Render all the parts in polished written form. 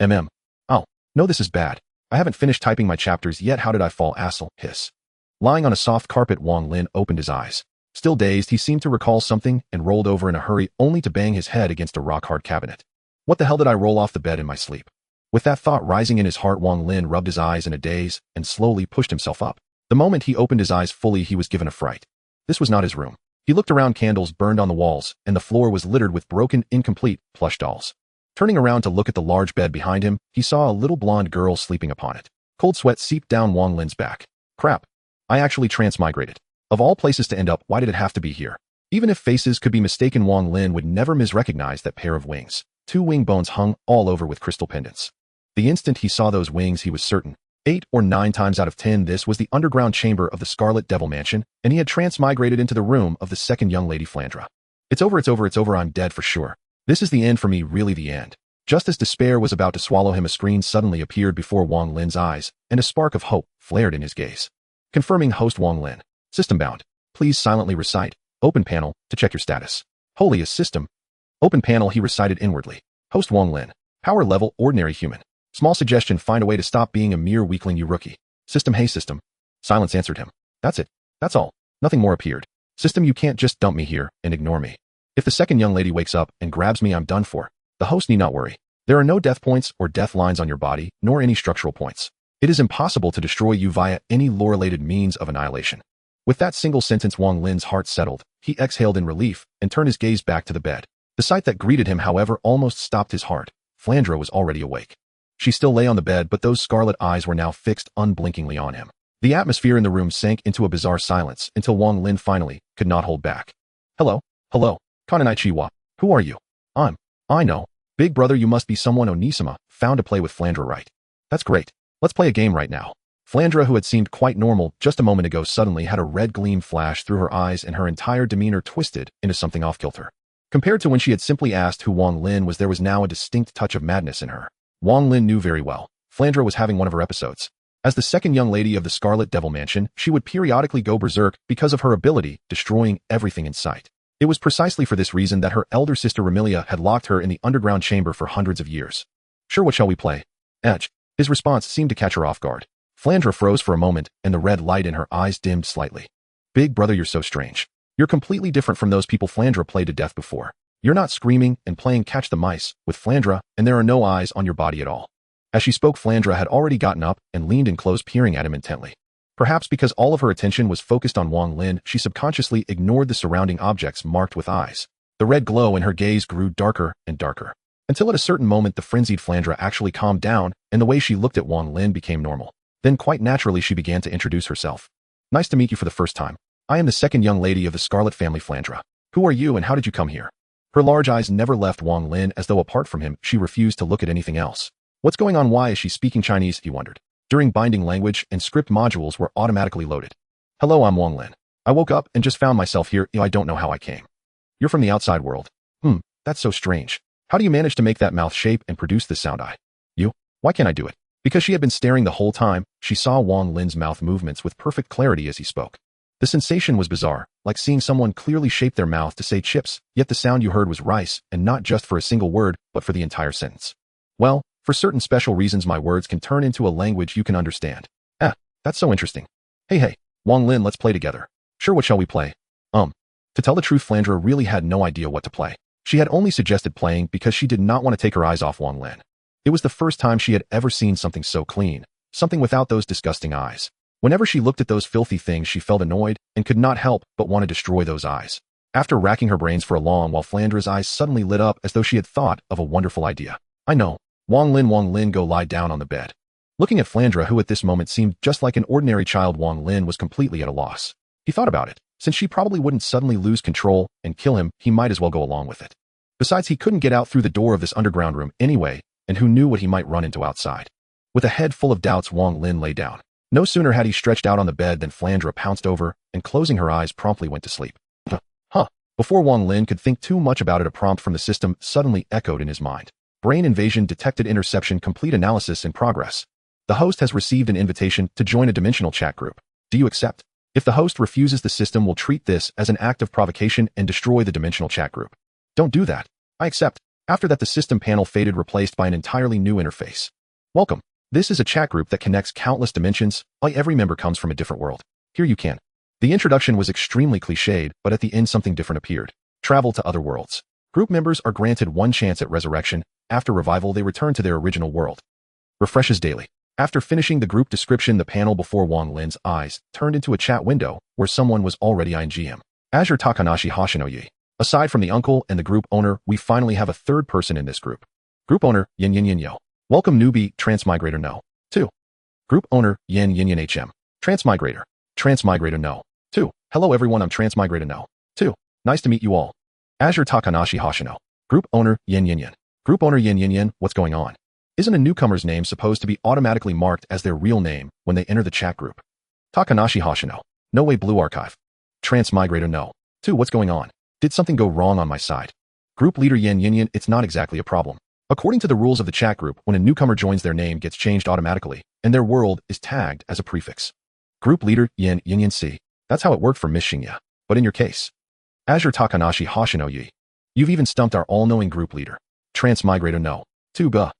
Oh, no, this is bad. I haven't finished typing my chapters yet. How did I fall? Asshole. Hiss. Lying on a soft carpet, Wang Lin opened his eyes. Still dazed, he seemed to recall something and rolled over in a hurry, only to bang his head against a rock-hard cabinet. What the hell did I roll off the bed in my sleep? With that thought rising in his heart, Wang Lin rubbed his eyes in a daze and slowly pushed himself up. The moment he opened his eyes fully, he was given a fright. This was not his room. He looked around. Candles burned on the walls, and the floor was littered with broken, incomplete plush dolls. Turning around to look at the large bed behind him, he saw a little blonde girl sleeping upon it. Cold sweat seeped down Wang Lin's back. Crap. I actually transmigrated. Of all places to end up, why did it have to be here? Even if faces could be mistaken, Wang Lin would never misrecognize that pair of wings. 2 wing bones hung all over with crystal pendants. The instant he saw those wings, he was certain. 8 or 9 times out of 10, this was the underground chamber of the Scarlet Devil Mansion, and he had transmigrated into the room of the second young lady Flandre. It's over, I'm dead for sure. This is the end for me, really the end. Just as despair was about to swallow him, a screen suddenly appeared before Wang Lin's eyes, and a spark of hope flared in his gaze. Confirming host Wang Lin. System bound. Please silently recite. Open panel to check your status. Holy, a system. Open panel, he recited inwardly. Host Wang Lin. Power level ordinary human. Small suggestion, find a way to stop being a mere weakling, you rookie. System, hey system. Silence answered him. That's it. That's all. Nothing more appeared. System, you can't just dump me here and ignore me. If the second young lady wakes up and grabs me, I'm done for. The host need not worry. There are no death points or death lines on your body, nor any structural points. It is impossible to destroy you via any lore-related means of annihilation. With that single sentence, Wang Lin's heart settled. He exhaled in relief and turned his gaze back to the bed. The sight that greeted him, however, almost stopped his heart. Flandre was already awake. She still lay on the bed, but those scarlet eyes were now fixed unblinkingly on him. The atmosphere in the room sank into a bizarre silence until Wang Lin finally could not hold back. Hello? Kananai-chiwa. Who are you? I know. Big brother, you must be someone Onisama found to play with Flandre, right? That's great. Let's play a game right now. Flandre, who had seemed quite normal just a moment ago, suddenly had a red gleam flash through her eyes and her entire demeanor twisted into something off-kilter. Compared to when she had simply asked who Wang Lin was, there was now a distinct touch of madness in her. Wang Lin knew very well. Flandre was having one of her episodes. As the second young lady of the Scarlet Devil Mansion, she would periodically go berserk because of her ability, destroying everything in sight. It was precisely for this reason that her elder sister Remilia had locked her in the underground chamber for hundreds of years. Sure, what shall we play? Edge. His response seemed to catch her off guard. Flandre froze for a moment, and the red light in her eyes dimmed slightly. Big brother, you're so strange. You're completely different from those people Flandre played to death before. You're not screaming and playing catch the mice with Flandre, and there are no eyes on your body at all. As she spoke, Flandre had already gotten up and leaned in close, peering at him intently. Perhaps because all of her attention was focused on Wang Lin, she subconsciously ignored the surrounding objects marked with eyes. The red glow in her gaze grew darker and darker, until at a certain moment the frenzied Flandre actually calmed down and the way she looked at Wang Lin became normal. Then quite naturally she began to introduce herself. Nice to meet you for the first time. I am the second young lady of the Scarlet family, Flandre. Who are you and how did you come here? Her large eyes never left Wang Lin, as though apart from him she refused to look at anything else. What's going on? Why is she speaking Chinese? He wondered. During binding language and script modules were automatically loaded. Hello, I'm Wang Lin. I woke up and just found myself here. I don't know how I came. You're from the outside world. That's so strange. How do you manage to make that mouth shape and produce this sound? You? Why can't I do it? Because she had been staring the whole time, she saw Wang Lin's mouth movements with perfect clarity as he spoke. The sensation was bizarre, like seeing someone clearly shape their mouth to say chips, yet the sound you heard was rice, and not just for a single word, but for the entire sentence. Well, for certain special reasons my words can turn into a language you can understand. That's so interesting. Hey, Wang Lin, let's play together. Sure, what shall we play? To tell the truth, Flandre really had no idea what to play. She had only suggested playing because she did not want to take her eyes off Wang Lin. It was the first time she had ever seen something so clean, something without those disgusting eyes. Whenever she looked at those filthy things, she felt annoyed and could not help but want to destroy those eyes. After racking her brains for a long while, Flandre's eyes suddenly lit up as though she had thought of a wonderful idea. I know. Wang Lin, go lie down on the bed. Looking at Flandre, who at this moment seemed just like an ordinary child, Wang Lin was completely at a loss. He thought about it. Since she probably wouldn't suddenly lose control and kill him, he might as well go along with it. Besides, he couldn't get out through the door of this underground room anyway, and who knew what he might run into outside. With a head full of doubts, Wang Lin lay down. No sooner had he stretched out on the bed than Flandre pounced over and, closing her eyes, promptly went to sleep. Before Wang Lin could think too much about it, a prompt from the system suddenly echoed in his mind. Brain invasion detected, interception, complete analysis in progress. The host has received an invitation to join a dimensional chat group. Do you accept? If the host refuses, the system will treat this as an act of provocation and destroy the dimensional chat group. Don't do that. I accept. After that, the system panel faded, replaced by an entirely new interface. Welcome. This is a chat group that connects countless dimensions, like every member comes from a different world. Here you can. The introduction was extremely cliched, but at the end something different appeared. Travel to other worlds. Group members are granted one chance at resurrection. After revival, they return to their original world. Refreshes daily. After finishing the group description, the panel before Wang Lin's eyes turned into a chat window where someone was already in GM. Azure Takanashi Hoshino Yi. Aside from the uncle and the group owner, we finally have a third person in this group. Group owner, Yin Yin Yin Yo. Welcome newbie, Transmigrator No.2. Group owner, Yin Yin Yin HM. Transmigrator. Transmigrator No.2. Hello everyone, I'm Transmigrator No.2. Nice to meet you all. Azure Takanashi Hoshino. Group owner, Yin Yin Yin. Group owner Yin Yin Yin, what's going on? Isn't a newcomer's name supposed to be automatically marked as their real name when they enter the chat group? Takanashi Hoshino. No way, Blue Archive. Transmigrator No.2, what's going on? Did something go wrong on my side? Group leader Yin Yin Yin, it's not exactly a problem. According to the rules of the chat group, when a newcomer joins, their name gets changed automatically, and their world is tagged as a prefix. Group leader Yin Yin Yin C. That's how it worked for Miss Shinya. But in your case, Azure Takanashi Hoshino Yi. You've even stumped our all-knowing group leader. Transmigrator No.2 Buh.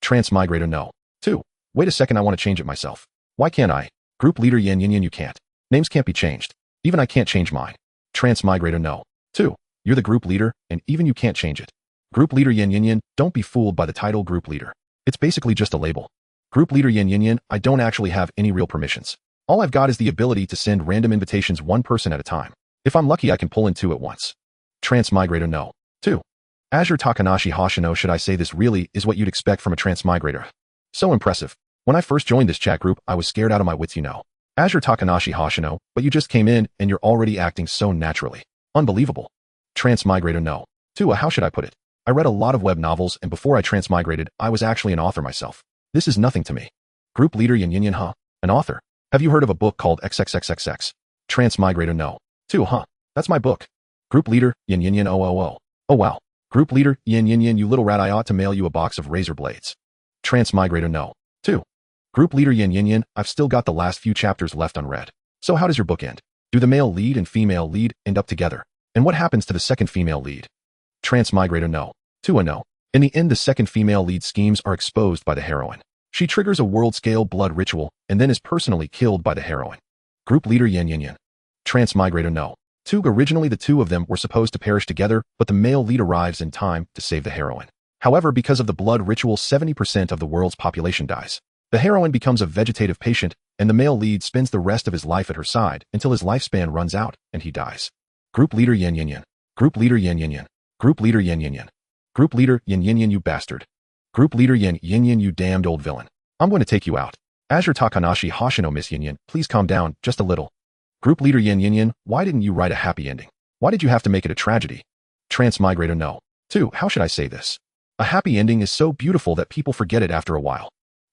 Transmigrator No.2. Wait a second, I want to change it myself. Why can't I? Group leader Yin Yin Yin, you can't. Names can't be changed. Even I can't change mine. Transmigrator No.2. You're the group leader, and even you can't change it. Group leader Yin Yin Yin, don't be fooled by the title group leader. It's basically just a label. Group leader Yin Yin Yin, I don't actually have any real permissions. All I've got is the ability to send random invitations one person at a time. If I'm lucky, I can pull in two at once. Transmigrator No.2. Azure Takanashi Hoshino, should I say this really is what you'd expect from a transmigrator. So impressive. When I first joined this chat group, I was scared out of my wits, you know. Azure Takanashi Hoshino, but you just came in and you're already acting so naturally. Unbelievable. Transmigrator No.2, how should I put it? I read a lot of web novels, and before I transmigrated, I was actually an author myself. This is nothing to me. Group leader Yin Yin Yin, huh? An author? Have you heard of a book called XXXXX? Transmigrator No.2, huh? That's my book. Group leader Yin Yin Yin, oh wow. Group leader Yin Yin Yin, you little rat, I ought to mail you a box of razor blades. Transmigrator No.2. Group leader Yin Yin Yin, I've still got the last few chapters left unread. So how does your book end? Do the male lead and female lead end up together? And what happens to the second female lead? Transmigrator No.2, no. In the end, the second female lead schemes are exposed by the heroine. She triggers a world-scale blood ritual and then is personally killed by the heroine. Group leader Yin Yin Yin. Transmigrator No.2, originally the two of them were supposed to perish together, but the male lead arrives in time to save the heroine. However, because of the blood ritual, 70% of the world's population dies. The heroine becomes a vegetative patient, and the male lead spends the rest of his life at her side until his lifespan runs out and he dies. Group leader Yin Yin Yin. Group leader Yin Yin Yin. Group leader Yin Yin Yin. Group leader Yin Yin Yin, you bastard. Group leader Yin Yin Yin, you damned old villain. I'm going to take you out. Azure Takanashi Hoshino, Miss Yin Yin, please calm down just a little. Group leader Yin Yin Yin, why didn't you write a happy ending? Why did you have to make it a tragedy? Transmigrator No.2, how should I say this? A happy ending is so beautiful that people forget it after a while.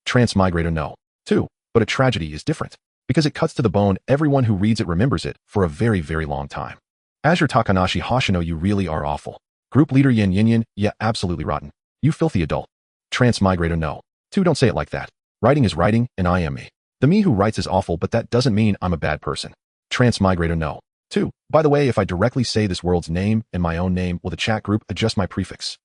Transmigrator No.2, but a tragedy is different. Because it cuts to the bone, everyone who reads it remembers it for a very, very long time. Azure Takanashi Hoshino, you really are awful. Group leader Yin Yin Yin, yeah, absolutely rotten. You filthy adult. Transmigrator No.2, don't say it like that. Writing is writing, and I am me. The me who writes is awful, but that doesn't mean I'm a bad person. Transmigrator No.2, by the way, if I directly say this world's name and my own name, will the chat group adjust my prefix?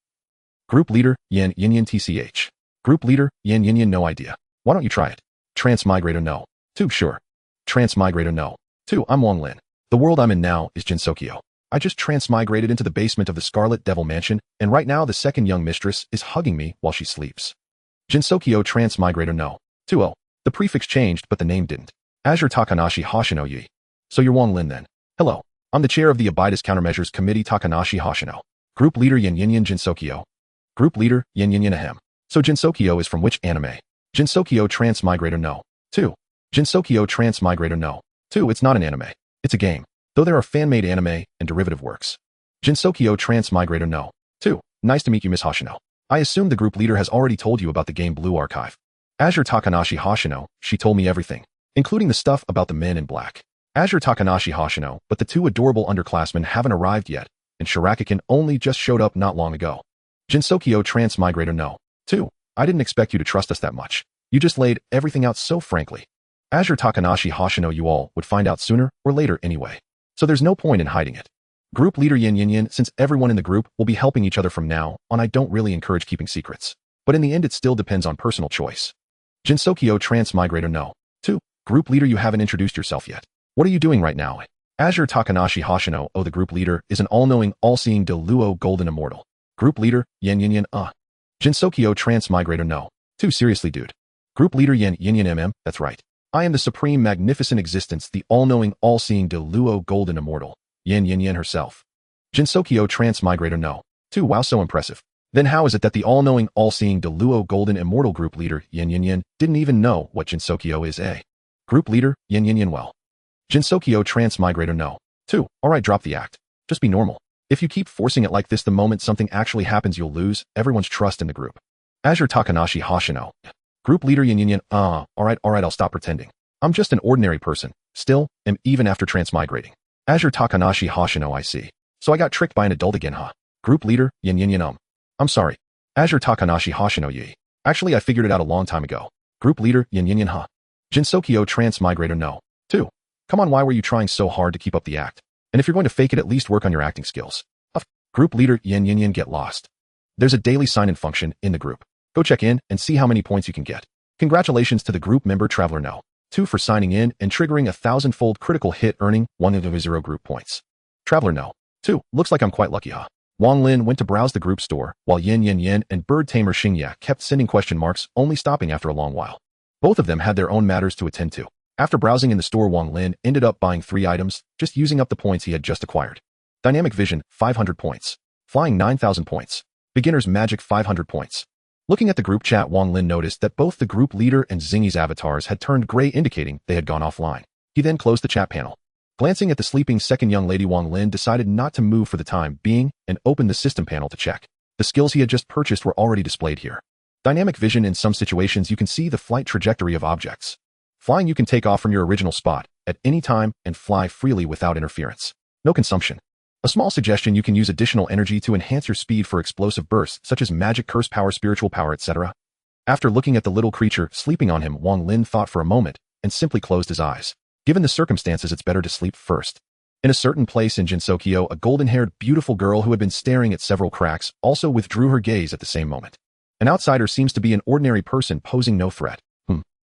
Group leader Yin Yin Yin TCH. Group leader Yin Yin Yin, no idea. Why don't you try it? Transmigrator No.2, sure. Transmigrator No.2, I'm Wang Lin. The world I'm in now is Jinsokyo. I just transmigrated into the basement of the Scarlet Devil Mansion, and right now the second young mistress is hugging me while she sleeps. Jinsokyo Transmigrator No.2, oh, the prefix changed but the name didn't. Azure Takanashi Hoshino Yi. So you're Wang Lin then? Hello. I'm the chair of the Abitus Countermeasures Committee, Takanashi Hoshino. Group leader Yin Yin Yin Jinsokyo. Group leader Yin Yin Yin ahem. So Jinsokyo is from which anime? Jinsokyo Transmigrator No.2. Jinsokyo Transmigrator No.2, it's not an anime. It's a game. Though there are fan-made anime and derivative works. Jinsokyo Transmigrator No.2. Nice to meet you, Miss Hoshino. I assume the group leader has already told you about the game Blue Archive. Azure Takanashi Hoshino, she told me everything, including the stuff about the men in black. Azure Takanashi Hoshino, but the two adorable underclassmen haven't arrived yet, and Shirakukan only just showed up not long ago. Jinsokyo Transmigrator No.2. I didn't expect you to trust us that much. You just laid everything out so frankly. Azure Takanashi Hoshino, you all would find out sooner or later anyway. So there's no point in hiding it. Group leader Yin Yin Yin, since everyone in the group will be helping each other from now on, I don't really encourage keeping secrets. But in the end it still depends on personal choice. Jinsokyo Transmigrator No.2. Group leader, you haven't introduced yourself yet. What are you doing right now? Azure Takanashi Hoshino, the group leader, is an all-knowing, all-seeing Deluo golden immortal. Group leader, Yin Yin Yin, Jinsokyo Transmigrator No.2. Seriously, dude. Group leader Yin Yin Yin, that's right. I am the supreme magnificent existence, the all-knowing, all-seeing Deluo golden immortal. Yin Yin Yin herself. Jinsokyo Transmigrator No.2. Wow, so impressive. Then how is it that the all-knowing, all-seeing Deluo golden immortal group leader, Yin Yin Yin, didn't even know what Jinsokyo is? Group leader, Yin Yin Yin, well. Jinsokyo Transmigrator No.2. Alright, drop the act. Just be normal. If you keep forcing it like this, the moment something actually happens, you'll lose everyone's trust in the group. Azure Takanashi Hoshino. Group leader Yin Yin Yin, alright, I'll stop pretending. I'm just an ordinary person. Still, am even after transmigrating. Azure Takanashi Hoshino, I see. So I got tricked by an adult again, huh? Group leader, Yin Yin Yin, I'm sorry. Azure Takanashi Hoshino, ye. Actually, I figured it out a long time ago. Group leader, Yin Yin Yin, huh? Jinsokyo Transmigrator No.2. Come on, why were you trying so hard to keep up the act? And if you're going to fake it, at least work on your acting skills. Group leader, Yin Yin Yin, get lost. There's a daily sign-in function in the group. Go check in and see how many points you can get. Congratulations to the group member Traveler No.2 for signing in and triggering a 1,000-fold critical hit, earning 100 group points. Traveler No.2, looks like I'm quite lucky, huh? Wang Lin went to browse the group store, while Yin Yin Yin and bird tamer Xingya kept sending question marks, only stopping after a long while. Both of them had their own matters to attend to. After browsing in the store, Wang Lin ended up buying 3 items, just using up the points he had just acquired. Dynamic Vision, 500 points. Flying, 9,000 points. Beginner's Magic, 500 points. Looking at the group chat, Wang Lin noticed that both the group leader and Zingy's avatars had turned gray, indicating they had gone offline. He then closed the chat panel. Glancing at the sleeping second young lady, Wang Lin decided not to move for the time being and opened the system panel to check. The skills he had just purchased were already displayed here. Dynamic Vision, in some situations you can see the flight trajectory of objects. Flying, you can take off from your original spot at any time and fly freely without interference. No consumption. A small suggestion, you can use additional energy to enhance your speed for explosive bursts such as magic, curse power, spiritual power, etc. After looking at the little creature sleeping on him, Wang Lin thought for a moment and simply closed his eyes. Given the circumstances, it's better to sleep first. In a certain place in Jinsokyo, a golden-haired, beautiful girl who had been staring at several cracks also withdrew her gaze at the same moment. An outsider seems to be an ordinary person posing no threat.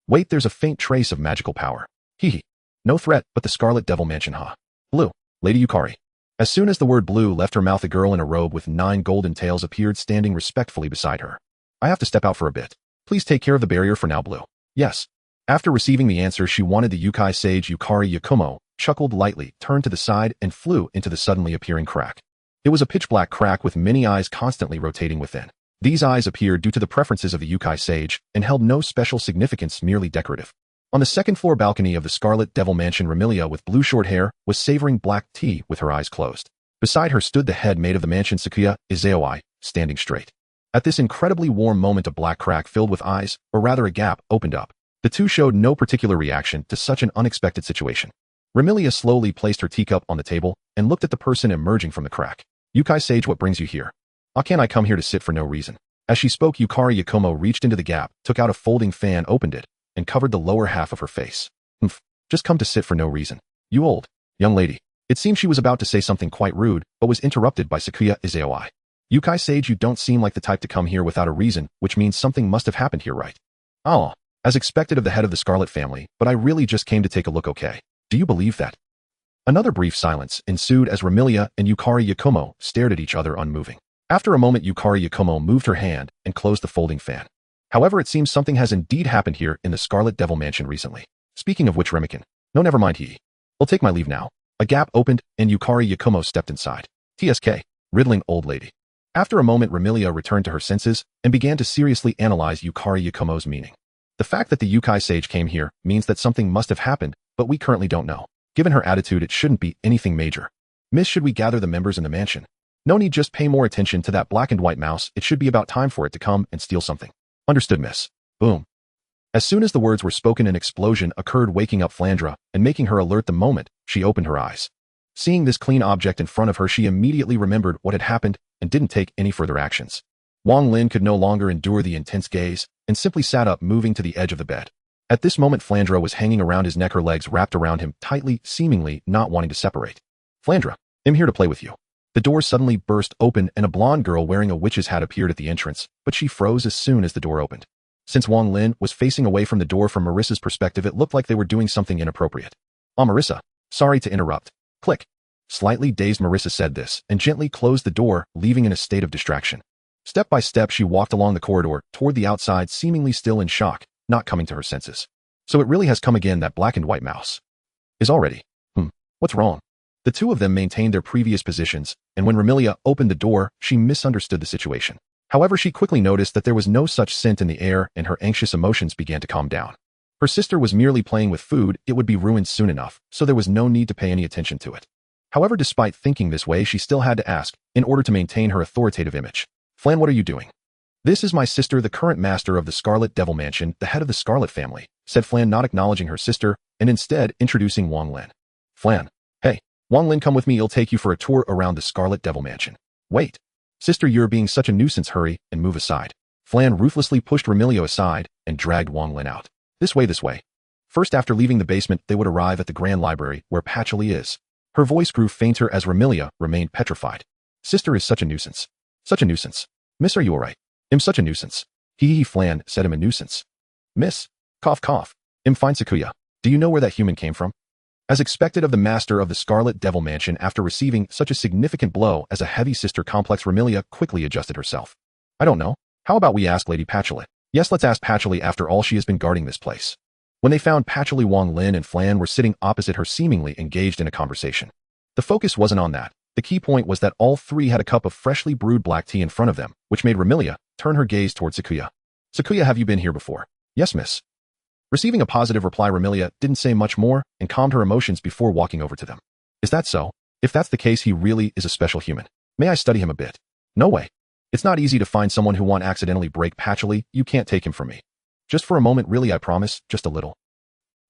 Wait, there's a faint trace of magical power. Hee. No threat, but the Scarlet Devil Mansion, huh? Blue. Lady Yukari. As soon as the word blue left her mouth, a girl in a robe with 9 golden tails appeared, standing respectfully beside her. I have to step out for a bit. Please take care of the barrier for now, Blue. Yes. After receiving the answer she wanted, the Yukai sage Yukari Yakumo chuckled lightly, turned to the side, and flew into the suddenly appearing crack. It was a pitch-black crack with many eyes constantly rotating within. These eyes appeared due to the preferences of the Yukai sage and held no special significance, merely decorative. On the second-floor balcony of the Scarlet Devil Mansion, Remilia, with blue short hair, was savoring black tea with her eyes closed. Beside her stood the head maid of the mansion, Sakuya Izaoi, standing straight. At this incredibly warm moment, a black crack filled with eyes, or rather a gap, opened up. The two showed no particular reaction to such an unexpected situation. Remilia slowly placed her teacup on the table and looked at the person emerging from the crack. Yukai sage, what brings you here? How can I come here to sit for no reason? As she spoke, Yukari Yakumo reached into the gap, took out a folding fan, opened it, and covered the lower half of her face. Just come to sit for no reason. You old young lady. It seemed she was about to say something quite rude, but was interrupted by Sakuya Izaoi. Yukai sage, you don't seem like the type to come here without a reason, which means something must have happened here, right? Oh, as expected of the head of the Scarlet family, but I really just came to take a look, okay? Do you believe that? Another brief silence ensued as Remilia and Yukari Yakumo stared at each other, unmoving. After a moment, Yukari Yakumo moved her hand and closed the folding fan. However, it seems something has indeed happened here in the Scarlet Devil Mansion recently. Speaking of which, Remikin. No, never mind, I'll take my leave now. A gap opened and Yukari Yakumo stepped inside. TSK, riddling old lady. After a moment, Remilia returned to her senses and began to seriously analyze Yukari Yakumo's meaning. The fact that the Yukai sage came here means that something must have happened, but we currently don't know. Given her attitude, it shouldn't be anything major. Miss, should we gather the members in the mansion? No need, just pay more attention to that black and white mouse. It should be about time for it to come and steal something. Understood, miss. Boom. As soon as the words were spoken, an explosion occurred, waking up Flandre and making her alert the moment she opened her eyes. Seeing this clean object in front of her, she immediately remembered what had happened and didn't take any further actions. Wang Lin could no longer endure the intense gaze and simply sat up, moving to the edge of the bed. At this moment, Flandre was hanging around his neck, her legs wrapped around him tightly, seemingly not wanting to separate. Flandre, I'm here to play with you. The door suddenly burst open and a blonde girl wearing a witch's hat appeared at the entrance, but she froze as soon as the door opened. Since Wang Lin was facing away from the door from Marissa's perspective, it looked like they were doing something inappropriate. Marissa, sorry to interrupt. Click. Slightly dazed Marissa said this and gently closed the door, leaving in a state of distraction. Step by step she walked along the corridor toward the outside, seemingly still in shock, not coming to her senses. So it really has come again, that black and white mouse is already. What's wrong? The two of them maintained their previous positions, and when Remilia opened the door, she misunderstood the situation. However, she quickly noticed that there was no such scent in the air and her anxious emotions began to calm down. Her sister was merely playing with food, it would be ruined soon enough, so there was no need to pay any attention to it. However, despite thinking this way, she still had to ask, in order to maintain her authoritative image. Flan, what are you doing? This is my sister, the current master of the Scarlet Devil Mansion, the head of the Scarlet family, said Flan, not acknowledging her sister, and instead introducing Wang Lin. Flan, hey, Wang Lin, come with me, I'll take you for a tour around the Scarlet Devil Mansion. Wait. Sister, you're being such a nuisance, hurry and move aside. Flan ruthlessly pushed Remilio aside and dragged Wang Lin out. This way, this way. First, after leaving the basement, they would arrive at the Grand Library, where Patchouli is. Her voice grew fainter as Remilia remained petrified. Sister is such a nuisance. Such a nuisance. Miss, are you alright? I'm such a nuisance. Flan said, I'm a nuisance. Miss. Cough, cough. I'm fine, Sakuya. Do you know where that human came from? As expected of the master of the Scarlet Devil Mansion, after receiving such a significant blow as a heavy sister complex, Remilia quickly adjusted herself. I don't know. How about we ask Lady Patchouli? Yes, let's ask Patchouli, after all she has been guarding this place. When they found Patchouli, Wang Lin and Flan were sitting opposite her, seemingly engaged in a conversation. The focus wasn't on that. The key point was that all three had a cup of freshly brewed black tea in front of them, which made Remilia turn her gaze towards Sakuya. Sakuya, have you been here before? Yes, miss. Receiving a positive reply, Remilia didn't say much more and calmed her emotions before walking over to them. Is that so? If that's the case, he really is a special human. May I study him a bit? No way. It's not easy to find someone who won't accidentally break. Patchouli, you can't take him from me. Just for a moment, really, I promise, just a little.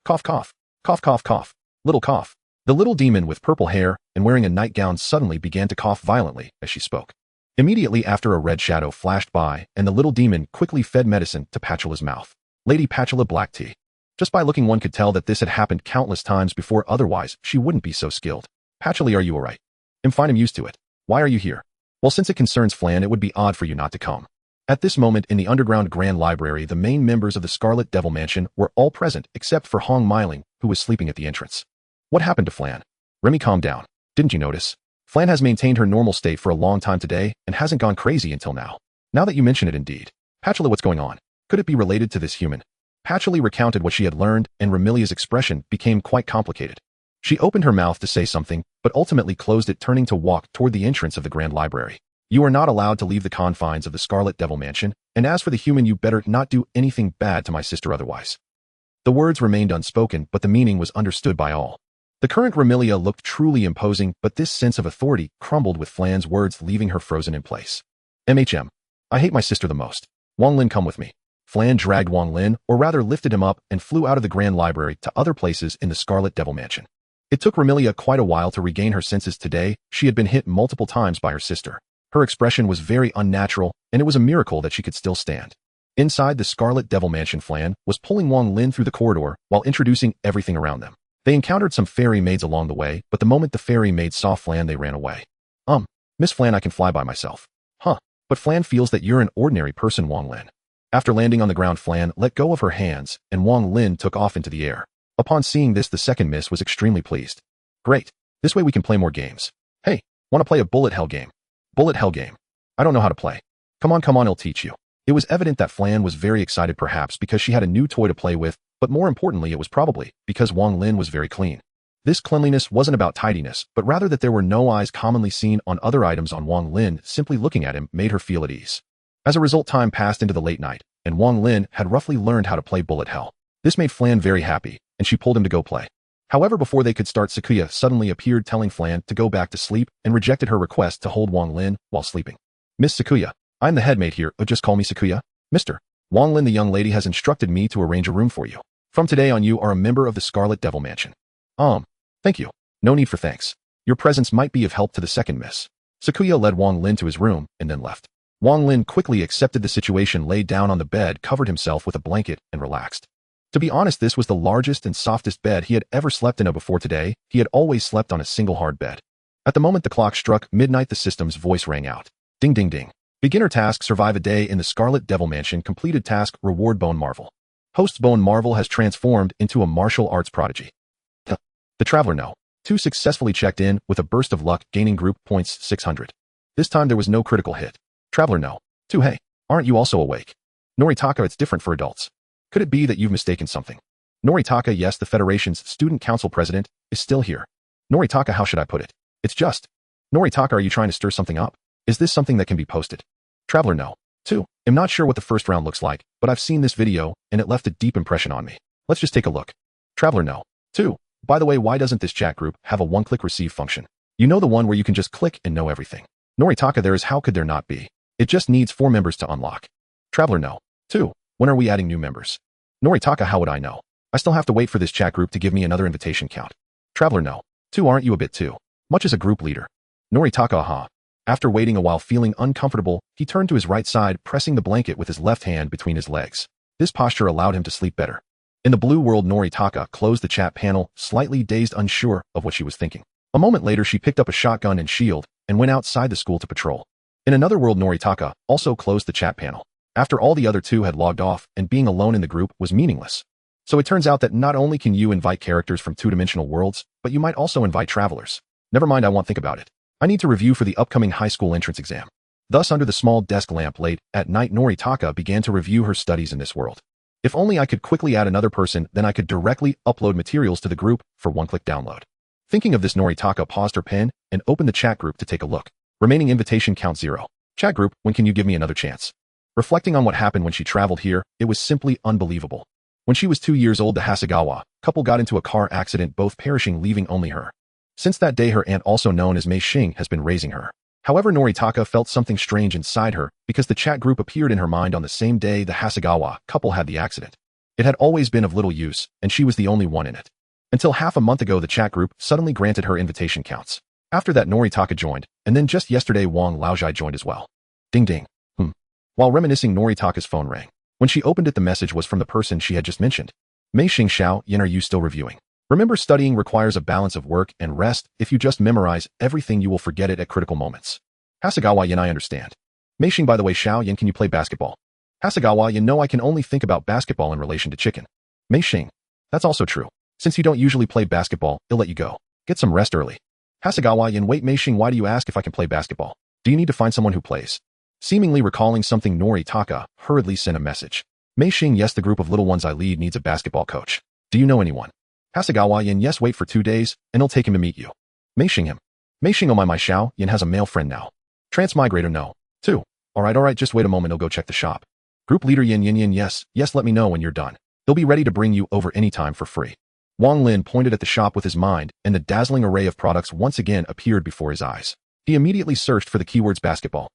Cough, cough. Cough, cough, cough. Little cough. The little demon with purple hair and wearing a nightgown suddenly began to cough violently as she spoke. Immediately after, a red shadow flashed by and the little demon quickly fed medicine to Patchoula's mouth. Lady Patchouli, black tea. Just by looking, one could tell that this had happened countless times before, otherwise she wouldn't be so skilled. Patchouli, are you alright? I'm fine, I'm used to it. Why are you here? Well, since it concerns Flan, it would be odd for you not to come. At this moment in the underground Grand Library, the main members of the Scarlet Devil Mansion were all present except for Hong Meiling, who was sleeping at the entrance. What happened to Flan? Remy, calm down. Didn't you notice? Flan has maintained her normal state for a long time today and hasn't gone crazy until now. Now that you mention it, indeed. Patchouli, what's going on? Could it be related to this human? Patchouli recounted what she had learned, and Remilia's expression became quite complicated. She opened her mouth to say something, but ultimately closed it, turning to walk toward the entrance of the Grand Library. You are not allowed to leave the confines of the Scarlet Devil Mansion, and as for the human, you better not do anything bad to my sister otherwise. The words remained unspoken, but the meaning was understood by all. The current Remilia looked truly imposing, but this sense of authority crumbled with Flan's words, leaving her frozen in place. I hate my sister the most. Wang Lin, come with me. Flan dragged Wang Lin, or rather lifted him up, and flew out of the Grand Library to other places in the Scarlet Devil Mansion. It took Remilia quite a while to regain her senses today. She had been hit multiple times by her sister. Her expression was very unnatural, and it was a miracle that she could still stand. Inside the Scarlet Devil Mansion, Flan was pulling Wang Lin through the corridor while introducing everything around them. They encountered some fairy maids along the way, but the moment the fairy maids saw Flan, they ran away. Miss Flan, I can fly by myself. Huh, but Flan feels that you're an ordinary person, Wang Lin. After landing on the ground, Flan let go of her hands, and Wang Lin took off into the air. Upon seeing this, the second miss was extremely pleased. Great, this way we can play more games. Hey, want to play a bullet hell game? Bullet hell game. I don't know how to play. Come on, I'll teach you. It was evident that Flan was very excited, perhaps because she had a new toy to play with, but more importantly, it was probably because Wang Lin was very clean. This cleanliness wasn't about tidiness, but rather that there were no eyes commonly seen on other items on Wang Lin. Simply looking at him made her feel at ease. As a result, time passed into the late night, and Wang Lin had roughly learned how to play bullet hell. This made Flan very happy, and she pulled him to go play. However, before they could start, Sakuya suddenly appeared, telling Flan to go back to sleep, and rejected her request to hold Wang Lin while sleeping. Miss Sakuya, I'm the headmaid here, just call me Sakuya. Mr. Wang Lin, the young lady has instructed me to arrange a room for you. From today on, you are a member of the Scarlet Devil Mansion. Thank you. No need for thanks. Your presence might be of help to the second miss. Sakuya led Wang Lin to his room and then left. Wang Lin quickly accepted the situation, laid down on the bed, covered himself with a blanket, and relaxed. To be honest, this was the largest and softest bed he had ever slept in. Before today, he had always slept on a single hard bed. At the moment the clock struck midnight, the system's voice rang out. Ding ding ding. Beginner task: survive a day in the Scarlet Devil Mansion. Completed task: reward Bone Marvel. Host's Bone Marvel has transformed into a martial arts prodigy. The Traveler No.2 successfully checked in with a burst of luck, gaining group points 600. This time there was no critical hit. Traveler No.2, hey, aren't you also awake? Noritaka, it's different for adults. Could it be that you've mistaken something? Noritaka, yes, the Federation's student council president is still here. Noritaka, how should I put it? It's just. Noritaka, are you trying to stir something up? Is this something that can be posted? Traveler No.2, I'm not sure what the first round looks like, but I've seen this video, and it left a deep impression on me. Let's just take a look. Traveler No.2, by the way, why doesn't this chat group have a one-click receive function? You know, the one where you can just click and know everything. Noritaka, there is. How could there not be? It just needs 4 members to unlock. Traveler No.2, when are we adding new members? Noritaka, how would I know? I still have to wait for this chat group to give me another invitation count. Traveler No.2, aren't you a bit too much as a group leader? Noritaka, aha. After waiting a while, feeling uncomfortable, he turned to his right side, pressing the blanket with his left hand between his legs. This posture allowed him to sleep better. In the blue world, Noritaka closed the chat panel, slightly dazed, unsure of what she was thinking. A moment later, she picked up a shotgun and shield and went outside the school to patrol. In another world, Noritaka also closed the chat panel. After all, the other two had logged off, and being alone in the group was meaningless. So it turns out that not only can you invite characters from two-dimensional worlds, but you might also invite travelers. Never mind, I won't think about it. I need to review for the upcoming high school entrance exam. Thus, under the small desk lamp late at night, Noritaka began to review her studies in this world. If only I could quickly add another person, then I could directly upload materials to the group for one-click download. Thinking of this, Noritaka paused her pen and opened the chat group to take a look. Remaining invitation count 0. Chat group, when can you give me another chance? Reflecting on what happened when she traveled here, it was simply unbelievable. When she was 2 years old, the Hasegawa couple got into a car accident, both perishing, leaving only her. Since that day, her aunt, also known as Mei Xing, has been raising her. However, Noritaka felt something strange inside her because the chat group appeared in her mind on the same day the Hasegawa couple had the accident. It had always been of little use, and she was the only one in it. Until half a month ago, the chat group suddenly granted her invitation counts. After that, Noritaka joined, and then just yesterday, Wang Laozhai joined as well. Ding ding. While reminiscing, Noritaka's phone rang. When she opened it, the message was from the person she had just mentioned. Mei Xing, Xiao Yin, are you still reviewing? Remember, studying requires a balance of work and rest. If you just memorize everything, you will forget it at critical moments. Hasegawa Yin, I understand. Mei Xing, by the way, Xiao Yin, can you play basketball? Hasegawa Yin, no, I can only think about basketball in relation to chicken. Mei Xing, that's also true. Since you don't usually play basketball, I'll let you go. Get some rest early. Hasegawa Yin, wait, Mei Xing, why do you ask if I can play basketball? Do you need to find someone who plays? Seemingly recalling something, Noritaka hurriedly sent a message. Mei Xing, yes, the group of little ones I lead needs a basketball coach. Do you know anyone? Hasegawa Yin, yes, wait for 2 days, and I'll take him to meet you. Mei Xing, him. Mei Xing, oh my, Xiao Yin has a male friend now. Transmigrator No.2. Alright, just wait a moment, I'll go check the shop. Group leader Yin, yes, let me know when you're done. They'll be ready to bring you over anytime for free. Wang Lin pointed at the shop with his mind, and the dazzling array of products once again appeared before his eyes. He immediately searched for the keywords basketball.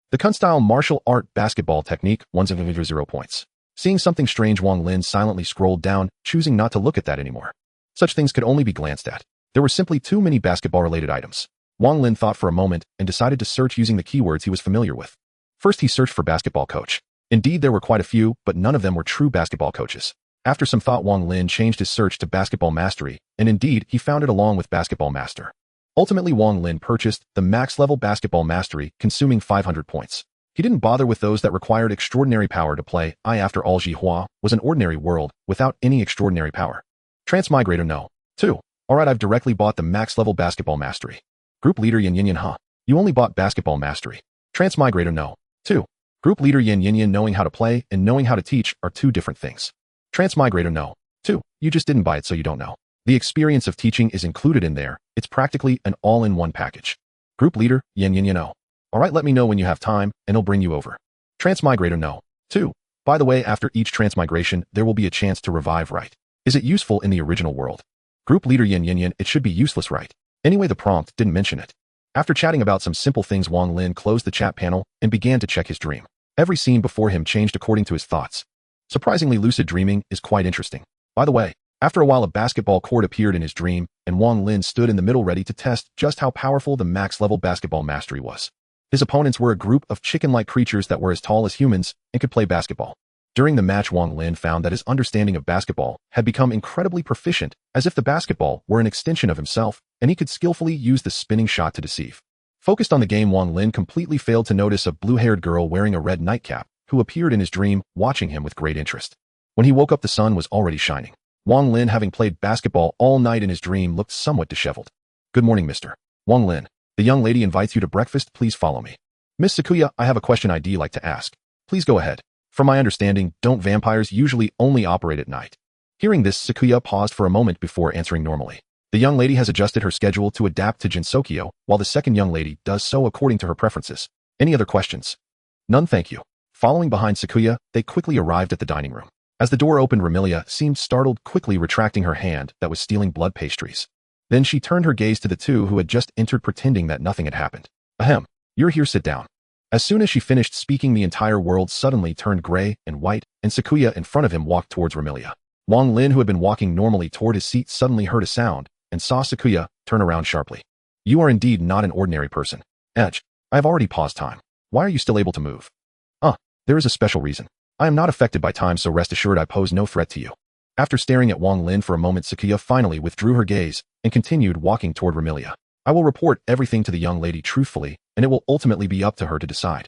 The Kun-style martial art basketball technique, 0 points. Seeing something strange, Wang Lin silently scrolled down, choosing not to look at that anymore. Such things could only be glanced at. There were simply too many basketball-related items. Wang Lin thought for a moment and decided to search using the keywords he was familiar with. First, he searched for basketball coach. Indeed, there were quite a few, but none of them were true basketball coaches. After some thought, Wang Lin changed his search to basketball mastery, and indeed, he found it along with basketball master. Ultimately, Wang Lin purchased the max-level basketball mastery, consuming 500 points. He didn't bother with those that required extraordinary power to play. After all, Jihua was an ordinary world without any extraordinary power. Transmigrator No.2. Alright, I've directly bought the max-level basketball mastery. Group leader Yin, huh? You only bought basketball mastery. Transmigrator No.2. Group leader Yin, knowing how to play and knowing how to teach are two different things. Transmigrator No.2. You just didn't buy it, so you don't know. The experience of teaching is included in there. It's practically an all-in-one package. Group leader Yin, oh. Alright, let me know when you have time, and I'll bring you over. Transmigrator No.2. By the way, after each transmigration, there will be a chance to revive, right? Is it useful in the original world? Group leader Yin, it should be useless, right? Anyway, the prompt didn't mention it. After chatting about some simple things, Wang Lin closed the chat panel and began to check his dream. Every scene before him changed according to his thoughts. Surprisingly, lucid dreaming is quite interesting. By the way, after a while, a basketball court appeared in his dream, and Wang Lin stood in the middle ready to test just how powerful the max-level basketball mastery was. His opponents were a group of chicken-like creatures that were as tall as humans and could play basketball. During the match, Wang Lin found that his understanding of basketball had become incredibly proficient, as if the basketball were an extension of himself, and he could skillfully use the spinning shot to deceive. Focused on the game, Wang Lin completely failed to notice a blue-haired girl wearing a red nightcap, who appeared in his dream, watching him with great interest. When he woke up, the sun was already shining. Wang Lin, having played basketball all night in his dream, looked somewhat disheveled. "Good morning, Mr. Wang Lin. The young lady invites you to breakfast. Please follow me." "Miss Sakuya, I have a question I'd like to ask." "Please go ahead. From my understanding, don't vampires usually only operate at night?" Hearing this, Sakuya paused for a moment before answering normally. The young lady has adjusted her schedule to adapt to Jinsokyo, while the second young lady does so according to her preferences. Any other questions? None, thank you. Following behind Sakuya, they quickly arrived at the dining room. As the door opened, Remilia seemed startled, quickly retracting her hand that was stealing blood pastries. Then she turned her gaze to the two who had just entered, pretending that nothing had happened. "Ahem, you're here, sit down." As soon as she finished speaking, the entire world suddenly turned gray and white, and Sakuya in front of him walked towards Remilia. Wang Lin, who had been walking normally toward his seat, suddenly heard a sound and saw Sakuya turn around sharply. "You are indeed not an ordinary person. Edge, I have already paused time. Why are you still able to move?" There is a special reason. I am not affected by time, so rest assured I pose no threat to you." After staring at Wang Lin for a moment, Sakuya finally withdrew her gaze and continued walking toward Remilia. "I will report everything to the young lady truthfully, and it will ultimately be up to her to decide."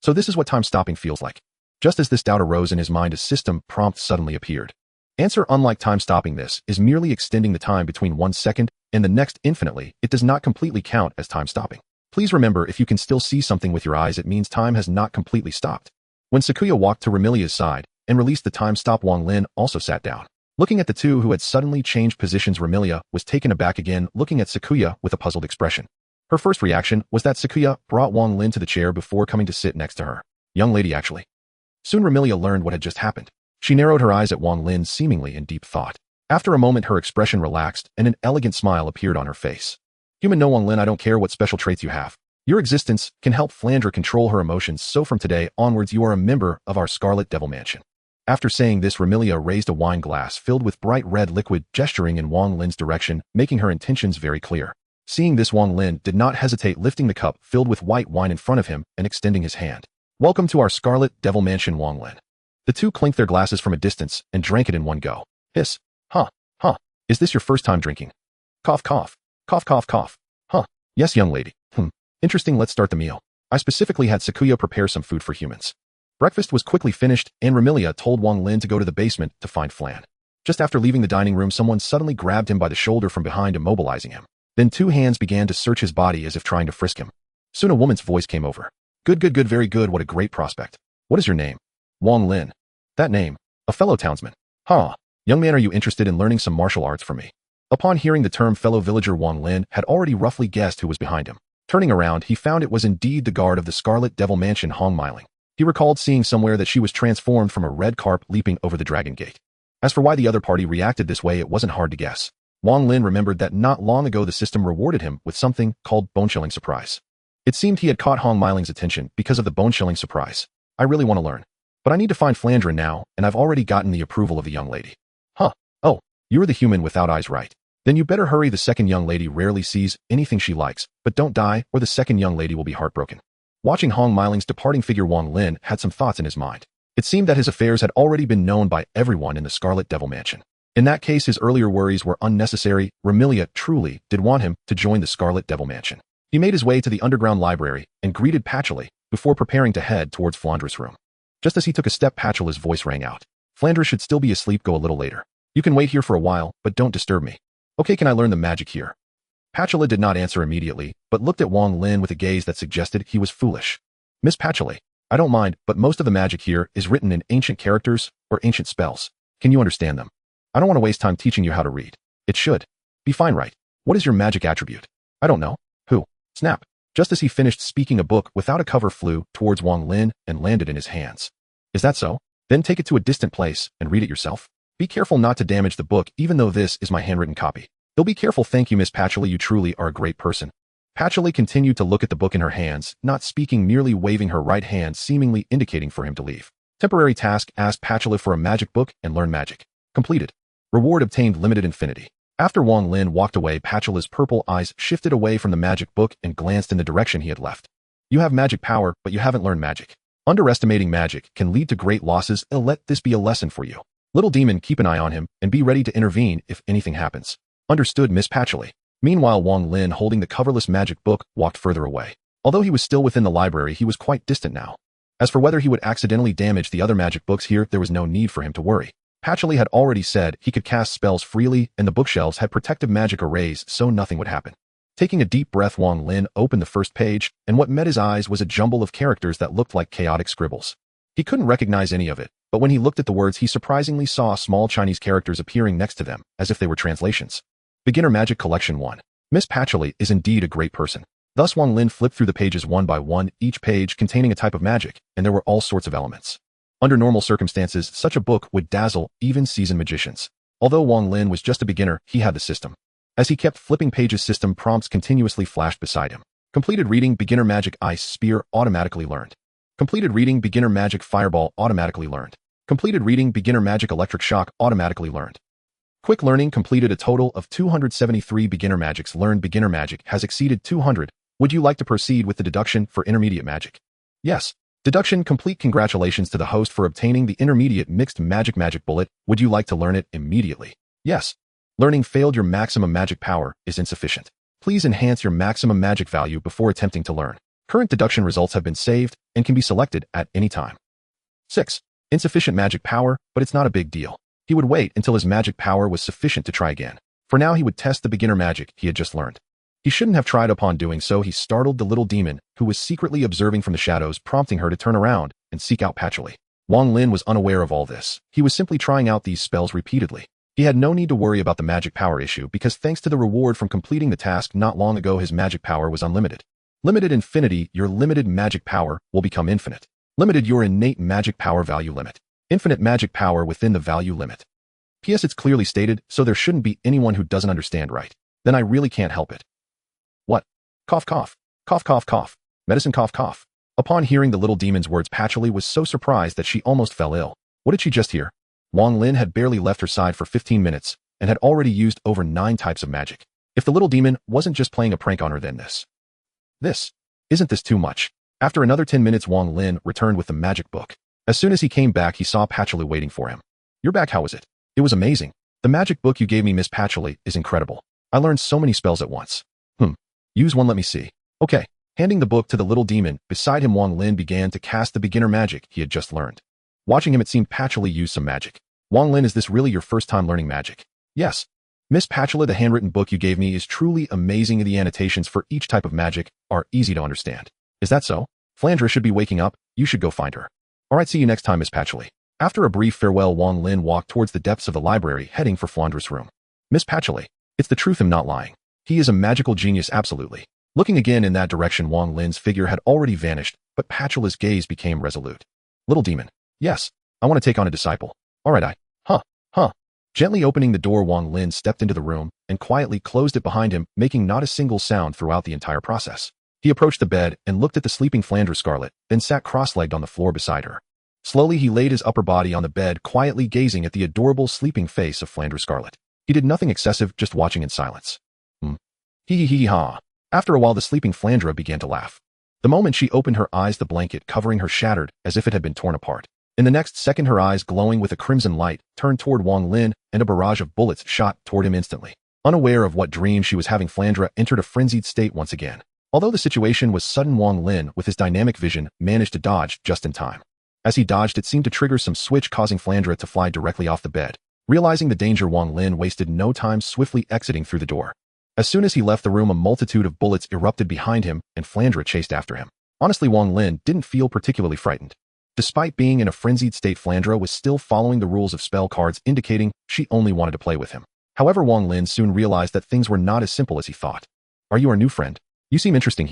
So this is what time stopping feels like. Just as this doubt arose in his mind, a system prompt suddenly appeared. Answer: unlike time stopping, this is merely extending the time between 1 second and the next infinitely. It does not completely count as time stopping. Please remember, if you can still see something with your eyes, it means time has not completely stopped. When Sakuya walked to Remilia's side and released the time stop, Wang Lin also sat down. Looking at the two who had suddenly changed positions, Remilia was taken aback again, looking at Sakuya with a puzzled expression. Her first reaction was that Sakuya brought Wang Lin to the chair before coming to sit next to her. Young lady, actually. Soon Remilia learned what had just happened. She narrowed her eyes at Wang Lin, seemingly in deep thought. After a moment, her expression relaxed and an elegant smile appeared on her face. "Human, no, Wang Lin, I don't care what special traits you have. Your existence can help Flandre control her emotions, so from today onwards you are a member of our Scarlet Devil Mansion." After saying this, Remilia raised a wine glass filled with bright red liquid, gesturing in Wang Lin's direction, making her intentions very clear. Seeing this, Wang Lin did not hesitate, lifting the cup filled with white wine in front of him and extending his hand. "Welcome to our Scarlet Devil Mansion, Wang Lin." The two clinked their glasses from a distance and drank it in one go. Hiss. Huh. Is this your first time drinking? Cough, cough. Cough, cough, cough. Huh. Yes, young lady. Interesting, let's start the meal. I specifically had Sakuya prepare some food for humans. Breakfast was quickly finished, and Remilia told Wang Lin to go to the basement to find Flan. Just after leaving the dining room, someone suddenly grabbed him by the shoulder from behind, immobilizing him. Then two hands began to search his body as if trying to frisk him. Soon a woman's voice came over. Good, very good, what a great prospect. What is your name?" "Wang Lin." "That name. A fellow townsman." "Huh. Young man, are you interested in learning some martial arts from me?" Upon hearing the term fellow villager, Wang Lin had already roughly guessed who was behind him. Turning around, he found it was indeed the guard of the Scarlet Devil Mansion, Hong Miling. He recalled seeing somewhere that she was transformed from a red carp leaping over the dragon gate. As for why the other party reacted this way, it wasn't hard to guess. Wang Lin remembered that not long ago the system rewarded him with something called bone-chilling surprise. It seemed he had caught Hong Miling's attention because of the bone-chilling surprise. "I really want to learn. But I need to find Flandre now, and I've already gotten the approval of the young lady." "Huh. Oh, you're the human without eyes, right? Then you better hurry. The second young lady rarely sees anything she likes, but don't die or the second young lady will be heartbroken." Watching Hong Miling's departing figure, Wang Lin had some thoughts in his mind. It seemed that his affairs had already been known by everyone in the Scarlet Devil Mansion. In that case, his earlier worries were unnecessary. Remilia truly did want him to join the Scarlet Devil Mansion. He made his way to the underground library and greeted Patchouli before preparing to head towards Flandre's room. Just as he took a step, Patchouli's voice rang out. "Flandre should still be asleep. Go a little later. You can wait here for a while, but don't disturb me." "Okay, can I learn the magic here?" Patchouli did not answer immediately, but looked at Wang Lin with a gaze that suggested he was foolish. "Miss Patchouli, I don't mind, but most of the magic here is written in ancient characters or ancient spells. Can you understand them? I don't want to waste time teaching you how to read. It should be fine, right? What is your magic attribute?" "I don't know." "Who?" Snap. Just as he finished speaking, a book without a cover flew towards Wang Lin and landed in his hands. "Is that so? Then take it to a distant place and read it yourself. Be careful not to damage the book, even though this is my handwritten copy. You'll be careful. Thank you, Miss Patchouli. You truly are a great person." Patchouli continued to look at the book in her hands, not speaking, merely waving her right hand, seemingly indicating for him to leave. Temporary task: ask Patchouli for a magic book and learn magic. Completed. Reward obtained: limited infinity. After Wang Lin walked away, Patchouli's purple eyes shifted away from the magic book and glanced in the direction he had left. "You have magic power, but you haven't learned magic. Underestimating magic can lead to great losses, and let this be a lesson for you. Little demon, keep an eye on him, and be ready to intervene if anything happens. Understood, Miss Patchouli. Meanwhile, Wang Lin, holding the coverless magic book, walked further away. Although he was still within the library, he was quite distant now. As for whether he would accidentally damage the other magic books here, there was no need for him to worry. Patchouli had already said he could cast spells freely, and the bookshelves had protective magic arrays, so nothing would happen. Taking a deep breath, Wang Lin opened the first page, and what met his eyes was a jumble of characters that looked like chaotic scribbles. He couldn't recognize any of it, but when he looked at the words, he surprisingly saw small Chinese characters appearing next to them, as if they were translations. Beginner Magic Collection 1. Miss Patchouli is indeed a great person. Thus Wang Lin flipped through the pages one by one, each page containing a type of magic, and there were all sorts of elements. Under normal circumstances, such a book would dazzle even seasoned magicians. Although Wang Lin was just a beginner, he had the system. As he kept flipping pages, system prompts continuously flashed beside him. Completed reading Beginner Magic Ice Spear automatically learned. Completed reading Beginner Magic Fireball automatically learned. Completed reading Beginner Magic Electric Shock automatically learned. Quick learning completed a total of 273 beginner magics learned. Beginner magic has exceeded 200. Would you like to proceed with the deduction for intermediate magic? Yes. Deduction complete. Congratulations to the host for obtaining the intermediate mixed magic bullet. Would you like to learn it immediately? Yes. Learning failed. Your maximum magic power is insufficient. Please enhance your maximum magic value before attempting to learn. Current deduction results have been saved and can be selected at any time. 6. Insufficient magic power, but it's not a big deal. He would wait until his magic power was sufficient to try again. For now, he would test the beginner magic he had just learned. He shouldn't have tried. Upon doing so, he startled the little demon, who was secretly observing from the shadows, prompting her to turn around and seek out Patchouli. Wang Lin was unaware of all this. He was simply trying out these spells repeatedly. He had no need to worry about the magic power issue because thanks to the reward from completing the task not long ago, his magic power was unlimited. Limited infinity, your limited magic power will become infinite. Limited, your innate magic power value limit. Infinite magic power within the value limit. P.S. It's clearly stated, so there shouldn't be anyone who doesn't understand, right? Then I really can't help it. What? Cough, cough. Cough, cough, cough. Medicine, cough, cough. Upon hearing the little demon's words, Patchouli was so surprised that she almost fell ill. What did she just hear? Wang Lin had barely left her side for 15 minutes and had already used over 9 types of magic. If the little demon wasn't just playing a prank on her, then isn't this too much? After another 10 minutes, Wang Lin returned with the magic book. As soon as he came back, he saw Patchouli waiting for him. You're back, how was it? It was amazing. The magic book you gave me, Miss Patchouli, is incredible. I learned so many spells at once. Use one, let me see. Okay. Handing the book to the little demon, beside him Wang Lin began to cast the beginner magic he had just learned. Watching him, it seemed Patchouli used some magic. Wang Lin, is this really your first time learning magic? Yes. Miss Patchouli, the handwritten book you gave me is truly amazing. The annotations for each type of magic are easy to understand. Is that so? Flandre should be waking up. You should go find her. Alright, see you next time, Miss Patchouli. After a brief farewell, Wang Lin walked towards the depths of the library, heading for Flandre's room. Miss Patchouli, it's the truth, I'm not lying. He is a magical genius, absolutely. Looking again in that direction, Wang Lin's figure had already vanished, but Patchouli's gaze became resolute. Little demon. Yes, I want to take on a disciple. Alright, Gently opening the door, Wang Lin stepped into the room and quietly closed it behind him, making not a single sound throughout the entire process. He approached the bed and looked at the sleeping Flandre Scarlet, then sat cross-legged on the floor beside her. Slowly, he laid his upper body on the bed, quietly gazing at the adorable sleeping face of Flandre Scarlet. He did nothing excessive, just watching in silence. Hee-hee-hee-ha. After a while, the sleeping Flandre began to laugh. The moment she opened her eyes, the blanket covering her shattered as if it had been torn apart. In the next second, her eyes, glowing with a crimson light, turned toward Wang Lin, and a barrage of bullets shot toward him instantly. Unaware of what dream she was having, Flandre entered a frenzied state once again. Although the situation was sudden, Wang Lin, with his dynamic vision, managed to dodge just in time. As he dodged, it seemed to trigger some switch, causing Flandre to fly directly off the bed. Realizing the danger, Wang Lin wasted no time, swiftly exiting through the door. As soon as he left the room, a multitude of bullets erupted behind him, and Flandre chased after him. Honestly, Wang Lin didn't feel particularly frightened. Despite being in a frenzied state, Flandre was still following the rules of spell cards, indicating she only wanted to play with him. However, Wang Lin soon realized that things were not as simple as he thought. Are you our new friend? You seem interesting,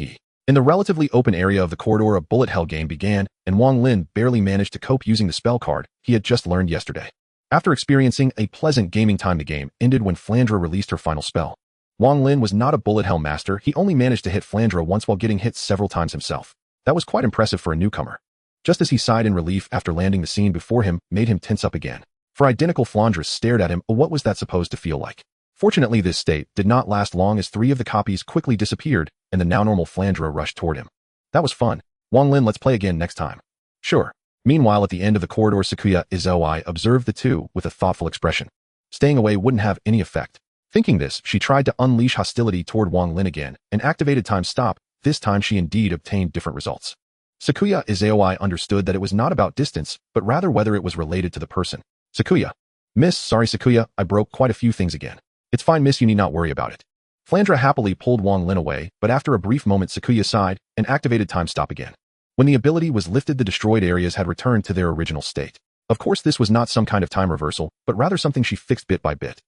In the relatively open area of the corridor, a bullet hell game began, and Wang Lin barely managed to cope using the spell card he had just learned yesterday. After experiencing a pleasant gaming time, the game ended when Flandre released her final spell. Wang Lin was not a bullet hell master. He only managed to hit Flandre once while getting hit several times himself. That was quite impressive for a newcomer. Just as he sighed in relief after landing, the scene before him made him tense up again. For identical Flandre stared at him. What was that supposed to feel like? Fortunately, this state did not last long, as 3 of the copies quickly disappeared and the now normal Flandre rushed toward him. That was fun. Wang Lin, let's play again next time. Sure. Meanwhile, at the end of the corridor, Sakuya Izoi observed the two with a thoughtful expression. Staying away wouldn't have any effect. Thinking this, she tried to unleash hostility toward Wang Lin again and activated time stop. This time she indeed obtained different results. Sakuya Izoi understood that it was not about distance, but rather whether it was related to the person. Sakuya. Miss, sorry Sakuya, I broke quite a few things again. It's fine miss, you need not worry about it. Flandre happily pulled Wang Lin away, but after a brief moment Sakuya sighed and activated time stop again. When the ability was lifted, the destroyed areas had returned to their original state. Of course this was not some kind of time reversal, but rather something she fixed bit by bit.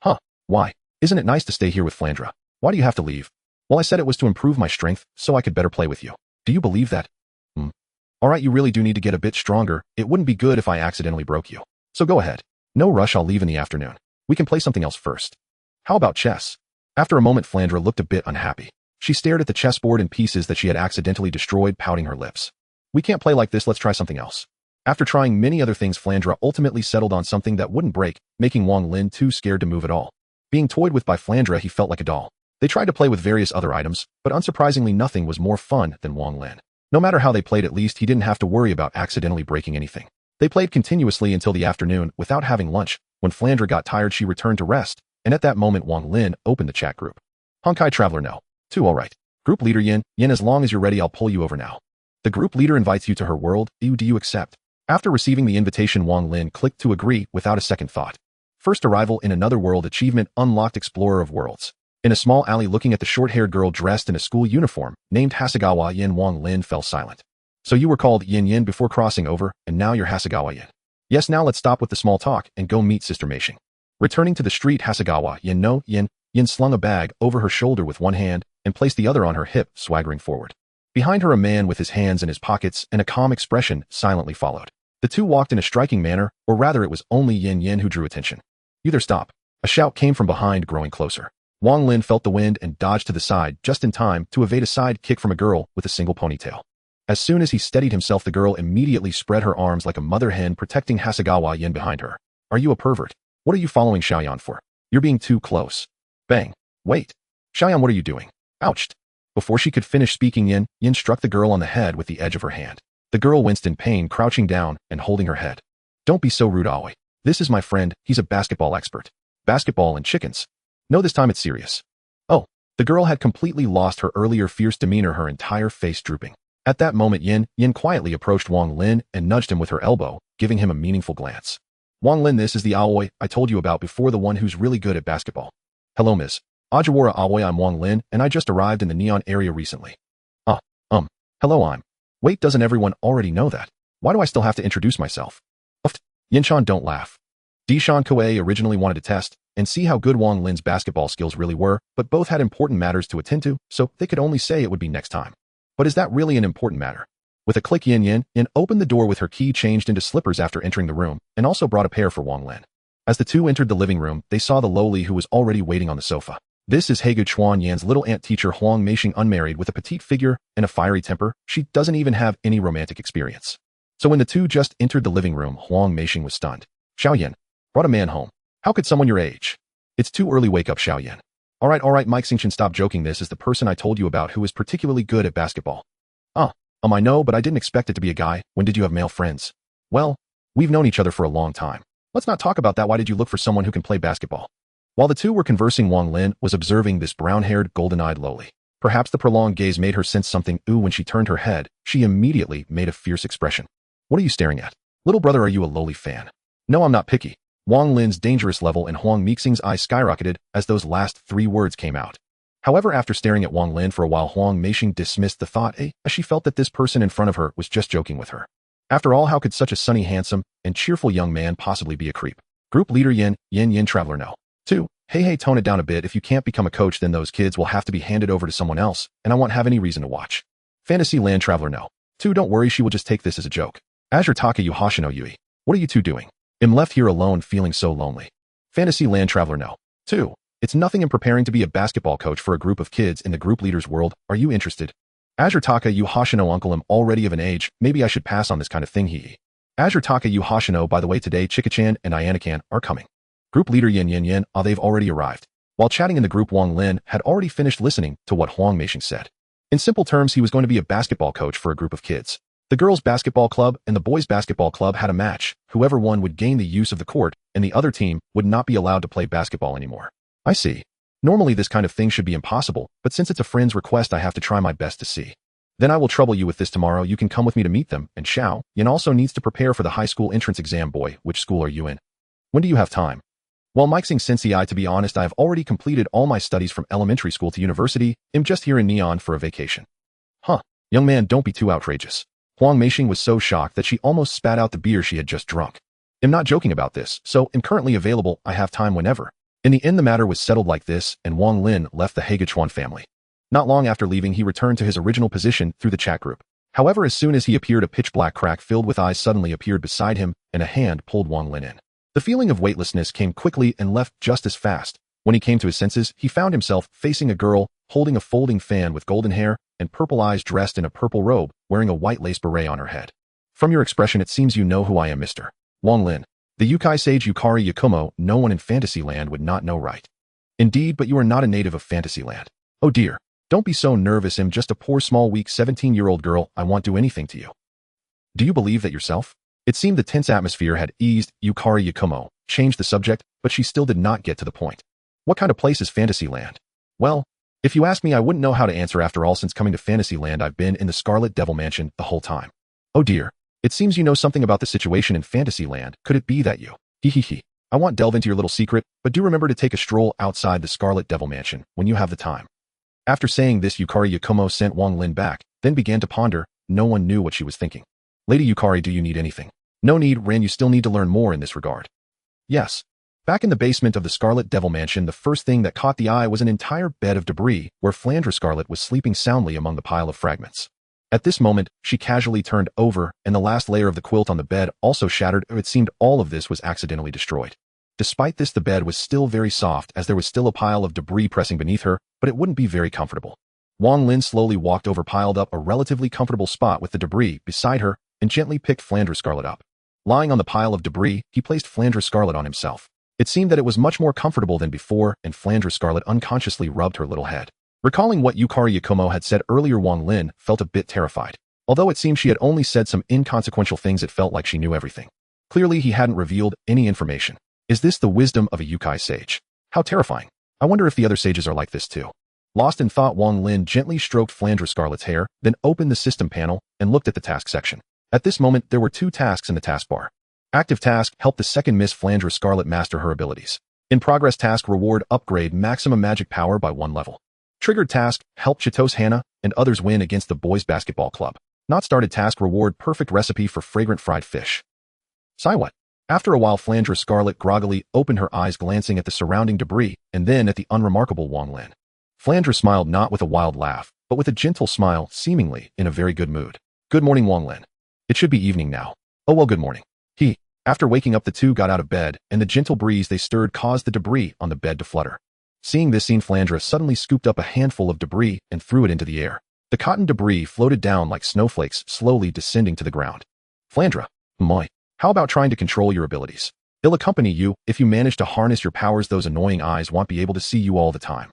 Huh, why? Isn't it nice to stay here with Flandre? Why do you have to leave? Well, I said it was to improve my strength, so I could better play with you. Do you believe that? Alright, you really do need to get a bit stronger. It wouldn't be good if I accidentally broke you. So go ahead. No rush, I'll leave in the afternoon. We can play something else first. How about chess? After a moment Flandre looked a bit unhappy. She stared at the chessboard in pieces that she had accidentally destroyed, pouting her lips. We can't play like this, let's try something else. After trying many other things, Flandre ultimately settled on something that wouldn't break, making Wang Lin too scared to move at all. Being toyed with by Flandre, he felt like a doll. They tried to play with various other items, but unsurprisingly nothing was more fun than Wang Lin. No matter how they played, at least he didn't have to worry about accidentally breaking anything. They played continuously until the afternoon without having lunch. When Flandre got tired, she returned to rest, and at that moment Wang Lin opened the chat group. Honkai Traveler No.2 alright. Group leader Yin, as long as you're ready I'll pull you over now. The group leader invites you to her world. Do you accept? After receiving the invitation, Wang Lin clicked to agree without a second thought. First arrival in another world achievement unlocked, Explorer of Worlds. In a small alley, looking at the short-haired girl dressed in a school uniform, named Hasegawa Yin, Wang Lin fell silent. So you were called Yin before crossing over, and now you're Hasegawa Yin. Yes, now let's stop with the small talk and go meet Sister Meishing. Returning to the street, Hasegawa Yin slung a bag over her shoulder with one hand and placed the other on her hip, swaggering forward. Behind her, a man with his hands in his pockets and a calm expression silently followed. The two walked in a striking manner, or rather it was only Yin who drew attention. You there, stop. A shout came from behind, growing closer. Wang Lin felt the wind and dodged to the side just in time to evade a side kick from a girl with a single ponytail. As soon as he steadied himself, the girl immediately spread her arms like a mother hen, protecting Hasegawa Yin behind her. Are you a pervert? What are you following Xiaoyan for? You're being too close. Bang. Wait. Xiaoyan, what are you doing? Ouched. Before she could finish speaking, Yin struck the girl on the head with the edge of her hand. The girl winced in pain, crouching down and holding her head. Don't be so rude, Aoi. This is my friend, he's a basketball expert. Basketball and chickens. No, this time it's serious. Oh. The girl had completely lost her earlier fierce demeanor, her entire face drooping. At that moment, Yin quietly approached Wang Lin and nudged him with her elbow, giving him a meaningful glance. Wang Lin, this is the Aoi I told you about before, the one who's really good at basketball. Hello, Ms. Ajiwara Aoi, I'm Wang Lin, and I just arrived in the Neon area recently. Hello, I'm. Wait, doesn't everyone already know that? Why do I still have to introduce myself? Yinshan, don't laugh. Dishan Koei originally wanted to test and see how good Wang Lin's basketball skills really were, but both had important matters to attend to, so they could only say it would be next time. But is that really an important matter? With a click, Yin opened the door with her key, changed into slippers after entering the room, and also brought a pair for Wang Lin. As the two entered the living room, they saw the lowly who was already waiting on the sofa. This is Hegu Chuan Yan's little aunt teacher Huang Meishing, unmarried with a petite figure and a fiery temper. She doesn't even have any romantic experience. So when the two just entered the living room, Huang Meishing was stunned. Xiaoyan brought a man home. How could someone your age? It's too early, wake up, Xiaoyan. Alright, Mike Xingchen, stop joking. This is the person I told you about who is particularly good at basketball. I know, but I didn't expect it to be a guy. When did you have male friends? Well, we've known each other for a long time. Let's not talk about that. Why did you look for someone who can play basketball? While the two were conversing, Wang Lin was observing this brown-haired, golden-eyed lowly. Perhaps the prolonged gaze made her sense something. When she turned her head, she immediately made a fierce expression. What are you staring at? Little brother, are you a lowly fan? No, I'm not picky. Wang Lin's dangerous level and Huang Meixing's eyes skyrocketed as those last three words came out. However, after staring at Wang Lin for a while, Huang Meishing dismissed the thought, as she felt that this person in front of her was just joking with her. After all, how could such a sunny, handsome, and cheerful young man possibly be a creep? Group leader Yin Traveler No.2. Hey, tone it down a bit. If you can't become a coach, then those kids will have to be handed over to someone else, and I won't have any reason to watch. Fantasyland Traveler No.2. Don't worry, she will just take this as a joke. Azure Taka Hoshino Yui. What are you two doing? I'm left here alone, feeling so lonely. Fantasyland Traveler No.2. It's nothing. I'm preparing to be a basketball coach for a group of kids in the group leader's world. Are you interested? Azure Taka Hoshino, uncle, I'm already of an age. Maybe I should pass on this kind of thing. Azure Taka Hoshino, by the way, today Chika-chan and Ayana-kan are coming. Group leader Yin. They've already arrived. While chatting in the group, Wang Lin had already finished listening to what Huang Meishing said. In simple terms, he was going to be a basketball coach for a group of kids. The girls' basketball club and the boys' basketball club had a match. Whoever won would gain the use of the court, and the other team would not be allowed to play basketball anymore. I see. Normally this kind of thing should be impossible, but since it's a friend's request I have to try my best to see. Then I will trouble you with this tomorrow. You can come with me to meet them, and Xiao Yan also needs to prepare for the high school entrance exam. Boy, which school are you in? When do you have time? Well, Mixing Sensei, to be honest, I have already completed all my studies from elementary school to university. I'm just here in Neon for a vacation. Huh, young man, don't be too outrageous. Huang Meishing was so shocked that she almost spat out the beer she had just drunk. I'm not joking about this, so I'm currently available. I have time whenever. In the end, the matter was settled like this, and Wang Lin left the Hegechuan family. Not long after leaving, he returned to his original position through the chat group. However, as soon as he appeared, a pitch-black crack filled with eyes suddenly appeared beside him, and a hand pulled Wang Lin in. The feeling of weightlessness came quickly and left just as fast. When he came to his senses, he found himself facing a girl, holding a folding fan with golden hair and purple eyes, dressed in a purple robe, wearing a white lace beret on her head. From your expression, it seems you know who I am, Mr. Wang Lin. The Yukai sage Yukari Yakumo. No one in Fantasyland would not know, right? Indeed, but you are not a native of Fantasyland. Oh dear. Don't be so nervous. I'm just a poor, small, weak 17-year-old girl. I won't do anything to you. Do you believe that yourself? It seemed the tense atmosphere had eased. Yukari Yakumo changed the subject, but she still did not get to the point. What kind of place is Fantasyland? Well, if you ask me, I wouldn't know how to answer. After all, since coming to Fantasyland, I've been in the Scarlet Devil Mansion the whole time. Oh dear. It seems you know something about the situation in Fantasyland. Could it be that you? Hehehe. I won't delve into your little secret, but do remember to take a stroll outside the Scarlet Devil Mansion when you have the time. After saying this, Yukari Yakumo sent Wang Lin back, then began to ponder. No one knew what she was thinking. Lady Yukari, do you need anything? No need, Ran. You still need to learn more in this regard. Yes. Back in the basement of the Scarlet Devil Mansion, the first thing that caught the eye was an entire bed of debris where Flandre Scarlet was sleeping soundly among the pile of fragments. At this moment, she casually turned over, and the last layer of the quilt on the bed also shattered. It seemed all of this was accidentally destroyed. Despite this, the bed was still very soft, as there was still a pile of debris pressing beneath her, but it wouldn't be very comfortable. Wang Lin slowly walked over, piled up a relatively comfortable spot with the debris beside her, and gently picked Flandre Scarlet up. Lying on the pile of debris, he placed Flandre Scarlet on himself. It seemed that it was much more comfortable than before, and Flandre Scarlet unconsciously rubbed her little head. Recalling what Yukari Yakumo had said earlier, Wang Lin felt a bit terrified. Although it seemed she had only said some inconsequential things, it felt like she knew everything. Clearly, he hadn't revealed any information. Is this the wisdom of a Yukai sage? How terrifying. I wonder if the other sages are like this too. Lost in thought, Wang Lin gently stroked Flandre Scarlet's hair, then opened the system panel and looked at the task section. At this moment, there were 2 tasks in the taskbar. Active task: help the second Miss Flandre Scarlet master her abilities. In progress task: reward upgrade maximum magic power by 1 level. Triggered task: help Chitos Hannah and others win against the boys basketball club. Not started task: reward perfect recipe for fragrant fried fish. Sigh what? After a while, Flandre Scarlet groggily opened her eyes, glancing at the surrounding debris and then at the unremarkable Wang Lin. Flandre smiled, not with a wild laugh, but with a gentle smile, seemingly in a very good mood. Good morning, Wang Lin. It should be evening now. Oh well, good morning. After waking up, the two got out of bed, and the gentle breeze they stirred caused the debris on the bed to flutter. Seeing this scene, Flandre suddenly scooped up a handful of debris and threw it into the air. The cotton debris floated down like snowflakes, slowly descending to the ground. Flandre, moi, how about trying to control your abilities? They'll accompany you. If you manage to harness your powers, those annoying eyes won't be able to see you all the time.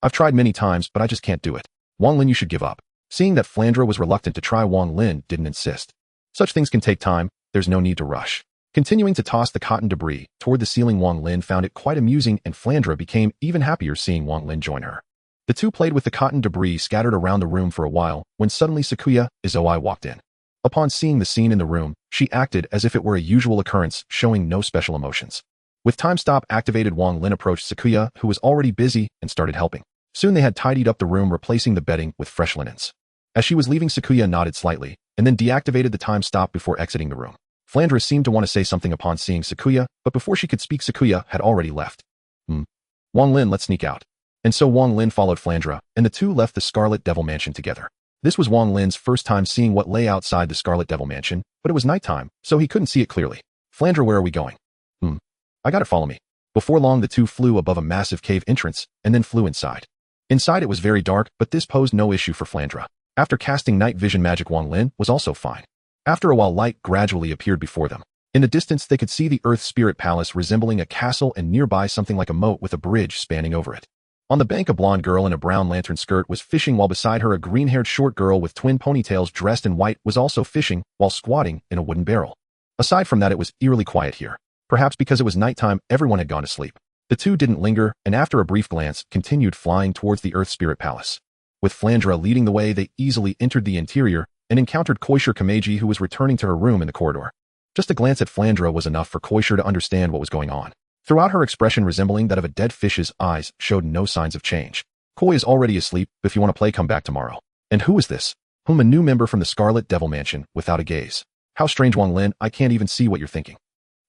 I've tried many times, but I just can't do it. Wang Lin, you should give up. Seeing that Flandre was reluctant to try, Wang Lin didn't insist. Such things can take time. There's no need to rush. Continuing to toss the cotton debris toward the ceiling, Wang Lin found it quite amusing, and Flandre became even happier seeing Wang Lin join her. The two played with the cotton debris scattered around the room for a while, when suddenly Sakuya Izoi walked in. Upon seeing the scene in the room, she acted as if it were a usual occurrence, showing no special emotions. With time stop activated, Wang Lin approached Sakuya, who was already busy, and started helping. Soon they had tidied up the room, replacing the bedding with fresh linens. As she was leaving, Sakuya nodded slightly, and then deactivated the time stop before exiting the room. Flandre seemed to want to say something upon seeing Sakuya, but before she could speak, Sakuya had already left. Wang Lin, let's sneak out. And so Wang Lin followed Flandre, and the two left the Scarlet Devil Mansion together. This was Wang Lin's first time seeing what lay outside the Scarlet Devil Mansion, but it was nighttime, so he couldn't see it clearly. Flandre, where are we going? I gotta follow me. Before long, the two flew above a massive cave entrance, and then flew inside. Inside it was very dark, but this posed no issue for Flandre. After casting night vision magic, Wang Lin was also fine. After a while, light gradually appeared before them. In the distance, they could see the Earth Spirit Palace resembling a castle, and nearby something like a moat with a bridge spanning over it. On the bank, a blonde girl in a brown lantern skirt was fishing, while beside her a green-haired short girl with twin ponytails dressed in white was also fishing while squatting in a wooden barrel. Aside from that, it was eerily quiet here. Perhaps because it was nighttime, everyone had gone to sleep. The two didn't linger, and after a brief glance, continued flying towards the Earth Spirit Palace. With Flandre leading the way, they easily entered the interior and encountered Koisher Kameji, who was returning to her room in the corridor. Just a glance at Flandre was enough for Koisher to understand what was going on. Throughout, her expression resembling that of a dead fish's eyes showed no signs of change. Koi is already asleep. If you want to play, come back tomorrow. And who is this? A new member from the Scarlet Devil Mansion, without a gaze. How strange, Wang Lin, I can't even see what you're thinking.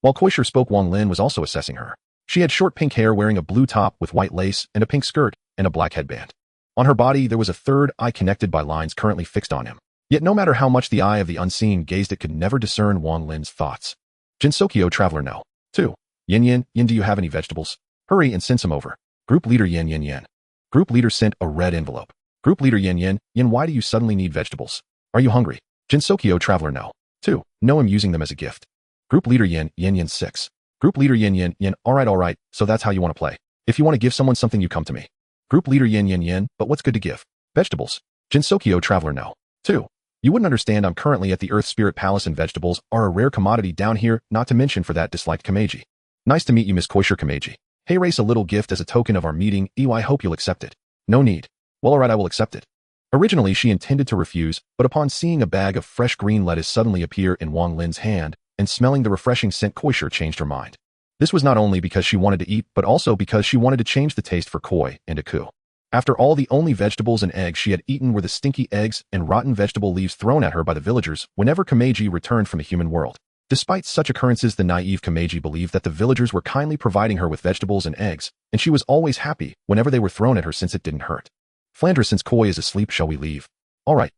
While Koisher spoke, Wang Lin was also assessing her. She had short pink hair, wearing a blue top with white lace and a pink skirt and a black headband. On her body, there was a third eye connected by lines currently fixed on him. Yet no matter how much the eye of the unseen gazed, it could never discern Wang Lin's thoughts. Jinsokyo Traveler No.2. Yin, do you have any vegetables? Hurry and send some over. Group Leader Yin. Group Leader sent a red envelope. Group Leader Yin, why do you suddenly need vegetables? Are you hungry? Jinsokyo Traveler No.2. No, I'm using them as a gift. Group Leader Yin 6. Group Leader Yin, alright, so that's how you want to play. If you want to give someone something, you come to me. Group Leader Yin, but what's good to give? Vegetables. Jinsokyo Traveler No.2. You wouldn't understand, I'm currently at the Earth Spirit Palace and vegetables are a rare commodity down here, not to mention for that disliked Kameji. Nice to meet you, Miss Koisher Kameji. Hey, race a little gift as a token of our meeting. I hope you'll accept it. No need. Well, alright, I will accept it. Originally, she intended to refuse, but upon seeing a bag of fresh green lettuce suddenly appear in Wang Lin's hand, and smelling the refreshing scent, Koisher changed her mind. This was not only because she wanted to eat, but also because she wanted to change the taste for koi and aku. After all, the only vegetables and eggs she had eaten were the stinky eggs and rotten vegetable leaves thrown at her by the villagers whenever Kameji returned from the human world. Despite such occurrences, the naive Kameji believed that the villagers were kindly providing her with vegetables and eggs, and she was always happy whenever they were thrown at her since it didn't hurt. Flandre, since Koi is asleep, shall we leave? Alright.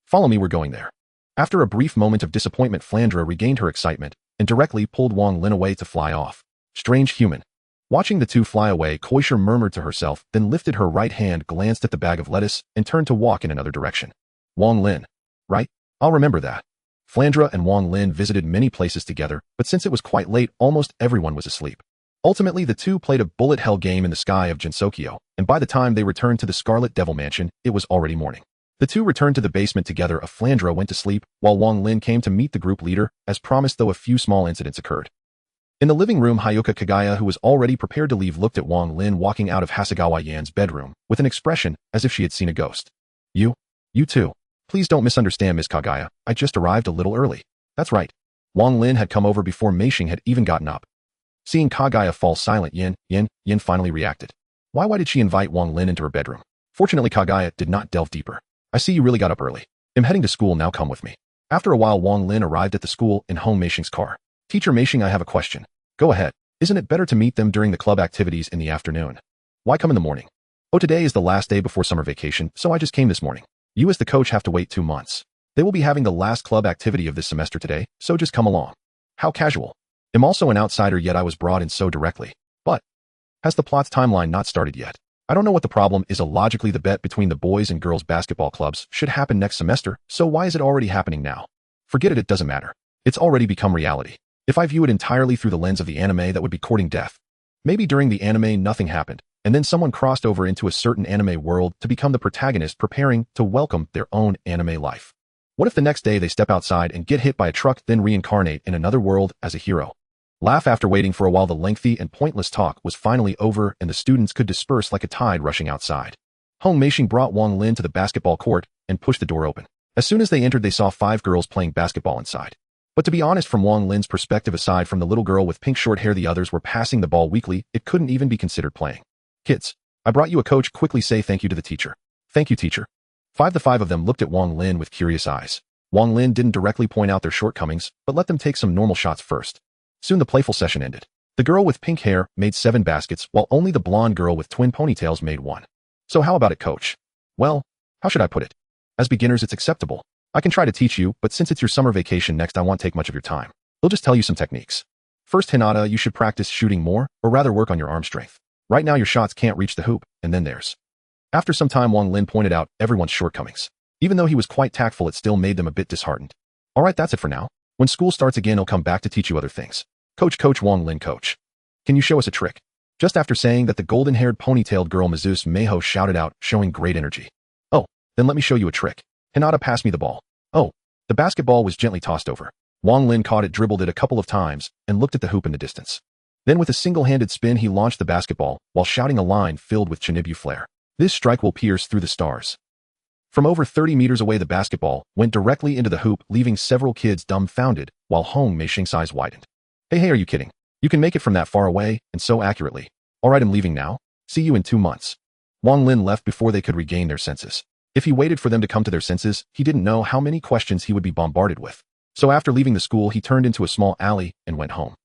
Follow me, we're going there. After a brief moment of disappointment, Flandre regained her excitement and directly pulled Wang Lin away to fly off. Strange human. Watching the two fly away, Koisher murmured to herself, then lifted her right hand, glanced at the bag of lettuce, and turned to walk in another direction. Wang Lin. Right? I'll remember that. Flandre and Wang Lin visited many places together, but since it was quite late, almost everyone was asleep. Ultimately, the two played a bullet hell game in the sky of Jinsokyo, and by the time they returned to the Scarlet Devil Mansion, it was already morning. The two returned to the basement together. Flandre went to sleep, while Wang Lin came to meet the group leader, as promised, though a few small incidents occurred. In the living room, Hayoka Kagaya, who was already prepared to leave, looked at Wang Lin walking out of Hasegawa Yan's bedroom, with an expression as if she had seen a ghost. You too. Please don't misunderstand, Miss Kagaya. I just arrived a little early. That's right. Wang Lin had come over before Meishing had even gotten up. Seeing Kagaya fall silent, Yin finally reacted. Why did she invite Wang Lin into her bedroom? Fortunately, Kagaya did not delve deeper. I see you really got up early. I'm heading to school now, come with me. After a while, Wang Lin arrived at the school in Hong Meishing's car. Teacher Meishing, I have a question. Go ahead. Isn't it better to meet them during the club activities in the afternoon? Why come in the morning? Oh, today is the last day before summer vacation, so I just came this morning. You as the coach have to wait 2 months. They will be having the last club activity of this semester today, so just come along. How casual. I'm also an outsider, yet I was brought in so directly. But has the plot's timeline not started yet? I don't know what the problem is. Logically, the bet between the boys and girls basketball clubs should happen next semester, so why is it already happening now? Forget it, it doesn't matter. It's already become reality. If I view it entirely through the lens of the anime, that would be courting death. Maybe during the anime nothing happened, and then someone crossed over into a certain anime world to become the protagonist, preparing to welcome their own anime life. What if the next day they step outside and get hit by a truck, then reincarnate in another world as a hero? Laugh. After waiting for a while, the lengthy and pointless talk was finally over and the students could disperse like a tide rushing outside. Hong Meishing brought Wang Lin to the basketball court and pushed the door open. As soon as they entered, they saw 5 girls playing basketball inside. But to be honest, from Wang Lin's perspective, aside from the little girl with pink short hair, the others were passing the ball weakly. It couldn't even be considered playing. Kids, I brought you a coach. Quickly say thank you to the teacher. Thank you, teacher. The 5 of them looked at Wang Lin with curious eyes. Wang Lin didn't directly point out their shortcomings, but let them take some normal shots first. Soon the playful session ended. The girl with pink hair made 7 baskets, while only the blonde girl with twin ponytails made 1. So how about it, coach? Well, how should I put it? As beginners, it's acceptable. I can try to teach you, but since it's your summer vacation next, I won't take much of your time. We'll just tell you some techniques. First, Hinata, you should practice shooting more, or rather work on your arm strength. Right now your shots can't reach the hoop, and then there's. After some time, Wang Lin pointed out everyone's shortcomings. Even though he was quite tactful, it still made them a bit disheartened. Alright, that's it for now. When school starts again, I'll come back to teach you other things. Coach Wang Lin, coach. Can you show us a trick? Just after saying that, the golden-haired ponytailed girl Mizus Meho shouted out, showing great energy. Oh, then let me show you a trick. Hinata, pass me the ball. Oh, the basketball was gently tossed over. Wang Lin caught it, dribbled it a couple of times, and looked at the hoop in the distance. Then with a single-handed spin he launched the basketball, while shouting a line filled with Chinibu flair. This strike will pierce through the stars. From over 30 meters away, the basketball went directly into the hoop, leaving several kids dumbfounded, while Hong Meishing's eyes widened. Hey, are you kidding? You can make it from that far away, and so accurately. Alright, I'm leaving now. See you in 2 months. Wang Lin left before they could regain their senses. If he waited for them to come to their senses, he didn't know how many questions he would be bombarded with. So after leaving the school, he turned into a small alley and went home.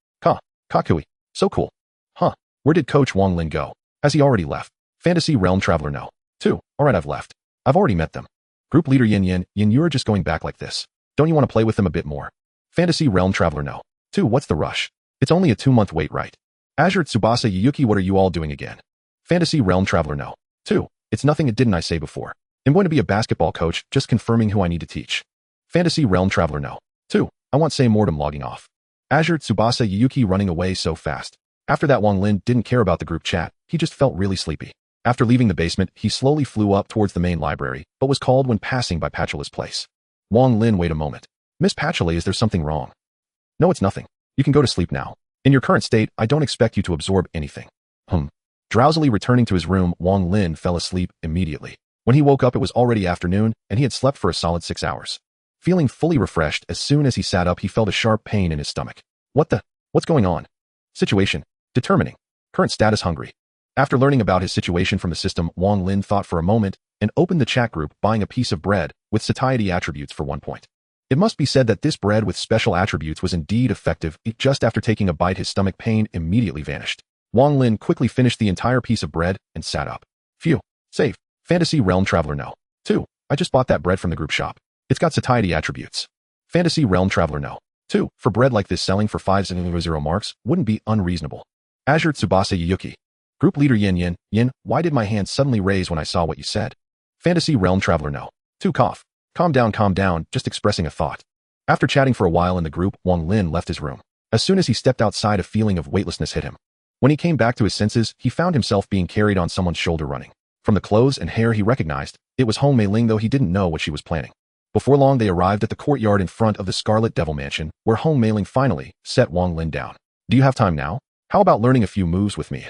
Kakui. So cool. Huh. Where did Coach Wang Lin go? Has he already left? Fantasy Realm Traveler No.2. Alright, I've left. I've already met them. Group leader Yin, you're just going back like this. Don't you want to play with them a bit more? Fantasy Realm Traveler No.2. What's the rush? It's only a 2-month wait, right? Azure Tsubasa Yuyuki, what are you all doing again? Fantasy Realm Traveler No.2. It's nothing, didn't I say before? I'm going to be a basketball coach, just confirming who I need to teach. Fantasy Realm Traveler No.2. I want say Mortem logging off. Azure Tsubasa Yuyuki running away so fast. After that, Wang Lin didn't care about the group chat, he just felt really sleepy. After leaving the basement, he slowly flew up towards the main library, but was called when passing by Patula's place. Wang Lin, wait a moment. Miss Patula, is there something wrong? No, it's nothing. You can go to sleep now. In your current state, I don't expect you to absorb anything. Drowsily returning to his room, Wang Lin fell asleep immediately. When he woke up, it was already afternoon, and he had slept for a solid 6 hours. Feeling fully refreshed, as soon as he sat up, he felt a sharp pain in his stomach. What's going on? Situation. Determining. Current status, hungry. After learning about his situation from the system, Wang Lin thought for a moment and opened the chat group, buying a piece of bread with satiety attributes for 1 point. It must be said that this bread with special attributes was indeed effective. Just after taking a bite, his stomach pain immediately vanished. Wang Lin quickly finished the entire piece of bread and sat up. Phew. Save. Fantasy Realm Traveler No.2. I just bought that bread from the group shop. It's got satiety attributes. Fantasy Realm Traveler No.2. For bread like this, selling for 500 marks wouldn't be unreasonable. Azure Tsubasa Yuyuki. Group leader Yin, why did my hand suddenly raise when I saw what you said? Fantasy Realm Traveler No.2. Cough. Calm down, just expressing a thought. After chatting for a while in the group, Wang Lin left his room. As soon as he stepped outside, a feeling of weightlessness hit him. When he came back to his senses, he found himself being carried on someone's shoulder running. From the clothes and hair he recognized, it was Hong Mei Ling, though he didn't know what she was planning. Before long, they arrived at the courtyard in front of the Scarlet Devil Mansion, where Hong Mei Ling finally set Wang Lin down. Do you have time now? How about learning a few moves with me?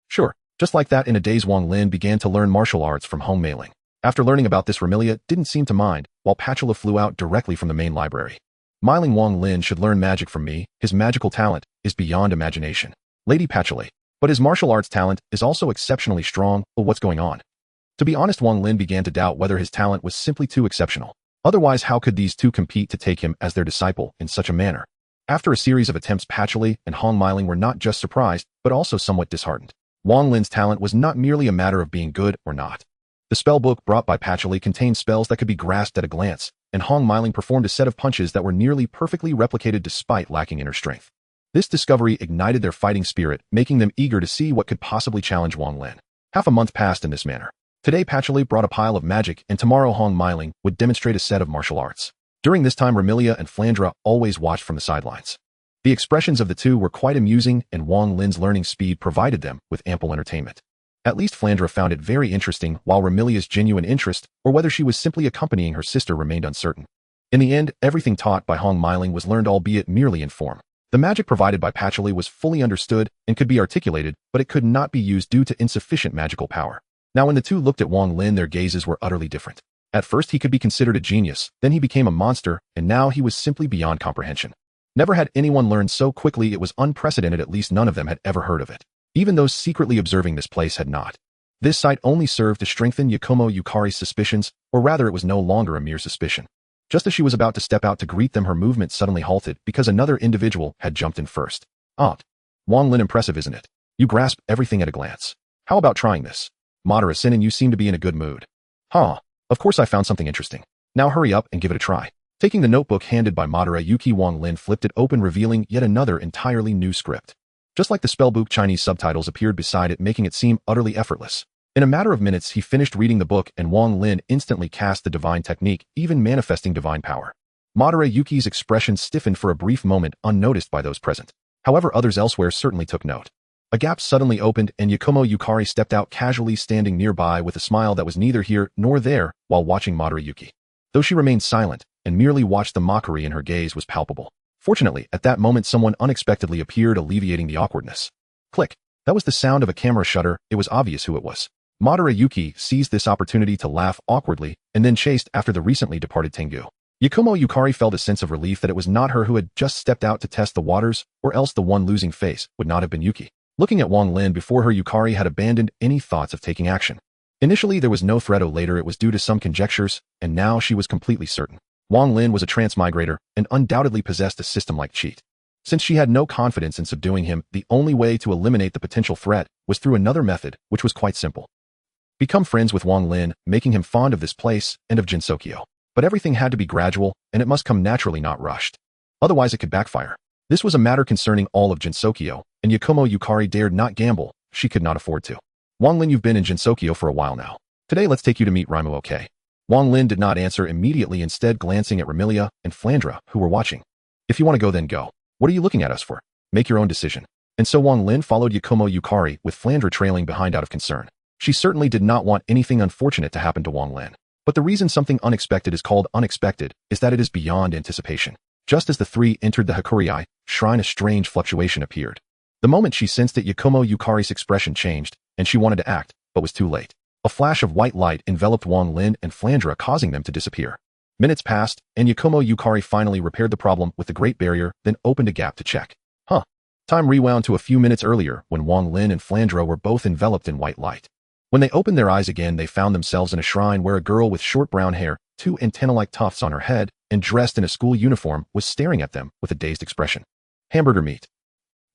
Sure. Just like that, in a daze, Wang Lin began to learn martial arts from Hong Mei Ling. After learning about this, Remilia didn't seem to mind, while Patula flew out directly from the main library. Miling, Wang Lin should learn magic from me. His magical talent is beyond imagination. Lady Patula. But his martial arts talent is also exceptionally strong. Well, what's going on? To be honest, Wang Lin began to doubt whether his talent was simply too exceptional. Otherwise, how could these two compete to take him as their disciple in such a manner? After a series of attempts, Patula and Hong Miling were not just surprised, but also somewhat disheartened. Wang Lin's talent was not merely a matter of being good or not. The spell book brought by Patula contained spells that could be grasped at a glance, and Hong Miling performed a set of punches that were nearly perfectly replicated despite lacking inner strength. This discovery ignited their fighting spirit, making them eager to see what could possibly challenge Wang Lin. Half a month passed in this manner. Today, Patula brought a pile of magic, and tomorrow Hong Miling would demonstrate a set of martial arts. During this time, Remilia and Flandre always watched from the sidelines. The expressions of the two were quite amusing, and Wang Lin's learning speed provided them with ample entertainment. At least Flandre found it very interesting, while Remilia's genuine interest, or whether she was simply accompanying her sister, remained uncertain. In the end, everything taught by Hong Miling was learned, albeit merely in form. The magic provided by Patula was fully understood and could be articulated, but it could not be used due to insufficient magical power. Now when the two looked at Wang Lin, their gazes were utterly different. At first he could be considered a genius, then he became a monster, and now he was simply beyond comprehension. Never had anyone learned so quickly. It was unprecedented. At least none of them had ever heard of it. Even those secretly observing this place had not. This sight only served to strengthen Yakumo Yukari's suspicions, or rather it was no longer a mere suspicion. Just as she was about to step out to greet them, her movement suddenly halted because another individual had jumped in first. Wang Lin, impressive, isn't it? You grasp everything at a glance. How about trying this? Madara Sin, and you seem to be in a good mood. Of course I found something interesting. Now hurry up and give it a try. Taking the notebook handed by Madara Yuki, Wang Lin flipped it open, revealing yet another entirely new script. Just like the spellbook, Chinese subtitles appeared beside it, making it seem utterly effortless. In a matter of minutes, he finished reading the book, and Wang Lin instantly cast the divine technique, even manifesting divine power. Madara Yuki's expression stiffened for a brief moment, unnoticed by those present. However, others elsewhere certainly took note. A gap suddenly opened and Yakumo Yukari stepped out casually, standing nearby with a smile that was neither here nor there while watching Madara Yuki. Though she remained silent and merely watched, the mockery in her gaze was palpable. Fortunately, at that moment someone unexpectedly appeared, alleviating the awkwardness. Click. That was the sound of a camera shutter. It was obvious who it was. Madara Yuki seized this opportunity to laugh awkwardly and then chased after the recently departed Tengu. Yakumo Yukari felt a sense of relief that it was not her who had just stepped out to test the waters, or else the one losing face would not have been Yuki. Looking at Wang Lin before her, Yukari had abandoned any thoughts of taking action. Initially there was no threat, or later it was due to some conjectures, and now she was completely certain. Wang Lin was a transmigrator and undoubtedly possessed a system-like cheat. Since she had no confidence in subduing him, the only way to eliminate the potential threat was through another method, which was quite simple. Become friends with Wang Lin, making him fond of this place and of Jinsokyo. But everything had to be gradual, and it must come naturally, not rushed. Otherwise it could backfire. This was a matter concerning all of Jinsokyo, and Yakumo Yukari dared not gamble. She could not afford to. Wang Lin, you've been in Jinsokyo for a while now. Today let's take you to meet Raimu, okay? Wang Lin did not answer immediately, instead glancing at Ramilia and Flandre, who were watching. If you want to go, then go. What are you looking at us for? Make your own decision. And so Wang Lin followed Yakumo Yukari, with Flandre trailing behind out of concern. She certainly did not want anything unfortunate to happen to Wang Lin. But the reason something unexpected is called unexpected is that it is beyond anticipation. Just as the three entered the Hakurei shrine, a strange fluctuation appeared. The moment she sensed that, Yakumo Yukari's expression changed, and she wanted to act, but was too late. A flash of white light enveloped Wang Lin and Flandre, causing them to disappear. Minutes passed, and Yakumo Yukari finally repaired the problem with the Great Barrier, then opened a gap to check. Time rewound to a few minutes earlier when Wang Lin and Flandre were both enveloped in white light. When they opened their eyes again, they found themselves in a shrine where a girl with short brown hair, two antenna-like tufts on her head, and dressed in a school uniform was staring at them with a dazed expression. Hamburger meat.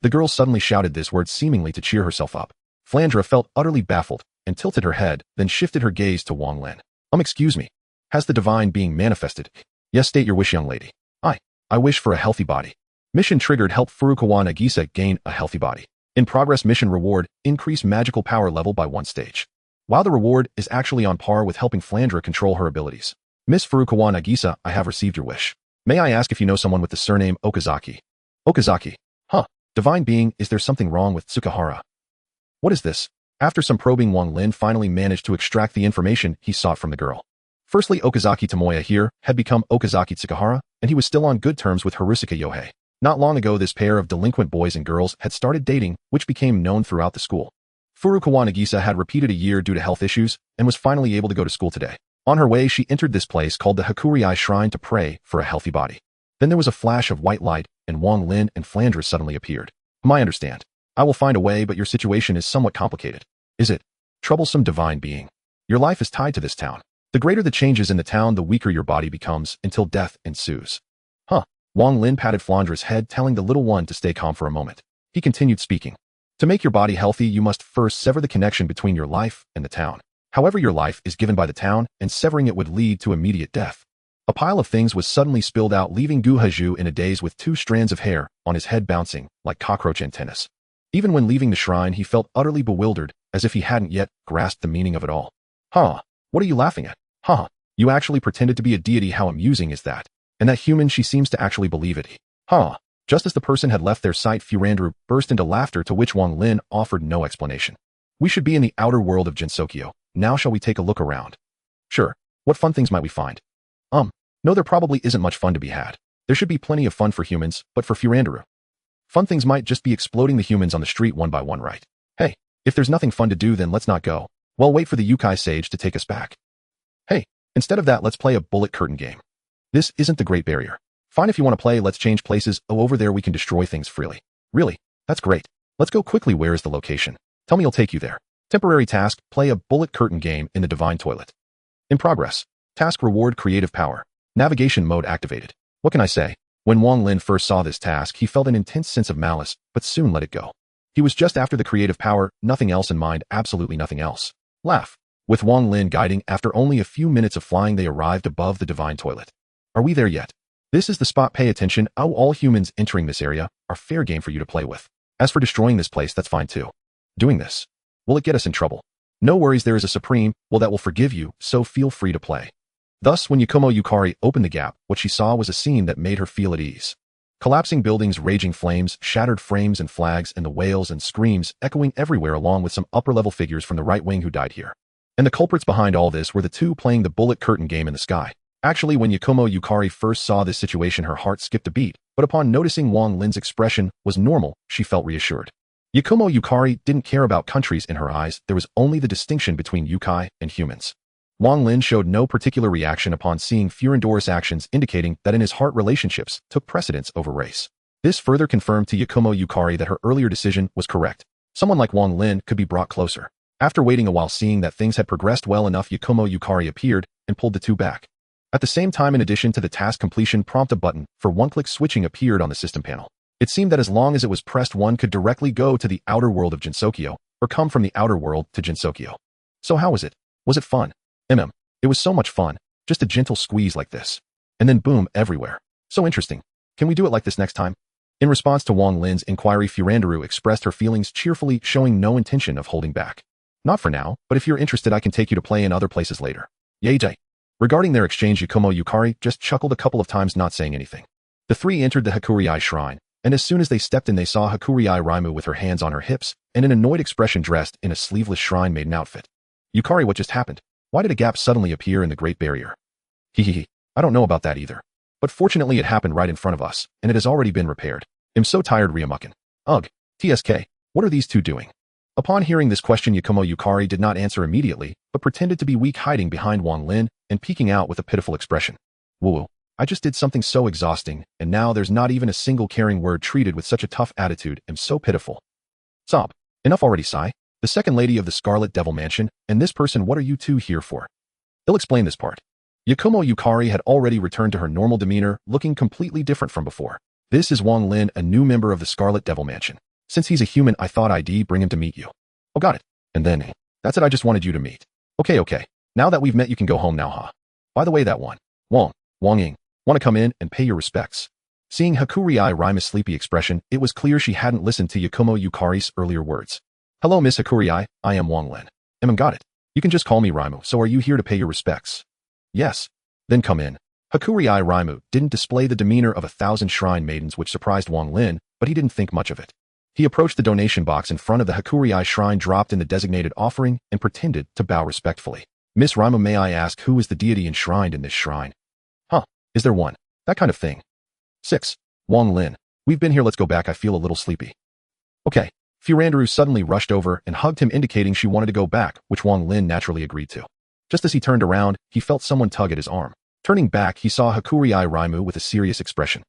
The girl suddenly shouted this word, seemingly to cheer herself up. Flandre felt utterly baffled and tilted her head, then shifted her gaze to Wang Lin. Excuse me. Has the divine being manifested? Yes, state your wish, young lady. I wish for a healthy body. Mission triggered. Help Furukawa Nagisa gain a healthy body. In progress. Mission reward, increase magical power level by 1 stage. While the reward is actually on par with helping Flandre control her abilities. Miss Furukawa Nagisa, I have received your wish. May I ask if you know someone with the surname Okazaki? Okazaki. Divine being, is there something wrong with Tsukahara? What is this? After some probing, Wang Lin finally managed to extract the information he sought from the girl. Firstly, Okazaki Tomoya here had become Okazaki Tsukahara, and he was still on good terms with Harusuke Yohei. Not long ago, this pair of delinquent boys and girls had started dating, which became known throughout the school. Furukawa Nagisa had repeated a year due to health issues and was finally able to go to school today. On her way, she entered this place called the Hakurei Shrine to pray for a healthy body. Then there was a flash of white light, and Wang Lin and Flandre suddenly appeared. I understand. I will find a way, but your situation is somewhat complicated. Is it? Troublesome divine being. Your life is tied to this town. The greater the changes in the town, the weaker your body becomes until death ensues. Wang Lin patted Flandre's head, telling the little one to stay calm for a moment. He continued speaking. To make your body healthy, you must first sever the connection between your life and the town. However, your life is given by the town, and severing it would lead to immediate death. A pile of things was suddenly spilled out, leaving Gu Haju in a daze with 2 strands of hair on his head bouncing like cockroach antennas. Even when leaving the shrine, he felt utterly bewildered, as if he hadn't yet grasped the meaning of it all. What are you laughing at? You actually pretended to be a deity. How amusing is that? And that human, she seems to actually believe it. Just as the person had left their sight, Furandru burst into laughter, to which Wang Lin offered no explanation. We should be in the outer world of Jinsokyo. Now shall we take a look around? Sure. What fun things might we find? No, there probably isn't much fun to be had. There should be plenty of fun for humans, but for Furandru, fun things might just be exploding the humans on the street one by one, right? Hey, if there's nothing fun to do, then let's not go. Well, wait for the Yukai Sage to take us back. Hey, instead of that, let's play a bullet curtain game. This isn't the Great Barrier. Fine, if you want to play, let's change places. Over there we can destroy things freely. Really? That's great. Let's go quickly. Where is the location? Tell me, I'll take you there. Temporary task, play a bullet curtain game in the Divine Toilet. In progress. Task reward, creative power. Navigation mode activated. What can I say? When Wang Lin first saw this task, he felt an intense sense of malice, but soon let it go. He was just after the creative power, nothing else in mind, absolutely nothing else. Laugh. With Wang Lin guiding, after only a few minutes of flying, they arrived above the Divine Toilet. Are we there yet? This is the spot. Pay attention. All humans entering this area are fair game for you to play with. As for destroying this place, that's fine too. Doing this, will it get us in trouble? No worries, there is a supreme, that will forgive you, so feel free to play. Thus, when Yakumo Yukari opened the gap, what she saw was a scene that made her feel at ease. Collapsing buildings, raging flames, shattered frames and flags, and the wails and screams echoing everywhere, along with some upper-level figures from the right wing who died here. And the culprits behind all this were the two playing the bullet curtain game in the sky. Actually, when Yakumo Yukari first saw this situation, her heart skipped a beat, but upon noticing Wang Lin's expression was normal, she felt reassured. Yakumo Yukari didn't care about countries in her eyes, there was only the distinction between yokai and humans. Wang Lin showed no particular reaction upon seeing Furandor's actions, indicating that in his heart relationships took precedence over race. This further confirmed to Yakumo Yukari that her earlier decision was correct. Someone like Wang Lin could be brought closer. After waiting a while, seeing that things had progressed well enough, Yakumo Yukari appeared and pulled the two back. At the same time, in addition to the task completion prompt, a button for one-click switching appeared on the system panel. It seemed that as long as it was pressed, one could directly go to the outer world of Jinsokyo, or come from the outer world to Jinsokyo. So how was it? Was it fun? It was so much fun, just a gentle squeeze like this. And then boom, everywhere. So interesting. Can we do it like this next time? In response to Wang Lin's inquiry, Furandaru expressed her feelings cheerfully, showing no intention of holding back. Not for now, but if you're interested, I can take you to play in other places later. Yay. Regarding their exchange, Yakumo Yukari just chuckled a couple of times, not saying anything. The three entered the Hakuryai shrine, and as soon as they stepped in, they saw Hakuryai Raimu with her hands on her hips and an annoyed expression, dressed in a sleeveless shrine maiden outfit. Yukari, what just happened? Why did a gap suddenly appear in the Great Barrier? Hehehe, I don't know about that either. But fortunately it happened right in front of us, and it has already been repaired. I'm so tired, Ryamukin. Ugh, TSK, what are these two doing? Upon hearing this question, Yakumo Yukari did not answer immediately, but pretended to be weak, hiding behind Wang Lin and peeking out with a pitiful expression. Woo, I just did something so exhausting, and now there's not even a single caring word treated with such a tough attitude. I'm so pitiful. Sob. Enough already, Sai. The second lady of the Scarlet Devil Mansion, and this person, what are you two here for? I'll explain this part. Yakumo Yukari had already returned to her normal demeanor, looking completely different from before. This is Wang Lin, a new member of the Scarlet Devil Mansion. Since he's a human, I thought I'd bring him to meet you. Oh, got it. And then, that's it, I just wanted you to meet. Okay. Now that we've met, you can go home now, huh? By the way, that one. Wang Ying, want to come in and pay your respects? Seeing Hakuryai Raimu's sleepy expression, it was clear she hadn't listened to Yakumo Yukari's earlier words. Hello, Miss Hakuryai, I am Wang Lin. Got it. You can just call me Raimu. So are you here to pay your respects? Yes. Then come in. Hakuryai Raimu didn't display the demeanor of 1,000 shrine maidens, which surprised Wang Lin, but he didn't think much of it. He approached the donation box in front of the Hakuryai shrine, dropped in the designated offering, and pretended to bow respectfully. Miss Raimu, may I ask who is the deity enshrined in this shrine? Huh, is there one? That kind of thing. 6. Wang Lin. We've been here, let's go back, I feel a little sleepy. Okay. Furandaru suddenly rushed over and hugged him, indicating she wanted to go back, which Wang Lin naturally agreed to. Just as he turned around, he felt someone tug at his arm. Turning back, he saw Hakuryai Raimu with a serious expression.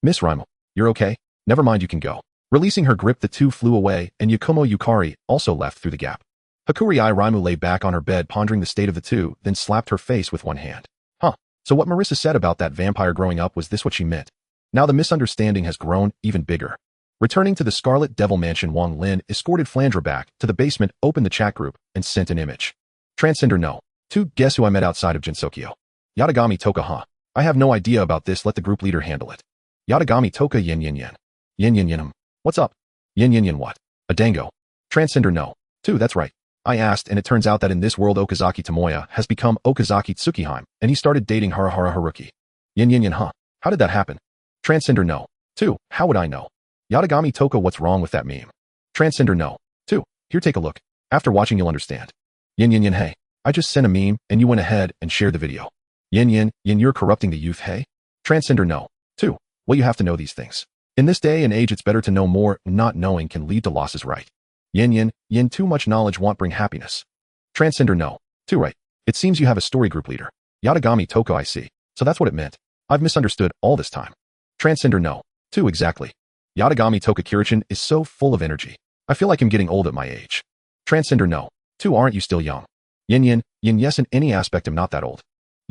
Miss Raimu, you're okay? Never mind, you can go. Releasing her grip, the two flew away, and Yakumo Yukari also left through the gap. Hakuryai Raimu lay back on her bed, pondering the state of the two, then slapped her face with one hand. So what Marissa said about that vampire growing up, was this what she meant? Now the misunderstanding has grown even bigger. Returning to the Scarlet Devil Mansion, Wang Lin escorted Flandre back to the basement, opened the chat group, and sent an image. Transmigrator No.2, guess who I met outside of Jinsokyo? Yatagami Toka, huh? I have no idea about this, let the group leader handle it. Yatagami Toka, yin. Yin. What's up? Yin, what? A dango. Transmigrator No.2, that's right. I asked, and it turns out that in this world Okazaki Tomoya has become Okazaki Tsukihime, and he started dating Harahara Haruki. Yin, huh? How did that happen? Transmigrator No.2, how would I know? Yatagami Toka, what's wrong with that meme? Transmigrator No.2, here, take a look. After watching you'll understand. Yin, hey. I just sent a meme, and you went ahead and shared the video. Yin, you're corrupting the youth, hey? Transmigrator No.2, well, you have to know these things. In this day and age, it's better to know more, not knowing can lead to losses, right? Yin, too much knowledge won't bring happiness. Transmigrator No.2, right. It seems you have a story group leader. Yatagami Toka, I see. So that's what it meant. I've misunderstood all this time. Transmigrator No.2, exactly. Yatagami Toka Kirichin is so full of energy. I feel like I'm getting old at my age. Transmigrator No.2, aren't you still young? Yin, yes, in any aspect I'm not that old.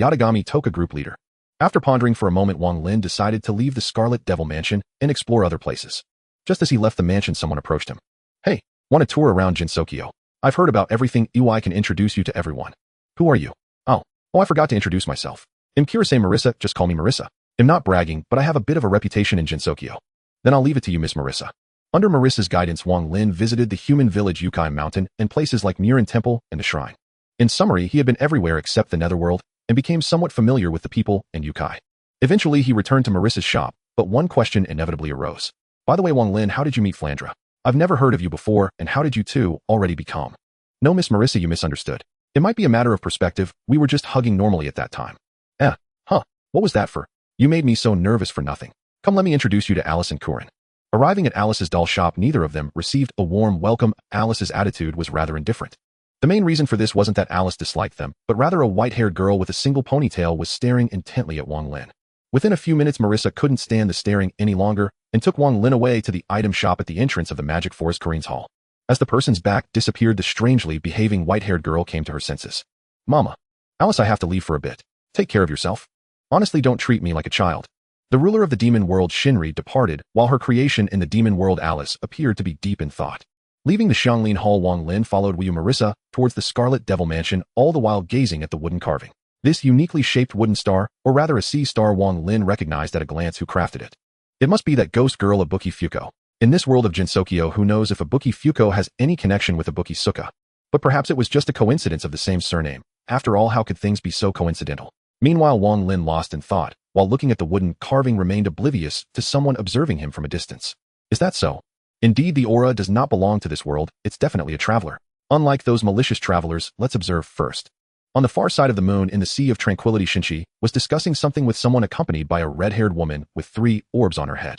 Yatagami Toka group leader. After pondering for a moment, Wang Lin decided to leave the Scarlet Devil Mansion and explore other places. Just as he left the mansion, someone approached him. Hey, want a tour around Jinsokyo? I've heard about everything. I can introduce you to everyone. Who are you? Oh, I forgot to introduce myself. I'm Kirase Marissa, just call me Marissa. I'm not bragging, but I have a bit of a reputation in Jinsokyo. Then I'll leave it to you, Miss Marissa. Under Marissa's guidance, Wang Lin visited the human village Yukai Mountain and places like Murin Temple and the Shrine. In summary, he had been everywhere except the Netherworld and became somewhat familiar with the people and Yukai. Eventually, he returned to Marissa's shop, But one question inevitably arose. By the way, Wang Lin, how did you meet Flandre? I've never heard of you before, and how did you two already become? No, Miss Marissa, you misunderstood. It might be a matter of perspective. We were just hugging normally at that time. Huh. What was that for? You made me so nervous for nothing. Come, let me introduce you to Alice and Corin. Arriving at Alice's doll shop, neither of them received a warm welcome. Alice's attitude was rather indifferent. The main reason for this wasn't that Alice disliked them, but rather a white-haired girl with a single ponytail was staring intently at Wang Lin. Within a few minutes, Marissa couldn't stand the staring any longer and took Wang Lin away to the item shop at the entrance of the Magic Forest Corin's Hall. As the person's back disappeared, the strangely behaving white-haired girl came to her senses. Mama. Alice, I have to leave for a bit. Take care of yourself. Honestly, don't treat me like a child. The ruler of the demon world, Shinri, departed, while her creation in the demon world, Alice, appeared to be deep in thought. Leaving the Xianglin Hall, Wang Lin followed Wu Marissa towards the Scarlet Devil Mansion, all the while gazing at the wooden carving. This uniquely shaped wooden star, or rather a sea star, Wang Lin recognized at a glance who crafted it. It must be that ghost girl Ibuki Fuko. In this world of Jinsokyo, who knows if Ibuki Fuko has any connection with Ibuki Suka? But perhaps it was just a coincidence of the same surname. After all, how could things be so coincidental? Meanwhile, Wang Lin, lost in thought, while looking at the wooden carving, remained oblivious to someone observing him from a distance. Is that so? Indeed, the aura does not belong to this world. It's definitely a traveler. Unlike those malicious travelers, let's observe first. On the far side of the moon, in the Sea of Tranquility, Shinshi was discussing something with someone accompanied by a red-haired woman with 3 orbs on her head.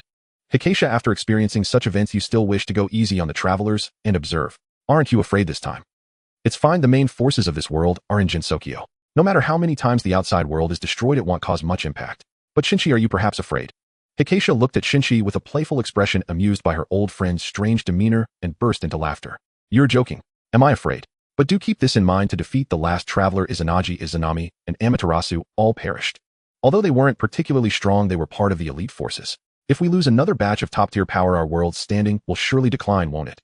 Hikasha, after experiencing such events, you still wish to go easy on the travelers and observe. Aren't you afraid this time? It's fine, the main forces of this world are in Jinsokyo. No matter how many times the outside world is destroyed, it won't cause much impact. But Shinshi, are you perhaps afraid? Hikasha looked at Shinshi with a playful expression, amused by her old friend's strange demeanor, and burst into laughter. You're joking. Am I afraid? But do keep this in mind, to defeat the last traveler, Izanagi, Izanami, and Amaterasu, all perished. Although they weren't particularly strong, they were part of the elite forces. If we lose another batch of top-tier power, our world's standing will surely decline, won't it?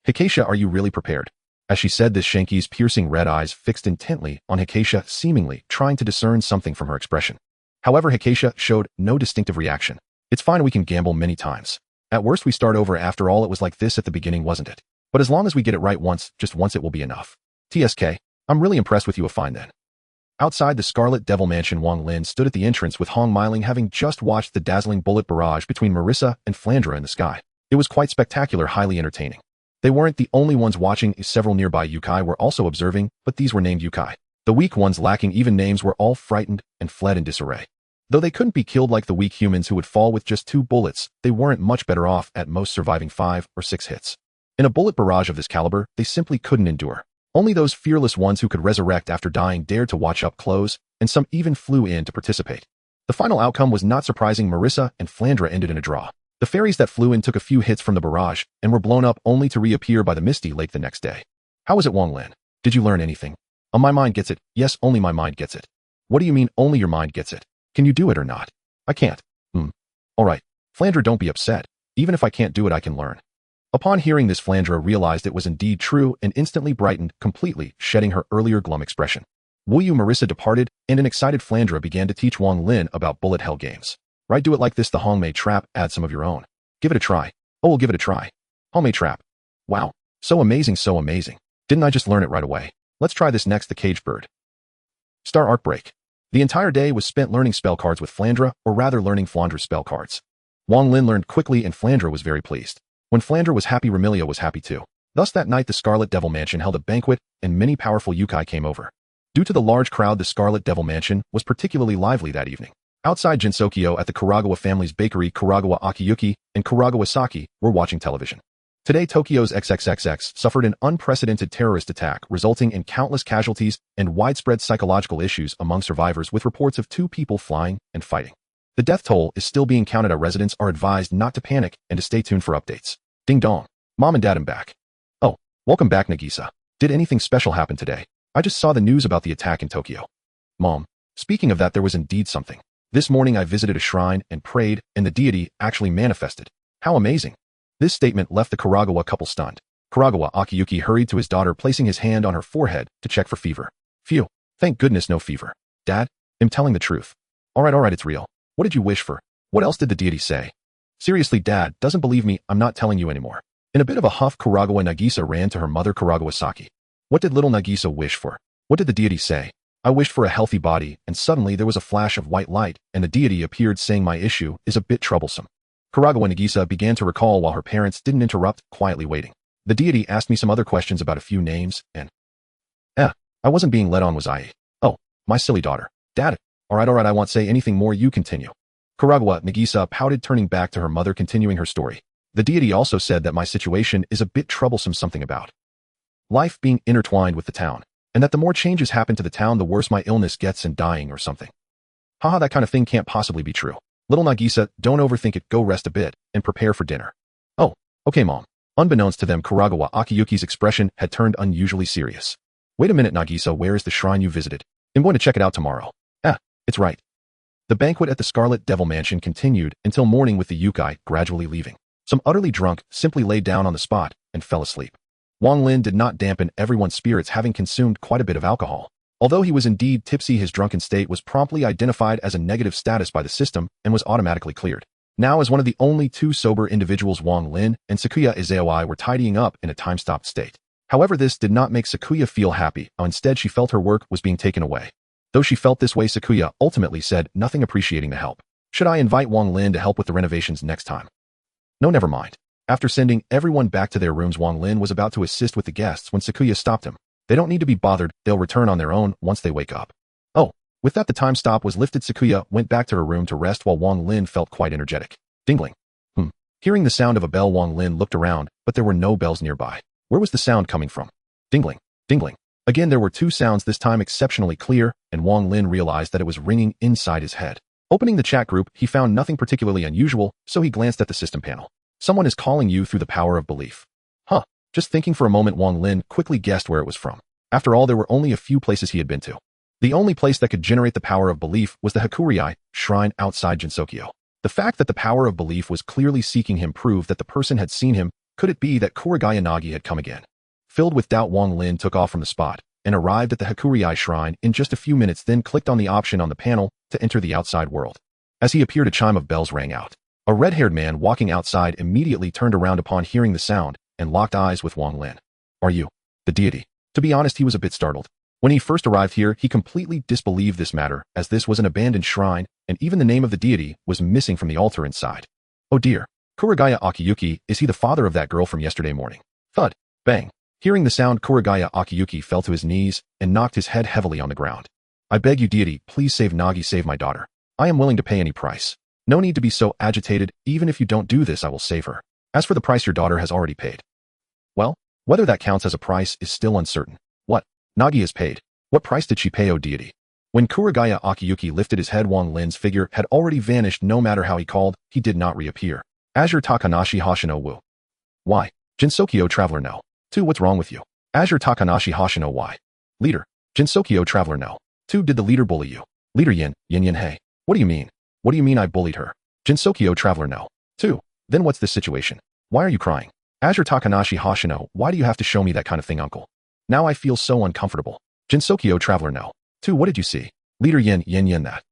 Hikasha, are you really prepared? As she said this, Shanky's piercing red eyes fixed intently on Hikasha, seemingly trying to discern something from her expression. However, Hikasha showed no distinctive reaction. It's fine, we can gamble many times. At worst, we start over. After all, it was like this at the beginning, wasn't it? But as long as we get it right once, just once, it will be enough. TSK, I'm really impressed with you. A fine then. Outside the Scarlet Devil Mansion, Wang Lin stood at the entrance with Hong Meiling, having just watched the dazzling bullet barrage between Marissa and Flandre in the sky. It was quite spectacular, highly entertaining. They weren't the only ones watching. Several nearby yokai were also observing, but these were named yokai. The weak ones, lacking even names, were all frightened and fled in disarray. Though they couldn't be killed like the weak humans who would fall with just 2 bullets, they weren't much better off, at most surviving 5 or 6 hits. In a bullet barrage of this caliber, they simply couldn't endure. Only those fearless ones who could resurrect after dying dared to watch up close, and some even flew in to participate. The final outcome was not surprising. Marissa and Flandre ended in a draw. The fairies that flew in took a few hits from the barrage and were blown up, only to reappear by the misty lake the next day. How was it, Wang Lin? Did you learn anything? Oh, my mind gets it. Yes, only my mind gets it. What do you mean, only your mind gets it? Can you do it or not? I can't. Alright. Flandre, don't be upset. Even if I can't do it, I can learn. Upon hearing this, Flandre realized it was indeed true and instantly brightened, completely shedding her earlier glum expression. Wu Marissa departed, and an excited Flandre began to teach Wang Lin about bullet hell games. Right, do it like this: the Hongmei trap, add some of your own. Give it a try. Oh, we'll give it a try. Hongmei trap. Wow. So amazing, so amazing. Didn't I just learn it right away? Let's try this next: the caged bird. Star Art Break. The entire day was spent learning spell cards with Flandre, or rather learning Flandre's spell cards. Wang Lin learned quickly and Flandre was very pleased. When Flandre was happy, Remilia was happy too. Thus that night the Scarlet Devil Mansion held a banquet and many powerful yokai came over. Due to the large crowd, the Scarlet Devil Mansion was particularly lively that evening. Outside Jinsokyo, at the Kuragawa family's bakery, Kuragawa Akiyuki and Kuragawa Saki were watching television. Today, Tokyo's XXXX suffered an unprecedented terrorist attack, resulting in countless casualties and widespread psychological issues among survivors, with reports of 2 people flying and fighting. The death toll is still being counted. Our residents are advised not to panic and to stay tuned for updates. Ding dong. Mom and Dad, I'm back. Oh, welcome back, Nagisa. Did anything special happen today? I just saw the news about the attack in Tokyo. Mom, speaking of that, there was indeed something. This morning I visited a shrine and prayed, and the deity actually manifested. How amazing. This statement left the Kuragawa couple stunned. Kuragawa Akiyuki hurried to his daughter, placing his hand on her forehead to check for fever. Phew. Thank goodness, no fever. Dad, I'm telling the truth. Alright, it's real. What did you wish for? What else did the deity say? Seriously, Dad doesn't believe me. I'm not telling you anymore. In a bit of a huff, Kuragawa Nagisa ran to her mother, Kuragawa Saki. What did little Nagisa wish for? What did the deity say? I wished for a healthy body, and suddenly there was a flash of white light, and the deity appeared saying my issue is a bit troublesome. Kuragawa Nagisa began to recall while her parents didn't interrupt, quietly waiting. The deity asked me some other questions about a few names, and I wasn't being led on, was I? Oh, my silly daughter. Dad. Alright, I won't say anything more, you continue. Kuragawa Nagisa pouted, turning back to her mother, continuing her story. The deity also said that my situation is a bit troublesome, something about life being intertwined with the town, and that the more changes happen to the town, the worse my illness gets and dying or something. Haha, that kind of thing can't possibly be true. Little Nagisa, don't overthink it, go rest a bit, and prepare for dinner. Oh, okay mom. Unbeknownst to them, Kuragawa Akiyuki's expression had turned unusually serious. Wait a minute, Nagisa, where is the shrine you visited? I'm going to check it out tomorrow. It's right. The banquet at the Scarlet Devil Mansion continued until morning, with the yokai gradually leaving. Some utterly drunk simply laid down on the spot and fell asleep. Wang Lin did not dampen everyone's spirits, having consumed quite a bit of alcohol. Although he was indeed tipsy, his drunken state was promptly identified as a negative status by the system and was automatically cleared. Now, as one of the only two sober individuals, Wang Lin and Sakuya Izaoi were tidying up in a time-stopped state. However, this did not make Sakuya feel happy. Instead, she felt her work was being taken away. Though she felt this way, Sakuya ultimately said nothing, appreciating the help. Should I invite Wang Lin to help with the renovations next time? No, never mind. After sending everyone back to their rooms, Wang Lin was about to assist with the guests when Sakuya stopped him. They don't need to be bothered, they'll return on their own once they wake up. Oh, with that the time stop was lifted. Sakuya went back to her room to rest while Wang Lin felt quite energetic. Dingling. Hearing the sound of a bell, Wang Lin looked around, but there were no bells nearby. Where was the sound coming from? Dingling. Dingling. Again, there were two sounds, this time exceptionally clear, and Wang Lin realized that it was ringing inside his head. Opening the chat group, he found nothing particularly unusual, so he glanced at the system panel. Someone is calling you through the power of belief. Just thinking for a moment, Wang Lin quickly guessed where it was from. After all, there were only a few places he had been to. The only place that could generate the power of belief was the Hakuryai shrine outside Jinsokyo. The fact that the power of belief was clearly seeking him proved that the person had seen him. Could it be that Kuragawa Nagi had come again? Filled with doubt, Wang Lin took off from the spot and arrived at the Hakuryai shrine in just a few minutes, then clicked on the option on the panel to enter the outside world. As he appeared, a chime of bells rang out. A red-haired man walking outside immediately turned around upon hearing the sound and locked eyes with Wang Lin. Are you the deity? To be honest, he was a bit startled. When he first arrived here, he completely disbelieved this matter, as this was an abandoned shrine, and even the name of the deity was missing from the altar inside. Oh dear. Kuragawa Akiyuki, is he the father of that girl from yesterday morning? Thud. Bang. Hearing the sound, Kuragawa Akiyuki fell to his knees and knocked his head heavily on the ground. I beg you, deity, please save Nagi, save my daughter. I am willing to pay any price. No need to be so agitated. Even if you don't do this, I will save her. As for the price your daughter has already paid. Well, whether that counts as a price is still uncertain. What? Nagi has paid. What price did she pay, O deity? When Kuragawa Akiyuki lifted his head, Wang Lin's figure had already vanished. No matter how he called, he did not reappear. Azure Takanashi Hoshino Wu. Why? Jinsokyo Traveler No. 2. What's wrong with you? Azure Takanashi Hoshino. Why? Leader. Jinsokyo Traveler No. 2. Did the leader bully you? Leader Yin hey. What do you mean? What do you mean I bullied her? Jinsokyo Traveler No. 2. Then what's this situation? Why are you crying? Azure Takanashi Hoshino. Why do you have to show me that kind of thing, uncle? Now I feel so uncomfortable. Jinsokyo Traveler No. 2. What did you see? Leader Yin that.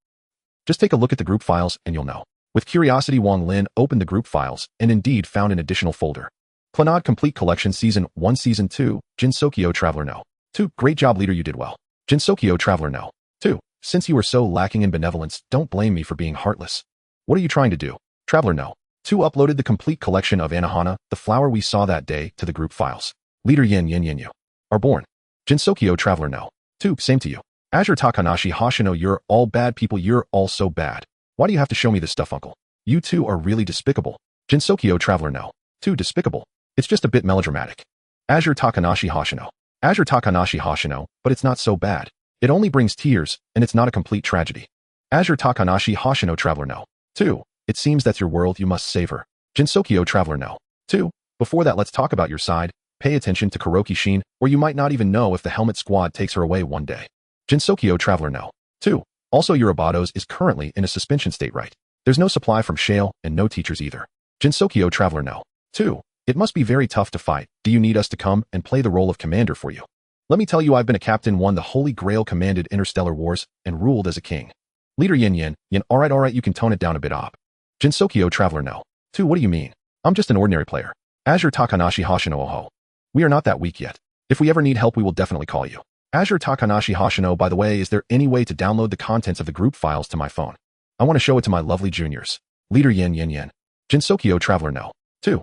Just take a look at the group files and you'll know. With curiosity, Wang Lin opened the group files and indeed found an additional folder. Clannad Complete Collection Season 1 Season 2, Jinsokyo Traveler No. 2. Great job, leader, you did well. Jinsokyo Traveler No. 2. Since you are so lacking in benevolence, don't blame me for being heartless. What are you trying to do? Traveler No. 2 uploaded the complete collection of Anohana, the flower we saw that day, to the group files. Leader Yin you are born. Jinsokyo Traveler No. 2. Same to you. Azure Takanashi Hoshino, you're all bad people, you're all so bad. Why do you have to show me this stuff, uncle? You two are really despicable. Jinsokyo Traveler No. 2. Despicable. It's just a bit melodramatic. Azure Takanashi Hoshino. Azure Takanashi Hoshino, but it's not so bad. It only brings tears, and it's not a complete tragedy. Azure Takanashi Hoshino Traveler No. 2. It seems that's your world, you must save her. Jinsokyo Traveler No. 2. Before that, let's talk about your side. Pay attention to Kuroki Shin, or you might not even know if the Helmet Squad takes her away one day. Jinsokyo Traveler No. 2. Also, Urabados is currently in a suspension state, right? There's no supply from Shale, and no teachers either. Jinsokyo Traveler No. 2. It must be very tough to fight. Do you need us to come and play the role of commander for you? Let me tell you, I've been a captain, won the Holy Grail, commanded interstellar wars, and ruled as a king. Leader Yin, alright, you can tone it down a bit, op. Jinsokyo Traveler No. 2. What do you mean? I'm just an ordinary player. Azure Takanashi Hoshino. Oho. We are not that weak yet. If we ever need help, we will definitely call you. Azure Takanashi Hoshino, by the way, is there any way to download the contents of the group files to my phone? I want to show it to my lovely juniors. Leader Yin Yin Yin. Jinsokyo Traveler No.2.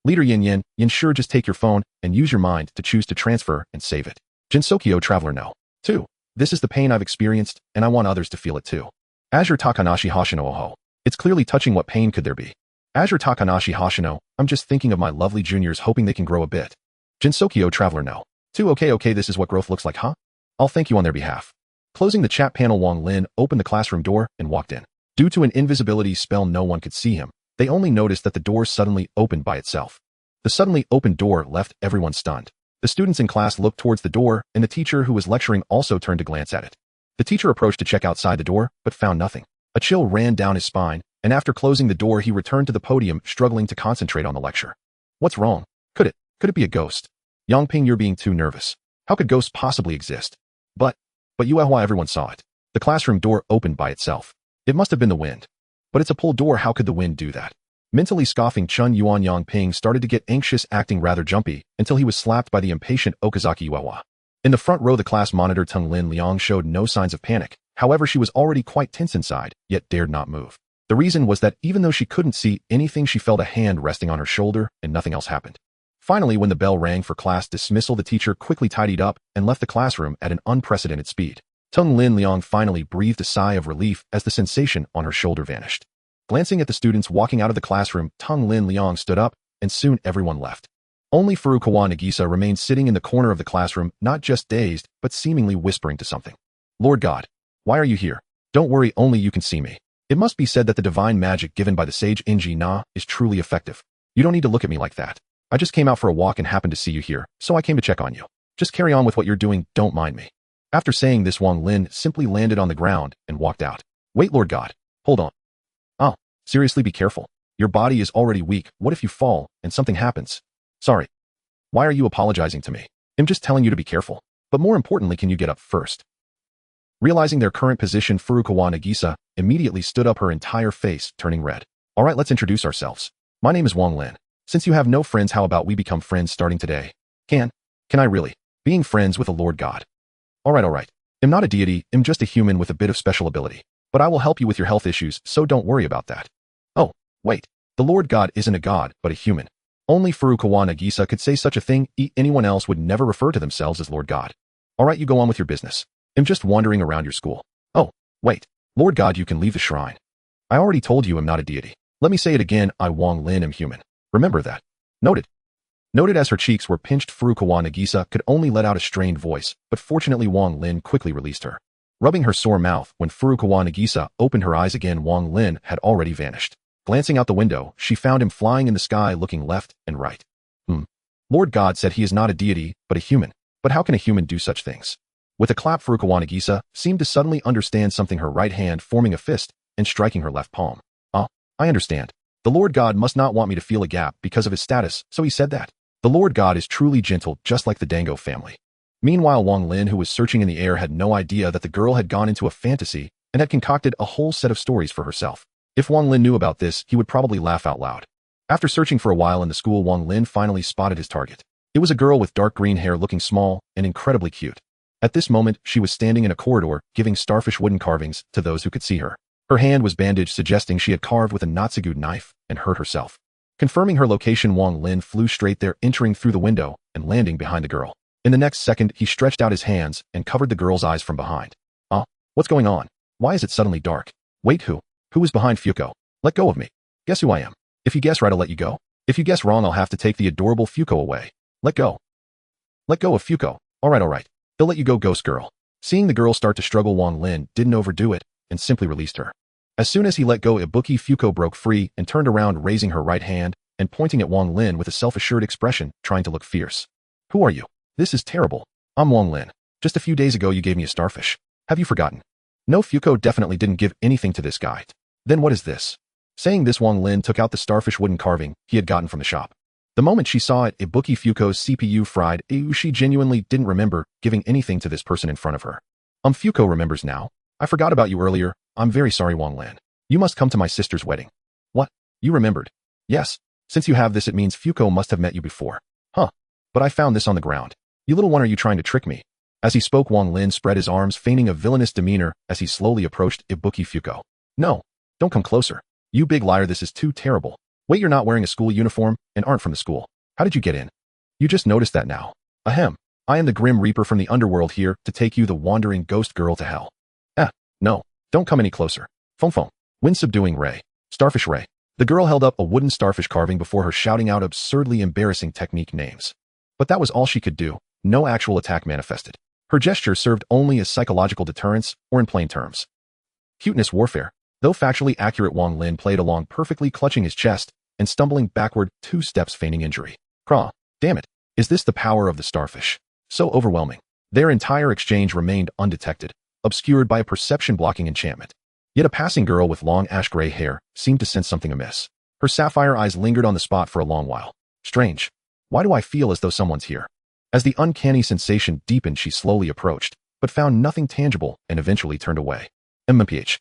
Leader Yin Yin Yin, sure, just take your phone and use your mind to choose to transfer and save it. Jinsokyo Traveler No.2. This is the pain I've experienced, and I want others to feel it too. Azure Takanashi Hoshino. Oho. It's clearly touching. What pain could there be? Azure Takanashi Hoshino, I'm just thinking of my lovely juniors, hoping they can grow a bit. Jinsokyo Traveler No.2. Okay, this is what growth looks like, huh? I'll thank you on their behalf. Closing the chat panel, Wang Lin opened the classroom door and walked in. Due to an invisibility spell, no one could see him. They only noticed that the door suddenly opened by itself. The suddenly opened door left everyone stunned. The students in class looked towards the door, and the teacher who was lecturing also turned to glance at it. The teacher approached to check outside the door, but found nothing. A chill ran down his spine, and after closing the door, he returned to the podium, struggling to concentrate on the lecture. What's wrong? Could it be a ghost? Yangping, you're being too nervous. How could ghosts possibly exist? But everyone saw it. The classroom door opened by itself. It must have been the wind. But it's a pull door, how could the wind do that? Mentally scoffing, Chun Yuan Yangping started to get anxious, acting rather jumpy, until he was slapped by the impatient Okazaki Yuewa. In the front row, the class monitor Tung Lin Liang showed no signs of panic. However, she was already quite tense inside, yet dared not move. The reason was that even though she couldn't see anything, she felt a hand resting on her shoulder, and nothing else happened. Finally, when the bell rang for class dismissal, the teacher quickly tidied up and left the classroom at an unprecedented speed. Tung Lin Liang finally breathed a sigh of relief as the sensation on her shoulder vanished. Glancing at the students walking out of the classroom, Tung Lin Liang stood up, and soon everyone left. Only Furukawa Nagisa remained sitting in the corner of the classroom, not just dazed, but seemingly whispering to something. Lord God, why are you here? Don't worry, only you can see me. It must be said that the divine magic given by the sage Inji Na is truly effective. You don't need to look at me like that. I just came out for a walk and happened to see you here, so I came to check on you. Just carry on with what you're doing, don't mind me. After saying this, Wang Lin simply landed on the ground and walked out. Wait, Lord God. Hold on. Oh, seriously, be careful. Your body is already weak. What if you fall and something happens? Sorry. Why are you apologizing to me? I'm just telling you to be careful. But more importantly, can you get up first? Realizing their current position, Furukawa Nagisa immediately stood up, her entire face turning red. All right, let's introduce ourselves. My name is Wang Lin. Since you have no friends, how about we become friends starting today? Can I really? Being friends with a Lord God. All right. I'm not a deity, I'm just a human with a bit of special ability. But I will help you with your health issues, so don't worry about that. Oh, wait. The Lord God isn't a god, but a human. Only Furukawa Nagisa could say such a thing. Anyone else would never refer to themselves as Lord God. All right, you go on with your business. I'm just wandering around your school. Oh, wait. Lord God, you can leave the shrine. I already told you I'm not a deity. Let me say it again, I Wang Lin am human. Remember that. Noted. Noted. As her cheeks were pinched, Furukawa Nagisa could only let out a strained voice, but fortunately Wang Lin quickly released her. Rubbing her sore mouth, when Furukawa Nagisa opened her eyes again, Wang Lin had already vanished. Glancing out the window, she found him flying in the sky, looking left and right. Lord God said he is not a deity, but a human. But how can a human do such things? With a clap, Furukawa Nagisa seemed to suddenly understand something, her right hand forming a fist and striking her left palm. Oh, I understand. The Lord God must not want me to feel a gap because of his status, so he said that. The Lord God is truly gentle, just like the Dango family. Meanwhile, Wang Lin, who was searching in the air, had no idea that the girl had gone into a fantasy and had concocted a whole set of stories for herself. If Wang Lin knew about this, he would probably laugh out loud. After searching for a while in the school, Wang Lin finally spotted his target. It was a girl with dark green hair, looking small and incredibly cute. At this moment, she was standing in a corridor, giving starfish wooden carvings to those who could see her. Her hand was bandaged, suggesting she had carved with a Natsugu knife and hurt herself. Confirming her location, Wang Lin flew straight there, entering through the window and landing behind the girl. In the next second, he stretched out his hands and covered the girl's eyes from behind. What's going on? Why is it suddenly dark? Wait, who is behind Fuko? Let go of me. Guess who I am. If you guess right, I'll let you go. If you guess wrong, I'll have to take the adorable Fuko away. Let go. Let go of Fuko. All right. They'll let you go, ghost girl. Seeing the girl start to struggle, Wang Lin didn't overdo it and simply released her. As soon as he let go, Ibuki Fuko broke free and turned around, raising her right hand and pointing at Wang Lin with a self-assured expression, trying to look fierce. Who are you? This is terrible. I'm Wang Lin. Just a few days ago, you gave me a starfish. Have you forgotten? No, Fuko definitely didn't give anything to this guy. Then what is this? Saying this, Wang Lin took out the starfish wooden carving he had gotten from the shop. The moment she saw it, Ibuki Fuko's CPU fried. She genuinely didn't remember giving anything to this person in front of her. Fuko remembers now. I forgot about you earlier. I'm very sorry, Wang Lin. You must come to my sister's wedding. What? You remembered? Yes. Since you have this, it means Fuko must have met you before. Huh. But I found this on the ground. You little one, are you trying to trick me? As he spoke, Wang Lin spread his arms, feigning a villainous demeanor as he slowly approached Ibuki Fuko. No, don't come closer. You big liar, this is too terrible. Wait, you're not wearing a school uniform and aren't from the school. How did you get in? You just noticed that now. Ahem. I am the Grim Reaper from the underworld here to take you the wandering ghost girl to hell. No, don't come any closer. Fong Fong. Wind subduing ray. Starfish ray. The girl held up a wooden starfish carving before her, shouting out absurdly embarrassing technique names. But that was all she could do. No actual attack manifested. Her gesture served only as psychological deterrence, or in plain terms, cuteness warfare. Though factually accurate, Wang Lin played along perfectly, clutching his chest and stumbling backward 2 steps, feigning injury. Craw. Damn it. Is this the power of the starfish? So overwhelming. Their entire exchange remained undetected, obscured by a perception-blocking enchantment. Yet a passing girl with long ash-gray hair seemed to sense something amiss. Her sapphire eyes lingered on the spot for a long while. Strange. Why do I feel as though someone's here? As the uncanny sensation deepened, she slowly approached, but found nothing tangible and eventually turned away. MMPH.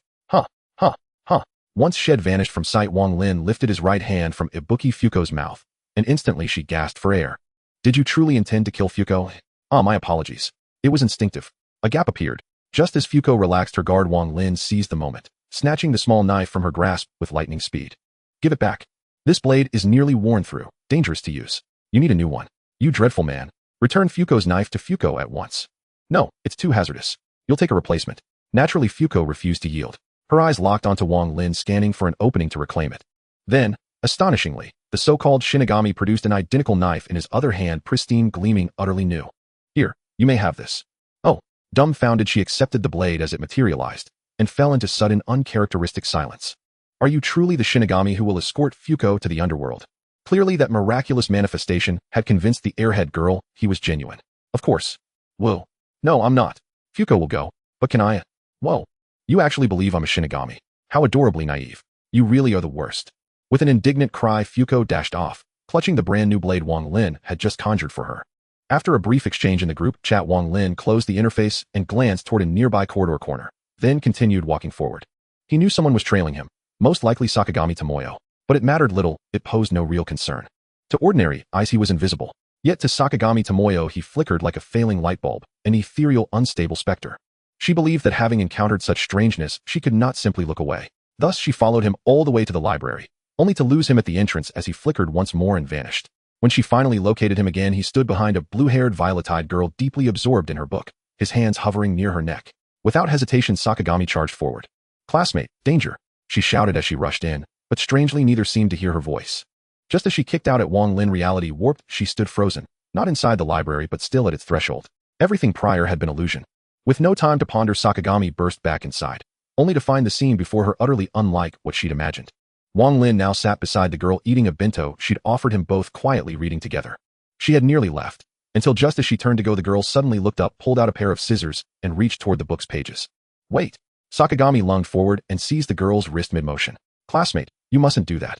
Once Shed vanished from sight, Wang Lin lifted his right hand from Ibuki Fuko's mouth, and instantly she gasped for air. Did you truly intend to kill Fuko? My apologies. It was instinctive. A gap appeared. Just as Fuko relaxed her guard, Wang Lin seized the moment, snatching the small knife from her grasp with lightning speed. Give it back. This blade is nearly worn through, dangerous to use. You need a new one. You dreadful man. Return Fuko's knife to Fuko at once. No, it's too hazardous. You'll take a replacement. Naturally, Fuko refused to yield. Her eyes locked onto Wang Lin, scanning for an opening to reclaim it. Then, astonishingly, the so-called Shinigami produced an identical knife in his other hand, pristine, gleaming, utterly new. Here, you may have this. Oh, dumbfounded, she accepted the blade as it materialized, and fell into sudden, uncharacteristic silence. Are you truly the Shinigami who will escort Fuko to the underworld? Clearly that miraculous manifestation had convinced the airhead girl he was genuine. Of course. Whoa. No, I'm not. Fuko will go, but can I? Whoa. You actually believe I'm a Shinigami. How adorably naive. You really are the worst. With an indignant cry, Fuko dashed off, clutching the brand new blade Wang Lin had just conjured for her. After a brief exchange in the group chat, Wang Lin closed the interface and glanced toward a nearby corridor corner, then continued walking forward. He knew someone was trailing him, most likely Sakagami Tomoyo, but it mattered little. It posed no real concern. To ordinary eyes he was invisible, yet to Sakagami Tomoyo he flickered like a failing light bulb, an ethereal, unstable specter. She believed that having encountered such strangeness, she could not simply look away. Thus she followed him all the way to the library, only to lose him at the entrance as he flickered once more and vanished. When she finally located him again, he stood behind a blue-haired, violet-eyed girl deeply absorbed in her book, his hands hovering near her neck. Without hesitation, Sakagami charged forward. Classmate, danger, she shouted as she rushed in, but strangely neither seemed to hear her voice. Just as she kicked out at Wang Lin, reality warped, she stood frozen, not inside the library but still at its threshold. Everything prior had been illusion. With no time to ponder, Sakagami burst back inside, only to find the scene before her utterly unlike what she'd imagined. Wang Lin now sat beside the girl eating a bento she'd offered him, both quietly reading together. She had nearly left, until just as she turned to go, the girl suddenly looked up, pulled out a pair of scissors, and reached toward the book's pages. Wait! Sakagami lunged forward and seized the girl's wrist mid-motion. Classmate, you mustn't do that.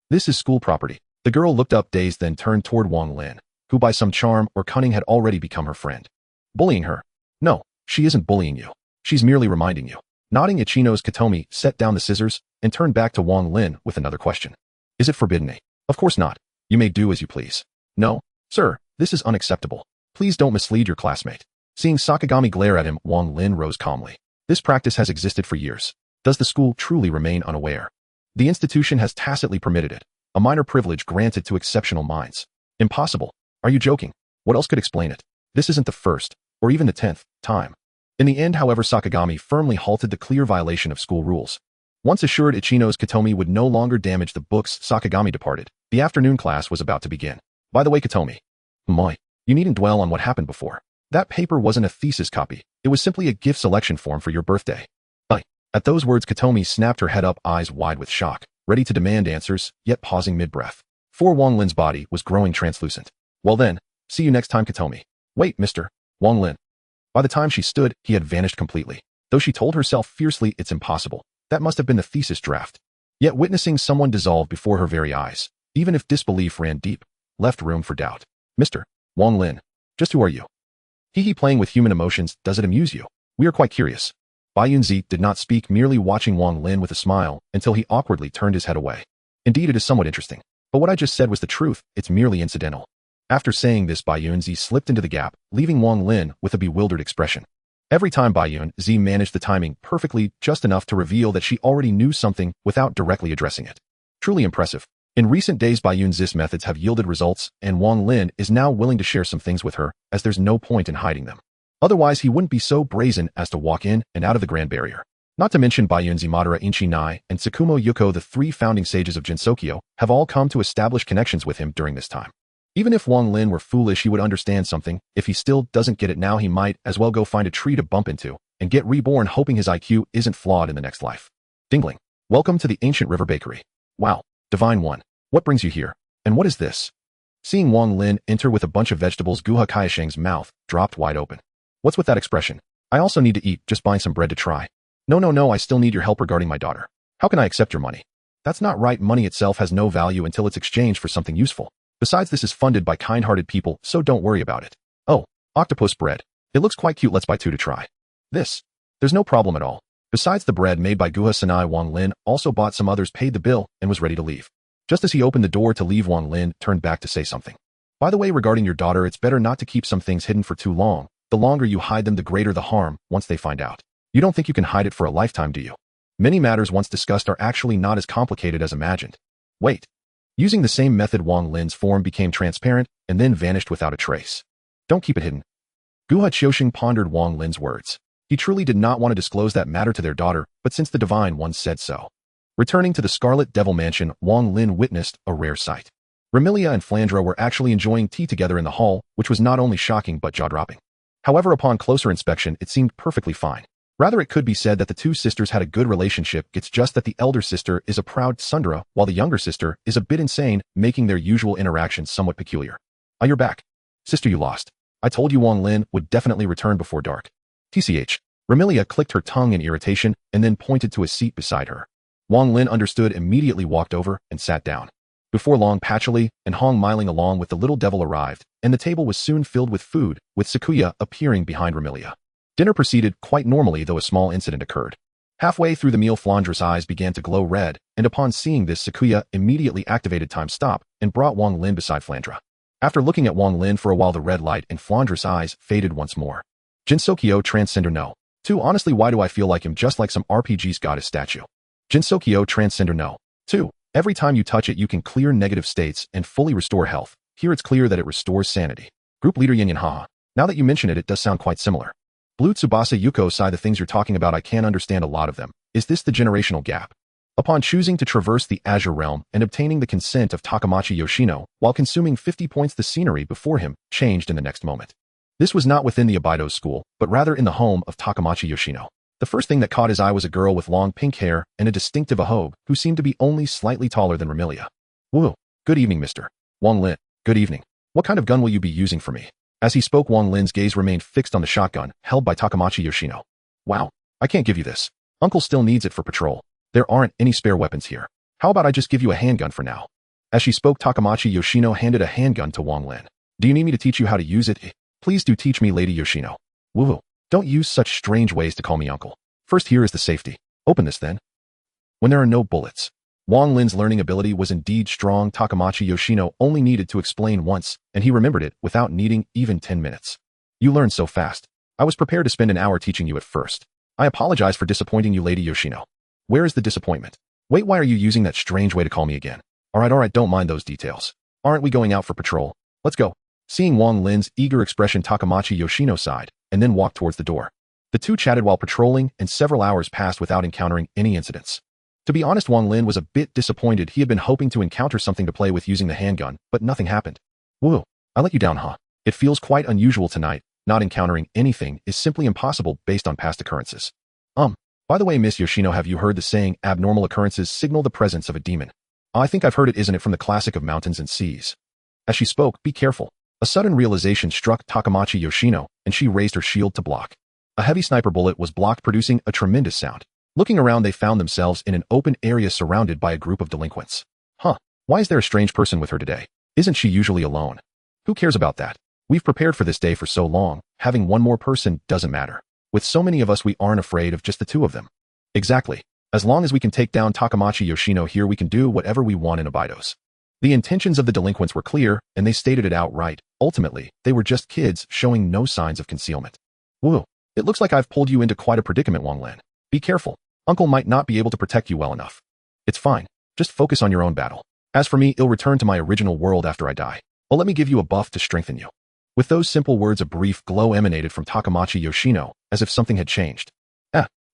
This is school property. The girl looked up dazed, then turned toward Wang Lin, who by some charm or cunning had already become her friend. Bullying her? No, she isn't bullying you. She's merely reminding you. Nodding, Ichino's Katomi set down the scissors and turned back to Wang Lin with another question. Is it forbidden? Of course not. You may do as you please. No, sir, this is unacceptable. Please don't mislead your classmate. Seeing Sakagami glare at him, Wang Lin rose calmly. This practice has existed for years. Does the school truly remain unaware? The institution has tacitly permitted it, a minor privilege granted to exceptional minds. Impossible. Are you joking? What else could explain it? This isn't the first, or even the 10th, time. In the end, however, Sakagami firmly halted the clear violation of school rules. Once assured Ichino's Katomi would no longer damage the books, Sakagami departed. The afternoon class was about to begin. By the way, Katomi. Moi, you needn't dwell on what happened before. That paper wasn't a thesis copy. It was simply a gift selection form for your birthday. At those words, Katomi snapped her head up, eyes wide with shock, ready to demand answers, yet pausing mid-breath. For Wang Lin's body was growing translucent. Well then, see you next time, Katomi. Wait, Mr. Wang Lin. By the time she stood, he had vanished completely. Though she told herself fiercely it's impossible. That must have been the thesis draft. Yet witnessing someone dissolve before her very eyes, even if disbelief ran deep, left room for doubt. Mr. Wang Lin, just who are you? Hee playing with human emotions, does it amuse you? We are quite curious. Bai Yunzi did not speak, merely watching Wang Lin with a smile until he awkwardly turned his head away. Indeed, it is somewhat interesting. But what I just said was the truth, it's merely incidental. After saying this, Baiyun Zi slipped into the gap, leaving Wang Lin with a bewildered expression. Every time Baiyun Zi managed the timing perfectly, just enough to reveal that she already knew something without directly addressing it. Truly impressive. In recent days, Baiyun Zi's methods have yielded results, and Wang Lin is now willing to share some things with her, as there's no point in hiding them. Otherwise, he wouldn't be so brazen as to walk in and out of the Grand Barrier. Not to mention Baiyun Zi, Madara Inchi Nai, and Tsukumo Yuko, the three founding sages of Jinsokyo, have all come to establish connections with him during this time. Even if Wang Lin were foolish, he would understand something. If he still doesn't get it now, he might as well go find a tree to bump into and get reborn, hoping his IQ isn't flawed in the next life. Dingling. Welcome to the Ancient River Bakery. Wow. Divine One. What brings you here? And what is this? Seeing Wang Lin enter with a bunch of vegetables, Guha Kaisheng's mouth dropped wide open. What's with that expression? I also need to eat, just buying some bread to try. No, I still need your help regarding my daughter. How can I accept your money? That's not right. Money itself has no value until it's exchanged for something useful. Besides, this is funded by kind-hearted people, so don't worry about it. Oh, octopus bread. It looks quite cute. Let's buy 2 to try. This. There's no problem at all. Besides the bread made by Guha Sanai, Wang Lin also bought some others, paid the bill, and was ready to leave. Just as he opened the door to leave, Wang Lin turned back to say something. By the way, regarding your daughter, it's better not to keep some things hidden for too long. The longer you hide them, the greater the harm once they find out. You don't think you can hide it for a lifetime, do you? Many matters once discussed are actually not as complicated as imagined. Wait. Using the same method, Wang Lin's form became transparent and then vanished without a trace. Don't keep it hidden. Guha Qiuxing pondered Wang Lin's words. He truly did not want to disclose that matter to their daughter, but since the Divine One said so. Returning to the Scarlet Devil Mansion, Wang Lin witnessed a rare sight. Remilia and Flandre were actually enjoying tea together in the hall, which was not only shocking but jaw-dropping. However, upon closer inspection, it seemed perfectly fine. Rather, it could be said that the two sisters had a good relationship. It's just that the elder sister is a proud tsundere, while the younger sister is a bit insane, making their usual interactions somewhat peculiar. Ah, you're back. Sister, you lost. I told you Wang Lin would definitely return before dark. TCH. Remilia clicked her tongue in irritation and then pointed to a seat beside her. Wang Lin understood, immediately walked over and sat down. Before long, Patchouli and Hong Miling along with the little devil arrived, and the table was soon filled with food, with Sakuya appearing behind Remilia. Dinner proceeded quite normally, though a small incident occurred. Halfway through the meal, Flandre's eyes began to glow red, and upon seeing this, Sakuya immediately activated time stop and brought Wang Lin beside Flandre. After looking at Wang Lin for a while, the red light in Flandre's eyes faded once more. Jinsokyo Transcender No.2. Honestly, why do I feel like him, just like some RPG's goddess statue? Jinsokyo Transcender No.2. Every time you touch it, you can clear negative states and fully restore health. Here it's clear that it restores sanity. Group leader Yin Yin, haha. Now that you mention it, it does sound quite similar. Blue Tsubasa Yuko sigh, the things you're talking about, I can't understand a lot of them. Is this the generational gap? Upon choosing to traverse the Azure Realm and obtaining the consent of Takamachi Hoshino, while consuming 50 points, the scenery before him changed in the next moment. This was not within the Abido school, but rather in the home of Takamachi Hoshino. The first thing that caught his eye was a girl with long pink hair and a distinctive ahogue, who seemed to be only slightly taller than Remilia. Woo! Good evening, Mr. Wang Lin. Good evening. What kind of gun will you be using for me? As he spoke, Wang Lin's gaze remained fixed on the shotgun held by Takamachi Hoshino. Wow, I can't give you this. Uncle still needs it for patrol. There aren't any spare weapons here. How about I just give you a handgun for now? As she spoke, Takamachi Hoshino handed a handgun to Wang Lin. Do you need me to teach you how to use it? Please do teach me, Lady Hoshino. Woo. Don't use such strange ways to call me uncle. First, here is the safety. Open this then. When there are no bullets. Wang Lin's learning ability was indeed strong. Takamachi Hoshino only needed to explain once, and he remembered it without needing even 10 minutes. You learn so fast. I was prepared to spend an hour teaching you at first. I apologize for disappointing you, Lady Hoshino. Where is the disappointment? Wait, why are you using that strange way to call me again? Alright, don't mind those details. Aren't we going out for patrol? Let's go. Seeing Wang Lin's eager expression, Takamachi Hoshino sighed, and then walked towards the door. The two chatted while patrolling, and several hours passed without encountering any incidents. To be honest, Wang Lin was a bit disappointed. He had been hoping to encounter something to play with using the handgun, but nothing happened. Whoa, I let you down, huh? It feels quite unusual tonight. Not encountering anything is simply impossible based on past occurrences. By the way, Miss Yoshino, have you heard the saying, abnormal occurrences signal the presence of a demon? I think I've heard it, isn't it, from the classic of mountains and seas? As she spoke, be careful. A sudden realization struck Takamachi Yoshino, and she raised her shield to block. A heavy sniper bullet was blocked, producing a tremendous sound. Looking around, they found themselves in an open area surrounded by a group of delinquents. Why is there a strange person with her today? Isn't she usually alone? Who cares about that? We've prepared for this day for so long, having one more person doesn't matter. With so many of us, we aren't afraid of just the two of them. Exactly. As long as we can take down Takamachi Yoshino here, we can do whatever we want in Abydos. The intentions of the delinquents were clear, and they stated it outright. Ultimately, they were just kids showing no signs of concealment. Woo, it looks like I've pulled you into quite a predicament, Wang Lin. Be careful. Uncle might not be able to protect you well enough. It's fine. Just focus on your own battle. As for me, I'll return to my original world after I die. But let me give you a buff to strengthen you. With those simple words, a brief glow emanated from Takamachi Hoshino, as if something had changed.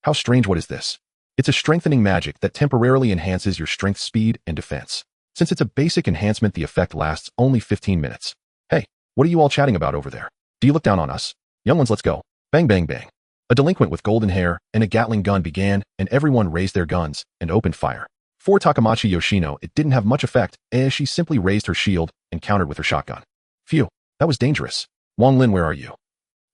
How strange, what is this? It's a strengthening magic that temporarily enhances your strength, speed, and defense. Since it's a basic enhancement, the effect lasts only 15 minutes. Hey, what are you all chatting about over there? Do you look down on us? Young ones, let's go. Bang, bang, bang. A delinquent with golden hair and a Gatling gun began, and everyone raised their guns and opened fire. For Takamachi Hoshino, it didn't have much effect, as she simply raised her shield and countered with her shotgun. Phew, that was dangerous. Wang Lin, where are you?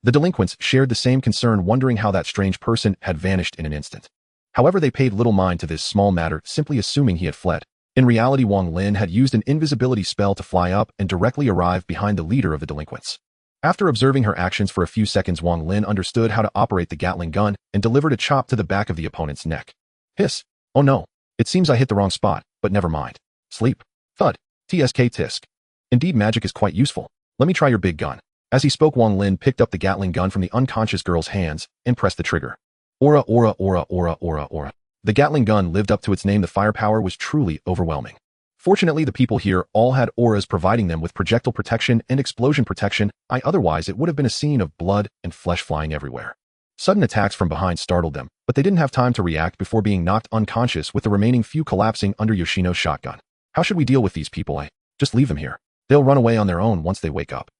The delinquents shared the same concern, wondering how that strange person had vanished in an instant. However, they paid little mind to this small matter, simply assuming he had fled. In reality, Wang Lin had used an invisibility spell to fly up and directly arrive behind the leader of the delinquents. After observing her actions for a few seconds, Wang Lin understood how to operate the Gatling gun and delivered a chop to the back of the opponent's neck. Hiss. Oh no. It seems I hit the wrong spot, but never mind. Sleep. Thud. TSK tisk. Indeed, magic is quite useful. Let me try your big gun. As he spoke, Wang Lin picked up the Gatling gun from the unconscious girl's hands and pressed the trigger. Aura, aura, aura, aura, aura, aura. The Gatling gun lived up to its name. The firepower was truly overwhelming. Fortunately, the people here all had auras providing them with projectile protection and explosion protection. Otherwise, it would have been a scene of blood and flesh flying everywhere. Sudden attacks from behind startled them, but they didn't have time to react before being knocked unconscious, with the remaining few collapsing under Hoshino's shotgun. How should we deal with these people? Just leave them here. They'll run away on their own once they wake up.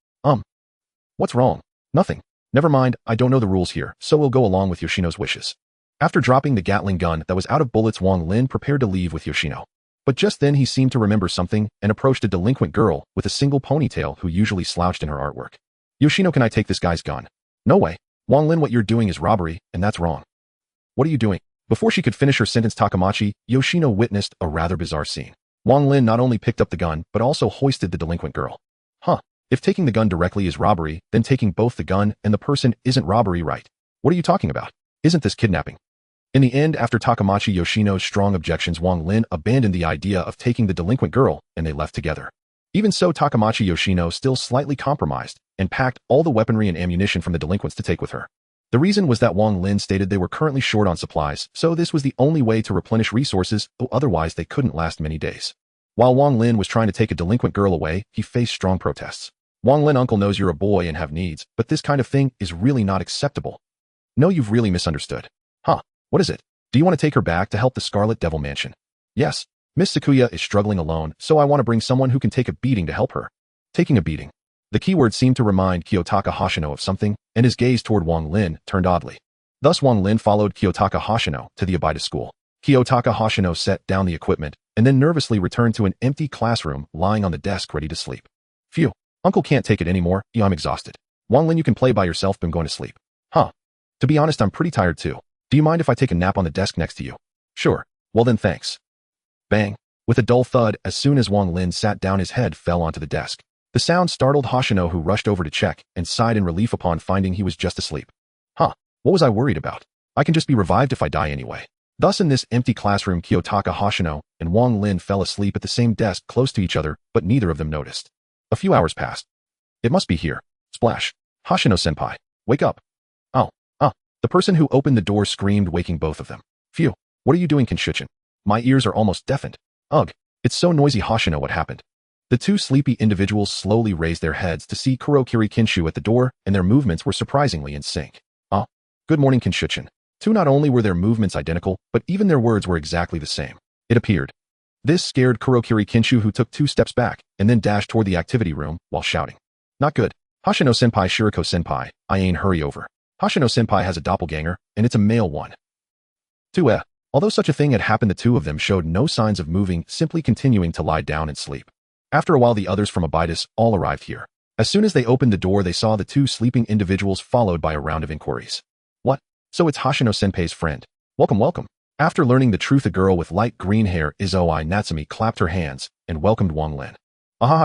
What's wrong? Nothing. Never mind, I don't know the rules here, so we'll go along with Hoshino's wishes. After dropping the Gatling gun that was out of bullets, Wang Lin prepared to leave with Hoshino. But just then he seemed to remember something and approached a delinquent girl with a single ponytail who usually slouched in her artwork. Hoshino, can I take this guy's gun? No way. Wang Lin, what you're doing is robbery, and that's wrong. What are you doing? Before she could finish her sentence, Takamachi Hoshino witnessed a rather bizarre scene. Wang Lin not only picked up the gun, but also hoisted the delinquent girl. If taking the gun directly is robbery, then taking both the gun and the person isn't robbery, right? What are you talking about? Isn't this kidnapping? In the end, after Takamachi Hoshino's strong objections, Wang Lin abandoned the idea of taking the delinquent girl, and they left together. Even so, Takamachi Hoshino still slightly compromised and packed all the weaponry and ammunition from the delinquents to take with her. The reason was that Wang Lin stated they were currently short on supplies, so this was the only way to replenish resources, though otherwise they couldn't last many days. While Wang Lin was trying to take a delinquent girl away, he faced strong protests. Wang Lin, uncle knows you're a boy and have needs, but this kind of thing is really not acceptable. No, you've really misunderstood. What is it? Do you want to take her back to help the Scarlet Devil Mansion? Yes. Miss Sakuya is struggling alone, so I want to bring someone who can take a beating to help her. Taking a beating. The keyword seemed to remind Kiyotaka Hoshino of something, and his gaze toward Wang Lin turned oddly. Thus Wang Lin followed Kiyotaka Hoshino to the Abida school. Kiyotaka Hoshino set down the equipment, and then nervously returned to an empty classroom lying on the desk ready to sleep. Phew. Uncle can't take it anymore. I'm exhausted. Wang Lin, you can play by yourself, but I'm going to sleep. To be honest, I'm pretty tired too. Do you mind if I take a nap on the desk next to you? Sure. Well then, thanks. Bang. With a dull thud, as soon as Wang Lin sat down, his head fell onto the desk. The sound startled Hoshino, who rushed over to check and sighed in relief upon finding he was just asleep. What was I worried about? I can just be revived if I die anyway. Thus in this empty classroom, Kiyotaka Hoshino and Wang Lin fell asleep at the same desk close to each other, but neither of them noticed. A few hours passed. It must be here. Splash. Hoshino-senpai. Wake up. The person who opened the door screamed, waking both of them. Phew. What are you doing, Kinshuchin? My ears are almost deafened. Ugh. It's so noisy. Hoshino, what happened? The two sleepy individuals slowly raised their heads to see Kurokiri Kinshu at the door, and their movements were surprisingly in sync. Good morning, Kinshuchin. Two, not only were their movements identical, but even their words were exactly the same. It appeared. This scared Kurokiri Kinshu, who took 2 steps back and then dashed toward the activity room while shouting. Not good. Hoshino-senpai, Shiriko-senpai, I ain't hurry over. Hoshino-senpai has a doppelganger, and it's a male one. 2. Although such a thing had happened, the two of them showed no signs of moving, simply continuing to lie down and sleep. After a while, the others from Abidas all arrived here. As soon as they opened the door, they saw the 2 sleeping individuals, followed by a round of inquiries. What? So it's Hoshino-senpai's friend. Welcome, welcome. After learning the truth, a girl with light green hair, Izoi Natsumi, clapped her hands and welcomed Wang Lin.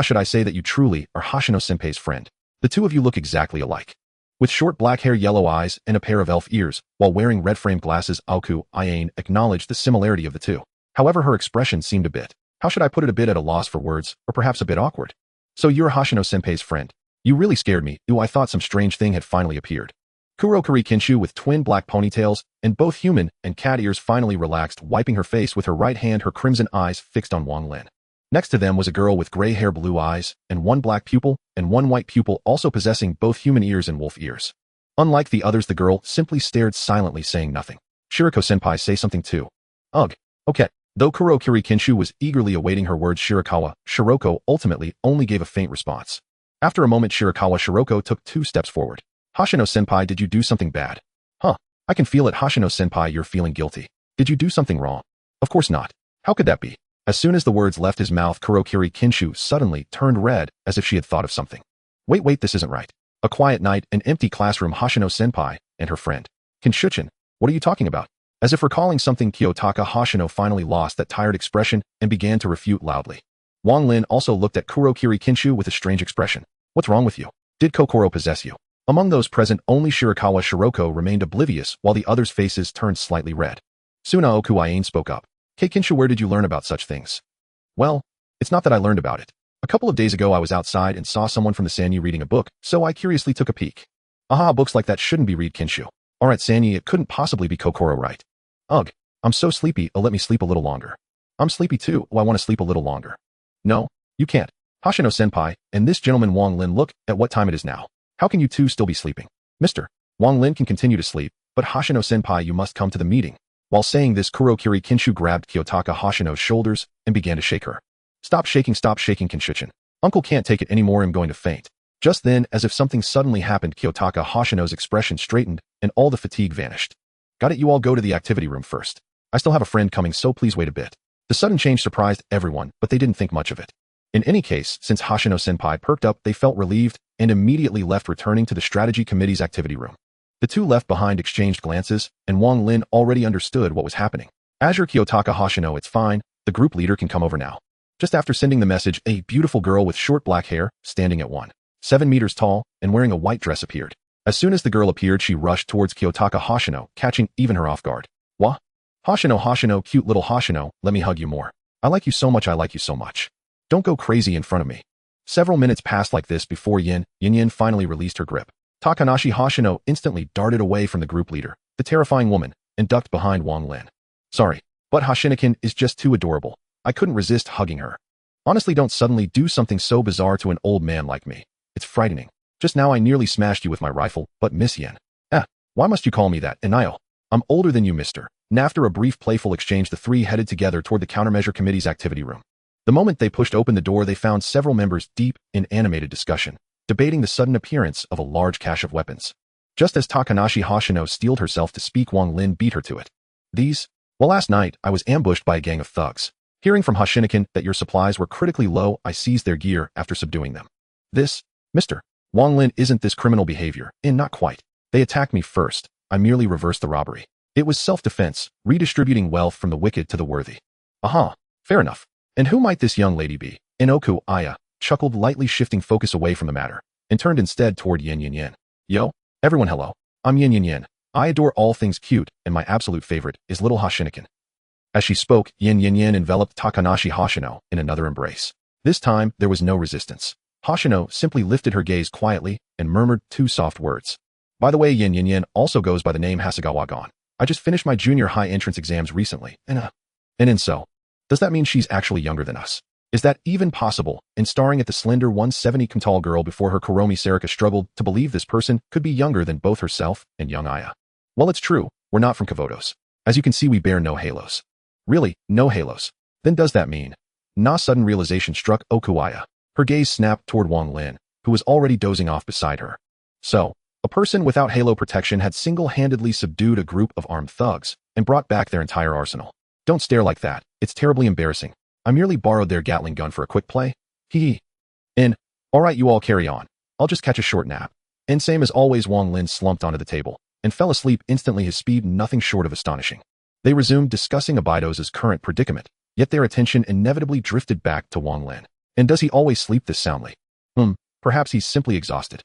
Should I say that you truly are Hoshino-senpai's friend? The two of you look exactly alike. With short black hair, yellow eyes, and a pair of elf ears, while wearing red-framed glasses, Aoku Iane acknowledged the similarity of the two. However, her expression seemed a bit How should I put it, a bit at a loss for words, or perhaps a bit awkward? So you're Hoshino-senpai's friend. You really scared me. Ooh, I thought some strange thing had finally appeared. Kurokuri Kinshu with twin black ponytails and both human and cat ears finally relaxed, wiping her face with her right hand, her crimson eyes fixed on Wang Lin. Next to them was a girl with gray hair, blue eyes, and one black pupil and one white pupil, also possessing both human ears and wolf ears. Unlike the others, the girl simply stared silently, saying nothing. Shirako-senpai, say something too. Ugh. Okay. Though Kurokuri Kinshu was eagerly awaiting her words, Shiroko ultimately only gave a faint response. After a moment, Shiroko took 2 steps forward. Hoshino-senpai, did you do something bad? Huh. I can feel it, Hoshino-senpai, you're feeling guilty. Did you do something wrong? Of course not. How could that be? As soon as the words left his mouth, Kurokuri Kinshu suddenly turned red, as if she had thought of something. Wait, this isn't right. A quiet night, an empty classroom, Hoshino-senpai, and her friend. Kinshuchin, what are you talking about? As if recalling something, Kiyotaka Hoshino finally lost that tired expression and began to refute loudly. Wang Lin also looked at Kurokuri Kinshu with a strange expression. What's wrong with you? Did Kokoro possess you? Among those present, only Shiroko remained oblivious while the others' faces turned slightly red. Sunaoku Iane spoke up. Hey Kinshu, where did you learn about such things? Well, it's not that I learned about it. A couple of days ago I was outside and saw someone from the Sanyi reading a book, so I curiously took a peek. Aha, books like that shouldn't be read, Kinshu. Alright Sanyi, it couldn't possibly be Kokoro, right? Ugh, I'm so sleepy, let me sleep a little longer. I'm sleepy too, I want to sleep a little longer. No, you can't. Hoshino-senpai, and this gentleman Wang Lin, look at what time it is now. How can you two still be sleeping? Mr. Wang Lin can continue to sleep, but Hoshino-senpai, you must come to the meeting. While saying this, Kurokuri Kinshu grabbed Kiyotaka Hoshino's shoulders and began to shake her. Stop shaking, Kinshuchin. Uncle can't take it anymore, I'm going to faint. Just then, as if something suddenly happened, Kiyotaka Hoshino's expression straightened and all the fatigue vanished. Got it, you all go to the activity room first. I still have a friend coming, so please wait a bit. The sudden change surprised everyone, but they didn't think much of it. In any case, since Hoshino-senpai perked up, they felt relieved and immediately left, returning to the strategy committee's activity room. The two left behind exchanged glances, and Wang Lin already understood what was happening. Azure Kiyotaka Hoshino, it's fine, the group leader can come over now. Just after sending the message, a beautiful girl with short black hair, standing at 1.7 meters tall, and wearing a white dress appeared. As soon as the girl appeared, she rushed towards Kiyotaka Hoshino, catching even her off guard. Wah? Hoshino, cute little Hoshino, let me hug you more. I like you so much, I like you so much. Don't go crazy in front of me. Several minutes passed like this before Yin finally released her grip. Takanashi Hoshino instantly darted away from the group leader, the terrifying woman, and ducked behind Wang Lin. Sorry, but Hoshinikin is just too adorable. I couldn't resist hugging her. Honestly, don't suddenly do something so bizarre to an old man like me. It's frightening. Just now I nearly smashed you with my rifle, but Miss Yin. Why must you call me that, Inayo? I'm older than you, mister. And after a brief playful exchange, the three headed together toward the countermeasure committee's activity room. The moment they pushed open the door, they found several members deep in animated discussion, debating the sudden appearance of a large cache of weapons. Just as Takanashi Hoshino steeled herself to speak, Wang Lin beat her to it. Well, last night, I was ambushed by a gang of thugs. Hearing from Hoshinikin that your supplies were critically low, I seized their gear after subduing them. Mr. Wang Lin, isn't this criminal behavior? Not quite. They attacked me first. I merely reversed the robbery. It was self-defense, redistributing wealth from the wicked to the worthy. Aha, fair enough. And who might this young lady be? Inoku Aya chuckled, lightly shifting focus away from the matter, and turned instead toward Yin. Yo, everyone hello. I'm Yin. I adore all things cute, and my absolute favorite is little Hoshinikin. As she spoke, Yin enveloped Takanashi Hoshino in another embrace. This time, there was no resistance. Hoshino simply lifted her gaze quietly and murmured 2 soft words. By the way, Yin also goes by the name Hasegawa-gon. I just finished my junior high entrance exams recently, and so, does that mean she's actually younger than us? Is that even possible? And staring at the slender 170 tall girl before her, Kuromi Sarika struggled to believe this person could be younger than both herself and young Aya. Well, it's true, we're not from Kavotos. As you can see, we bear no halos. Really, no halos. Then does that mean? Sudden realization struck Okuaya. Her gaze snapped toward Wang Lin, who was already dozing off beside her. So, a person without halo protection had single-handedly subdued a group of armed thugs and brought back their entire arsenal. Don't stare like that, it's terribly embarrassing. I merely borrowed their Gatling gun for a quick play. Alright, you all carry on. I'll just catch a short nap. And same as always, Wang Lin slumped onto the table and fell asleep instantly, his speed nothing short of astonishing. They resumed discussing Abido's current predicament, yet their attention inevitably drifted back to Wang Lin. And does he always sleep this soundly? Perhaps he's simply exhausted.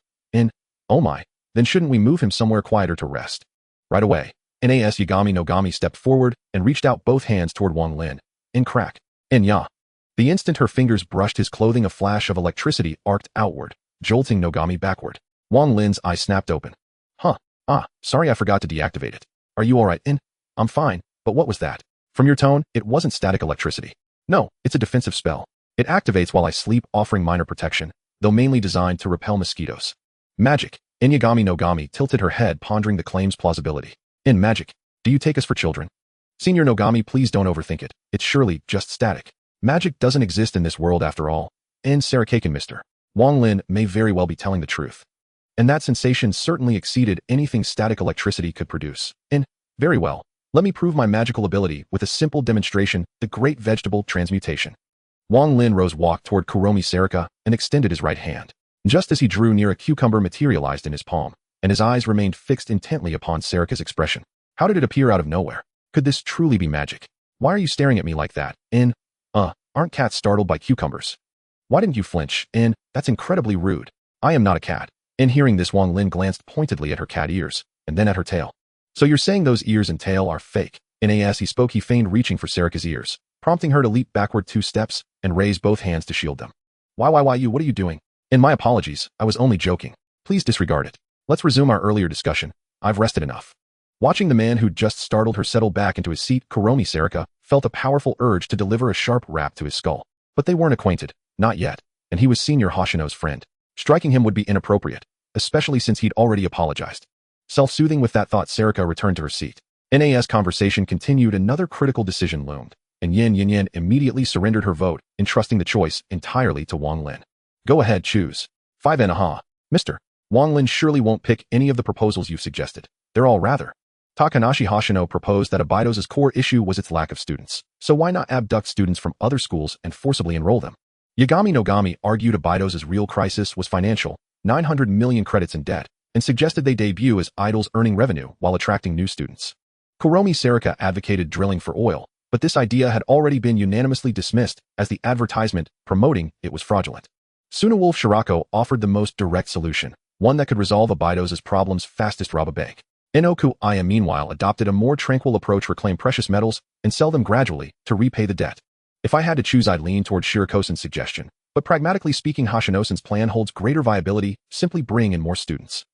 Oh my, then shouldn't we move him somewhere quieter to rest? Right away. Nas Yagami Nogami stepped forward and reached out both hands toward Wang Lin. Crack. Ya. The instant her fingers brushed his clothing, a flash of electricity arced outward, jolting Nogami backward. Wang Lin's eye snapped open. Huh. Sorry, I forgot to deactivate it. Are you alright, In? I'm fine, but what was that? From your tone, it wasn't static electricity. No, it's a defensive spell. It activates while I sleep, offering minor protection, though mainly designed to repel mosquitoes. Magic. Inuyagami Nogami tilted her head, pondering the claim's plausibility. In magic, do you take us for children? Senior Nogami, please don't overthink it. It's surely just static. Magic doesn't exist in this world after all. In Sarakaken, Mr. Wang Lin may very well be telling the truth. And that sensation certainly exceeded anything static electricity could produce. In, very well. Let me prove my magical ability with a simple demonstration, the great vegetable transmutation. Wang Lin walked toward Kuromi Saraka and extended his right hand. Just as he drew near, a cucumber materialized in his palm, and his eyes remained fixed intently upon Saraka's expression. How did it appear out of nowhere? Could this truly be magic? Why are you staring at me like that? In, aren't cats startled by cucumbers? Why didn't you flinch? In, that's incredibly rude. I am not a cat. In hearing this, Wang Lin glanced pointedly at her cat ears, and then at her tail. So you're saying those ears and tail are fake? As he spoke, he feigned reaching for Saraka's ears, prompting her to leap backward 2 steps and raise both hands to shield them. Why, what are you doing? In, my apologies, I was only joking. Please disregard it. Let's resume our earlier discussion. I've rested enough. Watching the man who'd just startled her settle back into his seat, Kuromi Saraka felt a powerful urge to deliver a sharp rap to his skull. But they weren't acquainted, not yet, and he was Senior Hoshino's friend. Striking him would be inappropriate, especially since he'd already apologized. Self-soothing with that thought, Saraka returned to her seat. NAS conversation continued. Another critical decision loomed, and Yin immediately surrendered her vote, entrusting the choice entirely to Wang Lin. Go ahead, choose. 5 and a half. Mr. Wang Lin surely won't pick any of the proposals you've suggested. They're all rather. Takanashi Hoshino proposed that Abido's core issue was its lack of students. So why not abduct students from other schools and forcibly enroll them? Yagami Nogami argued Abido's real crisis was financial, 900 million credits in debt, and suggested they debut as idols earning revenue while attracting new students. Kuromi Saraka advocated drilling for oil, but this idea had already been unanimously dismissed as the advertisement promoting it was fraudulent. Sunawolf Shirako offered the most direct solution, one that could resolve Abido's problems fastest: rob a bank. Inoku Aya meanwhile adopted a more tranquil approach: reclaim precious metals and sell them gradually to repay the debt. If I had to choose, I'd lean toward Shirakosen's suggestion, but pragmatically speaking, Hoshinosen's plan holds greater viability: simply bring in more students.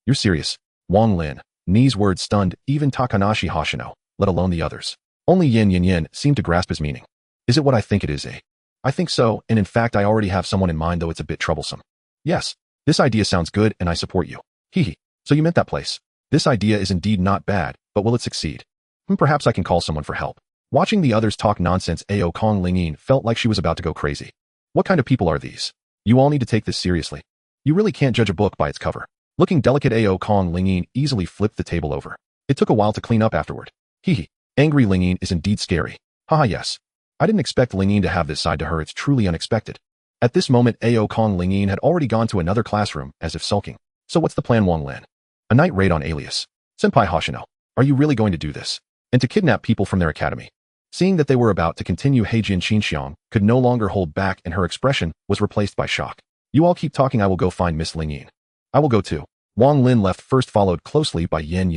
You're serious? Wang Lin. Ni's words stunned even Takanashi Hoshino, let alone the others. Only Yin seemed to grasp his meaning. Is it what I think it is, eh? I think so, and in fact I already have someone in mind, though it's a bit troublesome. Yes, this idea sounds good and I support you. Hehe. So you meant that place. This idea is indeed not bad, but will it succeed? Perhaps I can call someone for help. Watching the others talk nonsense, Ao Kong Lingyin felt like she was about to go crazy. What kind of people are these? You all need to take this seriously. You really can't judge a book by its cover. Looking delicate, Ao Kong Lingyin easily flipped the table over. It took a while to clean up afterward. Hehe. Angry Lingyin is indeed scary. Haha, yes. I didn't expect Lingyin to have this side to her. It's truly unexpected. At this moment, Ao Kong Lingyin had already gone to another classroom, as if sulking. So what's the plan, Wang Lin? A night raid on Alias. Senpai Hoshino, are you really going to do this? And to kidnap people from their academy? Seeing that they were about to continue, Heijin Qinxiang could no longer hold back, and her expression was replaced by shock. You all keep talking, I will go find Miss Lingyin. I will go too. Wang Lin left first, followed closely by Yin.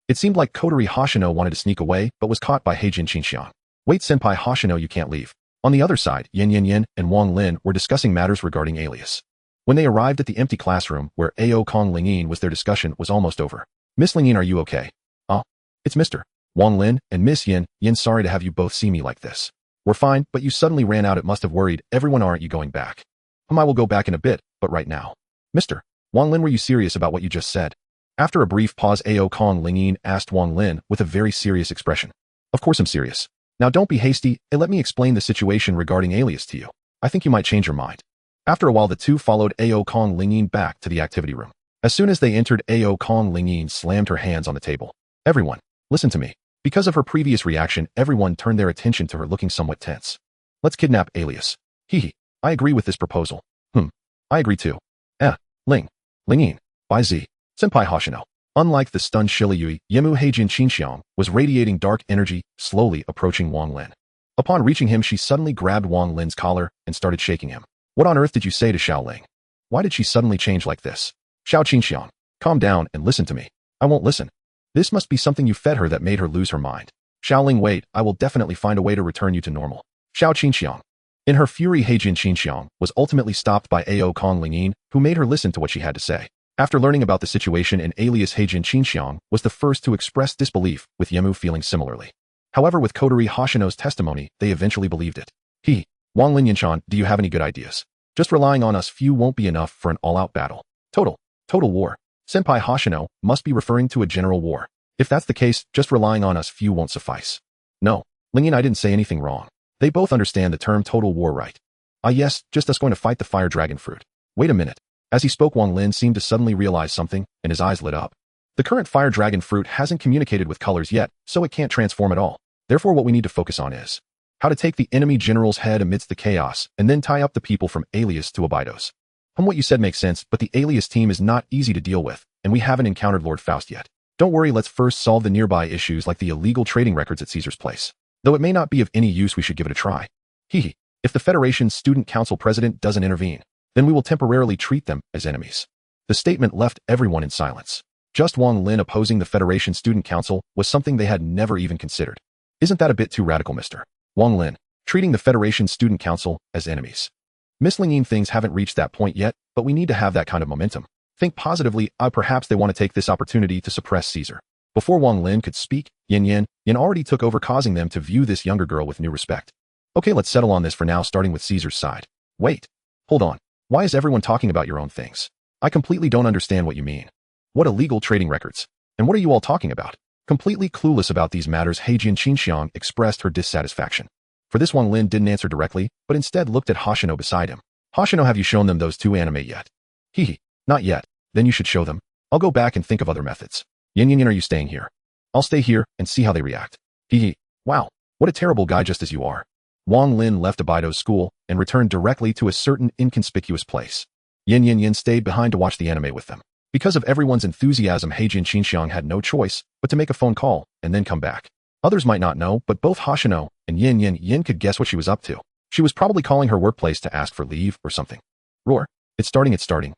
It seemed like Kotori Hoshino wanted to sneak away, but was caught by Heijin Qinxiang. Wait, Senpai Hoshino, you can't leave. On the other side, Yin and Wang Lin were discussing matters regarding Alias. When they arrived at the empty classroom where Ao Kong Lingyin was, their discussion was almost over. Miss Lingyin, are you okay? It's Mr. Wang Lin and Miss Yin. Sorry to have you both see me like this. We're fine, but you suddenly ran out. It must have worried everyone. Aren't you going back? I will go back in a bit, but right now. Mr. Wang Lin, were you serious about what you just said? After a brief pause, Ao Kong Lingyin asked Wang Lin with a very serious expression. Of course I'm serious. Now don't be hasty, and let me explain the situation regarding Alias to you. I think you might change your mind. After a while, the two followed Ao Kong Lingyin back to the activity room. As soon as they entered, Ao Kong Lingyin slammed her hands on the table. Everyone, listen to me. Because of her previous reaction, everyone turned their attention to her, looking somewhat tense. Let's kidnap Alias. Hehe. I agree with this proposal. I agree too. Lingyin. By Z. Senpai Hoshino. Unlike the stunned Shirayui, Yemu Heijin Qinxiang was radiating dark energy, slowly approaching Wang Lin. Upon reaching him, she suddenly grabbed Wang Lin's collar and started shaking him. What on earth did you say to Xiaoling? Why did she suddenly change like this? Xiao Qinxiang, calm down and listen to me. I won't listen. This must be something you fed her that made her lose her mind. Xiaoling, wait, I will definitely find a way to return you to normal. Xiao Qinxiang. In her fury, Heijin Qinxiang was ultimately stopped by Ao Kong Lingyin, who made her listen to what she had to say. After learning about the situation, an alias Heijin Qinxiang was the first to express disbelief, with Yemu feeling similarly. However, with coterie Hoshino's testimony, they eventually believed it. Wang Lin Yinshan, do you have any good ideas? Just relying on us few won't be enough for an all-out battle. Total war. Senpai Hoshino must be referring to a general war. If that's the case, just relying on us few won't suffice. No, Lingyin, I didn't say anything wrong. They both understand the term total war, right? Ah yes, just us going to fight the fire dragon fruit. Wait a minute. As he spoke, Wang Lin seemed to suddenly realize something, and his eyes lit up. The current fire dragon fruit hasn't communicated with colors yet, so it can't transform at all. Therefore, what we need to focus on is how to take the enemy general's head amidst the chaos, and then tie up the people from Alias to Abydos. What you said makes sense, but the Alias team is not easy to deal with, and we haven't encountered Lord Faust yet. Don't worry, let's first solve the nearby issues like the illegal trading records at Caesar's place. Though it may not be of any use, we should give it a try. If the Federation's Student Council president doesn't intervene, then we will temporarily treat them as enemies. The statement left everyone in silence. Just Wang Lin opposing the Federation Student Council was something they had never even considered. Isn't that a bit too radical, Mr. Wang Lin, treating the Federation Student Council as enemies? Miss Lingyin, things haven't reached that point yet, but we need to have that kind of momentum. Think positively. Perhaps they want to take this opportunity to suppress Caesar. Before Wang Lin could speak, Yin already took over, causing them to view this younger girl with new respect. Okay, let's settle on this for now, starting with Caesar's side. Wait. Hold on. Why is everyone talking about your own things? I completely don't understand what you mean. What illegal trading records? And what are you all talking about? Completely clueless about these matters, Heijin Qinxiang expressed her dissatisfaction. For this, Wang Lin didn't answer directly, but instead looked at Hoshino beside him. Hoshino, have you shown them those two anime yet? Not yet. Then you should show them. I'll go back and think of other methods. Yin, are you staying here? I'll stay here and see how they react. Wow, what a terrible guy, just as you are. Wang Lin left Abydos school and returned directly to a certain inconspicuous place. Yin stayed behind to watch the anime with them. Because of everyone's enthusiasm, Heijin Qinxiang had no choice but to make a phone call and then come back. Others might not know, but both Hoshino and Yin could guess what she was up to. She was probably calling her workplace to ask for leave or something. Roar. It's starting.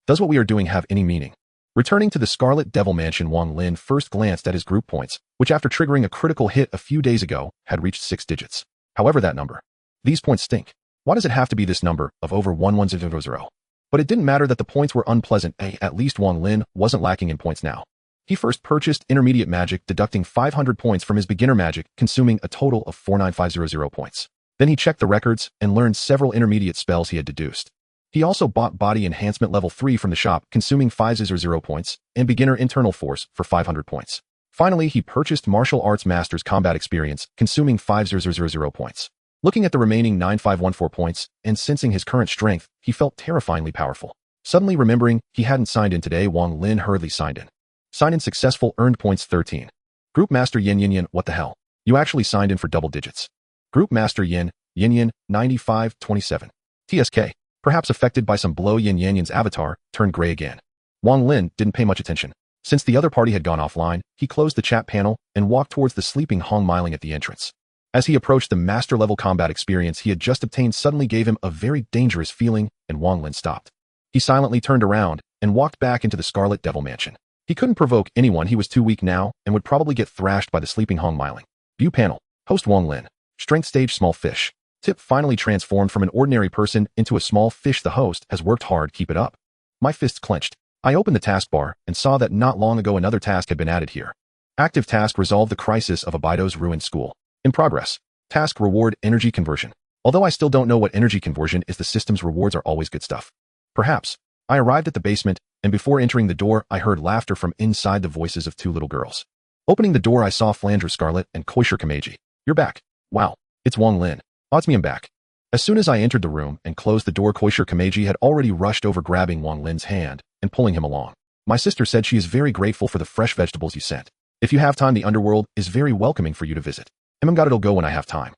Does what we are doing have any meaning? Returning to the Scarlet Devil Mansion, Wang Lin first glanced at his group points, which after triggering a critical hit a few days ago, had reached 6 digits. However, that number. These points stink. Why does it have to be this number of over 1100? But it didn't matter that the points were unpleasant. At least Wang Lin wasn't lacking in points now. He first purchased intermediate magic, deducting 500 points from his beginner magic, consuming a total of 49500 points. Then he checked the records and learned several intermediate spells he had deduced. He also bought Body Enhancement Level 3 from the shop, consuming 500 points, and Beginner Internal Force for 500 points. Finally, he purchased Martial Arts Master's Combat Experience, consuming 500 points. Looking at the remaining 9514 points, and sensing his current strength, he felt terrifyingly powerful. Suddenly remembering he hadn't signed in today, Wang Lin hurriedly signed in. Sign in successful, earned points 13. Group Master Yin, what the hell? You actually signed in for double digits. Group Master Yin 9527. TSK. Perhaps affected by some blow, Yin's avatar turned gray again. Wang Lin didn't pay much attention. Since the other party had gone offline, he closed the chat panel and walked towards the sleeping Hong Miling at the entrance. As he approached, the master-level combat experience he had just obtained suddenly gave him a very dangerous feeling, and Wang Lin stopped. He silently turned around and walked back into the Scarlet Devil Mansion. He couldn't provoke anyone, he was too weak now, and would probably get thrashed by the sleeping Hong Miling. View panel. Host Wang Lin. Strength stage small fish. Tip finally transformed from an ordinary person into a small fish. The host has worked hard, keep it up. My fists clenched. I opened the taskbar and saw that not long ago another task had been added here. Active task: resolve the crisis of Abydos ruined school. In progress. Task: reward energy conversion. Although I still don't know what energy conversion is, the system's rewards are always good stuff. Perhaps. I arrived at the basement, and before entering the door, I heard laughter from inside, the voices of 2 little girls. Opening the door, I saw Flandre Scarlet and Koisher Kameji. You're back. Wow. It's Wang Lin. Odds me I'm back. As soon as I entered the room and closed the door, Koisher Kameji had already rushed over, grabbing Wang Lin's hand and pulling him along. My sister said she is very grateful for the fresh vegetables you sent. If you have time, the underworld is very welcoming for you to visit. It'll go when I have time.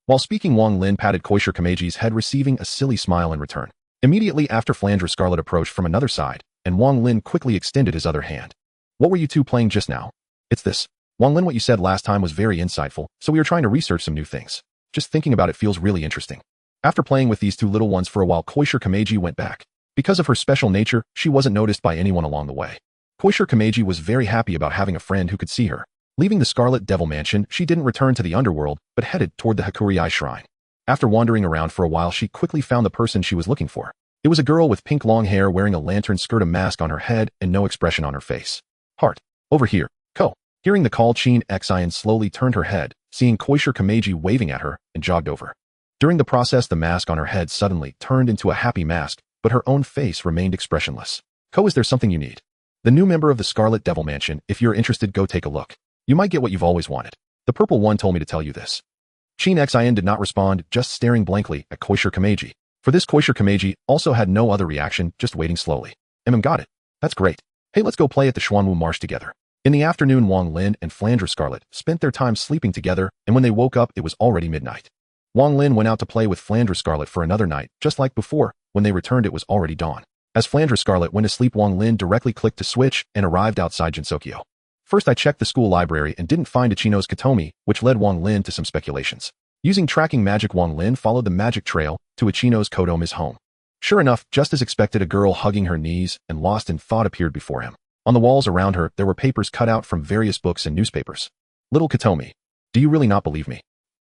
While speaking, Wang Lin patted Koisher Kameji's head, receiving a silly smile in return. Immediately after, Flandre Scarlet approached from another side, and Wang Lin quickly extended his other hand. What were you two playing just now? It's this. Wang Lin, what you said last time was very insightful, so we are trying to research some new things. Just thinking about it feels really interesting. After playing with these 2 little ones for a while, Koisher Kameji went back. Because of her special nature, she wasn't noticed by anyone along the way. Koisher Kameji was very happy about having a friend who could see her. Leaving the Scarlet Devil Mansion, she didn't return to the underworld, but headed toward the Hakurei Shrine. After wandering around for a while, she quickly found the person she was looking for. It was a girl with pink long hair wearing a lantern skirt, a mask on her head, and no expression on her face. Heart. Over here. Ko. Hearing the call, Chin Xian slowly turned her head, seeing Koisher Kameji waving at her, and jogged over. During the process, the mask on her head suddenly turned into a happy mask, but her own face remained expressionless. Ko, is there something you need? The new member of the Scarlet Devil Mansion. If you're interested, go take a look. You might get what you've always wanted. The purple one told me to tell you this. Chin Xian did not respond, just staring blankly at Koisher Kameji. For this, Koisher Kameji also had no other reaction, just waiting slowly. Got it. That's great. Hey, let's go play at the Xuanwu Marsh together. In the afternoon, Wang Lin and Flandre Scarlet spent their time sleeping together, and when they woke up, it was already midnight. Wang Lin went out to play with Flandre Scarlet for another night, just like before. When they returned, it was already dawn. As Flandre Scarlet went to sleep, Wang Lin directly clicked to switch and arrived outside Jinsokyo. First, I checked the school library and didn't find Ichino's Katomi, which led Wang Lin to some speculations. Using tracking magic, Wang Lin followed the magic trail to Ichino's Kodomi's home. Sure enough, just as expected, a girl hugging her knees and lost in thought appeared before him. On the walls around her, there were papers cut out from various books and newspapers. Little Katomi, do you really not believe me?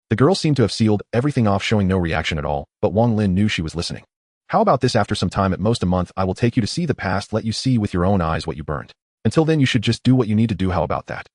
The girl seemed to have sealed everything off, showing no reaction at all, but Wang Lin knew she was listening. How about this? After some time, at most a month, I will take you to see the past, let you see with your own eyes what you burned. Until then, you should just do what you need to do. How about that?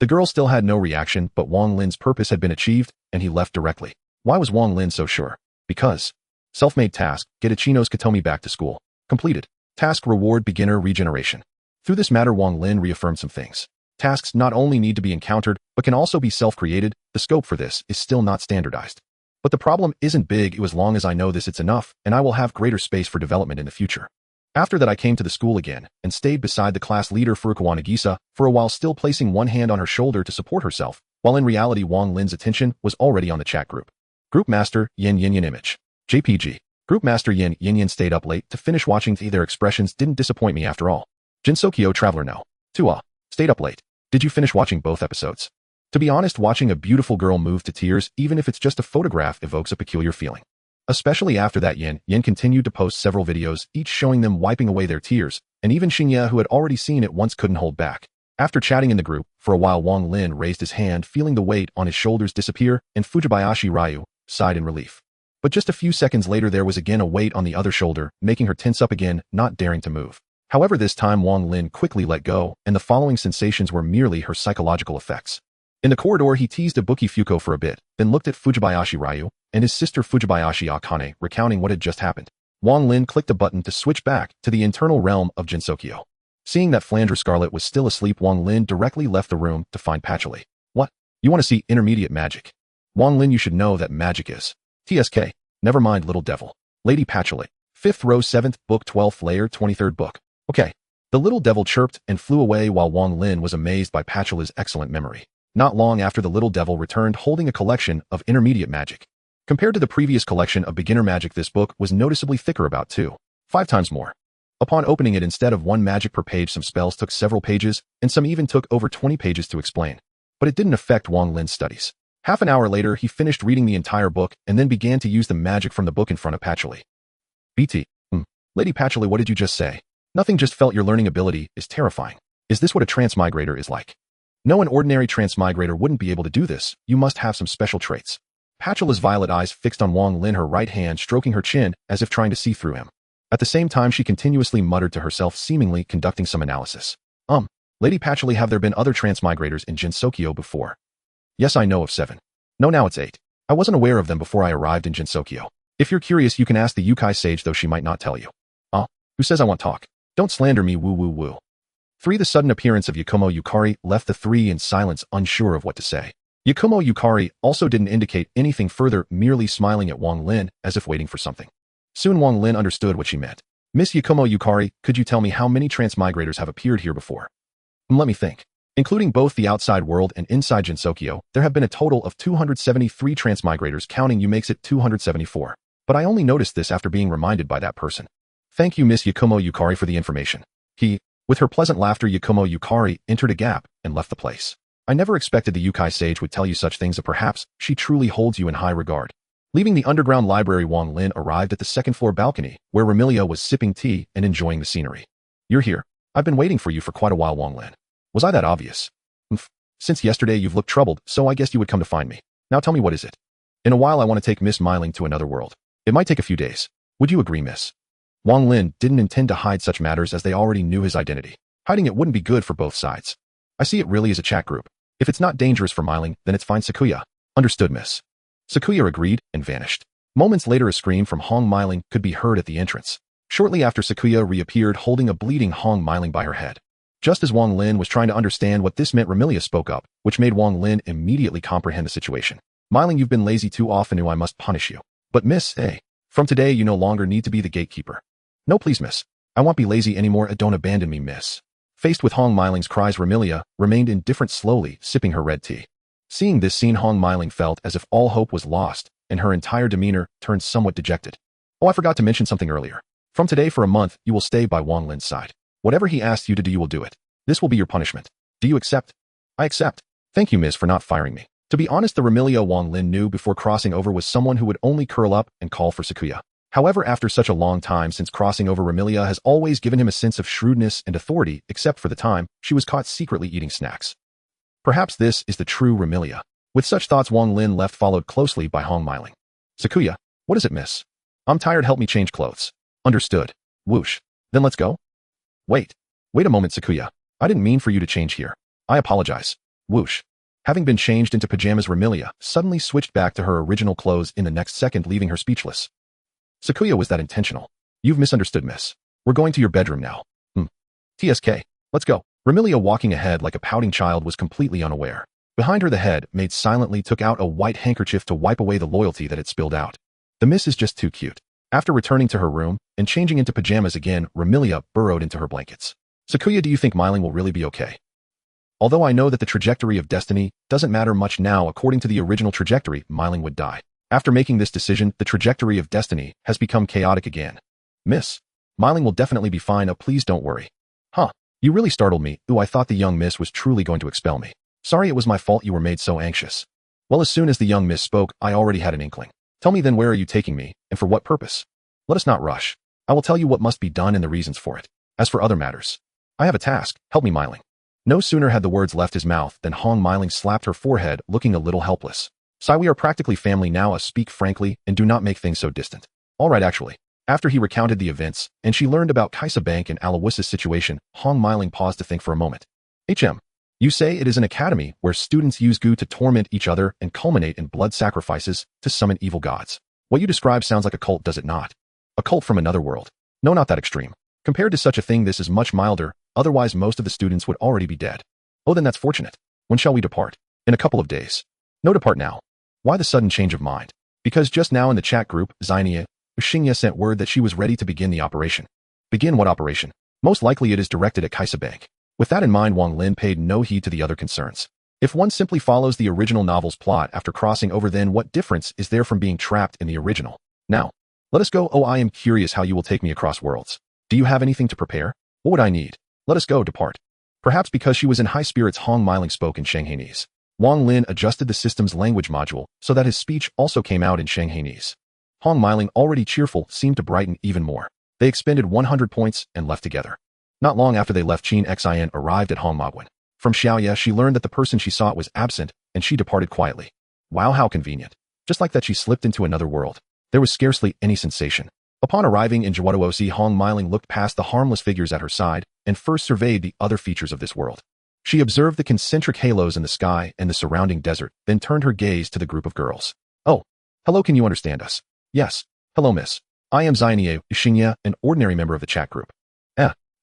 The girl still had no reaction, but Wang Lin's purpose had been achieved, and he left directly. Why was Wang Lin so sure? Because. Self-made task, get Ichino's Katomi back to school. Completed. Task, reward, beginner regeneration. Through this matter, Wang Lin reaffirmed some things. Tasks not only need to be encountered, but can also be self-created. The scope for this is still not standardized. But the problem isn't big. As long as I know this, it's enough, and I will have greater space for development in the future. After that, I came to the school again, and stayed beside the class leader Furukawa Nagisa for a while, still placing one hand on her shoulder to support herself, while in reality Wang Lin's attention was already on the chat group. Group Master, Yin Yin Yin Image. JPG. Group Master Yin Yin Yin stayed up late to finish watching. Their expressions didn't disappoint me after all. Jinsokyo Traveler No.2. Stayed up late. Did you finish watching both episodes? To be honest, watching a beautiful girl move to tears, even if it's just a photograph, evokes a peculiar feeling. Especially after that, Yin Yin continued to post several videos, each showing them wiping away their tears, and even Xingye, who had already seen it once, couldn't hold back. After chatting in the group for a while, Wang Lin raised his hand, feeling the weight on his shoulders disappear, and Fujibayashi Ryu sighed in relief. But just a few seconds later, there was again a weight on the other shoulder, making her tense up again, not daring to move. However, this time Wang Lin quickly let go, and the following sensations were merely her psychological effects. In the corridor, he teased Ibuki Fuko for a bit, then looked at Fujibayashi Ryu and his sister Fujibayashi Akane, recounting what had just happened. Wang Lin clicked a button to switch back to the internal realm of Jinsokyo. Seeing that Flandre Scarlet was still asleep, Wang Lin directly left the room to find Patchouli. What? You want to see intermediate magic? Wang Lin, you should know that magic is. TSK. Never mind, little devil. Lady Patchouli. 5th row, 7th book, 12th layer, 23rd book. Okay. The little devil chirped and flew away while Wang Lin was amazed by Patchouli's excellent memory. Not long after, the little devil returned holding a collection of intermediate magic. Compared to the previous collection of beginner magic, this book was noticeably thicker, about 2.5 times more. Upon opening it, instead of one magic per page, some spells took several pages, and some even took over 20 pages to explain. But it didn't affect Wang Lin's studies. Half an hour later, he finished reading the entire book and then began to use the magic from the book in front of Patchouli. BT. Lady Patchouli, what did you just say? Nothing, just felt your learning ability is terrifying. Is this what a transmigrator is like? No, an ordinary transmigrator wouldn't be able to do this. You must have some special traits. Patchouli's violet eyes fixed on Wang Lin, her right hand stroking her chin as if trying to see through him. At the same time, she continuously muttered to herself, seemingly conducting some analysis. Lady Patchouli, have there been other transmigrators in Jinsokyo before? Yes, I know of 7. No, now it's 8. I wasn't aware of them before I arrived in Jinsokyo. If you're curious, you can ask the Yukai sage, though she might not tell you. Who says I want talk? Don't slander me, woo woo woo. 3. The sudden appearance of Yakumo Yukari left the three in silence, unsure of what to say. Yakumo Yukari also didn't indicate anything further, merely smiling at Wang Lin as if waiting for something. Soon Wang Lin understood what she meant. Miss Yakumo Yukari, could you tell me how many transmigrators have appeared here before? Let me think. Including both the outside world and inside Jinsokyo, there have been a total of 273 transmigrators. Counting you makes it 274. But I only noticed this after being reminded by that person. Thank you, Miss Yakumo Yukari, for the information. With her pleasant laughter, Yakumo Yukari entered a gap and left the place. I never expected the Yukai sage would tell you such things, but perhaps she truly holds you in high regard. Leaving the underground library, Wang Lin arrived at the second-floor balcony, where Remilio was sipping tea and enjoying the scenery. You're here. I've been waiting for you for quite a while, Wang Lin. Was I that obvious? Since yesterday you've looked troubled, so I guessed you would come to find me. Now tell me, what is it? In a while I want to take Miss Myling to another world. It might take a few days. Would you agree, miss? Wang Lin didn't intend to hide such matters as they already knew his identity. Hiding it wouldn't be good for both sides. I see it really as a chat group. If it's not dangerous for Myling, then it's fine, Sakuya. Understood, miss. Sakuya agreed and vanished. Moments later a scream from Hong Myling could be heard at the entrance. Shortly after, Sakuya reappeared holding a bleeding Hong Myling by her head. Just as Wang Lin was trying to understand what this meant, Remilia spoke up, which made Wang Lin immediately comprehend the situation. Myling, you've been lazy too often, I must punish you. But miss, from today you no longer need to be the gatekeeper. No please, miss. I won't be lazy anymore, don't abandon me, miss. Faced with Hong Myling's cries, Remilia remained indifferent, slowly sipping her red tea. Seeing this scene, Hong Myling felt as if all hope was lost, and her entire demeanor turned somewhat dejected. Oh, I forgot to mention something earlier. From today for a month, you will stay by Wang Lin's side. Whatever he asks you to do, you will do it. This will be your punishment. Do you accept? I accept. Thank you, miss, for not firing me. To be honest, the Remilia Wang Lin knew before crossing over was someone who would only curl up and call for Sakuya. However, after such a long time since crossing over, Remilia has always given him a sense of shrewdness and authority, except for the time she was caught secretly eating snacks. Perhaps this is the true Remilia. With such thoughts, Wang Lin left, followed closely by Hong Myling. Sakuya, what is it, miss? I'm tired, help me change clothes. Understood. Whoosh. Then let's go? Wait a moment, Sakuya. I didn't mean for you to change here. I apologize. Whoosh. Having been changed into pajamas, Remilia suddenly switched back to her original clothes in the next second, leaving her speechless. Sakuya, was that intentional? You've misunderstood, miss. We're going to your bedroom now. TSK. Let's go. Remilia, walking ahead like a pouting child, was completely unaware. Behind her, the head maid silently took out a white handkerchief to wipe away the loyalty that had spilled out. The miss is just too cute. After returning to her room and changing into pajamas again, Remilia burrowed into her blankets. Sakuya, do you think Myling will really be okay? Although I know that the trajectory of destiny doesn't matter much now, according to the original trajectory, Myling would die. After making this decision, the trajectory of destiny has become chaotic again. Miss, Myling will definitely be fine, please don't worry. Huh, you really startled me. I thought the young miss was truly going to expel me. Sorry, it was my fault you were made so anxious. Well, as soon as the young miss spoke, I already had an inkling. Tell me then, where are you taking me, and for what purpose? Let us not rush. I will tell you what must be done and the reasons for it. As for other matters, I have a task. Help me, Myling. No sooner had the words left his mouth than Hong Myling slapped her forehead, looking a little helpless. Sigh, we are practically family now, speak frankly and do not make things so distant. All right, actually. After he recounted the events, and she learned about Kaisa Bank and Aloysius' situation, Hong Myling paused to think for a moment. You say it is an academy where students use goo to torment each other and culminate in blood sacrifices to summon evil gods. What you describe sounds like a cult, does it not? A cult from another world. No, not that extreme. Compared to such a thing, this is much milder, otherwise most of the students would already be dead. Oh, then that's fortunate. When shall we depart? In a couple of days. No, depart now. Why the sudden change of mind? Because just now in the chat group, Hoshino sent word that she was ready to begin the operation. Begin what operation? Most likely it is directed at Kaisa Bank. With that in mind, Wang Lin paid no heed to the other concerns. If one simply follows the original novel's plot after crossing over, then what difference is there from being trapped in the original? Now, let us go. Oh, I am curious how you will take me across worlds. Do you have anything to prepare? What would I need? Let us go, depart. Perhaps because she was in high spirits, Hong Myling spoke in Shanghainese. Wang Lin adjusted the system's language module so that his speech also came out in Shanghainese. Hong Myling, already cheerful, seemed to brighten even more. They expended 100 points and left together. Not long after they left, Qin Xin arrived at Hong Magwen. From Xiaoya, she learned that the person she sought was absent, and she departed quietly. Wow, how convenient. Just like that, she slipped into another world. There was scarcely any sensation. Upon arriving in Jiwaduosi, Hong Myling looked past the harmless figures at her side and first surveyed the other features of this world. She observed the concentric halos in the sky and the surrounding desert, then turned her gaze to the group of girls. Oh, hello, can you understand us? Yes. Hello, miss. I am Xianye Hoshino, an ordinary member of the chat group.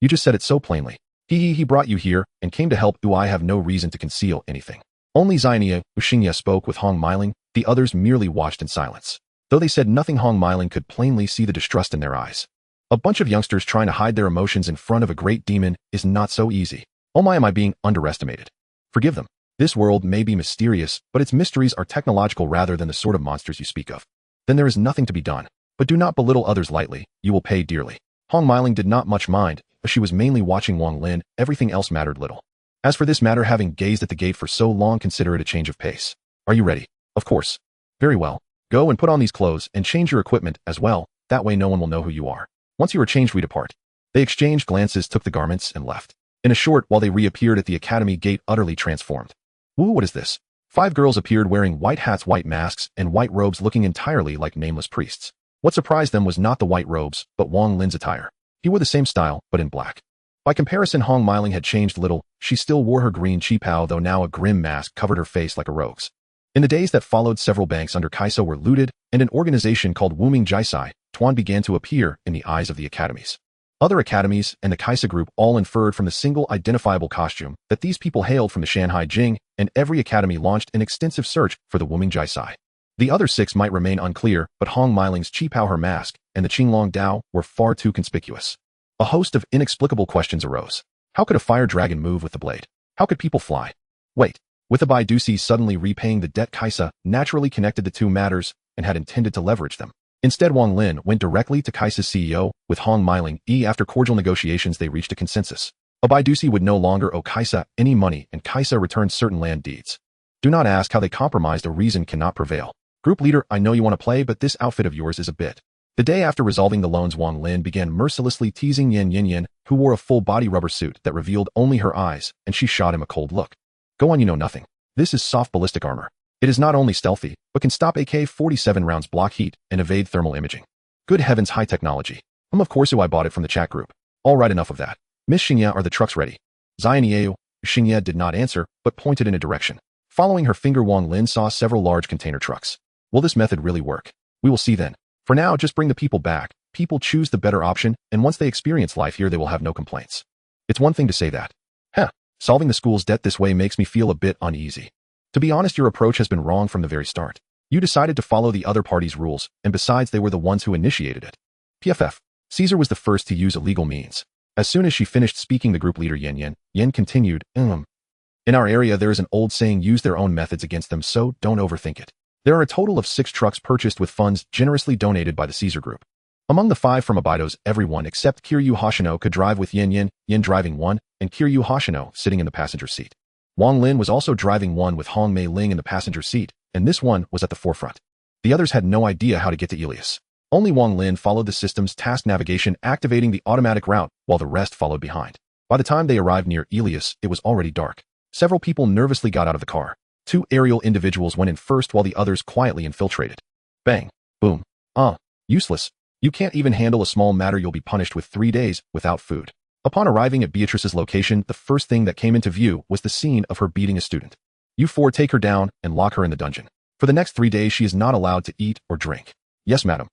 You just said it so plainly. He brought you here and came to help. I have no reason to conceal anything. Only Xianye Hoshino spoke with Hong Myling. The others merely watched in silence. Though they said nothing, Hong Myling could plainly see the distrust in their eyes. A bunch of youngsters trying to hide their emotions in front of a great demon is not so easy. Oh my, am I being underestimated? Forgive them. This world may be mysterious, but its mysteries are technological rather than the sort of monsters you speak of. Then there is nothing to be done. But do not belittle others lightly, you will pay dearly. Hong Myling did not much mind, but she was mainly watching Wang Lin, everything else mattered little. As for this matter, having gazed at the gate for so long, consider it a change of pace. Are you ready? Of course. Very well. Go and put on these clothes and change your equipment as well, that way no one will know who you are. Once you are changed, we depart. They exchanged glances, took the garments, and left. In a short while they reappeared at the academy gate, utterly transformed. Woo, what is this? 5 girls appeared wearing white hats, white masks, and white robes looking entirely like nameless priests. What surprised them was not the white robes, but Wang Lin's attire. He wore the same style, but in black. By comparison, Hong Meiling had changed little. She still wore her green qipao, though now a grim mask covered her face like a rogue's. In the days that followed, several banks under Kaiso were looted, and an organization called Wuming Jisai, Tuan began to appear in the eyes of the academies. Other academies and the Kaiso group all inferred from the single identifiable costume that these people hailed from the Shanghai Jing, and every academy launched an extensive search for the Wuming Jisai. The other 6 might remain unclear, but Hong Meiling's qipao, her mask, and the Qinglong Dao were far too conspicuous. A host of inexplicable questions arose. How could a fire dragon move with the blade? How could people fly? Wait, with the Baidusi suddenly repaying the debt, Kaiso naturally connected the two matters and had intended to leverage them. Instead, Wang Lin went directly to Kaiso's CEO with Hong Meiling. After cordial negotiations, they reached a consensus. A Baidusi would no longer owe Kaiso any money, and Kaiso returned certain land deeds. Do not ask how they compromised. A reason cannot prevail. Group leader, I know you want to play, but this outfit of yours is a bit. The day after resolving the loans, Wang Lin began mercilessly teasing Yin, who wore a full-body rubber suit that revealed only her eyes, and she shot him a cold look. Go on, you know nothing. This is soft ballistic armor. It is not only stealthy, but can stop AK-47 rounds, block heat, and evade thermal imaging. Good heavens, high technology. Of course I bought it from the chat group. All right, enough of that. Miss Xingye, are the trucks ready? Xianyeo. Xingye did not answer, but pointed in a direction. Following her finger, Wang Lin saw several large container trucks. Will this method really work? We will see then. For now, just bring the people back. People choose the better option, and once they experience life here, they will have no complaints. It's one thing to say that. Solving the school's debt this way makes me feel a bit uneasy. To be honest, your approach has been wrong from the very start. You decided to follow the other party's rules, and besides, they were the ones who initiated it. PFF. Caesar was the first to use illegal means. As soon as she finished speaking, the group leader Yen continued, In our area, there is an old saying, use their own methods against them, so don't overthink it. There are a total of 6 trucks purchased with funds generously donated by the Caesar group. Among the 5 from Abidos, everyone except Kiryu Hoshino could drive, with Yen driving one, and Kiryu Hoshino sitting in the passenger seat. Wang Lin was also driving one with Hong Meiling in the passenger seat, and this one was at the forefront. The others had no idea how to get to Elias. Only Wang Lin followed the system's task navigation, activating the automatic route, while the rest followed behind. By the time they arrived near Elias, it was already dark. Several people nervously got out of the car. 2 aerial individuals went in first while the others quietly infiltrated. Bang. Boom. Useless. You can't even handle a small matter. You'll be punished with 3 days without food. Upon arriving at Beatrice's location, the first thing that came into view was the scene of her beating a student. You 4 take her down and lock her in the dungeon. For the next 3 days, she is not allowed to eat or drink. Yes, madam.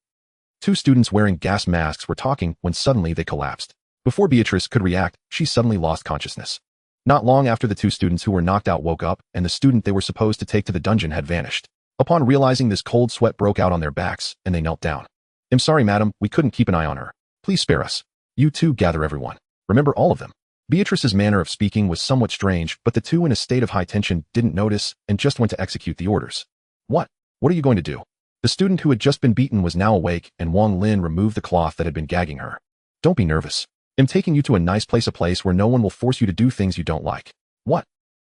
2 students wearing gas masks were talking when suddenly they collapsed. Before Beatrice could react, she suddenly lost consciousness. Not long after, the 2 students who were knocked out woke up, and the student they were supposed to take to the dungeon had vanished. Upon realizing this, cold sweat broke out on their backs, and they knelt down. I'm sorry, madam, we couldn't keep an eye on her. Please spare us. You 2 gather everyone. Remember all of them. Beatrice's manner of speaking was somewhat strange, but the 2 in a state of high tension didn't notice and just went to execute the orders. What are you going to do? The student who had just been beaten was now awake, and Wang Lin removed the cloth that had been gagging her. Don't be nervous. I'm taking you to a nice place, a place where no one will force you to do things you don't like. What?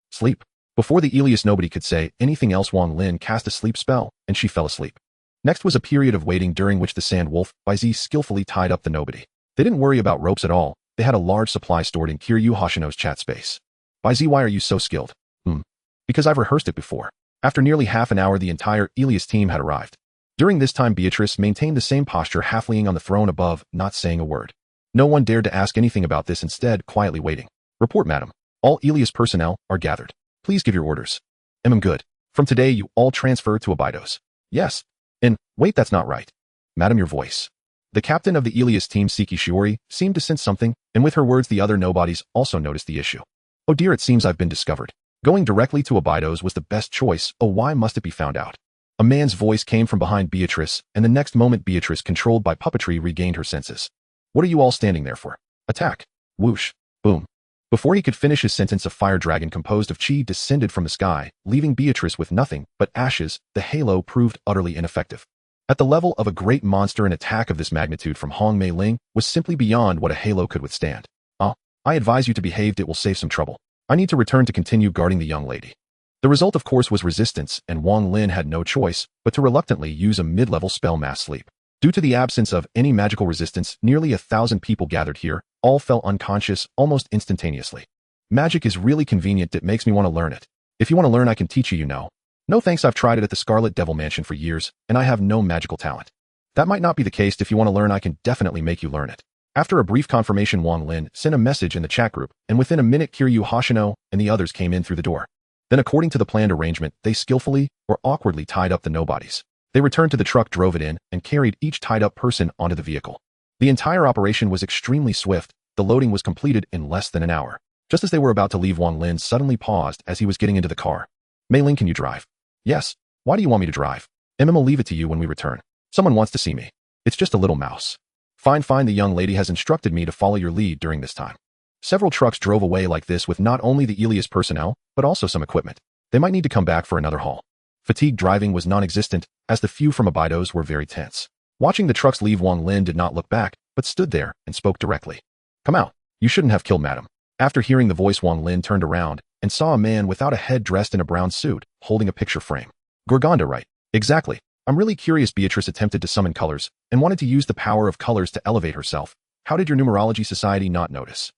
Sleep. Before the Elias nobody could say anything else, Wang Lin cast a sleep spell, and she fell asleep. Next was a period of waiting, during which the sand wolf, Baizi, skillfully tied up the nobody. They didn't worry about ropes at all. They had a large supply stored in Kiryu Hoshino's chat space. Baizi, why are you so skilled? Because I've rehearsed it before. After nearly half an hour, the entire Elias team had arrived. During this time, Beatrice maintained the same posture, half leaning on the throne above, not saying a word. No one dared to ask anything about this, instead quietly waiting. Report, madam. All Elias personnel are gathered. Please give your orders. Good. From today, you all transfer to Abidos. Yes. Wait, that's not right. Madam, your voice. The captain of the Elias team, Siki Shiori, seemed to sense something, and with her words, the other nobodies also noticed the issue. Oh dear, it seems I've been discovered. Going directly to Abidos was the best choice. Oh, why must it be found out? A man's voice came from behind Beatrice, and the next moment Beatrice, controlled by puppetry, regained her senses. What are you all standing there for? Attack. Whoosh. Boom. Before he could finish his sentence, a fire dragon composed of chi descended from the sky, leaving Beatrice with nothing but ashes. The halo proved utterly ineffective. At the level of a great monster, an attack of this magnitude from Hong Meiling was simply beyond what a halo could withstand. I advise you to behave. It will save some trouble. I need to return to continue guarding the young lady. The result, of course, was resistance, and Wang Lin had no choice but to reluctantly use a mid-level spell, mass sleep. Due to the absence of any magical resistance, nearly 1,000 people gathered here, all fell unconscious almost instantaneously. Magic is really convenient. It makes me want to learn it. If you want to learn, I can teach you, No thanks, I've tried it at the Scarlet Devil Mansion for years, and I have no magical talent. That might not be the case. If you want to learn, I can definitely make you learn it. After a brief confirmation, Wang Lin sent a message in the chat group, and within a minute Kiryu, Hoshino, and the others came in through the door. Then according to the planned arrangement, they skillfully or awkwardly tied up the nobodies. They returned to the truck, drove it in, and carried each tied-up person onto the vehicle. The entire operation was extremely swift. The loading was completed in less than an hour. Just as they were about to leave, Wang Lin suddenly paused as he was getting into the car. Mei Ling, can you drive? Yes. Why do you want me to drive? I'll leave it to you when we return. Someone wants to see me. It's just a little mouse. Fine, the young lady has instructed me to follow your lead during this time. Several trucks drove away like this with not only the Elias personnel, but also some equipment. They might need to come back for another haul. Fatigue driving was non-existent, as the few from Abydos were very tense. Watching the trucks leave, Wang Lin did not look back, but stood there and spoke directly. Come out. You shouldn't have killed Madam. After hearing the voice, Wang Lin turned around and saw a man without a head dressed in a brown suit, holding a picture frame. Gorgonda, right? Exactly. I'm really curious. Beatrice attempted to summon colors and wanted to use the power of colors to elevate herself. How did your numerology society not notice?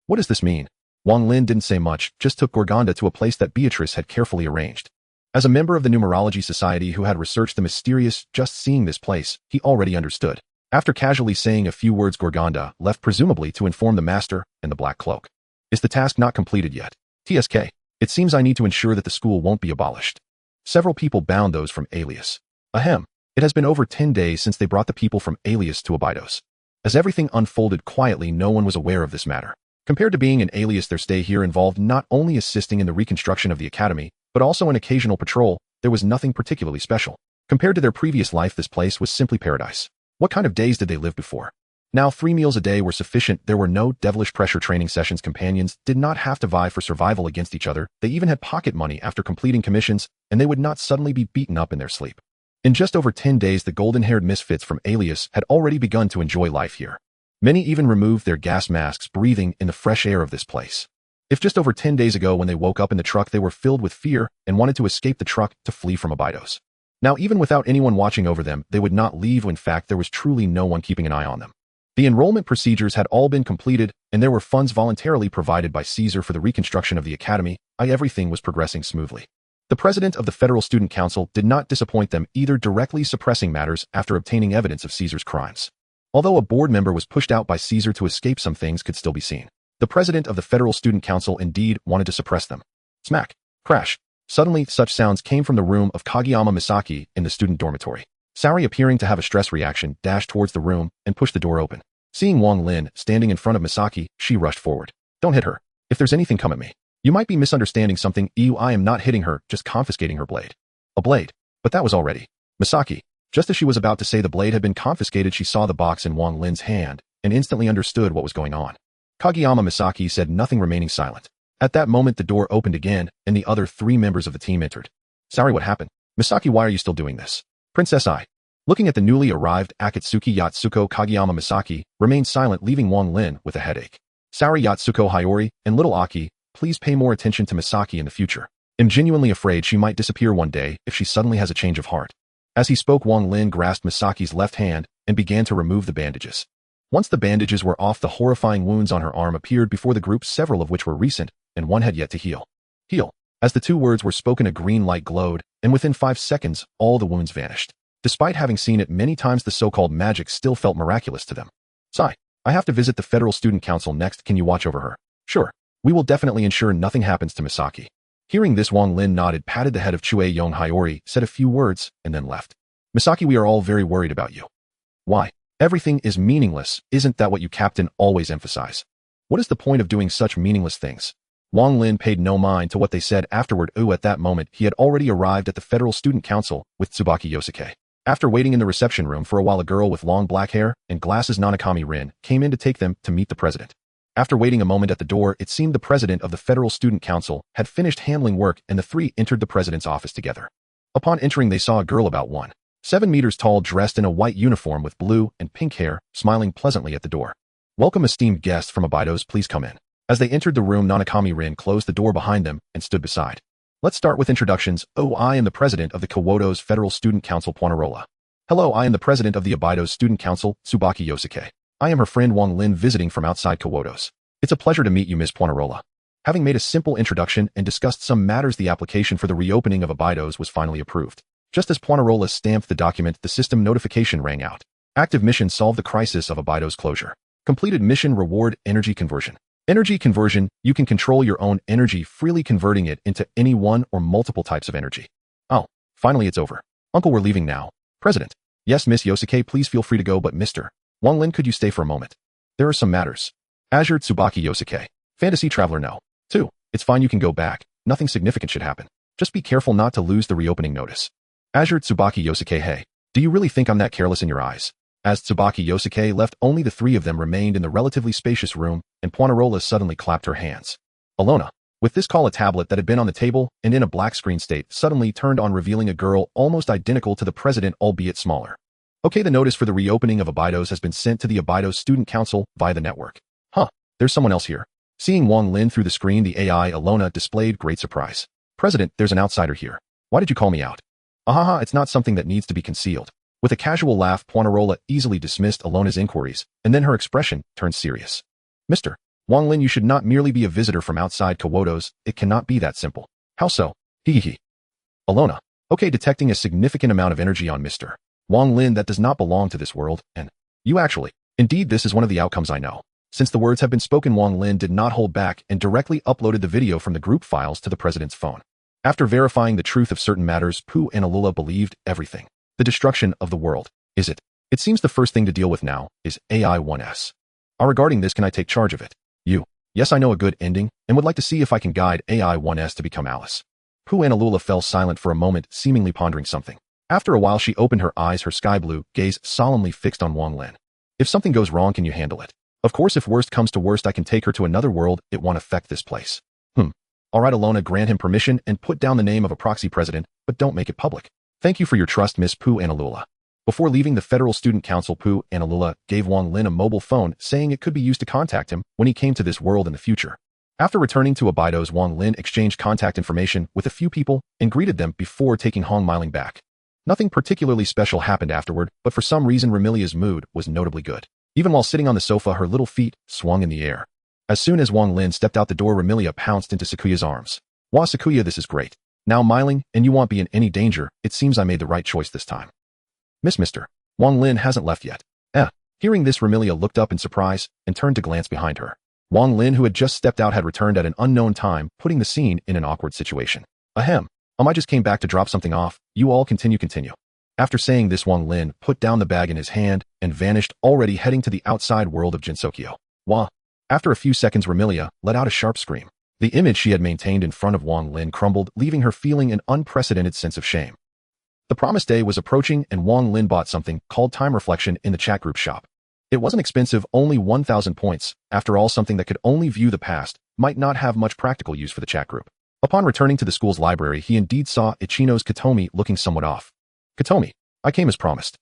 What does this mean? Wang Lin didn't say much, just took Gorgonda to a place that Beatrice had carefully arranged. As a member of the numerology society who had researched the mysterious, just seeing this place, he already understood. After casually saying a few words, Gorgonda left, presumably to inform the master and the black cloak. Is the task not completed yet? TSK. It seems I need to ensure that the school won't be abolished. Several people bound those from Alias. Ahem. It has been over 10 days since they brought the people from Alias to Abydos. As everything unfolded quietly, no one was aware of this matter. Compared to being an Alias, their stay here involved not only assisting in the reconstruction of the academy, but also an occasional patrol. There was nothing particularly special. Compared to their previous life, this place was simply paradise. What kind of days did they live before? Now 3 meals a day were sufficient. There were no devilish pressure training sessions. Companions did not have to vie for survival against each other. They even had pocket money after completing commissions, and they would not suddenly be beaten up in their sleep. In just over 10 days, the golden-haired misfits from Alias had already begun to enjoy life here. Many even removed their gas masks, breathing in the fresh air of this place. If just over 10 days ago when they woke up in the truck they were filled with fear and wanted to escape the truck to flee from Abydos. Now even without anyone watching over them, they would not leave. In fact, there was truly no one keeping an eye on them. The enrollment procedures had all been completed, and there were funds voluntarily provided by Caesar for the reconstruction of the academy. Everything was progressing smoothly. The president of the Federal Student Council did not disappoint them either, directly suppressing matters after obtaining evidence of Caesar's crimes. Although a board member was pushed out by Caesar to escape, some things could still be seen. The president of the Federal Student Council indeed wanted to suppress them. Smack. Crash. Suddenly, such sounds came from the room of Kageyama Misaki in the student dormitory. Sari, appearing to have a stress reaction, dashed towards the room and pushed the door open. Seeing Wang Lin standing in front of Misaki, she rushed forward. Don't hit her. If there's anything, come at me. You might be misunderstanding something. I am not hitting her, just confiscating her blade. A blade? But that was already. Misaki. Just as she was about to say the blade had been confiscated, she saw the box in Wang Lin's hand and instantly understood what was going on. Kageyama Misaki said nothing, remaining silent. At that moment, the door opened again, and the other 3 members of the team entered. Sari, what happened? Misaki, why are you still doing this? Princess I. Looking at the newly arrived Akatsuki Yatsuko, Kageyama Misaki remained silent, leaving Wang Lin with a headache. Sari, Yatsuko, Hiyori, and little Aki, please pay more attention to Misaki in the future. I'm genuinely afraid she might disappear one day if she suddenly has a change of heart. As he spoke, Wang Lin grasped Misaki's left hand and began to remove the bandages. Once the bandages were off, the horrifying wounds on her arm appeared before the group, several of which were recent, and one had yet to heal. Heal. As the 2 words were spoken, a green light glowed, and within 5 seconds, all the wounds vanished. Despite having seen it many times, the so-called magic still felt miraculous to them. Sai, I have to visit the Federal Student Council next. Can you watch over her? Sure. We will definitely ensure nothing happens to Misaki. Hearing this, Wang Lin nodded, patted the head of Chue Yong. Hiyori said a few words, and then left. Misaki, we are all very worried about you. Why? Everything is meaningless. Isn't that what you, Captain, always emphasize? What is the point of doing such meaningless things? Wang Lin paid no mind to what they said afterward. At that moment, he had already arrived at the Federal Student Council with Tsubaki Yosuke. After waiting in the reception room for a while, a girl with long black hair and glasses, Nanakami Rin, came in to take them to meet the president. After waiting a moment at the door, it seemed the president of the Federal Student Council had finished handling work, and the 3 entered the president's office together. Upon entering, they saw a girl about 1.7 meters tall, dressed in a white uniform with blue and pink hair, smiling pleasantly at the door. Welcome, esteemed guests from Abydos, please come in. As they entered the room, Nanakami Rin closed the door behind them and stood beside. Let's start with introductions. I am the president of the Kawodo's Federal Student Council, Ponarola. Hello, I am the president of the Abydos Student Council, Tsubaki Yosuke. I am her friend Wang Lin, visiting from outside Kawodo's. It's a pleasure to meet you, Ms. Ponarola. Having made a simple introduction and discussed some matters, the application for the reopening of Abydos was finally approved. Just as Poinarola stamped the document, the system notification rang out. Active mission: solve the crisis of Abydos closure. Completed mission: reward energy conversion. Energy conversion: you can control your own energy, freely converting it into any one or multiple types of energy. Oh, finally it's over. Uncle, we're leaving now. President. Yes, Miss Yosuke, please feel free to go, but Mr. Wang Lin, could you stay for a moment? There are some matters. Azure Tsubaki Yosuke. Fantasy Traveler No.2. It's fine, you can go back. Nothing significant should happen. Just be careful not to lose the reopening notice. Azure Tsubaki Yosuke. Hey, do you really think I'm that careless in your eyes? As Tsubaki Yosuke left, only the three of them remained in the relatively spacious room, and Poinarola suddenly clapped her hands. Alona, with this call, a tablet that had been on the table and in a black screen state suddenly turned on, revealing a girl almost identical to the president, albeit smaller. Okay, the notice for the reopening of Abydos has been sent to the Abydos Student Council via the network. Huh, there's someone else here. Seeing Wang Lin through the screen, the AI Alona displayed great surprise. President, there's an outsider here. Why did you call me out? Ahaha, it's not something that needs to be concealed. With a casual laugh, Poinarola easily dismissed Alona's inquiries, and then her expression turned serious. Mr. Wang Lin, you should not merely be a visitor from outside Kawotos. It cannot be that simple. How so? Hee. Alona. Okay, detecting a significant amount of energy on Mr. Wang Lin that does not belong to this world, and you actually. Indeed, this is one of the outcomes I know. Since the words have been spoken, Wang Lin did not hold back and directly uploaded the video from the group files to the president's phone. After verifying the truth of certain matters, Pooh and Alula believed everything. The destruction of the world. Is it? It seems the first thing to deal with now is AI-1S. Regarding this, can I take charge of it? You. Yes, I know a good ending, and would like to see if I can guide AI-1S to become Alice. Pooh and Alula fell silent for a moment, seemingly pondering something. After a while, she opened her eyes, her sky-blue gaze solemnly fixed on Wang Lin. If something goes wrong, can you handle it? Of course, if worst comes to worst, I can take her to another world. It won't affect this place. Alright, Alona, grant him permission and put down the name of a proxy president, but don't make it public. Thank you for your trust, Miss Pooh and Alula. Before leaving the Federal Student Council, Pooh and Alula gave Wang Lin a mobile phone, saying it could be used to contact him when he came to this world in the future. After returning to Abydos, Wang Lin exchanged contact information with a few people and greeted them before taking Hong Miling back. Nothing particularly special happened afterward, but for some reason Remilia's mood was notably good. Even while sitting on the sofa, her little feet swung in the air. As soon as Wang Lin stepped out the door, Remilia pounced into Sakuya's arms. Wow, Sakuya, this is great. Now, Miling, and you won't be in any danger. It seems I made the right choice this time. Mr. Wang Lin hasn't left yet. Hearing this, Remilia looked up in surprise and turned to glance behind her. Wang Lin, who had just stepped out, had returned at an unknown time, putting the scene in an awkward situation. Ahem. I just came back to drop something off. You all continue. After saying this, Wang Lin put down the bag in his hand and vanished, already heading to the outside world of Jinsokyo. Wah. After a few seconds, Remilia let out a sharp scream. The image she had maintained in front of Wang Lin crumbled, leaving her feeling an unprecedented sense of shame. The promised day was approaching, and Wang Lin bought something called Time Reflection in the chat group shop. It wasn't expensive, only 1,000 points. After all, something that could only view the past might not have much practical use for the chat group. Upon returning to the school's library, he indeed saw Ichino's Katomi looking somewhat off. Katomi, I came as promised.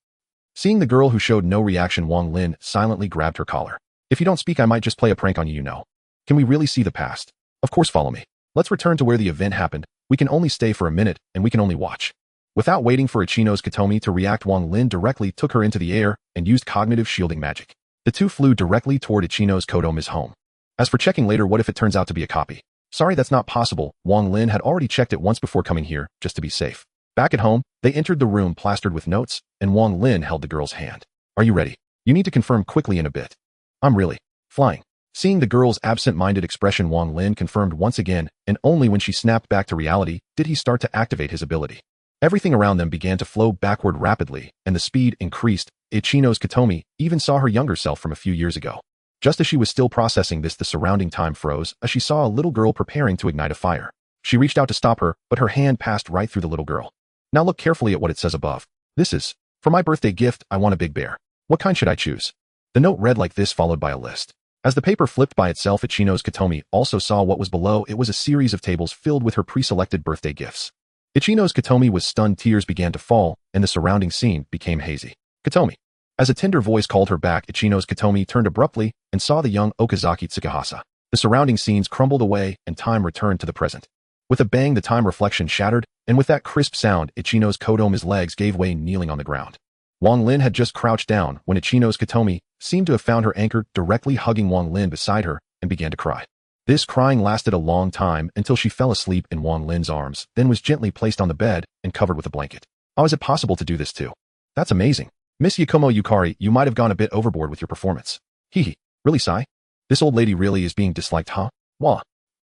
Seeing the girl who showed no reaction, Wang Lin silently grabbed her collar. If you don't speak, I might just play a prank on you, you know. Can we really see the past? Of course, follow me. Let's return to where the event happened. We can only stay for a minute, and we can only watch. Without waiting for Ichino's Katomi to react, Wang Lin directly took her into the air and used cognitive shielding magic. The two flew directly toward Ichino's Kodoma's home. As for checking later, what if it turns out to be a copy? Sorry, that's not possible. Wang Lin had already checked it once before coming here, just to be safe. Back at home, they entered the room plastered with notes, and Wang Lin held the girl's hand. Are you ready? You need to confirm quickly in a bit. I'm really flying. Seeing the girl's absent-minded expression, Wang Lin confirmed once again, and only when she snapped back to reality did he start to activate his ability. Everything around them began to flow backward rapidly, and the speed increased. Ichino's Katomi even saw her younger self from a few years ago. Just as she was still processing this, the surrounding time froze as she saw a little girl preparing to ignite a fire. She reached out to stop her, but her hand passed right through the little girl. Now look carefully at what it says above. This is, for my birthday gift, I want a big bear. What kind should I choose? The note read like this, followed by a list. As the paper flipped by itself, Ichino's Katomi also saw what was below. It was a series of tables filled with her pre-selected birthday gifts. Ichino's Katomi was stunned, tears began to fall, and the surrounding scene became hazy. Katomi. As a tender voice called her back, Ichino's Katomi turned abruptly and saw the young Okazaki Tsukahasa. The surrounding scenes crumbled away, and time returned to the present. With a bang, the time reflection shattered, and with that crisp sound, Ichino's Kodoma's legs gave way, kneeling on the ground. Wang Lin had just crouched down when Ichino's Katomi seemed to have found her anchor, directly hugging Wang Lin beside her, and began to cry. This crying lasted a long time until she fell asleep in Wang Lin's arms, then was gently placed on the bed and covered with a blanket. How is it possible to do this too? That's amazing. Miss Yakumo Yukari, you might have gone a bit overboard with your performance. Hee. Really, Sai? This old lady really is being disliked, huh? Wah.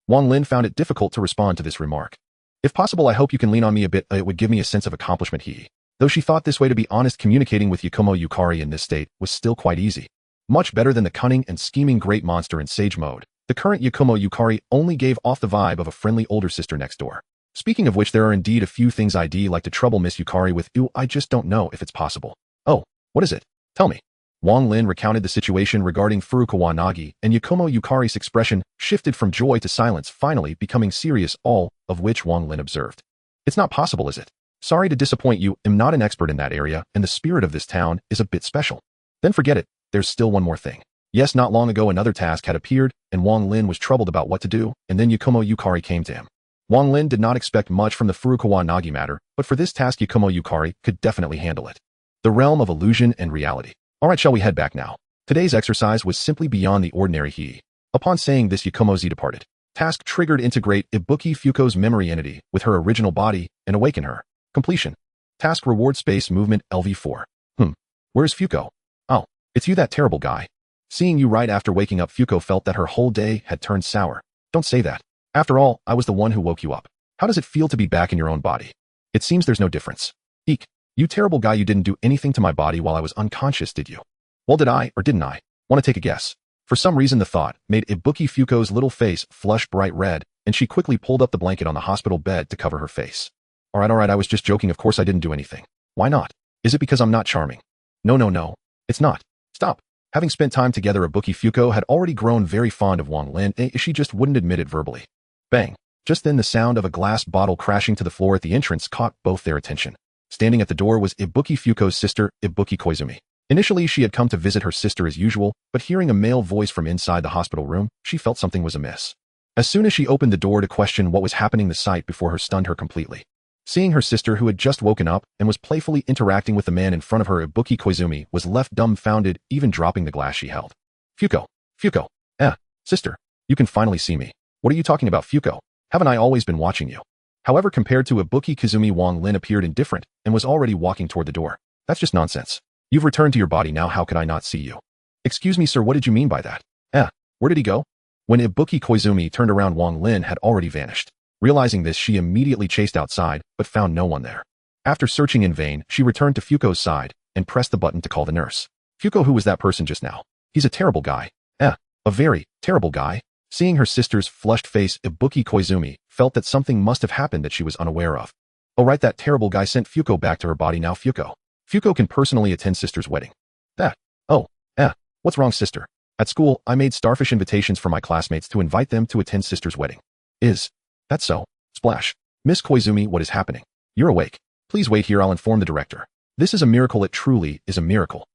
Wang Lin found it difficult to respond to this remark. If possible, I hope you can lean on me a bit, it would give me a sense of accomplishment, hee. Though she thought this way to be honest, communicating with Yakumo Yukari in this state was still quite easy. Much better than the cunning and scheming great monster in Sage mode. The current Yakumo Yukari only gave off the vibe of a friendly older sister next door. Speaking of which, there are indeed a few things I'd like to trouble Miss Yukari with. I just don't know if it's possible. Oh, what is it? Tell me. Wang Lin recounted the situation regarding Furukawa Nagi, and Yakumo Yukari's expression shifted from joy to silence, finally becoming serious, all of which Wang Lin observed. It's not possible, is it? Sorry to disappoint you, I'm not an expert in that area, and the spirit of this town is a bit special. Then forget it, there's still one more thing. Yes, not long ago another task had appeared, and Wang Lin was troubled about what to do, and then Yakumo Yukari came to him. Wang Lin did not expect much from the Furukawa Nagi matter, but for this task Yakumo Yukari could definitely handle it. The realm of illusion and reality. Alright, shall we head back now? Today's exercise was simply beyond the ordinary, he. Upon saying this, Yakumo Z departed. Task triggered: integrate Ibuki Fuko's memory entity with her original body and awaken her. Completion. Task reward: space movement LV4. Where's Fuko? Oh, it's you, that terrible guy. Seeing you right after waking up, Fuko felt that her whole day had turned sour. Don't say that. After all, I was the one who woke you up. How does it feel to be back in your own body? It seems there's no difference. Eek. You terrible guy, you didn't do anything to my body while I was unconscious, did you? Well, did I, or didn't I? Want to take a guess? For some reason the thought made Ibuki Fuko's little face flush bright red, and she quickly pulled up the blanket on the hospital bed to cover her face. Alright, I was just joking, of course I didn't do anything. Why not? Is it because I'm not charming? No. It's not. Stop. Having spent time together, Ibuki Fuko had already grown very fond of Wang Lin, she just wouldn't admit it verbally. Bang. Just then the sound of a glass bottle crashing to the floor at the entrance caught both their attention. Standing at the door was Ibuki Fuko's sister, Ibuki Koizumi. Initially, she had come to visit her sister as usual, but hearing a male voice from inside the hospital room, she felt something was amiss. As soon as she opened the door to question what was happening, the sight before her stunned her completely. Seeing her sister, who had just woken up and was playfully interacting with the man in front of her, Ibuki Koizumi was left dumbfounded, even dropping the glass she held. Fuko. Sister. You can finally see me. What are you talking about, Fuko? Haven't I always been watching you? However, compared to Ibuki Koizumi, Wang Lin appeared indifferent and was already walking toward the door. That's just nonsense. You've returned to your body now, how could I not see you? Excuse me, sir, what did you mean by that? Where did he go? When Ibuki Koizumi turned around, Wang Lin had already vanished. Realizing this, she immediately chased outside, but found no one there. After searching in vain, she returned to Fuko's side and pressed the button to call the nurse. Fuko, who was that person just now? He's a terrible guy. A very terrible guy. Seeing her sister's flushed face, Ibuki Koizumi felt that something must have happened that she was unaware of. Oh right, that terrible guy sent Fuko back to her body now. Fuko can personally attend sister's wedding. What's wrong, sister? At school, I made starfish invitations for my classmates to invite them to attend sister's wedding. Is that so? Splash. Miss Koizumi, what is happening? You're awake. Please wait here, I'll inform the director. This is a miracle, it truly is a miracle.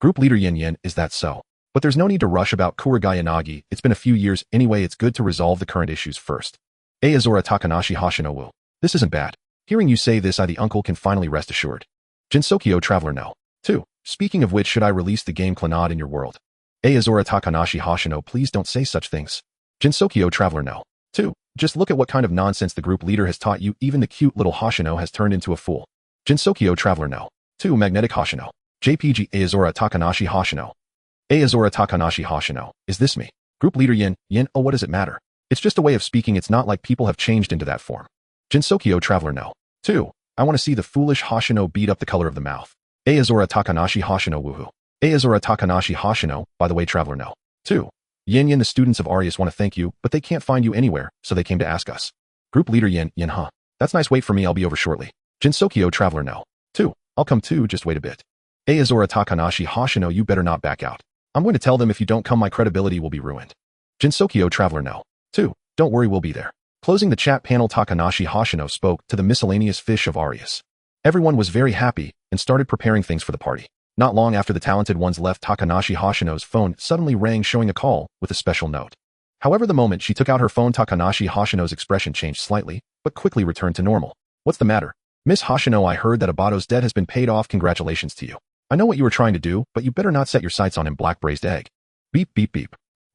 Group leader Yin, is that so? But there's no need to rush about Kuragaya Nagi, it's been a few years anyway, it's good to resolve the current issues first. Azura Takanashi Hoshino Wu. This isn't bad. Hearing you say this, the uncle can finally rest assured. Jinsokyo Traveler No.2. Speaking of which, should I release the game Clannad in your world? Azura Takanashi Hoshino, please don't say such things. Jinsokyo Traveler No.2. Just look at what kind of nonsense the group leader has taught you, even the cute little Hoshino has turned into a fool. Jinsokyo Traveler No.2. Magnetic Hoshino. JPG Azura Takanashi Hoshino. Azura Takanashi Hoshino. Is this me? Group leader Yin, oh what does it matter? It's just a way of speaking, it's not like people have changed into that form. Jinsokyo Traveler No.2. I want to see the foolish Hoshino beat up the color of the mouth. Azura Takanashi Hoshino woohoo. Azura Takanashi Hoshino, by the way, Traveler No.2. Yin, the students of Arius want to thank you, but they can't find you anywhere, so they came to ask us. Group leader Yin, huh? That's nice, wait for me, I'll be over shortly. Jinsokyo Traveler No.2. I'll come too, just wait a bit. Azura Takanashi Hoshino, you better not back out. I'm going to tell them if you don't come, my credibility will be ruined. Jinsokyo Traveler No.2. Don't worry, we'll be there. Closing the chat panel, Takanashi Hoshino spoke to the miscellaneous fish of Arius. Everyone was very happy and started preparing things for the party. Not long after the talented ones left, Takanashi Hoshino's phone suddenly rang, showing a call with a special note. However, the moment she took out her phone, Takanashi Hoshino's expression changed slightly, but quickly returned to normal. What's the matter? Miss Hoshino, I heard that Abato's debt has been paid off. Congratulations to you. I know what you were trying to do, but you better not set your sights on him, black braised egg. Beep.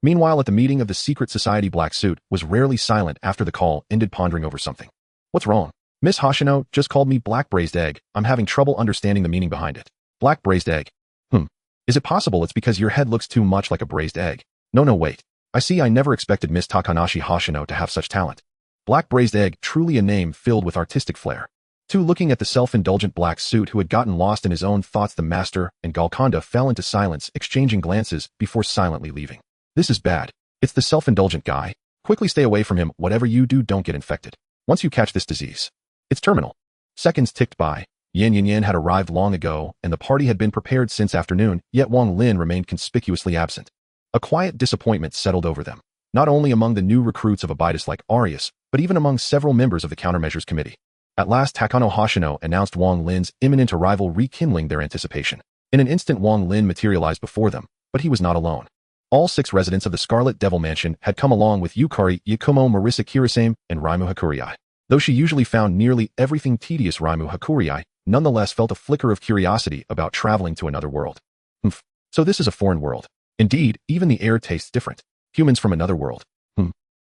Meanwhile, at the meeting of the secret society, Black Suit was rarely silent after the call ended, pondering over something. What's wrong? Miss Hoshino just called me Black Braised Egg. I'm having trouble understanding the meaning behind it. Black Braised Egg. Is it possible it's because your head looks too much like a braised egg? No, wait. I see. I never expected Miss Takanashi Hoshino to have such talent. Black Braised Egg, truly a name filled with artistic flair. Looking at the self-indulgent Black Suit who had gotten lost in his own thoughts, the master and Golconda fell into silence, exchanging glances before silently leaving. This is bad. It's the self-indulgent guy. Quickly stay away from him. Whatever you do, don't get infected. Once you catch this disease, it's terminal. Seconds ticked by. Yin had arrived long ago, and the party had been prepared since afternoon, yet Wang Lin remained conspicuously absent. A quiet disappointment settled over them, not only among the new recruits of Abitus like Arius, but even among several members of the Countermeasures Committee. At last, Takano Hoshino announced Wang Lin's imminent arrival, rekindling their anticipation. In an instant, Wang Lin materialized before them, but he was not alone. All 6 residents of the Scarlet Devil Mansion had come along with Yukari, Yakumo, Marisa Kirasame, and Raimu Hakurai. Though she usually found nearly everything tedious, Raimu Hakurai nonetheless felt a flicker of curiosity about traveling to another world. So this is a foreign world. Indeed, even the air tastes different. Humans from another world.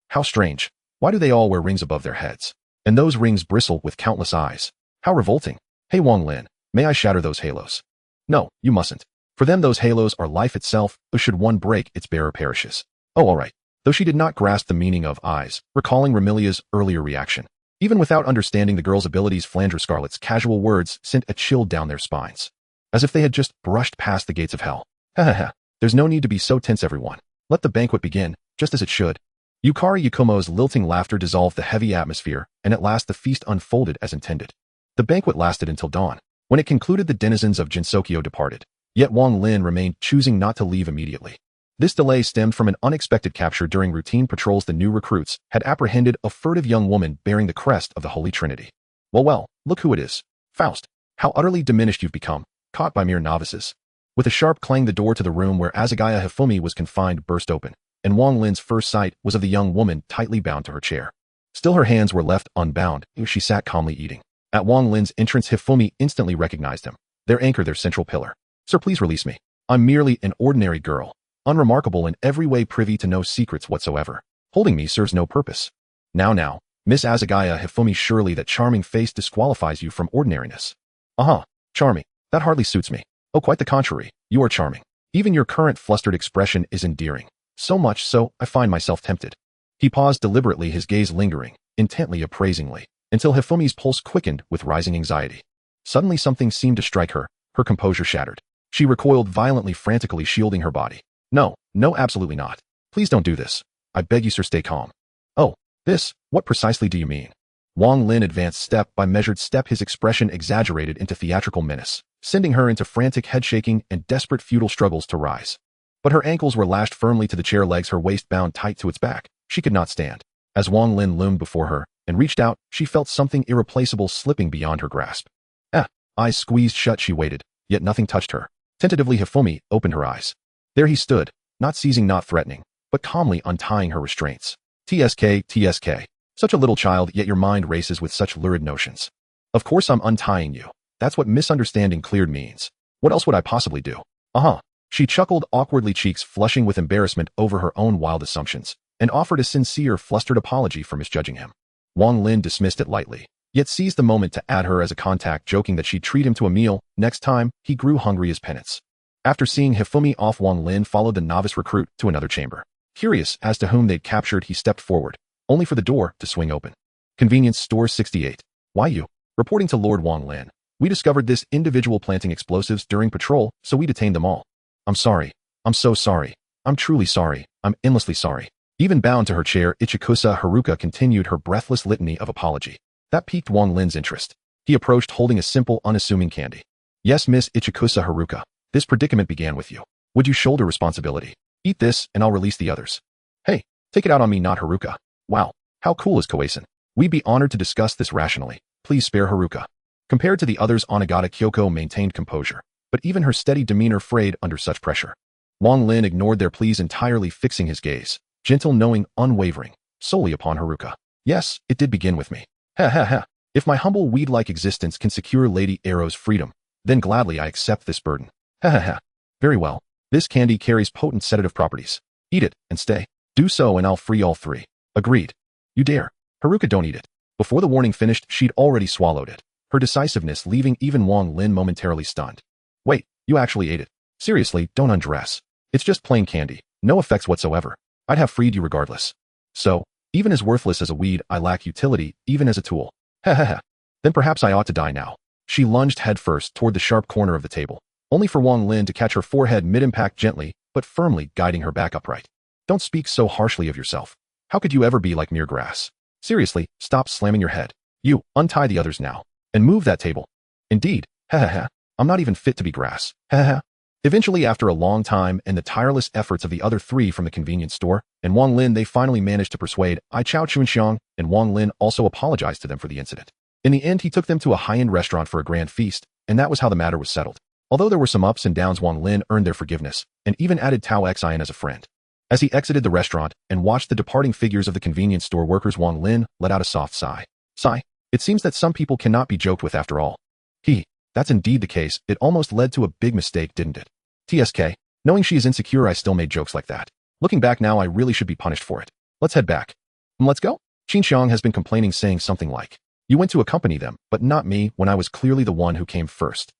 How strange. Why do they all wear rings above their heads? And those rings bristle with countless eyes. How revolting. Hey Wang Lin, may I shatter those halos? No, you mustn't. For them those halos are life itself, or should one break, its bearer perishes. Oh, all right. Though she did not grasp the meaning of eyes, recalling Remilia's earlier reaction. Even without understanding the girl's abilities, Flandre Scarlet's casual words sent a chill down their spines. As if they had just brushed past the gates of hell. There's no need to be so tense, everyone. Let the banquet begin, just as it should. Yukari Yakumo's lilting laughter dissolved the heavy atmosphere, and at last the feast unfolded as intended. The banquet lasted until dawn. When it concluded, the denizens of Jinsokyo departed. Yet Wang Lin remained, choosing not to leave immediately. This delay stemmed from an unexpected capture. During routine patrols, the new recruits had apprehended a furtive young woman bearing the crest of the Holy Trinity. Well, look who it is. Faust. How utterly diminished you've become, caught by mere novices. With a sharp clang, the door to the room where Azagaya Hifumi was confined burst open, and Wang Lin's first sight was of the young woman tightly bound to her chair. Still her hands were left unbound, she sat calmly eating. At Wang Lin's entrance, Hifumi instantly recognized him, their anchor, their central pillar. Sir, please release me. I'm merely an ordinary girl, unremarkable in every way, privy to no secrets whatsoever. Holding me serves no purpose. Now, Miss Azagaya Hifumi, surely that charming face disqualifies you from ordinariness. Charming. That hardly suits me. Oh, quite the contrary. You are charming. Even your current flustered expression is endearing. So much so, I find myself tempted. He paused deliberately, his gaze lingering, intently, appraisingly, until Hifumi's pulse quickened with rising anxiety. Suddenly something seemed to strike her, her composure shattered. She recoiled violently, frantically shielding her body. No, absolutely not. Please don't do this. I beg you, sir, stay calm. Oh, this, what precisely do you mean? Wang Lin advanced step by measured step, his expression exaggerated into theatrical menace, sending her into frantic head-shaking and desperate futile struggles to rise. But her ankles were lashed firmly to the chair legs, her waist bound tight to its back. She could not stand. As Wang Lin loomed before her and reached out, she felt something irreplaceable slipping beyond her grasp. Eyes squeezed shut, she waited, yet nothing touched her. Tentatively, Hifumi opened her eyes. There he stood, not seizing, not threatening, but calmly untying her restraints. TSK. Such a little child, yet your mind races with such lurid notions. Of course I'm untying you. That's what misunderstanding cleared means. What else would I possibly do? She chuckled awkwardly, cheeks flushing with embarrassment over her own wild assumptions, and offered a sincere, flustered apology for misjudging him. Wang Lin dismissed it lightly, yet seized the moment to add her as a contact, joking that she'd treat him to a meal next time he grew hungry as penance. After seeing Hifumi off, Wang Lin followed the novice recruit to another chamber. Curious as to whom they'd captured, he stepped forward, only for the door to swing open. Convenience store 68. Why you? Reporting to Lord Wang Lin. We discovered this individual planting explosives during patrol, so we detained them all. I'm sorry. I'm so sorry. I'm truly sorry. I'm endlessly sorry. Even bound to her chair, Ichikusa Haruka continued her breathless litany of apology. That piqued Wang Lin's interest. He approached, holding a simple, unassuming candy. Yes, Miss Ichikusa Haruka. This predicament began with you. Would you shoulder responsibility? Eat this, and I'll release the others. Hey, take it out on me, not Haruka. Wow, how cool is Koasan? We'd be honored to discuss this rationally. Please spare Haruka. Compared to the others, Onagata Kyoko maintained composure, but even her steady demeanor frayed under such pressure. Wang Lin ignored their pleas entirely, fixing his gaze, gentle, knowing, unwavering, solely upon Haruka. Yes, it did begin with me. If my humble weed-like existence can secure Lady Arrow's freedom, then gladly I accept this burden. Very well. This candy carries potent sedative properties. Eat it, and stay. Do so and I'll free all three. Agreed. You dare. Haruka, don't eat it. Before the warning finished, she'd already swallowed it, her decisiveness leaving even Wang Lin momentarily stunned. Wait, you actually ate it? Seriously, don't undress. It's just plain candy. No effects whatsoever. I'd have freed you regardless. So, even as worthless as a weed, I lack utility, even as a tool. Heh. Then perhaps I ought to die now. She lunged headfirst toward the sharp corner of the table, only for Wang Lin to catch her forehead mid-impact gently, but firmly guiding her back upright. Don't speak so harshly of yourself. How could you ever be like mere grass? Seriously, stop slamming your head. You, untie the others now. And move that table. Indeed. Heh. I'm not even fit to be grass. Heh. Eventually, after a long time and the tireless efforts of the other three from the convenience store, and Wang Lin, they finally managed to persuade Chao Chunxiang, and Wang Lin also apologized to them for the incident. In the end, he took them to a high-end restaurant for a grand feast, and that was how the matter was settled. Although there were some ups and downs, Wang Lin earned their forgiveness, and even added Tao Xian as a friend. As he exited the restaurant and watched the departing figures of the convenience store workers, Wang Lin let out a soft sigh. It seems that some people cannot be joked with after all. That's indeed the case. It almost led to a big mistake, didn't it? TSK, knowing she is insecure, I still made jokes like that. Looking back now, I really should be punished for it. Let's head back. Let's go? Xinxiang has been complaining, saying something like, you went to accompany them, but not me, when I was clearly the one who came first.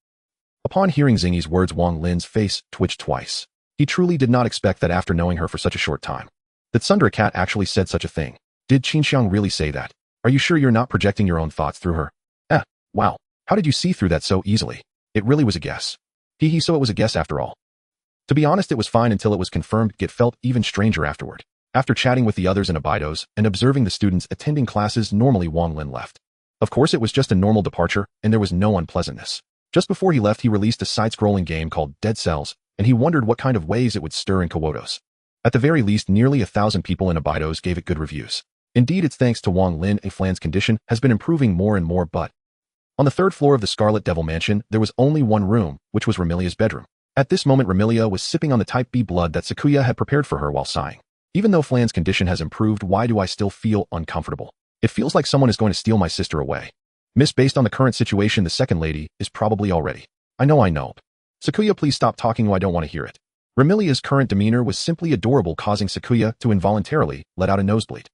Upon hearing Xingyi's words, Wang Lin's face twitched twice. He truly did not expect that after knowing her for such a short time, that Sundra Cat actually said such a thing. Did Xinxiang really say that? Are you sure you're not projecting your own thoughts through her? Wow. How did you see through that so easily? It really was a guess. So it was a guess after all. To be honest, it was fine until it was confirmed. It felt even stranger afterward. After chatting with the others in Abidos and observing the students attending classes normally, Wang Lin left. Of course, it was just a normal departure, and there was no unpleasantness. Just before he left, he released a side-scrolling game called Dead Cells, and he wondered what kind of ways it would stir in Kawotos. At the very least, nearly 1,000 people in Abidos gave it good reviews. Indeed, it's thanks to Wang Lin, Flandre's condition has been improving more and more, but on the third floor of the Scarlet Devil Mansion, there was only one room, which was Remilia's bedroom. At this moment, Remilia was sipping on the type B blood that Sakuya had prepared for her while sighing. Even though Flandre's condition has improved, why do I still feel uncomfortable? It feels like someone is going to steal my sister away. Miss, based on the current situation, the second lady is probably already. I know. Sakuya, please stop talking. I don't want to hear it. Remilia's current demeanor was simply adorable, causing Sakuya to involuntarily let out a nosebleed.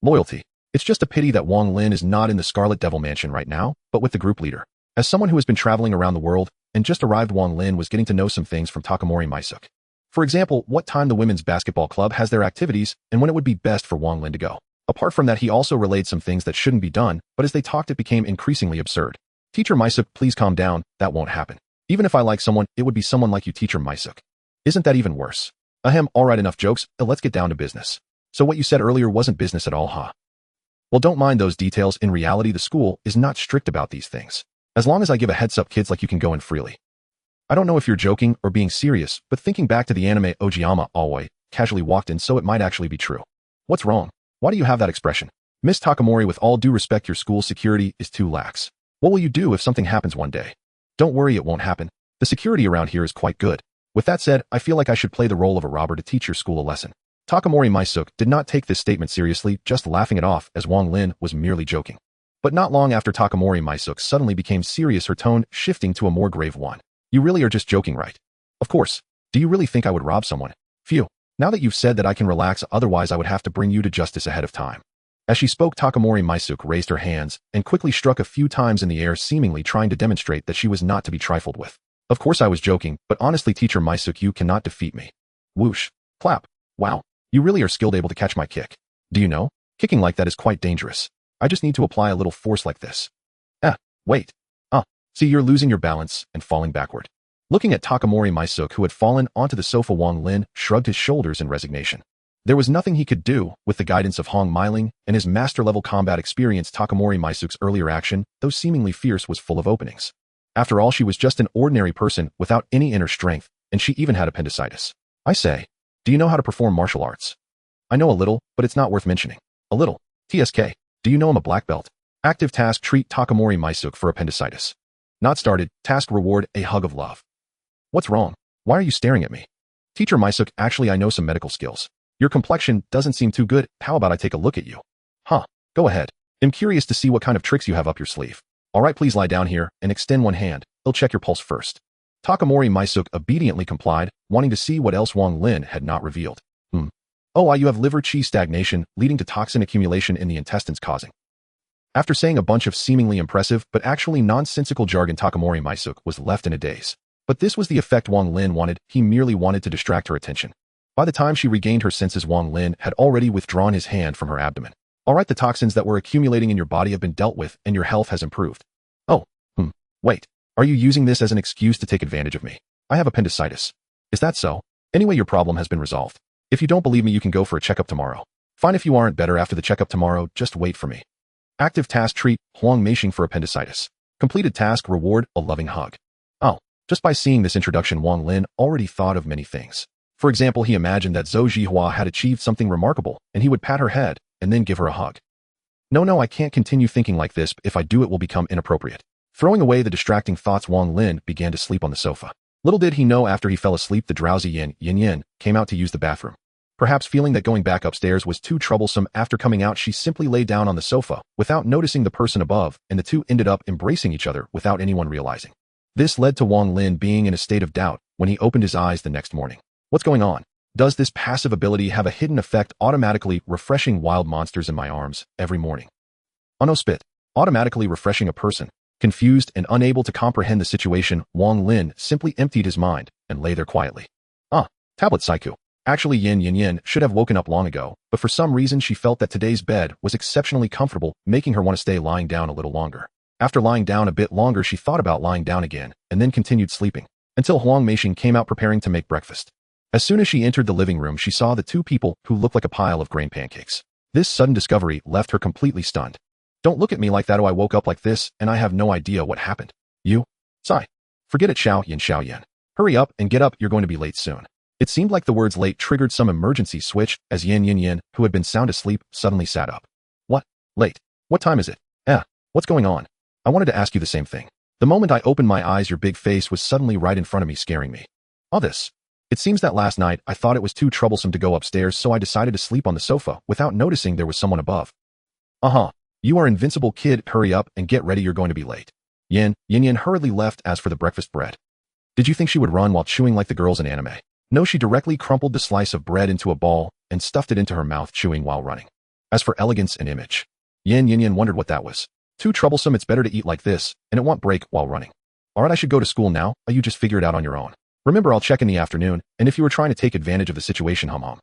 Loyalty. It's just a pity that Wang Lin is not in the Scarlet Devil Mansion right now, but with the group leader. As someone who has been traveling around the world and just arrived, Wang Lin was getting to know some things from Takamori Maisuk. For example, what time the women's basketball club has their activities and when it would be best for Wang Lin to go. Apart from that, he also relayed some things that shouldn't be done, but as they talked, it became increasingly absurd. Teacher Maisuk, please calm down. That won't happen. Even if I like someone, it would be someone like you, Teacher Maisuk. Isn't that even worse? Alright, enough jokes. Let's get down to business. So what you said earlier wasn't business at all, huh? Well, don't mind those details. In reality, the school is not strict about these things. As long as I give a heads up, kids, like, you can go in freely. I don't know if you're joking or being serious, but thinking back to the anime, Ojiyama Aoi casually walked in, so it might actually be true. What's wrong? Why do you have that expression? Miss Takamori, with all due respect, your school's security is too lax. What will you do if something happens one day? Don't worry, it won't happen. The security around here is quite good. With that said, I feel like I should play the role of a robber to teach your school a lesson. Takamori Maisuk did not take this statement seriously, just laughing it off as Wang Lin was merely joking. But not long after, Takamori Maisuk suddenly became serious, her tone shifting to a more grave one. You really are just joking, right? Of course. Do you really think I would rob someone? Phew. Now that you've said that, I can relax, otherwise I would have to bring you to justice ahead of time. As she spoke, Takamori Maisuk raised her hands and quickly struck a few times in the air, seemingly trying to demonstrate that she was not to be trifled with. Of course I was joking, but honestly, Teacher Maisuk, you cannot defeat me. Whoosh. Clap. Wow. You really are skilled, able to catch my kick. Do you know? Kicking like that is quite dangerous. I just need to apply a little force like this. Wait. See, you're losing your balance and falling backward. Looking at Takamori Maisuk, who had fallen onto the sofa, Wang Lin shrugged his shoulders in resignation. There was nothing he could do. With the guidance of Hong Meiling and his master-level combat experience, Takamori Maisuk's earlier action, though seemingly fierce, was full of openings. After all, she was just an ordinary person without any inner strength, and she even had appendicitis. I say, do you know how to perform martial arts? I know a little, but it's not worth mentioning. A little. TSK, do you know I'm a black belt? Active task: treat Takamori Maisuk for appendicitis. Not started. Task reward: a hug of love. What's wrong? Why are you staring at me? Teacher Maisuk, actually I know some medical skills. Your complexion doesn't seem too good. How about I take a look at you? Go ahead. I'm curious to see what kind of tricks you have up your sleeve. Alright, please lie down here and extend one hand. I'll check your pulse first. Takamori Maisuk obediently complied, wanting to see what else Wang Lin had not revealed. Hmm. Oh, why you have liver qi stagnation, leading to toxin accumulation in the intestines causing. After saying a bunch of seemingly impressive but actually nonsensical jargon, Takamori Maisuk was left in a daze. But this was the effect Wang Lin wanted. He merely wanted to distract her attention. By the time she regained her senses, Wang Lin had already withdrawn his hand from her abdomen. Alright, the toxins that were accumulating in your body have been dealt with and your health has improved. Oh, wait. Are you using this as an excuse to take advantage of me? I have appendicitis. Is that so? Anyway, your problem has been resolved. If you don't believe me, you can go for a checkup tomorrow. Fine, if you aren't better after the checkup tomorrow, just wait for me. Active task: treat Huang Meishing for appendicitis. Completed task: reward a loving hug. Oh, just by seeing this introduction, Wang Lin already thought of many things. For example, he imagined that Zhou Jihua had achieved something remarkable, and he would pat her head and then give her a hug. No, I can't continue thinking like this. If I do, it will become inappropriate. Throwing away the distracting thoughts, Wang Lin began to sleep on the sofa. Little did he know, after he fell asleep, the drowsy Yin came out to use the bathroom. Perhaps feeling that going back upstairs was too troublesome, after coming out, she simply lay down on the sofa without noticing the person above, and the two ended up embracing each other without anyone realizing. This led to Wang Lin being in a state of doubt when he opened his eyes the next morning. What's going on? Does this passive ability have a hidden effect, automatically refreshing wild monsters in my arms every morning? Oh no, spit. Automatically refreshing a person. Confused and unable to comprehend the situation, Wang Lin simply emptied his mind and lay there quietly. Tablet Saiku. Actually, Yin should have woken up long ago, but for some reason she felt that today's bed was exceptionally comfortable, making her want to stay lying down a little longer. After lying down a bit longer, she thought about lying down again, and then continued sleeping, until Huang Meishing came out preparing to make breakfast. As soon as she entered the living room, she saw the two people who looked like a pile of grain pancakes. This sudden discovery left her completely stunned. Don't look at me like that. I woke up like this, and I have no idea what happened. You? Sigh. Forget it, Xiao Yin. Hurry up and get up, you're going to be late soon. It seemed like the words late triggered some emergency switch, as Yin, who had been sound asleep, suddenly sat up. What? Late? What time is it? What's going on? I wanted to ask you the same thing. The moment I opened my eyes, your big face was suddenly right in front of me, scaring me. All this. It seems that last night I thought it was too troublesome to go upstairs, so I decided to sleep on the sofa without noticing there was someone above. You are invincible, kid. Hurry up and get ready, you're going to be late. Yin hurriedly left. As for the breakfast bread, did you think she would run while chewing like the girls in anime? No, she directly crumpled the slice of bread into a ball and stuffed it into her mouth, chewing while running. As for elegance and image, Yin wondered what that was. Too troublesome, it's better to eat like this, and it won't break while running. Alright, I should go to school now, or you just figure it out on your own. Remember, I'll check in the afternoon, and if you were trying to take advantage of the situation, hum.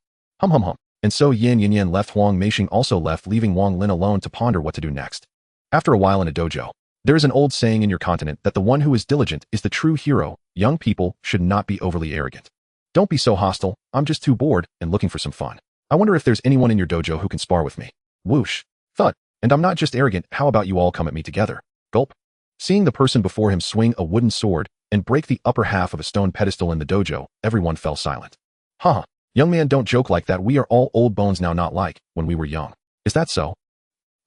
And so Yin left. Huang Meishing also left, leaving Wang Lin alone to ponder what to do next. After a while in a dojo, there is an old saying in your continent that the one who is diligent is the true hero. Young people should not be overly arrogant. Don't be so hostile. I'm just too bored and looking for some fun. I wonder if there's anyone in your dojo who can spar with me. Whoosh. Thud. And I'm not just arrogant. How about you all come at me together? Gulp. Seeing the person before him swing a wooden sword and break the upper half of a stone pedestal in the dojo, everyone fell silent. Young man, don't joke like that. We are all old bones now, not like when we were young. Is that so?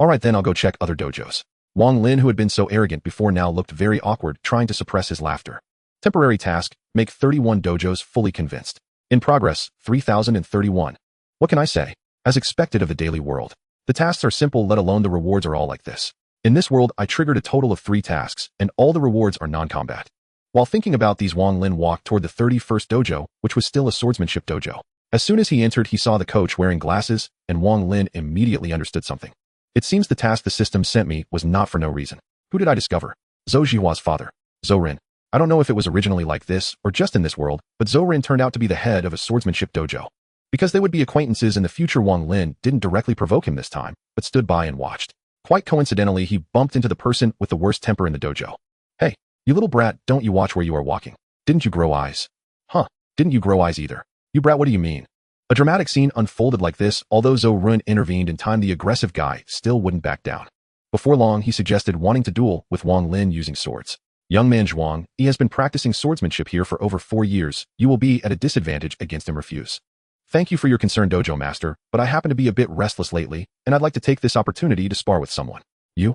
Alright then, I'll go check other dojos. Wang Lin, who had been so arrogant before, now looked very awkward, trying to suppress his laughter. Temporary task: make 31 dojos fully convinced. In progress, 3031. What can I say? As expected of the daily world. The tasks are simple, let alone the rewards are all like this. In this world, I triggered a total of 3 tasks, and all the rewards are non-combat. While thinking about these, Wang Lin walked toward the 31st dojo, which was still a swordsmanship dojo. As soon as he entered, he saw the coach wearing glasses, and Wang Lin immediately understood something. It seems the task the system sent me was not for no reason. Who did I discover? Zhou Jihua's father, Zhou Ren. I don't know if it was originally like this, or just in this world, but Zhou Ren turned out to be the head of a swordsmanship dojo. Because they would be acquaintances in the future, Wang Lin didn't directly provoke him this time, but stood by and watched. Quite coincidentally, he bumped into the person with the worst temper in the dojo. Hey, you little brat, don't you watch where you are walking? Didn't you grow eyes? Didn't you grow eyes either? You brat, what do you mean? A dramatic scene unfolded like this. Although Zhou Ren intervened in time, the aggressive guy still wouldn't back down. Before long, he suggested wanting to duel with Wang Lin using swords. Young man Zhuang, he has been practicing swordsmanship here for over 4 years. You will be at a disadvantage against him. Refuse. Thank you for your concern, dojo master, but I happen to be a bit restless lately, and I'd like to take this opportunity to spar with someone. You?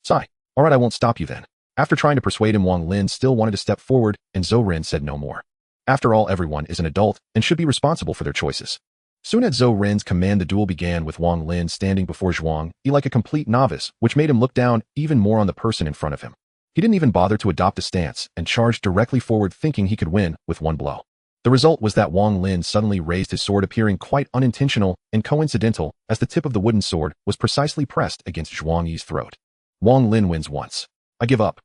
Sigh. Alright, I won't stop you then. After trying to persuade him, Wang Lin still wanted to step forward, and Zhou Ren said no more. After all, everyone is an adult and should be responsible for their choices. Soon at Zhou Ren's command, the duel began with Wang Lin standing before Zhuang, like a complete novice, which made him look down even more on the person in front of him. He didn't even bother to adopt a stance and charged directly forward, thinking he could win with one blow. The result was that Wang Lin suddenly raised his sword, appearing quite unintentional and coincidental, as the tip of the wooden sword was precisely pressed against Zhuang Yi's throat. Wang Lin wins once. I give up.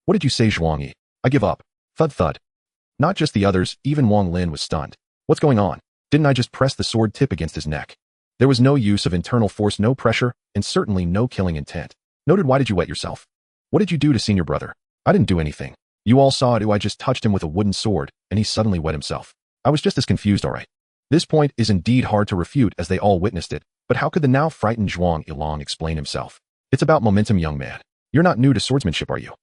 What did you say, Zhuang Yi? I give up. Thud thud. Not just the others, even Wang Lin was stunned. What's going on? Didn't I just press the sword tip against his neck? There was no use of internal force, no pressure, and certainly no killing intent. Noted. Why did you wet yourself? What did you do to senior brother? I didn't do anything. You all saw it. I just touched him with a wooden sword, and he suddenly wet himself. I was just as confused, alright. This point is indeed hard to refute as they all witnessed it, but how could the now frightened Zhuang Yilong explain himself? It's about momentum, young man. You're not new to swordsmanship, are you?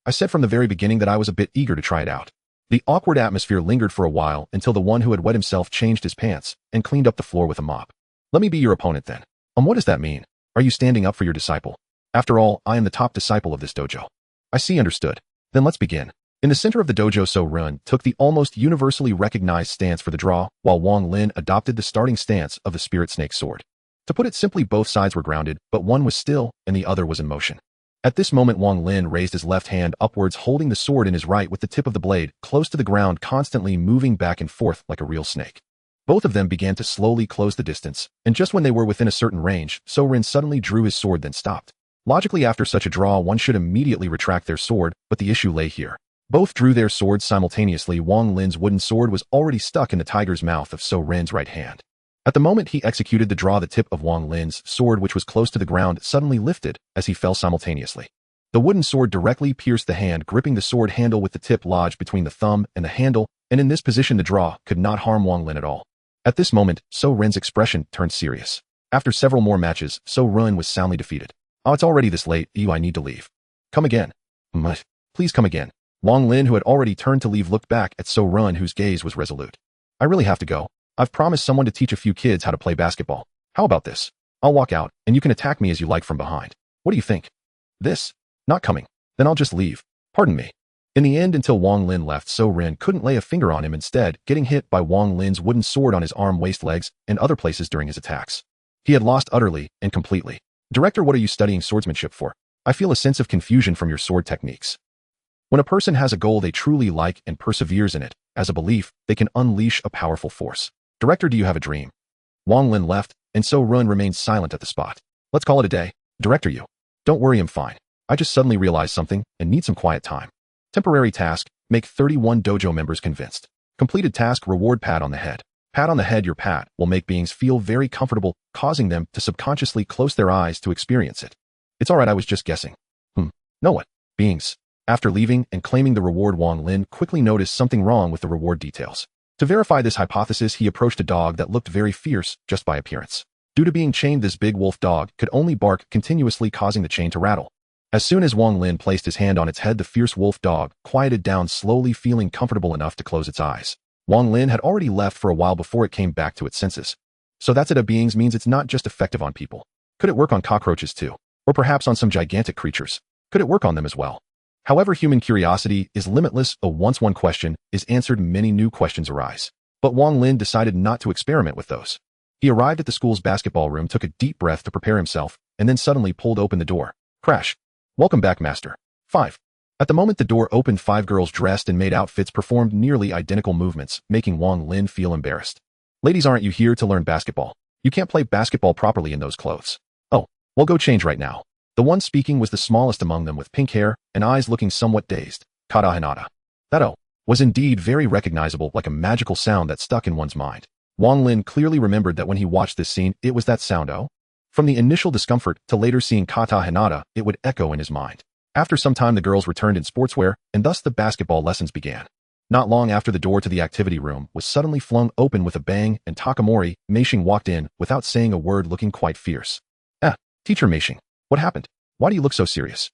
I said from the very beginning that I was a bit eager to try it out. The awkward atmosphere lingered for a while until the one who had wet himself changed his pants and cleaned up the floor with a mop. Let me be your opponent then. What does that mean? Are you standing up for your disciple? After all, I am the top disciple of this dojo. I see, understood. Then let's begin. In the center of the dojo, So Run took the almost universally recognized stance for the draw, while Wang Lin adopted the starting stance of the spirit snake sword. To put it simply, both sides were grounded, but one was still and the other was in motion. At this moment, Wang Lin raised his left hand upwards, holding the sword in his right with the tip of the blade close to the ground, constantly moving back and forth like a real snake. Both of them began to slowly close the distance, and just when they were within a certain range, So Rin suddenly drew his sword, then stopped. Logically, after such a draw, one should immediately retract their sword, but the issue lay here. Both drew their swords simultaneously. Wang Lin's wooden sword was already stuck in the tiger's mouth of So Rin's right hand. At the moment he executed the draw, the tip of Wang Lin's sword, which was close to the ground, suddenly lifted as he fell simultaneously. The wooden sword directly pierced the hand, gripping the sword handle with the tip lodged between the thumb and the handle, and in this position the draw could not harm Wang Lin at all. At this moment, So Rin's expression turned serious. After several more matches, So Rin was soundly defeated. It's already this late. I need to leave. Come again. Please come again. Wang Lin, who had already turned to leave, looked back at So Rin, whose gaze was resolute. I really have to go. I've promised someone to teach a few kids how to play basketball. How about this? I'll walk out, and you can attack me as you like from behind. What do you think? This? Not coming. Then I'll just leave. Pardon me. In the end, until Wang Lin left, So Rin couldn't lay a finger on him, instead getting hit by Wang Lin's wooden sword on his arm, waist, legs, and other places during his attacks. He had lost utterly and completely. Director, what are you studying swordsmanship for? I feel a sense of confusion from your sword techniques. When a person has a goal they truly like and perseveres in it, as a belief, they can unleash a powerful force. Director, do you have a dream? Wang Lin left, and So Rin remained silent at the spot. Let's call it a day. Director, you. Don't worry, I'm fine. I just suddenly realized something and need some quiet time. Temporary task, make 31 dojo members convinced. Completed task, reward, pat on the head. Pat on the head. Your pat will make beings feel very comfortable, causing them to subconsciously close their eyes to experience it. It's alright, I was just guessing. Know what? Beings. After leaving and claiming the reward, Wang Lin quickly noticed something wrong with the reward details. To verify this hypothesis, he approached a dog that looked very fierce just by appearance. Due to being chained, this big wolf dog could only bark continuously, causing the chain to rattle. As soon as Wang Lin placed his hand on its head, the fierce wolf dog quieted down slowly, feeling comfortable enough to close its eyes. Wang Lin had already left for a while before it came back to its senses. So that's it. A beings means it's not just effective on people. Could it work on cockroaches too? Or perhaps on some gigantic creatures? Could it work on them as well? However, human curiosity is limitless. Once one question is answered, many new questions arise. But Wang Lin decided not to experiment with those. He arrived at the school's basketball room, took a deep breath to prepare himself, and then suddenly pulled open the door. Crash. Welcome back, Master. 5. At the moment the door opened, 5 girls dressed in maid outfits performed nearly identical movements, making Wang Lin feel embarrassed. Ladies, aren't you here to learn basketball? You can't play basketball properly in those clothes. Oh, well, go change right now. The one speaking was the smallest among them, with pink hair and eyes, looking somewhat dazed. Kata Hinata. That "oh" was indeed very recognizable, like a magical sound that stuck in one's mind. Wang Lin clearly remembered that when he watched this scene, it was that sound "oh." From the initial discomfort to later seeing Kata Hinata, it would echo in his mind. After some time, the girls returned in sportswear, and thus the basketball lessons began. Not long after, the door to the activity room was suddenly flung open with a bang, and Takamori Meishing walked in without saying a word, looking quite fierce. Teacher Meishing. What happened? Why do you look so serious?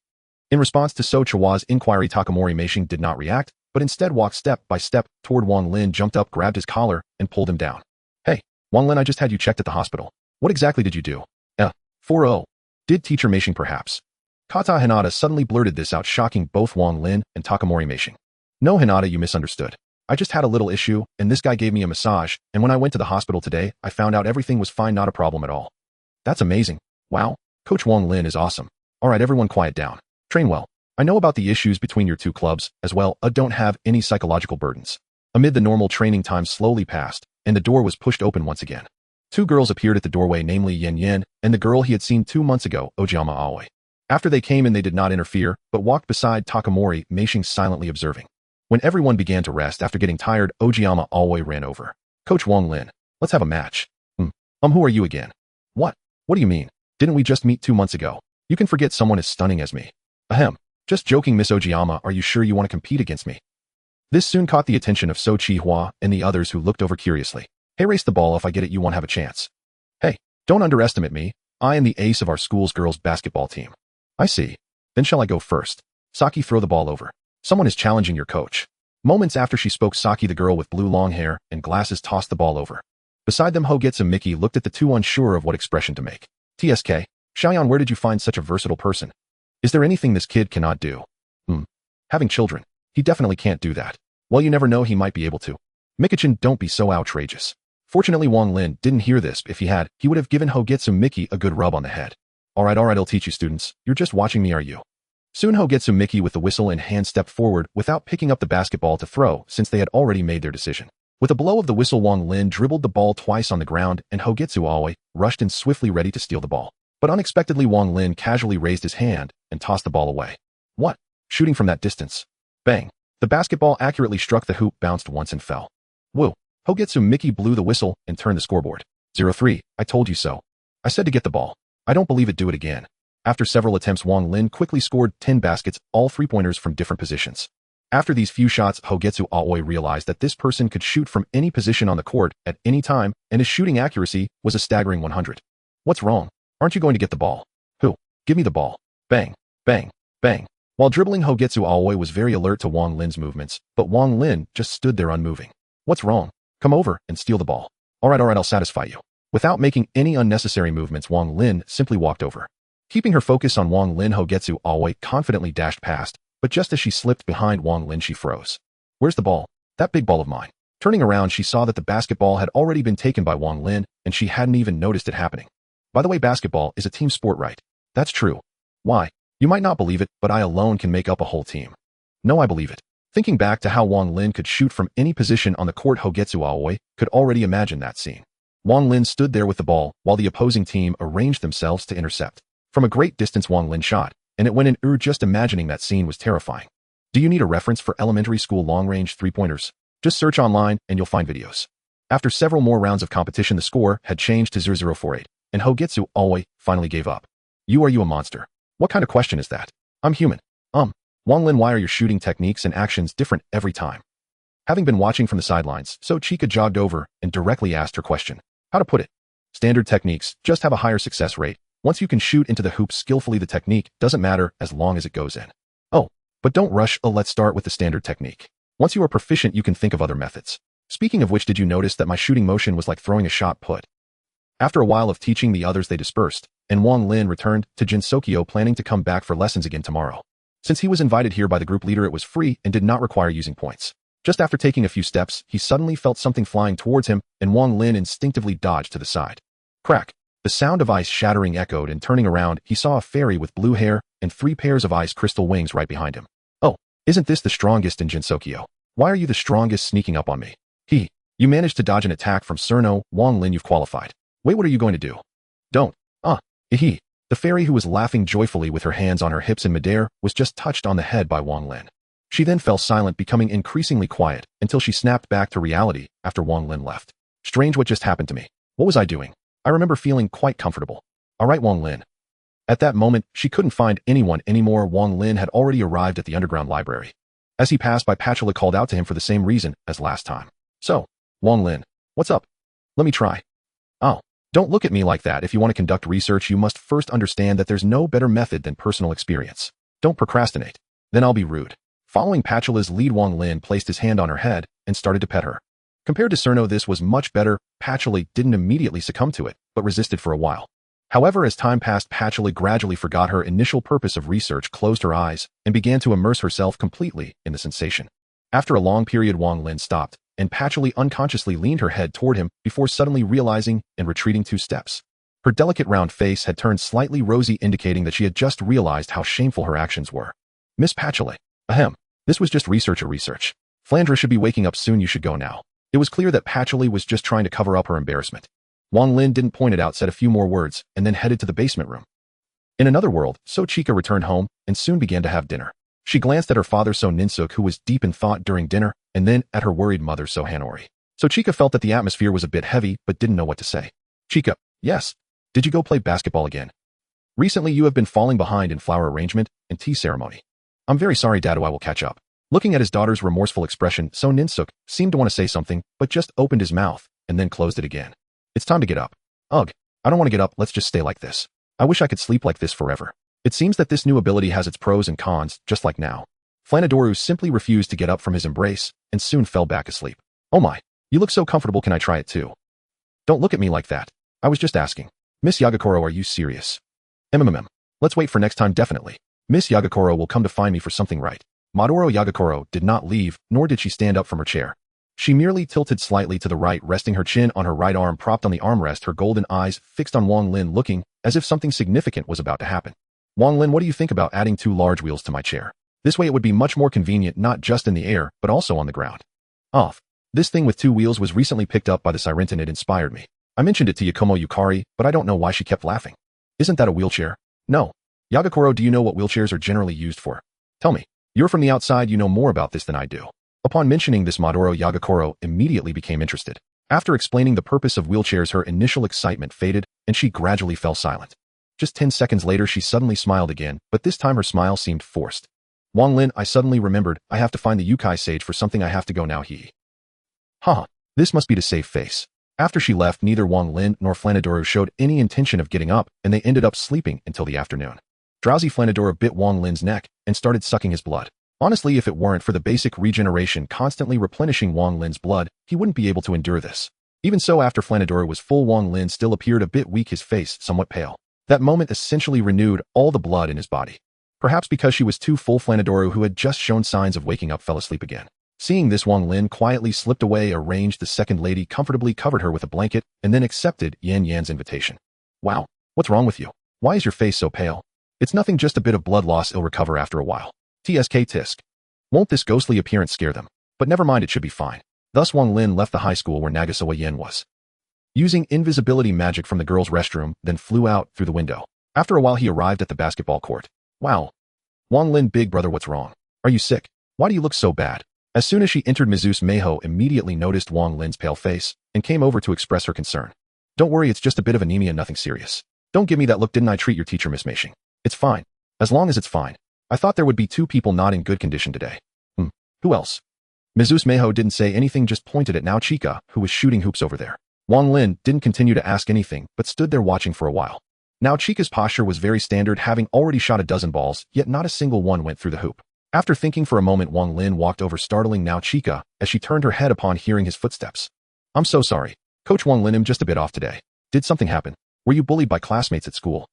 In response to So Chawa's inquiry, Takamori Meishing did not react, but instead walked step by step toward Wang Lin, jumped up, grabbed his collar, and pulled him down. Hey, Wang Lin, I just had you checked at the hospital. What exactly did you do? 4-0. Did Teacher Meishing perhaps? Kata Hinata suddenly blurted this out, shocking both Wang Lin and Takamori Meishing. No, Hinata, you misunderstood. I just had a little issue, and this guy gave me a massage, and when I went to the hospital today, I found out everything was fine, not a problem at all. That's amazing. Wow. Coach Wang Lin is awesome. Alright, everyone, quiet down. Train well. I know about the issues between your two clubs as well. Don't have any psychological burdens. Amid the normal training time slowly passed, and the door was pushed open once again. Two girls appeared at the doorway, namely Yen Yen and the girl he had seen 2 months ago, Ojiyama Aoi. After they came in, they did not interfere, but walked beside Takamori, Meishing silently observing. When everyone began to rest after getting tired, Ojiyama Aoi ran over. Coach Wang Lin, let's have a match. Who are you again? What? What do you mean? Didn't we just meet 2 months ago? You can forget someone as stunning as me. Ahem. Just joking, Miss Ojiyama, are you sure you want to compete against me? This soon caught the attention of So Chi-hua and the others, who looked over curiously. Hey, race the ball. If I get it, you won't have a chance. Hey, don't underestimate me. I am the ace of our school's girls basketball team. I see. Then shall I go first? Saki, throw the ball over. Someone is challenging your coach. Moments after she spoke, Saki, the girl with blue long hair and glasses, tossed the ball over. Beside them, Hogetsu Miki looked at the two, unsure of what expression to make. TSK, Xiaoyan, where did you find such a versatile person? Is there anything this kid cannot do? Having children. He definitely can't do that. Well, you never know, he might be able to. Miki-chan, don't be so outrageous. Fortunately, Wang Lin didn't hear this. If he had, he would have given Hogetsu Miki a good rub on the head. Alright, I'll teach you, students. You're just watching me, are you? Soon Hogetsu Miki with the whistle in hand stepped forward without picking up the basketball to throw, since they had already made their decision. With a blow of the whistle, Wang Lin dribbled the ball twice on the ground, and Hogetsu Aoi rushed in swiftly, ready to steal the ball. But unexpectedly, Wang Lin casually raised his hand and tossed the ball away. What? Shooting from that distance. Bang. The basketball accurately struck the hoop, bounced once and fell. Woo. Hogetsu Miki blew the whistle and turned the scoreboard. 0-3. I told you so. I said to get the ball. I don't believe it, do it again. After several attempts, Wang Lin quickly scored 10 baskets, all 3-pointers from different positions. After these few shots, Hogetsu Aoi realized that this person could shoot from any position on the court at any time, and his shooting accuracy was a staggering 100. What's wrong? Aren't you going to get the ball? Who? Give me the ball. Bang. Bang. Bang. While dribbling, Hogetsu Aoi was very alert to Wang Lin's movements, but Wang Lin just stood there unmoving. What's wrong? Come over and steal the ball. Alright, I'll satisfy you. Without making any unnecessary movements, Wang Lin simply walked over. Keeping her focus on Wang Lin, Hogetsu Aoi confidently dashed past, but just as she slipped behind Wang Lin, she froze. Where's the ball? That big ball of mine. Turning around, she saw that the basketball had already been taken by Wang Lin, and she hadn't even noticed it happening. By the way, basketball is a team sport, right? That's true. Why? You might not believe it, but I alone can make up a whole team. No, I believe it. Thinking back to how Wang Lin could shoot from any position on the court, Hogetsu Aoi could already imagine that scene. Wang Lin stood there with the ball while the opposing team arranged themselves to intercept. From a great distance, Wang Lin shot, and it went in. Just imagining that scene was terrifying. Do you need a reference for elementary school long-range 3-pointers? Just search online and you'll find videos. After several more rounds of competition, the score had changed to 0-0-4-8, and Hogetsu Aoi finally gave up. Are you a monster? What kind of question is that? I'm human. Wang Lin, why are your shooting techniques and actions different every time? Having been watching from the sidelines, So Chika jogged over and directly asked her question. How to put it? Standard techniques just have a higher success rate. Once you can shoot into the hoop skillfully, the technique doesn't matter as long as it goes in. Oh, but don't rush. Let's start with the standard technique. Once you are proficient, you can think of other methods. Speaking of which, did you notice that my shooting motion was like throwing a shot put? After a while of teaching the others, they dispersed, and Wang Lin returned to Jinsokyo, planning to come back for lessons again tomorrow. Since he was invited here by the group leader, it was free and did not require using points. Just after taking a few steps, he suddenly felt something flying towards him, and Wang Lin instinctively dodged to the side. Crack! The sound of ice shattering echoed, and turning around, he saw a fairy with blue hair and 3 pairs of ice crystal wings right behind him. Oh, isn't this the strongest in Jinsokyo? Why are you the strongest sneaking up on me? You managed to dodge an attack from Cerno. Wang Lin, you've qualified. Wait, what are you going to do? Don't. The fairy, who was laughing joyfully with her hands on her hips in midair, was just touched on the head by Wang Lin. She then fell silent, becoming increasingly quiet, until she snapped back to reality after Wang Lin left. Strange, what just happened to me? What was I doing? I remember feeling quite comfortable. Alright, Wang Lin. At that moment, she couldn't find anyone anymore. Wang Lin had already arrived at the underground library. As he passed by, Patchouli called out to him for the same reason as last time. So, Wang Lin, what's up? Let me try. Oh. Don't look at me like that. If you want to conduct research, you must first understand that there's no better method than personal experience. Don't procrastinate. Then I'll be rude. Following Patchouli's lead, Wang Lin placed his hand on her head and started to pet her. Compared to Cerno, this was much better. Patchouli didn't immediately succumb to it, but resisted for a while. However, as time passed, Patchouli gradually forgot her initial purpose of research, closed her eyes, and began to immerse herself completely in the sensation. After a long period, Wang Lin stopped, and Patchouli unconsciously leaned her head toward him before suddenly realizing and retreating 2 steps. Her delicate round face had turned slightly rosy, indicating that she had just realized how shameful her actions were. Miss Patchouli. Ahem. This was just research. Flandre should be waking up soon, you should go now. It was clear that Patchouli was just trying to cover up her embarrassment. Wang Lin didn't point it out, said a few more words, and then headed to the basement room. In another world, So Chika returned home and soon began to have dinner. She glanced at her father So Ninsuk, who was deep in thought during dinner, and then at her worried mother So Hanori. So Chika felt that the atmosphere was a bit heavy, but didn't know what to say. Chika, yes. Did you go play basketball again? Recently you have been falling behind in flower arrangement and tea ceremony. I'm very sorry, Dadu, I will catch up. Looking at his daughter's remorseful expression, So Ninsuk seemed to want to say something, but just opened his mouth and then closed it again. It's time to get up. Ugh, I don't want to get up, let's just stay like this. I wish I could sleep like this forever. It seems that this new ability has its pros and cons, just like now. Flanadoro simply refused to get up from his embrace and soon fell back asleep. Oh my, you look so comfortable, can I try it too? Don't look at me like that. I was just asking. Miss Yagakoro, are you serious? Let's wait for next time, definitely. Miss Yagakoro will come to find me for something, right? Maduro Yagakoro did not leave, nor did she stand up from her chair. She merely tilted slightly to the right, resting her chin on her right arm propped on the armrest, her golden eyes fixed on Wang Lin, looking as if something significant was about to happen. Wang Lin, what do you think about adding 2 large wheels to my chair? This way it would be much more convenient, not just in the air, but also on the ground. Off. This thing with 2 wheels was recently picked up by the Sirenton and it inspired me. I mentioned it to Yakumo Yukari, but I don't know why she kept laughing. Isn't that a wheelchair? No. Yagakoro, do you know what wheelchairs are generally used for? Tell me. You're from the outside, you know more about this than I do. Upon mentioning this, Maduro Yagakoro immediately became interested. After explaining the purpose of wheelchairs, her initial excitement faded, and she gradually fell silent. Just 10 seconds later, she suddenly smiled again, but this time her smile seemed forced. Wang Lin, I suddenly remembered, I have to find the Yukai Sage for something, I have to go now, Haha, this must be to save face. After she left, neither Wang Lin nor Flanadoro showed any intention of getting up, and they ended up sleeping until the afternoon. Drowsy Flanadoro bit Wang Lin's neck and started sucking his blood. Honestly, if it weren't for the basic regeneration constantly replenishing Wang Lin's blood, he wouldn't be able to endure this. Even so, after Flanadoro was full, Wang Lin still appeared a bit weak, his face somewhat pale. That moment essentially renewed all the blood in his body. Perhaps because she was too full, Flanadoro, who had just shown signs of waking up, fell asleep again. Seeing this, Wang Lin quietly slipped away, arranged the second lady, comfortably covered her with a blanket, and then accepted Yan Yan's invitation. Wow, what's wrong with you? Why is your face so pale? It's nothing, just a bit of blood loss, it'll recover after a while. TSK tisk. Won't this ghostly appearance scare them? But never mind, it should be fine. Thus Wang Lin left the high school where Nagasawa Yen was. Using invisibility magic from the girls' restroom, then flew out through the window. After a while he arrived at the basketball court. Wow. Wang Lin, big brother, what's wrong? Are you sick? Why do you look so bad? As soon as she entered, Mizuse Meiho immediately noticed Wang Lin's pale face and came over to express her concern. Don't worry, it's just a bit of anemia, nothing serious. Don't give me that look, didn't I treat your teacher, Miss Meishing? It's fine. As long as it's fine. I thought there would be 2 people not in good condition today. Who else? Mizuse Meiho didn't say anything, just pointed at Nao Chika, who was shooting hoops over there. Wang Lin didn't continue to ask anything, but stood there watching for a while. Nao Chika's posture was very standard, having already shot a dozen balls, yet not a single one went through the hoop. After thinking for a moment, Wang Lin walked over, startling Nao Chika as she turned her head upon hearing his footsteps. I'm so sorry. Coach Wang Lin, I'm just a bit off today. Did something happen? Were you bullied by classmates at school?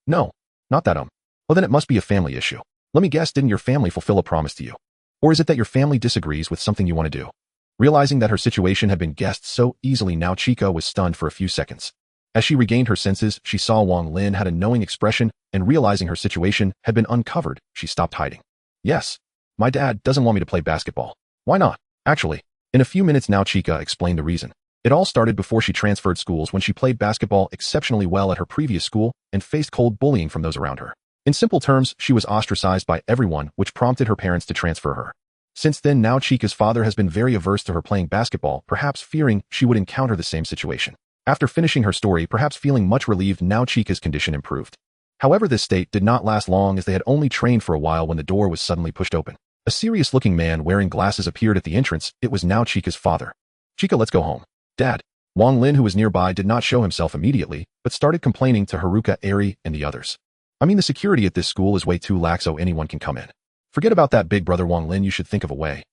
No. Not that. Well, then it must be a family issue. Let me guess, didn't your family fulfill a promise to you? Or is it that your family disagrees with something you want to do? Realizing that her situation had been guessed so easily, Nao Chika was stunned for a few seconds. As she regained her senses, she saw Wang Lin had a knowing expression, and realizing her situation had been uncovered, she stopped hiding. Yes. My dad doesn't want me to play basketball. Why not? Actually, in a few minutes, Nao Chika explained the reason. It all started before she transferred schools, when she played basketball exceptionally well at her previous school and faced cold bullying from those around her. In simple terms, she was ostracized by everyone, which prompted her parents to transfer her. Since then, Nao Chika's father has been very averse to her playing basketball, perhaps fearing she would encounter the same situation. After finishing her story, perhaps feeling much relieved, Nao Chika's condition improved. However, this state did not last long, as they had only trained for a while when the door was suddenly pushed open. A serious-looking man wearing glasses appeared at the entrance. It was Nao Chika's father. Chika, let's go home. Dad. Wang Lin, who was nearby, did not show himself immediately, but started complaining to Haruka, Eri, and the others. I mean, the security at this school is way too lax, so anyone can come in. Forget about that, big brother Wang Lin, you should think of a way.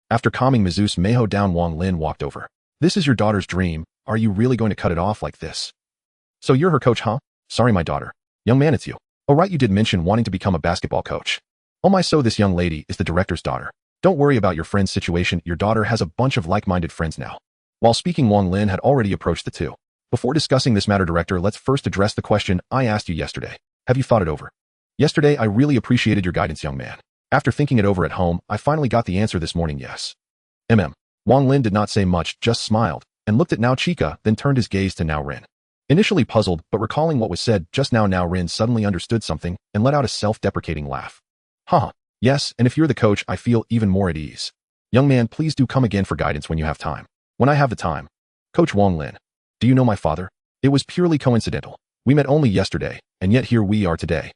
After calming Mizuse Meiho down, Wang Lin walked over. This is your daughter's dream. Are you really going to cut it off like this? So you're her coach, huh? Sorry, my daughter. Young man, it's you. Oh right, you did mention wanting to become a basketball coach. Oh my, so this young lady is the director's daughter. Don't worry about your friend's situation, your daughter has a bunch of like-minded friends now. While speaking, Wang Lin had already approached the two. Before discussing this matter, director, let's first address the question I asked you yesterday. Have you thought it over? Yesterday, I really appreciated your guidance, young man. After thinking it over at home, I finally got the answer this morning, yes. Wang Lin did not say much, just smiled, and looked at Now Chica, then turned his gaze to Now Rin. Initially puzzled, but recalling what was said just now, Now Rin suddenly understood something and let out a self-deprecating laugh. Haha, yes, and if you're the coach, I feel even more at ease. Young man, please do come again for guidance when you have time. When I have the time. Coach Wang Lin. Do you know my father? It was purely coincidental. We met only yesterday, and yet here we are today.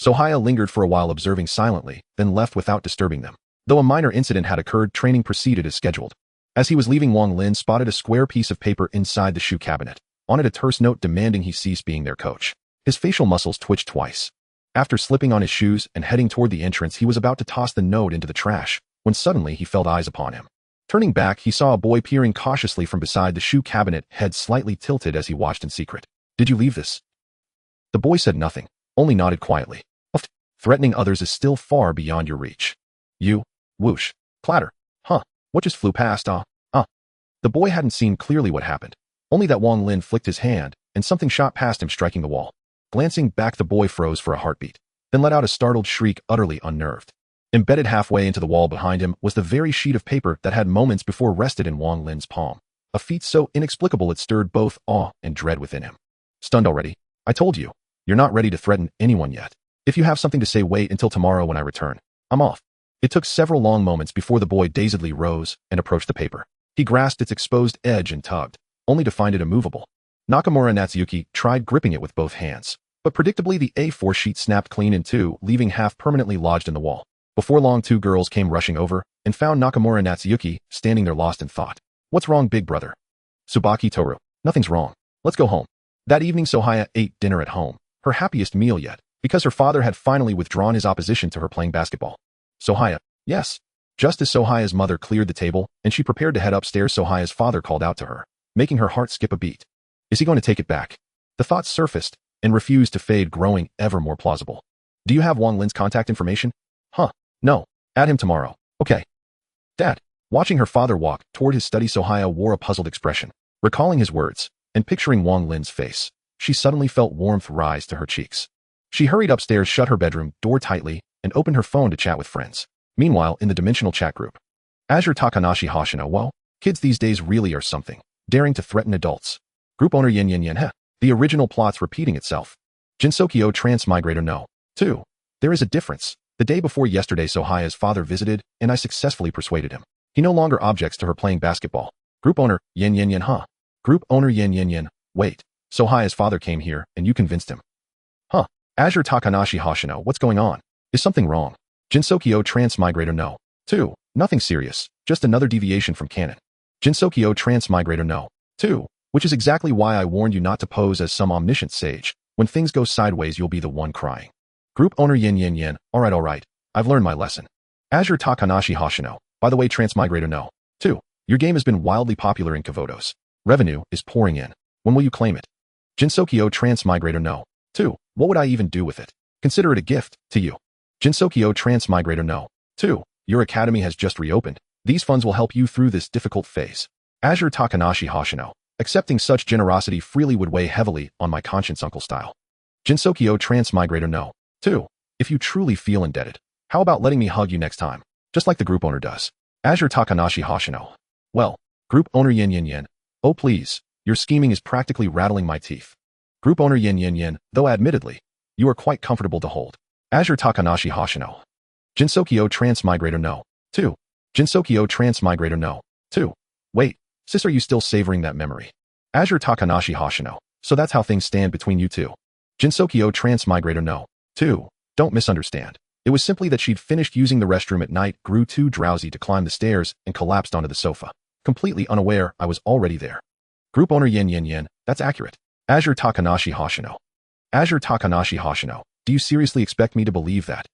Sohaya lingered for a while observing silently, then left without disturbing them. Though a minor incident had occurred, training proceeded as scheduled. As he was leaving, Wang Lin spotted a square piece of paper inside the shoe cabinet. On it a terse note demanding he cease being their coach. His facial muscles twitched twice. After slipping on his shoes and heading toward the entrance, he was about to toss the note into the trash, when suddenly he felt eyes upon him. Turning back, he saw a boy peering cautiously from beside the shoe cabinet, head slightly tilted as he watched in secret. Did you leave this? The boy said nothing, only nodded quietly. Threatening others is still far beyond your reach. You, whoosh, clatter, huh, what just flew past, The boy hadn't seen clearly what happened, only that Wang Lin flicked his hand, and something shot past him, striking the wall. Glancing back, the boy froze for a heartbeat, then let out a startled shriek, utterly unnerved. Embedded halfway into the wall behind him was the very sheet of paper that had moments before rested in Wang Lin's palm. A feat so inexplicable it stirred both awe and dread within him. Stunned already? I told you, you're not ready to threaten anyone yet. If you have something to say, wait until tomorrow when I return. I'm off. It took several long moments before the boy dazedly rose and approached the paper. He grasped its exposed edge and tugged, only to find it immovable. Nakamura Natsuyuki tried gripping it with both hands, but predictably the A4 sheet snapped clean in two, leaving half permanently lodged in the wall. Before long, two girls came rushing over and found Nakamura Natsuyuki standing there lost in thought. What's wrong, big brother? Tsubaki Toru. Nothing's wrong. Let's go home. That evening, Sohaya ate dinner at home, her happiest meal yet, because her father had finally withdrawn his opposition to her playing basketball. Sohaya, yes. Just as Sohaya's mother cleared the table and she prepared to head upstairs, Sohaya's father called out to her, making her heart skip a beat. Is he going to take it back? The thought surfaced and refused to fade, growing ever more plausible. Do you have Wang Lin's contact information? Huh. No. Add him tomorrow. Okay. Dad. Watching her father walk toward his study, Sohaya wore a puzzled expression. Recalling his words and picturing Wang Lin's face, she suddenly felt warmth rise to her cheeks. She hurried upstairs, shut her bedroom door tightly, and opened her phone to chat with friends. Meanwhile, in the dimensional chat group, Azure Takanashi Hoshino. Whoa, kids these days really are something, daring to threaten adults. Group owner Yen. The original plot's repeating itself. Jinsokyo Transmigrator No.2. There is a difference. The day before yesterday, Sohaya's father visited, and I successfully persuaded him. He no longer objects to her playing basketball. Group owner Yen. Group owner Yen. Wait, Sohaya's father came here, and you convinced him. Huh. Azure Takanashi Hoshino. What's going on? Is something wrong? Jinsokyo Transmigrator No.2. Nothing serious, just another deviation from canon. Jinsokyo Transmigrator No.2. Which is exactly why I warned you not to pose as some omniscient sage. When things go sideways, you'll be the one crying. Group owner Yen. Alright. I've learned my lesson. Azure Takanashi Hoshino. By the way, Transmigrator No.2. Your game has been wildly popular in Kavotos. Revenue is pouring in. When will you claim it? Jinsokyo Transmigrator No.2. What would I even do with it? Consider it a gift to you. Jinsokyo Transmigrator No.2. Your academy has just reopened. These funds will help you through this difficult phase. Azure Takanashi Hoshino. Accepting such generosity freely would weigh heavily on my conscience, uncle style. Jinsokyo Transmigrator No.2. If you truly feel indebted, how about letting me hug you next time? Just like the group owner does. Azure Takanashi Hoshino. Well, group owner Yen. Oh please, your scheming is practically rattling my teeth. Group owner Yen. Though admittedly, you are quite comfortable to hold. Azure Takanashi Hoshino. Jinsokyo Transmigrator No.2. Jinsokyo Transmigrator No.2. Wait, sis, are you still savoring that memory? Azure Takanashi Hoshino. So that's how things stand between you two. Jinsokyo Transmigrator No.2. Don't misunderstand. It was simply that she'd finished using the restroom at night, grew too drowsy to climb the stairs, and collapsed onto the sofa. Completely unaware I was already there. Group owner Yen. That's accurate. Azure Takanashi Hoshino. Azure Takanashi Hoshino. Do you seriously expect me to believe that?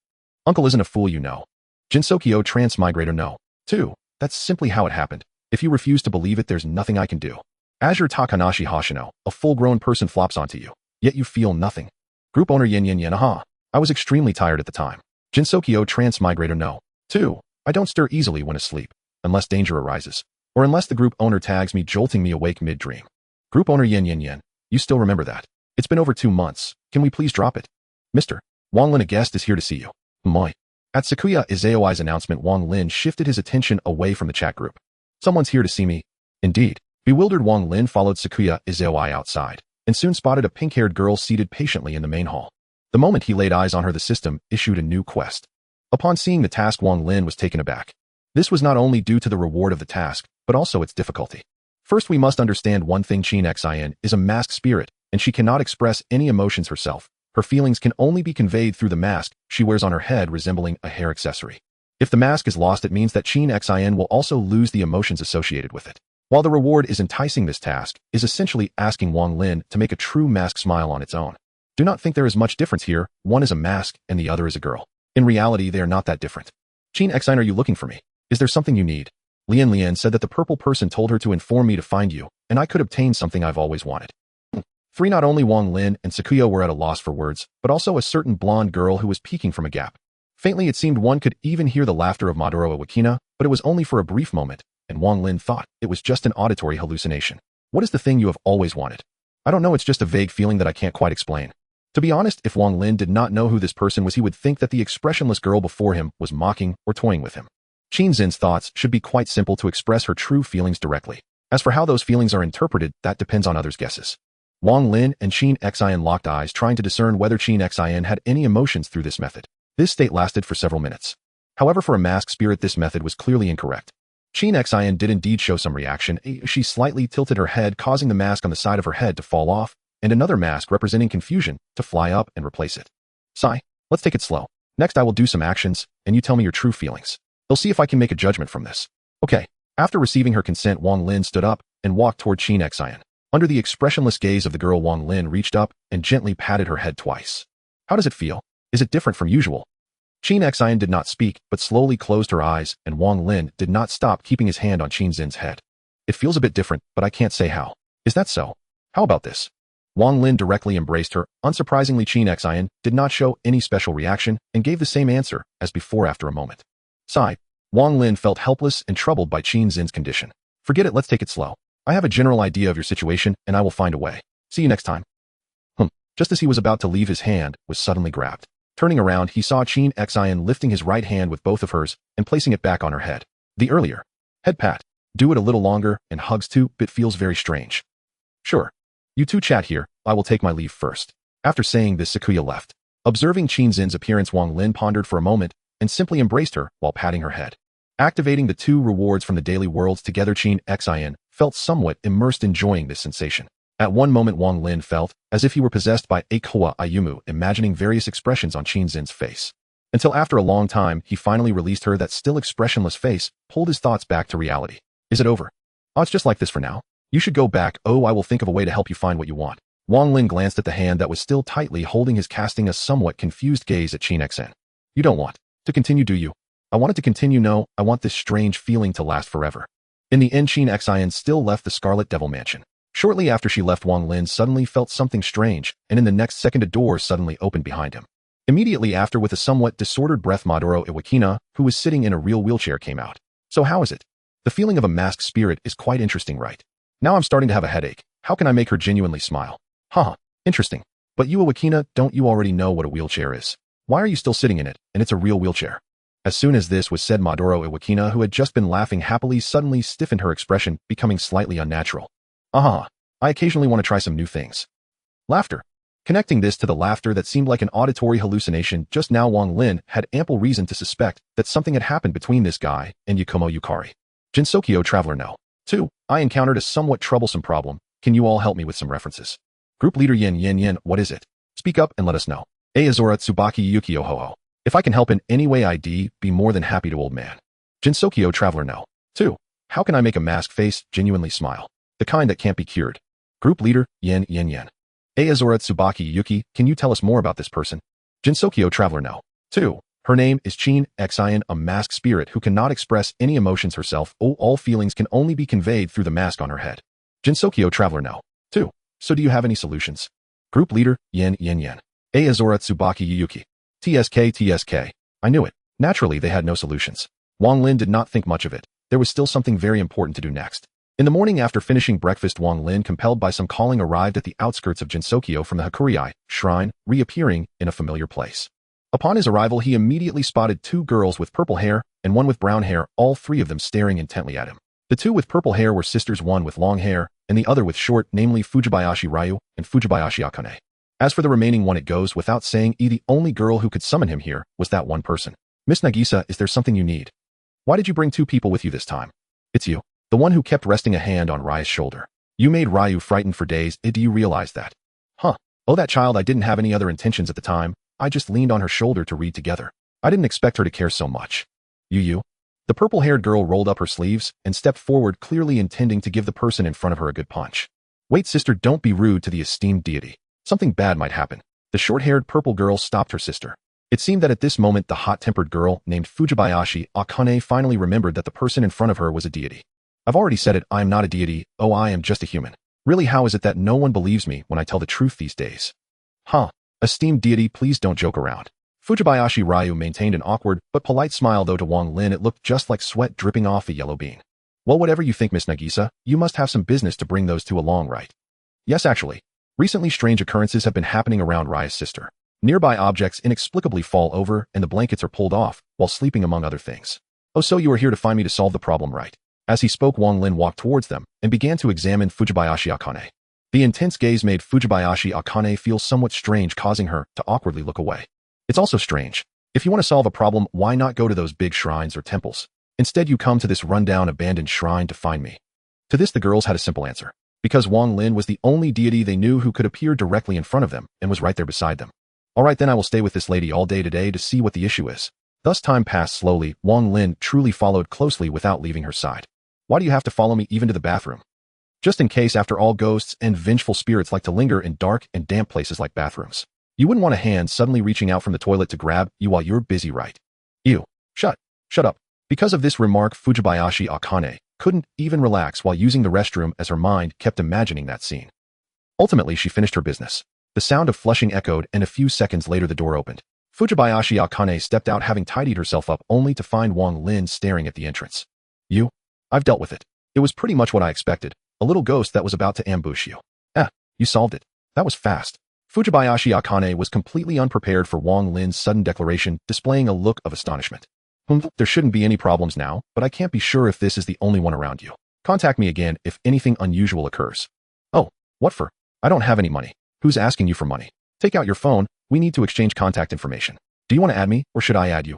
Uncle isn't a fool, you know. Jinsokyo Transmigrator No.2. That's simply how it happened. If you refuse to believe it, there's nothing I can do. Azure Takanashi Hoshino. A full-grown person flops onto you, yet you feel nothing. Group owner Yen. Aha. I was extremely tired at the time. Jinsokyo Transmigrator No.2. I don't stir easily when asleep, unless danger arises, or unless the group owner tags me, jolting me awake mid-dream. Group owner Yen. You still remember that? It's been over 2 months. Can we please drop it? Mr. Wang Lin, a guest is here to see you. Moi. At Sakuya Izaoi's announcement, Wang Lin shifted his attention away from the chat group. Someone's here to see me. Indeed. Bewildered Wang Lin followed Sakuya Izoi outside, and soon spotted a pink-haired girl seated patiently in the main hall. The moment he laid eyes on her, the system issued a new quest. Upon seeing the task, Wang Lin was taken aback. This was not only due to the reward of the task, but also its difficulty. First, we must understand one thing: Qin Xin is a masked spirit, and she cannot express any emotions herself. Her feelings can only be conveyed through the mask she wears on her head, resembling a hair accessory. If the mask is lost, it means that Qin Xin will also lose the emotions associated with it. While the reward is enticing, this task is essentially asking Wang Lin to make a true mask smile on its own. Do not think there is much difference here. One is a mask and the other is a girl. In reality, they are not that different. Qin Xin, are you looking for me? Is there something you need? Lian said that the purple person told her to inform me to find you, and I could obtain something I've always wanted. 3. Not only Wang Lin and Sakuya were at a loss for words, but also a certain blonde girl who was peeking from a gap. Faintly, it seemed one could even hear the laughter of Maduro Iwakina, but it was only for a brief moment, and Wang Lin thought it was just an auditory hallucination. What is the thing you have always wanted? I don't know, it's just a vague feeling that I can't quite explain. To be honest, if Wang Lin did not know who this person was, he would think that the expressionless girl before him was mocking or toying with him. Qin Xin's thoughts should be quite simple: to express her true feelings directly. As for how those feelings are interpreted, that depends on others' guesses. Wang Lin and Qin Xin locked eyes, trying to discern whether Qin Xin had any emotions through this method. This state lasted for several minutes. However, for a masked spirit, this method was clearly incorrect. Qin Xin did indeed show some reaction. She slightly tilted her head, causing the mask on the side of her head to fall off, and another mask representing confusion to fly up and replace it. Sigh, let's take it slow. Next, I will do some actions, and you tell me your true feelings. We'll see if I can make a judgment from this. Okay. After receiving her consent, Wang Lin stood up and walked toward Qin Xin. Under the expressionless gaze of the girl, Wang Lin reached up and gently patted her head twice. How does it feel? Is it different from usual? Qin Xin did not speak, but slowly closed her eyes, and Wang Lin did not stop keeping his hand on Qin Xin's head. It feels a bit different, but I can't say how. Is that so? How about this? Wang Lin directly embraced her. Unsurprisingly, Qin Xin did not show any special reaction and gave the same answer as before after a moment. Sigh. Wang Lin felt helpless and troubled by Qin Xin's condition. Forget it, let's take it slow. I have a general idea of your situation, and I will find a way. See you next time. Just as he was about to leave, his hand was suddenly grabbed. Turning around, he saw Qin Xin lifting his right hand with both of hers and placing it back on her head. The earlier head pat. Do it a little longer, and hugs too. It feels very strange. Sure. You two chat here. I will take my leave first. After saying this, Sakuya left. Observing Qin Xin's appearance, Wang Lin pondered for a moment and simply embraced her while patting her head. Activating the two rewards from the daily worlds together, Qin Xin felt somewhat immersed, enjoying this sensation. At one moment, Wang Lin felt as if he were possessed by a Koa Ayumu, imagining various expressions on Qin Xin's face. Until after a long time, he finally released her. That still expressionless face pulled his thoughts back to reality. Is it over? Oh, it's just like this for now. You should go back. Oh, I will think of a way to help you find what you want. Wang Lin glanced at the hand that was still tightly holding his, casting a somewhat confused gaze at Qin Xin. You don't want to continue, do you? I want it to continue. No, I want this strange feeling to last forever. In the end, Qin Xin still left the Scarlet Devil Mansion. Shortly after she left, Wang Lin suddenly felt something strange, and in the next second a door suddenly opened behind him. Immediately after, with a somewhat disordered breath, Maduro Iwakina, who was sitting in a real wheelchair, came out. So how is it? The feeling of a masked spirit is quite interesting, right? Now I'm starting to have a headache. How can I make her genuinely smile? Haha, interesting. But you, Iwakina, don't you already know what a wheelchair is? Why are you still sitting in it, and it's a real wheelchair? As soon as this was said, Maduro Iwakina, who had just been laughing happily, suddenly stiffened, her expression becoming slightly unnatural. I occasionally want to try some new things. Laughter. Connecting this to the laughter that seemed like an auditory hallucination just now, Wang Lin had ample reason to suspect that something had happened between this guy and Yakumo Yukari. Jinsokyo Traveler No.2. I encountered a somewhat troublesome problem. Can you all help me with some references? Group leader Yen, what is it? Speak up and let us know. Azora Tsubaki Yukio Ho. If I can help in any way, I'd be more than happy to, old man. Jinsokyo Traveler No.2. How can I make a mask face genuinely smile? The kind that can't be cured. Group leader Yen. Azora Tsubaki Yuki, can you tell us more about this person? Jinsokyo Traveler No.2. Her name is Qin Xin, a masked spirit who cannot express any emotions herself. All feelings can only be conveyed through the mask on her head. Jinsokyo Traveler No.2. So do you have any solutions? Group leader Yen. Azora Tsubaki Yuki. TSK. I knew it. Naturally, they had no solutions. Wang Lin did not think much of it. There was still something very important to do next. In the morning, after finishing breakfast, Wang Lin, compelled by some calling, arrived at the outskirts of Jinsokyo from the Hakuryai shrine, reappearing in a familiar place. Upon his arrival, he immediately spotted two girls with purple hair and one with brown hair, all three of them staring intently at him. The The two with purple hair were sisters, one with long hair, and the other with short, namely Fujibayashi Ryu and Fujibayashi Akane. As for the remaining one, it goes without saying, the only girl who could summon him here was that one person. Miss Nagisa, is there something you need? Why did you bring two people with you this time? It's you. The one who kept resting a hand on Ryu's shoulder. You made Ryu frightened for days, do you realize that? Huh. Oh, that child, I didn't have any other intentions at the time. I just leaned on her shoulder to read together. I didn't expect her to care so much. You. The purple-haired girl rolled up her sleeves and stepped forward, clearly intending to give the person in front of her a good punch. Wait, sister, don't be rude to the esteemed deity. Something bad might happen. The short-haired purple girl stopped her sister. It seemed that at this moment the hot-tempered girl named Fujibayashi Akane finally remembered that the person in front of her was a deity. I've already said it, I am not a deity, oh, I am just a human. Really, how is it that no one believes me when I tell the truth these days? Huh. Esteemed deity, please don't joke around. Fujibayashi Ryu maintained an awkward but polite smile, though to Wang Lin it looked just like sweat dripping off a yellow bean. Well, whatever you think, Miss Nagisa, you must have some business to bring those two along, right? Yes, actually. Recently, strange occurrences have been happening around Ryu's sister. Nearby objects inexplicably fall over and the blankets are pulled off while sleeping, among other things. Oh, so you are here to find me to solve the problem, right? As he spoke, Wang Lin walked towards them and began to examine Fujibayashi Akane. The intense gaze made Fujibayashi Akane feel somewhat strange, causing her to awkwardly look away. It's also strange. If you want to solve a problem, why not go to those big shrines or temples? Instead, you come to this rundown, abandoned shrine to find me. To this, the girls had a simple answer. Because Wang Lin was the only deity they knew who could appear directly in front of them and was right there beside them. All right, then I will stay with this lady all day today to see what the issue is. Thus time passed slowly. Wang Lin truly followed closely without leaving her side. Why do you have to follow me even to the bathroom? Just in case, after all, ghosts and vengeful spirits like to linger in dark and damp places like bathrooms. You wouldn't want a hand suddenly reaching out from the toilet to grab you while you're busy, right? Ew. Shut up. Because of this remark, Fujibayashi Akane couldn't even relax while using the restroom, as her mind kept imagining that scene. Ultimately, she finished her business. The sound of flushing echoed, and a few seconds later the door opened. Fujibayashi Akane stepped out, having tidied herself up, only to find Wang Lin staring at the entrance. You? I've dealt with it. It was pretty much what I expected. A little ghost that was about to ambush you. You solved it. That was fast. Fujibayashi Akane was completely unprepared for Wang Lin's sudden declaration, displaying a look of astonishment. There shouldn't be any problems now, but I can't be sure if this is the only one around you. Contact me again if anything unusual occurs. Oh, what for? I don't have any money. Who's asking you for money? Take out your phone. We need to exchange contact information. Do you want to add me, or should I add you?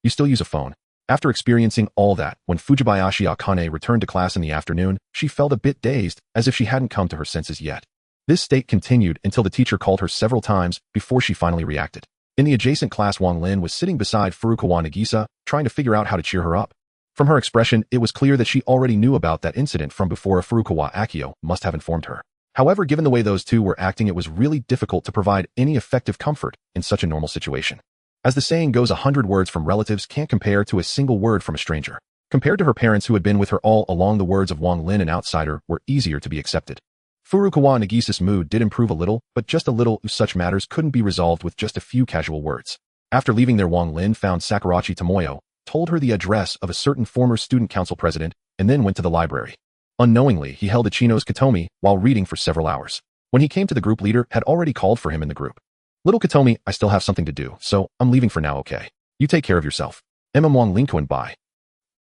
You still use a phone. After experiencing all that, when Fujibayashi Akane returned to class in the afternoon, she felt a bit dazed, as if she hadn't come to her senses yet. This state continued until the teacher called her several times before she finally reacted. In the adjacent class, Wang Lin was sitting beside Furukawa Nagisa, trying to figure out how to cheer her up. From her expression, it was clear that she already knew about that incident from before. Furukawa Akio must have informed her. However, given the way those two were acting, it was really difficult to provide any effective comfort in such a normal situation. As the saying goes, 100 words from relatives can't compare to a single word from a stranger. Compared to her parents who had been with her all along, the words of Wang Lin, an outsider, were easier to be accepted. Furukawa Nagisa's mood did improve a little, but just a little. Such matters couldn't be resolved with just a few casual words. After leaving there, Wang Lin found Sakurachi Tomoyo, told her the address of a certain former student council president, and then went to the library. Unknowingly, he held Ichino's Katomi while reading for several hours. When he came to, the group leader had already called for him in the group. Little Katomi, I still have something to do, so I'm leaving for now, okay? You take care of yourself. Wang Lin, bye.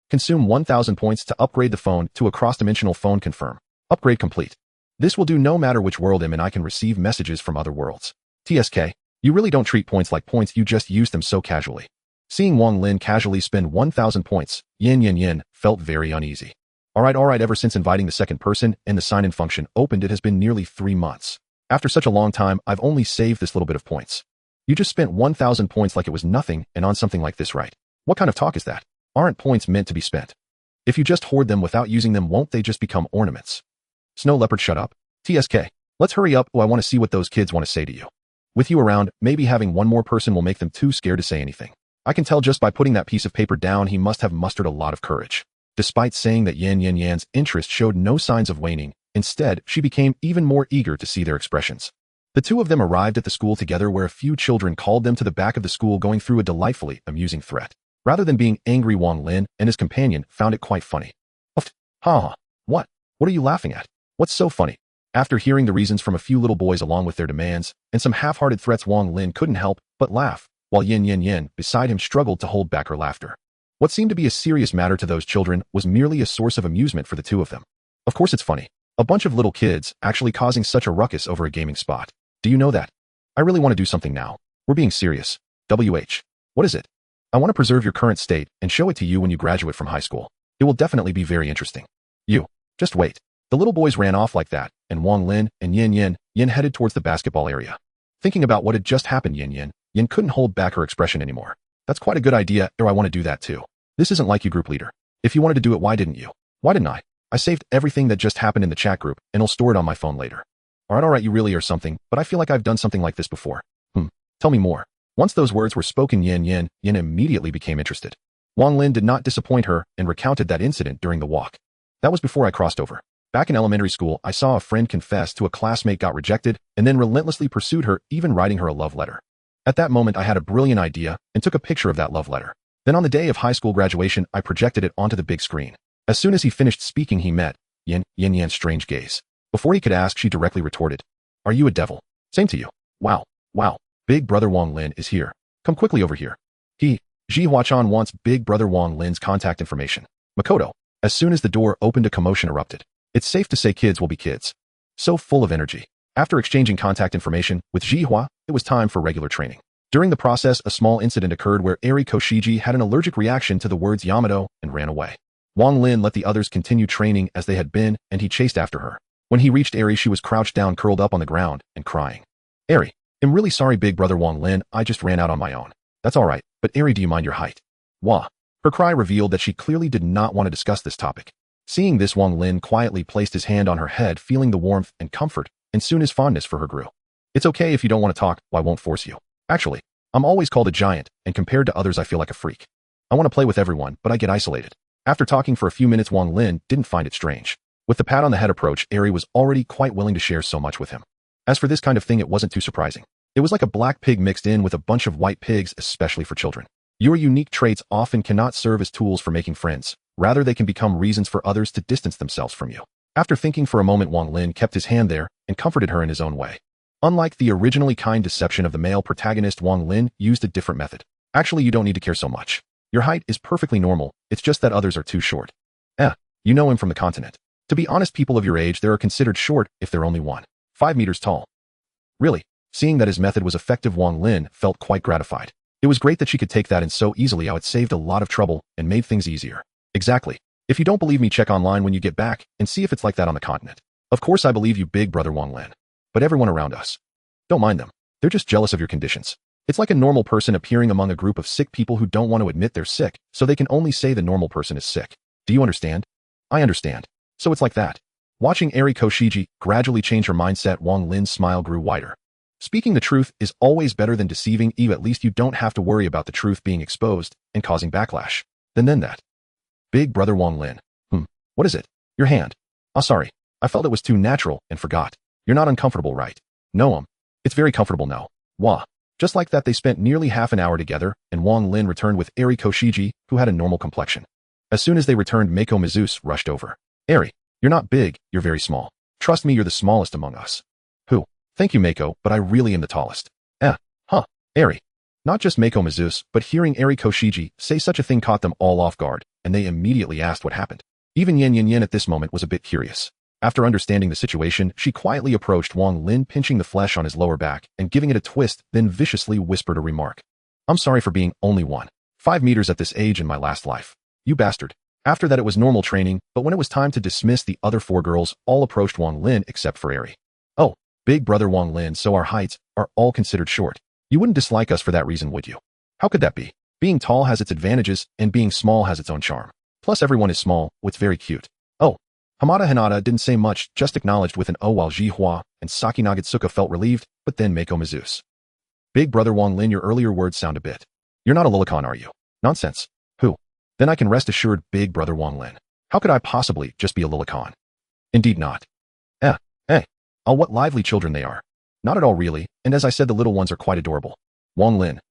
Consume 1,000 points to upgrade the phone to a cross-dimensional phone. Confirm. Upgrade complete. This will do no matter which world I'm in. I can receive messages from other worlds. TSK, you really don't treat points like points, you just use them so casually. Seeing Wang Lin casually spend 1,000 points, Yin felt very uneasy. Alright, ever since inviting the second person and the sign-in function opened, it has been nearly 3 months. After such a long time, I've only saved this little bit of points. You just spent 1,000 points like it was nothing, and on something like this, right? What kind of talk is that? Aren't points meant to be spent? If you just hoard them without using them, won't they just become ornaments? Snow Leopard, shut up. TSK, let's hurry up. I want to see what those kids want to say to you. With you around, maybe having one more person will make them too scared to say anything. I can tell just by putting that piece of paper down, he must have mustered a lot of courage. Despite saying that Yan's interest showed no signs of waning, instead, she became even more eager to see their expressions. The two of them arrived at the school together, where a few children called them to the back of the school, going through a delightfully amusing threat. Rather than being angry, Wang Lin and his companion found it quite funny. What? What are you laughing at? What's so funny? After hearing the reasons from a few little boys along with their demands and some half-hearted threats, Wang Lin couldn't help but laugh, while Yin beside him struggled to hold back her laughter. What seemed to be a serious matter to those children was merely a source of amusement for the two of them. Of course it's funny. A bunch of little kids actually causing such a ruckus over a gaming spot. Do you know that? I really want to do something now. We're being serious. What is it? I want to preserve your current state and show it to you when you graduate from high school. It will definitely be very interesting. You. Just wait. The little boys ran off like that, and Wang Lin and Yin headed towards the basketball area. Thinking about what had just happened, Yin couldn't hold back her expression anymore. That's quite a good idea, or I want to do that too. This isn't like you, group leader. If you wanted to do it, why didn't you? Why didn't I? I saved everything that just happened in the chat group, and I'll store it on my phone later. Alright, you really are something, but I feel like I've done something like this before. Tell me more. Once those words were spoken, Yin immediately became interested. Wang Lin did not disappoint her and recounted that incident during the walk. That was before I crossed over. Back in elementary school, I saw a friend confess to a classmate got rejected and then relentlessly pursued her, even writing her a love letter. At that moment, I had a brilliant idea and took a picture of that love letter. Then on the day of high school graduation, I projected it onto the big screen. As soon as he finished speaking, he met Yin's strange gaze. Before he could ask, she directly retorted, "Are you a devil? Same to you. Wow. Big brother Wang Lin is here. Come quickly over here." Ji Huachan wants big brother Wang Lin's contact information. Makoto. As soon as the door opened, a commotion erupted. It's safe to say kids will be kids. So full of energy. After exchanging contact information with Ji Hua, it was time for regular training. During the process, a small incident occurred where Eri Koshiji had an allergic reaction to the words Yamato and ran away. Wang Lin let the others continue training as they had been, and he chased after her. When he reached Eri, she was crouched down, curled up on the ground, and crying. "Eri, I'm really sorry, big brother Wang Lin, I just ran out on my own." "That's alright, but Eri, do you mind your height?" Wah. Her cry revealed that she clearly did not want to discuss this topic. Seeing this, Wang Lin quietly placed his hand on her head, feeling the warmth and comfort, and soon his fondness for her grew. "It's okay if you don't want to talk, I won't force you. Actually, I'm always called a giant, and compared to others I feel like a freak. I want to play with everyone, but I get isolated." After talking for a few minutes, Wang Lin didn't find it strange. With the pat on the head approach, Eri was already quite willing to share so much with him. As for this kind of thing, it wasn't too surprising. It was like a black pig mixed in with a bunch of white pigs, especially for children. Your unique traits often cannot serve as tools for making friends. Rather, they can become reasons for others to distance themselves from you. After thinking for a moment, Wang Lin kept his hand there and comforted her in his own way. Unlike the originally kind deception of the male protagonist, Wang Lin used a different method. "Actually, you don't need to care so much. Your height is perfectly normal, it's just that others are too short. You know him from the continent. To be honest, people of your age there are considered short if they're only 1.5 meters tall." Really? Seeing that his method was effective, Wang Lin felt quite gratified. It was great that she could take that and so easily how it saved a lot of trouble and made things easier. Exactly. If you don't believe me, check online when you get back and see if it's like that on the continent. Of course I believe you, big brother Wang Lin. But everyone around us. Don't mind them. They're just jealous of your conditions. It's like a normal person appearing among a group of sick people who don't want to admit they're sick, so they can only say the normal person is sick. Do you understand? I understand. So it's like that. Watching Eri Koshiji gradually change her mindset, Wang Lin's smile grew wider. Speaking the truth is always better than deceiving you. At least you don't have to worry about the truth being exposed and causing backlash. Then that. Big brother Wang Lin. What is it? Your hand. Oh, sorry. I felt it was too natural and forgot. You're not uncomfortable, right? No, it's very comfortable now. Wah. Just like that, they spent nearly half an hour together, and Wang Lin returned with Eri Koshiji, who had a normal complexion. As soon as they returned, Mako Mizus rushed over. "Eri, you're not big, you're very small. Trust me, you're the smallest among us." "Who? Thank you, Mako, but I really am the tallest." Eri. Not just Mako Mizus, but hearing Eri Koshiji say such a thing caught them all off guard, and they immediately asked what happened. Even Yin at this moment was a bit curious. After understanding the situation, she quietly approached Wang Lin, pinching the flesh on his lower back and giving it a twist, then viciously whispered a remark. "I'm sorry for being only 1.5 meters at this age in my last life. You bastard." After that, it was normal training, but when it was time to dismiss, the other 4 girls all approached Wang Lin except for Eri. "Oh, big brother Wang Lin, so our heights are all considered short. You wouldn't dislike us for that reason, would you?" "How could that be? Being tall has its advantages, and being small has its own charm. Plus everyone is small, it's very cute." "Oh." Hamada Hinata didn't say much, just acknowledged with an "oh," while Ji Hua and Saki Nagatsuka felt relieved, but then Mako Mizus. "Big brother Wang Lin, your earlier words sound a bit. You're not a lolicon, are you?" "Nonsense. Who?" "Then I can rest assured, big brother Wang Lin. How could I possibly just be a lolicon?" "Indeed not." Oh, what lively children they are." "Not at all, really, and as I said, the little ones are quite adorable." "Wang Lin.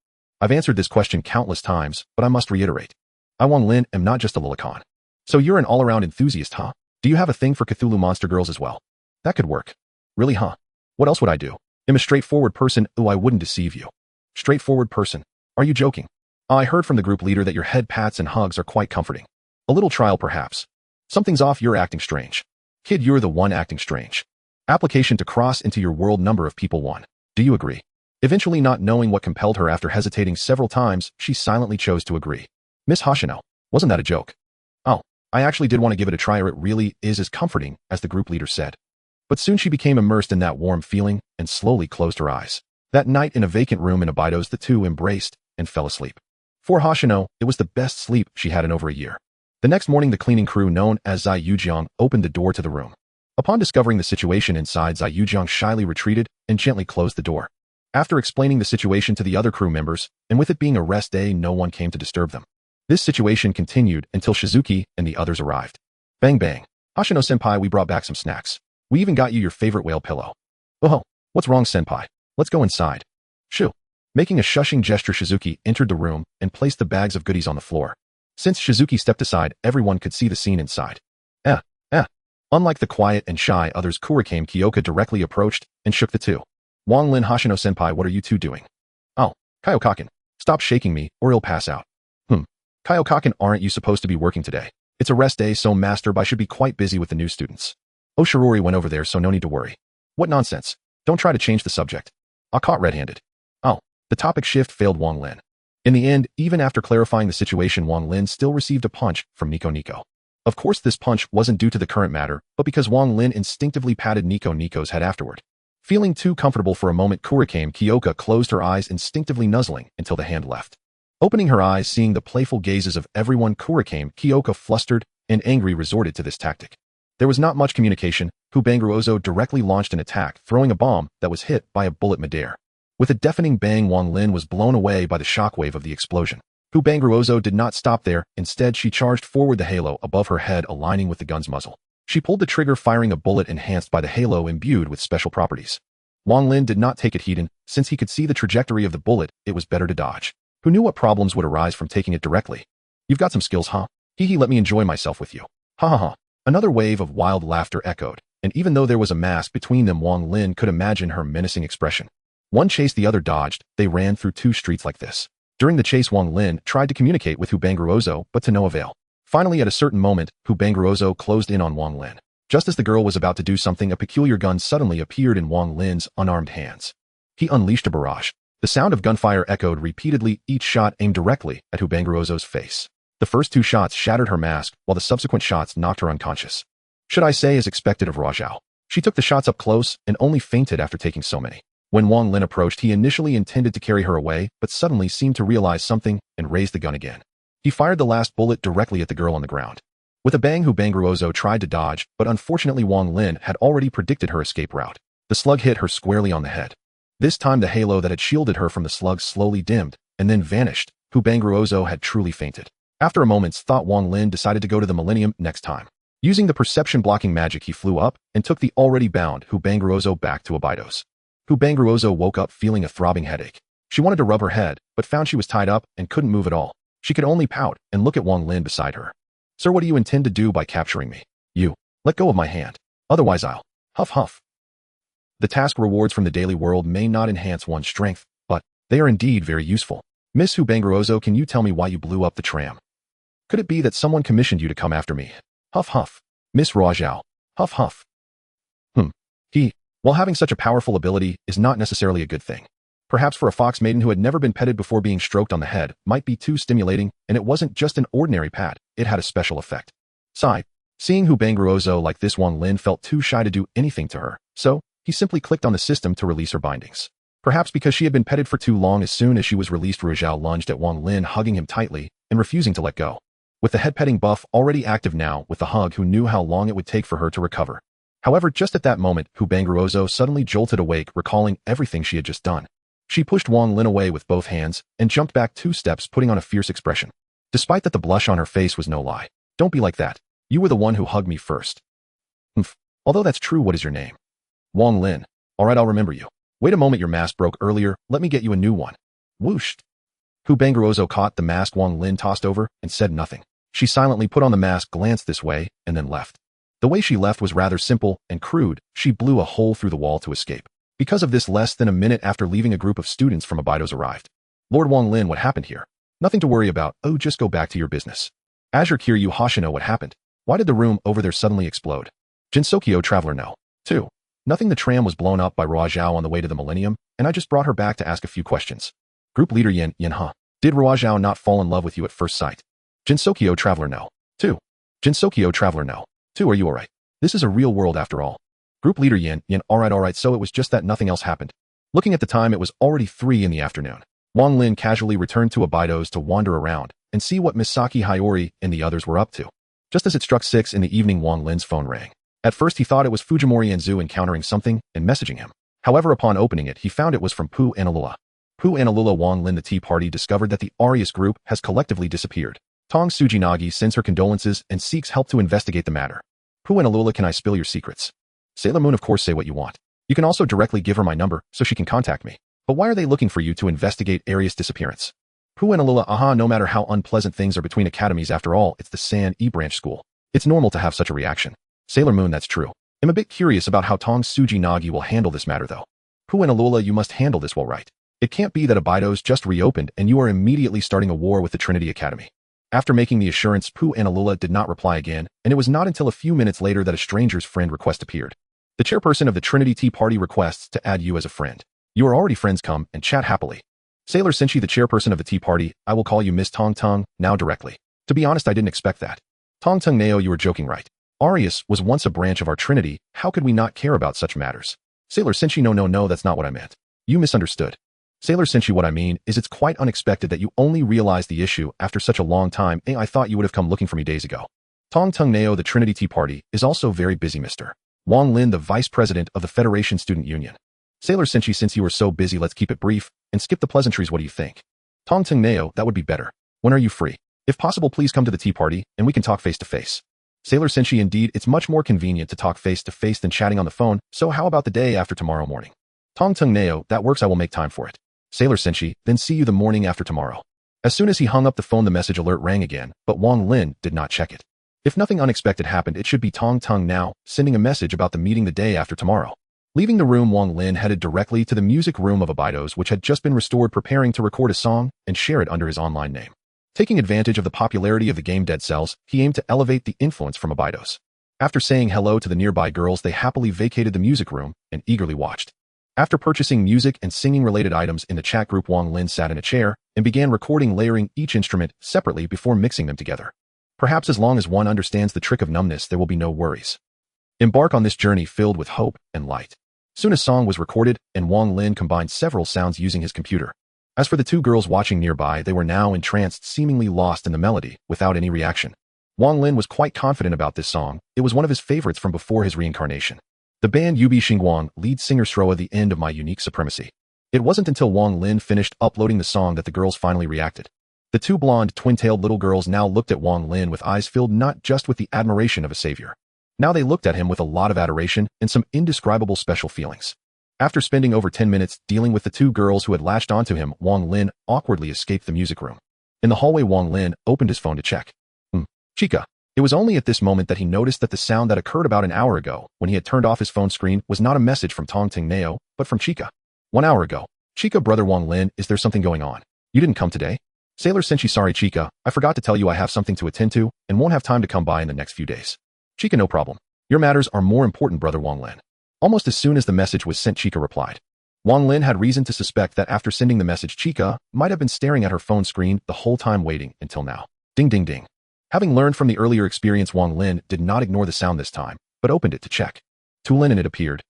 I've answered this question countless times, but I must reiterate. I, Wang Lin, am not just a lolicon." "So you're an all-around enthusiast, huh? Do you have a thing for Cthulhu monster girls as well?" "That could work." "Really, huh? What else would I do? I'm a straightforward person." "Ooh, I wouldn't deceive you." "Straightforward person? Are you joking?" I heard from the group leader that your head pats and hugs are quite comforting. A little trial perhaps. Something's off, you're acting strange. Kid, you're the one acting strange. Application to cross into your world, number of people 1. Do you agree? Eventually, not knowing what compelled her after hesitating several times, she silently chose to agree. Miss Hoshino, wasn't that a joke? Oh, I actually did want to give it a try, or it really is as comforting as the group leader said. But soon she became immersed in that warm feeling and slowly closed her eyes. That night in a vacant room in Abydos, the two embraced and fell asleep. For Hoshino, it was the best sleep she had in over a year. The next morning, the cleaning crew known as Zai Yujiang opened the door to the room. Upon discovering the situation inside, Zai Yujiang shyly retreated and gently closed the door. After explaining the situation to the other crew members, and with it being a rest day, no one came to disturb them. This situation continued until Shizuki and the others arrived. Bang bang. Hoshino-senpai, we brought back some snacks. We even got you your favorite whale pillow. Oh, what's wrong, senpai? Let's go inside. Shoo. Making a shushing gesture, Shizuki entered the room and placed the bags of goodies on the floor. Since Shizuki stepped aside, everyone could see the scene inside. Unlike the quiet and shy others, Kurikame Kyoka directly approached and shook the two. Wang Lin, Hoshino-senpai, what are you two doing? Oh, Kyokakin, stop shaking me or you'll pass out. Kyokakin, aren't you supposed to be working today? It's a rest day, so Master Bai should be quite busy with the new students. Oh, Shirori went over there, so no need to worry. What nonsense. Don't try to change the subject. I caught red-handed. Oh, the topic shift failed Wang Lin. In the end, even after clarifying the situation, Wang Lin still received a punch from Nico. Of course, this punch wasn't due to the current matter, but because Wang Lin instinctively patted Nico's head afterward. Feeling too comfortable for a moment, Kurikame Kyoka closed her eyes, instinctively nuzzling until the hand left. Opening her eyes, seeing the playful gazes of everyone, Kurikame Kyoka, flustered and angry, resorted to this tactic. There was not much communication. Hubangru Ozo directly launched an attack, throwing a bomb that was hit by a bullet midair. With a deafening bang, Wang Lin was blown away by the shockwave of the explosion. Hubangru Ozo did not stop there. Instead, she charged forward, the halo above her head aligning with the gun's muzzle. She pulled the trigger, firing a bullet enhanced by the halo imbued with special properties. Wang Lin did not take it heed, and since he could see the trajectory of the bullet, it was better to dodge. Who knew what problems would arise from taking it directly? You've got some skills, huh? Hee, let me enjoy myself with you. Ha ha ha. Another wave of wild laughter echoed, and even though there was a mask between them, Wang Lin could imagine her menacing expression. One chased, the other dodged. They ran through 2 streets like this. During the chase, Wang Lin tried to communicate with Hubangru Ozo, but to no avail. Finally, at a certain moment, Hubangru Ozo closed in on Wang Lin. Just as the girl was about to do something, a peculiar gun suddenly appeared in Wang Lin's unarmed hands. He unleashed a barrage. The sound of gunfire echoed repeatedly, each shot aimed directly at Hubangru Ozo's face. The first 2 shots shattered her mask, while the subsequent shots knocked her unconscious. Should I say, as expected of Rajao. She took the shots up close and only fainted after taking so many. When Wang Lin approached, he initially intended to carry her away, but suddenly seemed to realize something and raised the gun again. He fired the last bullet directly at the girl on the ground. With a bang, Hubangru Ozo tried to dodge, but unfortunately Wang Lin had already predicted her escape route. The slug hit her squarely on the head. This time the halo that had shielded her from the slug slowly dimmed, and then vanished. Hubangru Ozo had truly fainted. After a moment's thought, Wang Lin decided to go to the Millennium next time. Using the perception-blocking magic, he flew up and took the already bound Hubangru Ozo back to Abydos. Hubangru Ozo woke up feeling a throbbing headache. She wanted to rub her head, but found she was tied up and couldn't move at all. She could only pout and look at Wang Lin beside her. Sir, what do you intend to do by capturing me? You. Let go of my hand. Otherwise I'll. Huff huff. The task rewards from the daily world may not enhance one's strength, but they are indeed very useful. Miss Hubangru Ozo, can you tell me why you blew up the tram? Could it be that someone commissioned you to come after me? Huff huff. Miss Rajao. Huff huff. While having such a powerful ability is not necessarily a good thing. Perhaps for a fox maiden who had never been petted before, being stroked on the head might be too stimulating, and it wasn't just an ordinary pat, it had a special effect. Sigh. Seeing Hubangru Ozo like this, Wang Lin felt too shy to do anything to her, so he simply clicked on the system to release her bindings. Perhaps because she had been petted for too long, as soon as she was released, Rajao lunged at Wang Lin, hugging him tightly and refusing to let go. With the head petting buff already active now with the hug, who knew how long it would take for her to recover. However, just at that moment, Hubangru Ozo suddenly jolted awake, recalling everything she had just done. She pushed Wang Lin away with both hands and jumped back 2 steps, putting on a fierce expression. Despite that, the blush on her face was no lie. Don't be like that. You were the one who hugged me first. Although that's true, what is your name? Wang Lin. Alright, I'll remember you. Wait a moment, your mask broke earlier. Let me get you a new one. Whoosh. Hubangru Ozo caught the mask Wang Lin tossed over and said nothing. She silently put on the mask, glanced this way, and then left. The way she left was rather simple and crude. She blew a hole through the wall to escape. Because of this, less than a minute after leaving, a group of students from Abydos arrived. Lord Wang Lin, what happened here? Nothing to worry about. Oh, just go back to your business. Azure Kiryu Hoshino, what happened? Why did the room over there suddenly explode? Jinsokyo Traveler No. 2. Nothing. The tram was blown up by Ruo Zhao on the way to the Millennium, and I just brought her back to ask a few questions. Group Leader Yin, huh? Did Ruo Zhao not fall in love with you at first sight? Jinsokyo Traveler No. 2. Jinsokyo Traveler No. 2. Are you alright? This is a real world after all. Group Leader Yin, alright, so it was just that nothing else happened. Looking at the time, it was already 3 in the afternoon. Wang Lin casually returned to Abido's to wander around and see what Misaki Hayori and the others were up to. Just as it struck 6 in the evening, Wang Lin's phone rang. At first he thought it was Fujimori and Zhu encountering something and messaging him. However, upon opening it, he found it was from Pu and Alula. Pu and Alula. Wang Lin. The tea party discovered that the Arius group has collectively disappeared. Tong Sujinagi sends her condolences and seeks help to investigate the matter. Pu and Alula, can I spill your secrets? Sailor Moon, of course, say what you want. You can also directly give her my number so she can contact me. But why are they looking for you to investigate Arius' disappearance? Pu and Alula. No matter how unpleasant things are between academies, after all, it's the San E branch school. It's normal to have such a reaction. Sailor Moon, that's true. I'm a bit curious about how Tong Sujinagi will handle this matter though. Pu and Alula, you must handle this well, right? It can't be that Abido's just reopened and you are immediately starting a war with the Trinity Academy. After making the assurance, Pu and Alula did not reply again, and it was not until a few minutes later that a stranger's friend request appeared. The chairperson of the Trinity Tea Party requests to add you as a friend. You are already friends, come and chat happily. Sailor Senshi, the chairperson of the Tea Party, I will call you Miss Tong Tung now directly. To be honest, I didn't expect that. Tong Tung Neo, you are joking, right? Arius was once a branch of our Trinity. How could we not care about such matters? Sailor Senshi, no, that's not what I meant. You misunderstood. Sailor Senshi, what I mean is it's quite unexpected that you only realized the issue after such a long time. I thought you would have come looking for me days ago. Tong Tung Neo, the Trinity Tea Party, is also very busy, Mr. Wang Lin, the vice president of the Federation Student Union. Sailor Senshi, since you are so busy, let's keep it brief and skip the pleasantries. What do you think? Tong Tung Neo, that would be better. When are you free? If possible, please come to the tea party and we can talk face to face. Sailor Senshi, indeed, it's much more convenient to talk face to face than chatting on the phone, so how about the day after tomorrow morning? Tong Tung Neo, that works, I will make time for it. Sailor Senshi, then see you the morning after tomorrow. As soon as he hung up the phone, the message alert rang again, but Wang Lin did not check it. If nothing unexpected happened, it should be Tong Tung now, sending a message about the meeting the day after tomorrow. Leaving the room, Wang Lin headed directly to the music room of Abido's, which had just been restored, preparing to record a song and share it under his online name. Taking advantage of the popularity of the game Dead Cells, he aimed to elevate the influence from Abido's. After saying hello to the nearby girls, they happily vacated the music room and eagerly watched. After purchasing music and singing-related items in the chat group, Wang Lin sat in a chair and began recording, layering each instrument separately before mixing them together. Perhaps as long as one understands the trick of numbness, there will be no worries. Embark on this journey filled with hope and light. Soon a song was recorded, and Wang Lin combined several sounds using his computer. As for the two girls watching nearby, they were now entranced, seemingly lost in the melody, without any reaction. Wang Lin was quite confident about this song. It was one of his favorites from before his reincarnation. The band Yubi Xingguang, lead singer Stroa, the end of my unique supremacy. It wasn't until Wang Lin finished uploading the song that the girls finally reacted. The two blonde, twin-tailed little girls now looked at Wang Lin with eyes filled not just with the admiration of a savior. Now they looked at him with a lot of adoration and some indescribable special feelings. After spending over 10 minutes dealing with the two girls who had latched onto him, Wang Lin awkwardly escaped the music room. In the hallway, Wang Lin opened his phone to check. Chica. It was only at this moment that he noticed that the sound that occurred about an hour ago, when he had turned off his phone screen, was not a message from Tong Tung Neo, but from Chica. 1 hour ago. Chica, brother Wang Lin, is there something going on? You didn't come today? Sailor Senshi, sorry Chica, I forgot to tell you I have something to attend to, and won't have time to come by in the next few days. Chica, no problem. Your matters are more important, brother Wang Lin. Almost as soon as the message was sent, Chica replied. Wang Lin had reason to suspect that after sending the message, Chica might have been staring at her phone screen the whole time, waiting until now. Ding ding ding. Having learned from the earlier experience, Wang Lin did not ignore the sound this time, but opened it to check. Tulin, and it appeared.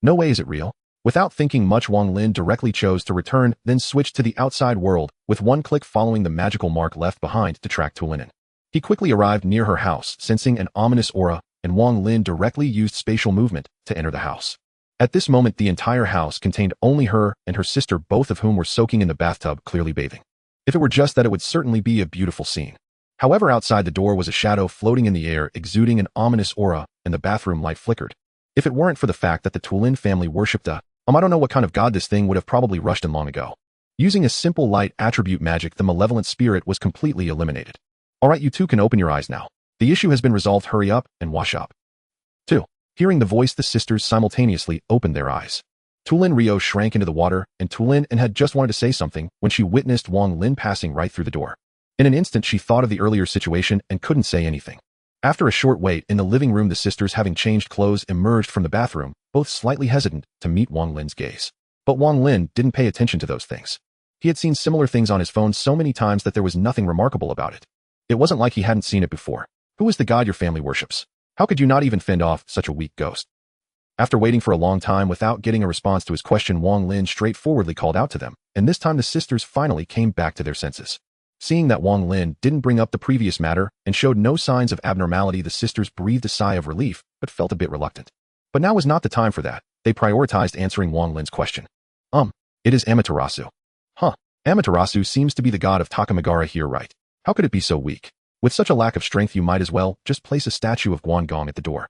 No way, is it real? Without thinking much, Wang Lin directly chose to return, then switched to the outside world, with one click following the magical mark left behind to track Tulin. He quickly arrived near her house, sensing an ominous aura, and Wang Lin directly used spatial movement to enter the house. At this moment, the entire house contained only her and her sister, both of whom were soaking in the bathtub, clearly bathing. If it were just that, it would certainly be a beautiful scene. However, outside the door was a shadow floating in the air, exuding an ominous aura, and the bathroom light flickered. If it weren't for the fact that the Tulin family worshipped I don't know what kind of god this thing would have probably rushed in long ago. Using a simple light attribute magic, the malevolent spirit was completely eliminated. Alright, you two can open your eyes now. The issue has been resolved, hurry up and wash up. 2. Hearing the voice, the sisters simultaneously opened their eyes. Tulin Rio shrank into the water, and Tulin had just wanted to say something when she witnessed Wang Lin passing right through the door. In an instant, she thought of the earlier situation and couldn't say anything. After a short wait in the living room, the sisters, having changed clothes, emerged from the bathroom, both slightly hesitant to meet Wang Lin's gaze. But Wang Lin didn't pay attention to those things. He had seen similar things on his phone so many times that there was nothing remarkable about it. It wasn't like he hadn't seen it before. Who is the god your family worships? How could you not even fend off such a weak ghost? After waiting for a long time without getting a response to his question, Wang Lin straightforwardly called out to them, and this time the sisters finally came back to their senses. Seeing that Wang Lin didn't bring up the previous matter and showed no signs of abnormality, the sisters breathed a sigh of relief, but felt a bit reluctant. But now was not the time for that. They prioritized answering Wang Lin's question. It is Amaterasu. Amaterasu seems to be the god of Takamagara here, right? How could it be so weak? With such a lack of strength, you might as well just place a statue of Guangong at the door.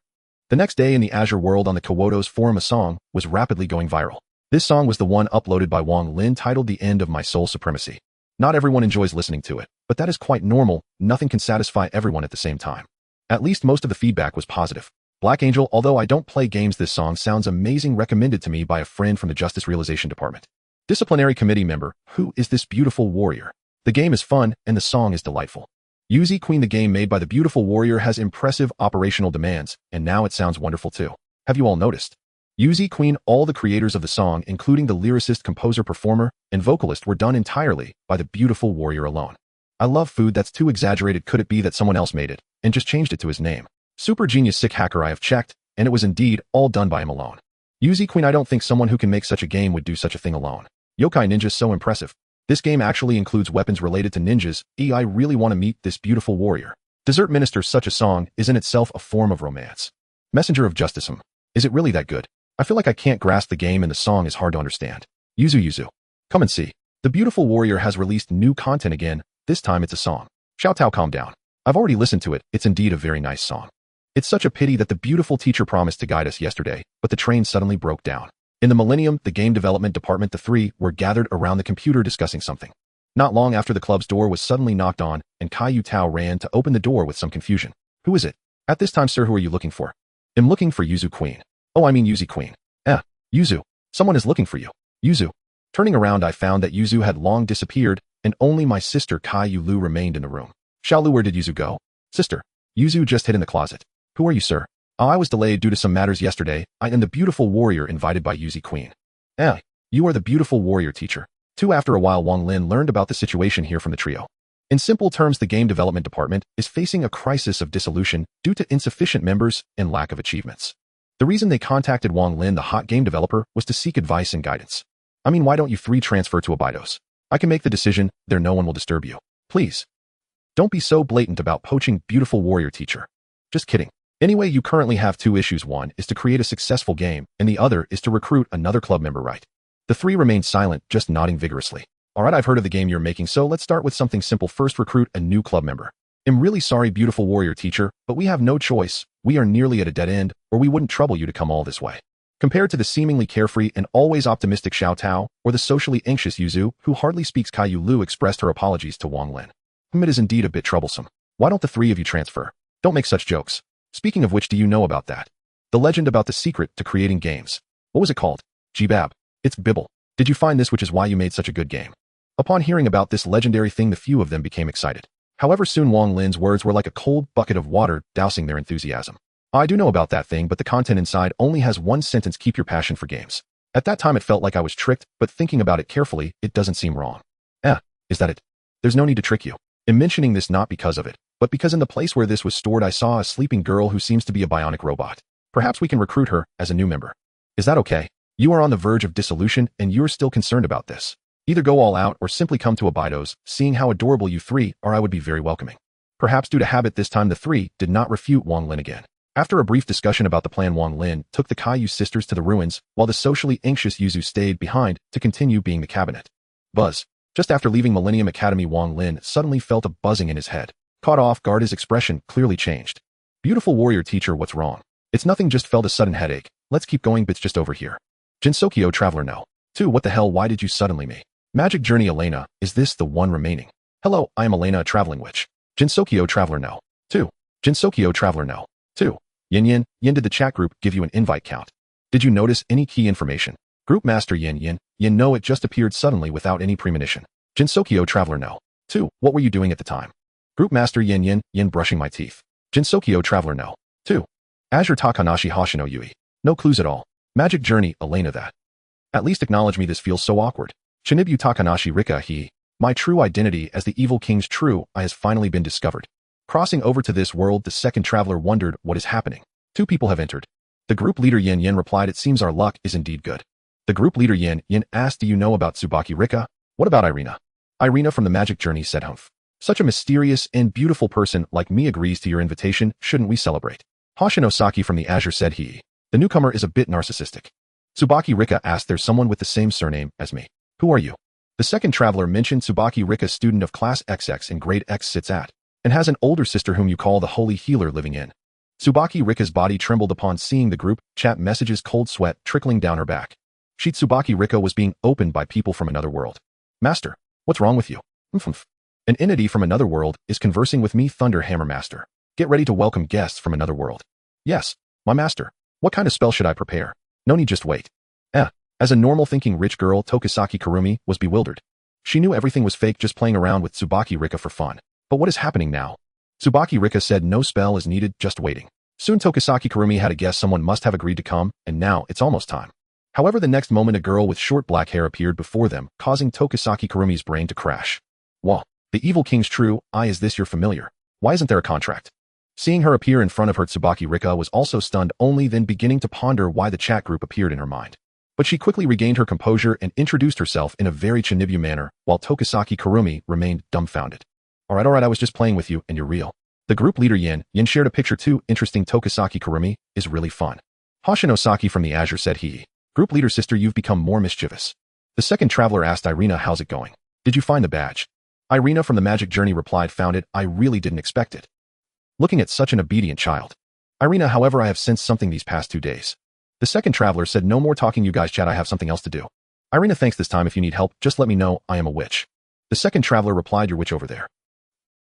The next day in the Azure world on the Kawoto's forum, a song was rapidly going viral. This song was the one uploaded by Wang Lin, titled The End of My Soul Supremacy. Not everyone enjoys listening to it, but that is quite normal. Nothing can satisfy everyone at the same time. At least most of the feedback was positive. Black Angel, although I don't play games, this song sounds amazing, recommended to me by a friend from the Justice Realization Department. Disciplinary Committee member, who is this beautiful warrior? The game is fun, and the song is delightful. Yuzi Queen, the game made by the beautiful warrior, has impressive operational demands, and now it sounds wonderful too. Have you all noticed? Yuzi Queen, all the creators of the song, including the lyricist, composer, performer, and vocalist, were done entirely by the beautiful warrior alone. I love food that's too exaggerated. Could it be that someone else made it and just changed it to his name? Super genius, sick hacker. I have checked, and it was indeed all done by him alone. Yuzi Queen, I don't think someone who can make such a game would do such a thing alone. Yokai ninja, so impressive. This game actually includes weapons related to ninjas. I really want to meet this beautiful warrior. Desert Minister, such a song is in itself a form of romance. Messenger of Justice, is it really that good? I feel like I can't grasp the game and the song is hard to understand. Yuzu. Come and see. The beautiful warrior has released new content again. This time it's a song. Xiao Tao, calm down. I've already listened to it. It's indeed a very nice song. It's such a pity that the beautiful teacher promised to guide us yesterday, but the train suddenly broke down. In the Millennium, the game development department, the three were gathered around the computer discussing something. Not long after, the club's door was suddenly knocked on, and Kai Tao ran to open the door with some confusion. Who is it? At this time, sir, who are you looking for? I'm looking for Yuzu Queen. Oh, I mean Yuzi Queen. Yuzu. Someone is looking for you. Yuzu. Turning around, I found that Yuzu had long disappeared, and only my sister Kai Lu remained in the room. Xiaolu, where did Yuzu go? Sister. Yuzu just hid in the closet. Who are you, sir? I was delayed due to some matters yesterday. I am the beautiful warrior invited by Yuzi Queen. You are the beautiful warrior teacher. Too. After a while, Wang Lin learned about the situation here from the trio. In simple terms, the game development department is facing a crisis of dissolution due to insufficient members and lack of achievements. The reason they contacted Wang Lin, the hot game developer, was to seek advice and guidance. I mean, why don't you three transfer to Abydos? I can make the decision, there no one will disturb you. Please. Don't be so blatant about poaching beautiful warrior teacher. Just kidding. Anyway, you currently have two issues. One is to create a successful game, and the other is to recruit another club member, right? The three remained silent, just nodding vigorously. Alright, I've heard of the game you're making, so let's start with something simple. First, recruit a new club member. I'm really sorry, beautiful warrior teacher, but we have no choice. We are nearly at a dead end, or we wouldn't trouble you to come all this way. Compared to the seemingly carefree and always optimistic Xiao Tao, or the socially anxious Yuzu, who hardly speaks, Kai Lu expressed her apologies to Wang Lin. It is indeed a bit troublesome. Why don't the three of you transfer? Don't make such jokes. Speaking of which, do you know about that? The legend about the secret to creating games. What was it called? Jibab. It's Bibble. Did you find this, which is why you made such a good game? Upon hearing about this legendary thing, the few of them became excited. However, soon Wang Lin's words were like a cold bucket of water, dousing their enthusiasm. I do know about that thing, but the content inside only has one sentence: keep your passion for games. At that time it felt like I was tricked, but thinking about it carefully, it doesn't seem wrong. Is that it? There's no need to trick you. I'm mentioning this not because of it, but because in the place where this was stored I saw a sleeping girl who seems to be a bionic robot. Perhaps we can recruit her as a new member. Is that okay? You are on the verge of dissolution and you're still concerned about this. Either go all out or simply come to Abydos. Seeing how adorable you three are, I would be very welcoming. Perhaps due to habit this time the three did not refute Wang Lin again. After a brief discussion about the plan, Wang Lin took the Caillou sisters to the ruins, while the socially anxious Yuzu stayed behind to continue being the cabinet. Buzz. Just after leaving Millennium Academy, Wang Lin suddenly felt a buzzing in his head. Caught off guard, his expression clearly changed. Beautiful warrior teacher, what's wrong? It's nothing, just felt a sudden headache. Let's keep going, it's just over here. Jinsokyo Traveler No.2, what the hell, why did you suddenly me? Magic Journey Elena, is this the one remaining? Hello, I am Elena, a traveling witch. Jinsokyo Traveler No.2. Jinsokyo Traveler No.2. Yin, did the chat group give you an invite count? Did you notice any key information? Group Master Yin. No, it just appeared suddenly without any premonition. Jinsokyo Traveler No.2. What were you doing at the time? Group Master Yin, brushing my teeth. Jinsokyo Traveler No.2. Azure Takanashi Hoshino Yui. No clues at all. Magic Journey, Elena that. At least acknowledge me, this feels so awkward. Shinibu Takanashi Rika My true identity as the evil king's true eye has finally been discovered. Crossing over to this world, the second traveler wondered what is happening. Two people have entered. The group leader Yin replied, it seems our luck is indeed good. The group leader Yin asked, do you know about Tsubaki Rika? What about Irina? Irina from the Magic Journey said humph. Such a mysterious and beautiful person like me agrees to your invitation, shouldn't we celebrate? Hoshino Saki from the Azure said he. The newcomer is a bit narcissistic. Tsubaki Rika asked, there's someone with the same surname as me. Who are you? The second traveler mentioned Tsubaki Rika, student of class XX in grade X, sits at, and has an older sister whom you call the Holy Healer living in. Tsubaki Rika's body trembled upon seeing the group chat messages, cold sweat trickling down her back. Tsubaki Rika was being opened by people from another world. Master, what's wrong with you? An entity from another world is conversing with me, Thunder Hammer Master. Get ready to welcome guests from another world. Yes, my master. What kind of spell should I prepare? No need, just wait. As a normal thinking rich girl, Tokisaki Kurumi was bewildered. She knew everything was fake, just playing around with Tsubaki Rika for fun. But what is happening now? Tsubaki Rika said no spell is needed, just waiting. Soon Tokisaki Kurumi had a guess, someone must have agreed to come, and now it's almost time. However, the next moment a girl with short black hair appeared before them, causing Tokisaki Kurumi's brain to crash. Whoa, the evil king's true eye, is this your familiar? Why isn't there a contract? Seeing her appear in front of her, Tsubaki Rika was also stunned, only then beginning to ponder why the chat group appeared in her mind. But she quickly regained her composure and introduced herself in a very Chinibu manner, while Tokisaki Kurumi remained dumbfounded. Alright, I was just playing with you, and you're real. The group leader Yin shared a picture too. Interesting, Tokisaki Kurumi is really fun. Hoshino Saki from the Azure said he. Group leader sister, you've become more mischievous. The second traveler asked Irina, how's it going? Did you find the badge? Irina from the Magic Journey replied, found it. I really didn't expect it. Looking at such an obedient child. Irina, however, I have sensed something these past 2 days. The second traveler said, no more talking, you guys chat, I have something else to do. Irina, thanks, this time if you need help, just let me know, I am a witch. The second traveler replied, your witch over there.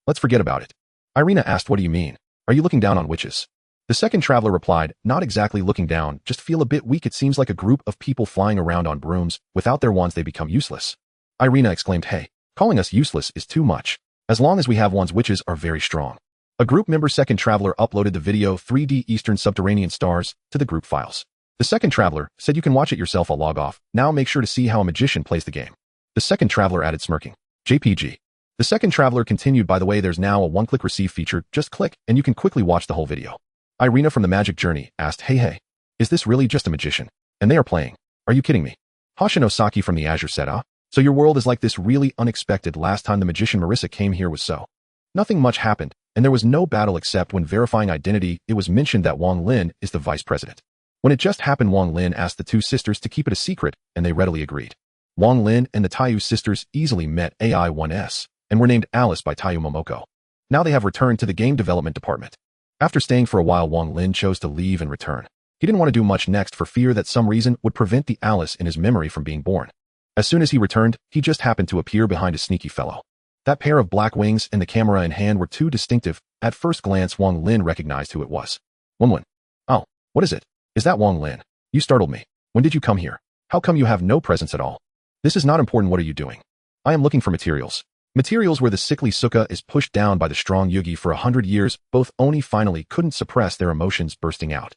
Let's forget about it. Irina asked, what do you mean? Are you looking down on witches? The second traveler replied, not exactly looking down, just feel a bit weak. It seems like a group of people flying around on brooms. Without their wands they become useless. Irina exclaimed, hey, calling us useless is too much. As long as we have wands, witches are very strong. A group member second traveler uploaded the video 3D Eastern Subterranean Stars to the group files. The second traveler said you can watch it yourself, I'll log off. Now make sure to see how a magician plays the game. The second traveler added, smirking. JPG. The second traveler continued, by the way, there's now a one-click receive feature, just click and you can quickly watch the whole video. Irina from the Magic Journey asked, hey, is this really just a magician? And they are playing. Are you kidding me? Hoshino Saki from the Azure said, so your world is like this? Really unexpected. Last time the magician Marissa came here was so. Nothing much happened, and there was no battle except when verifying identity, it was mentioned that Wang Lin is the vice president. When it just happened, Wang Lin asked the two sisters to keep it a secret, and they readily agreed. Wang Lin and the Taiyu sisters easily met AI-1S, and were named Alice by Taiyu Momoko. Now they have returned to the game development department. After staying for a while, Wang Lin chose to leave and return. He didn't want to do much next for fear that some reason would prevent the Alice in his memory from being born. As soon as he returned, he just happened to appear behind a sneaky fellow. That pair of black wings and the camera in hand were too distinctive. At first glance, Wang Lin recognized who it was. Wang. Oh, what is it? Is that Wang Lin? You startled me. When did you come here? How come you have no presence at all? This is not important. What are you doing? I am looking for materials. Materials where the sickly Suka is pushed down by the strong Yugi for 100 years. Both Oni finally couldn't suppress their emotions bursting out.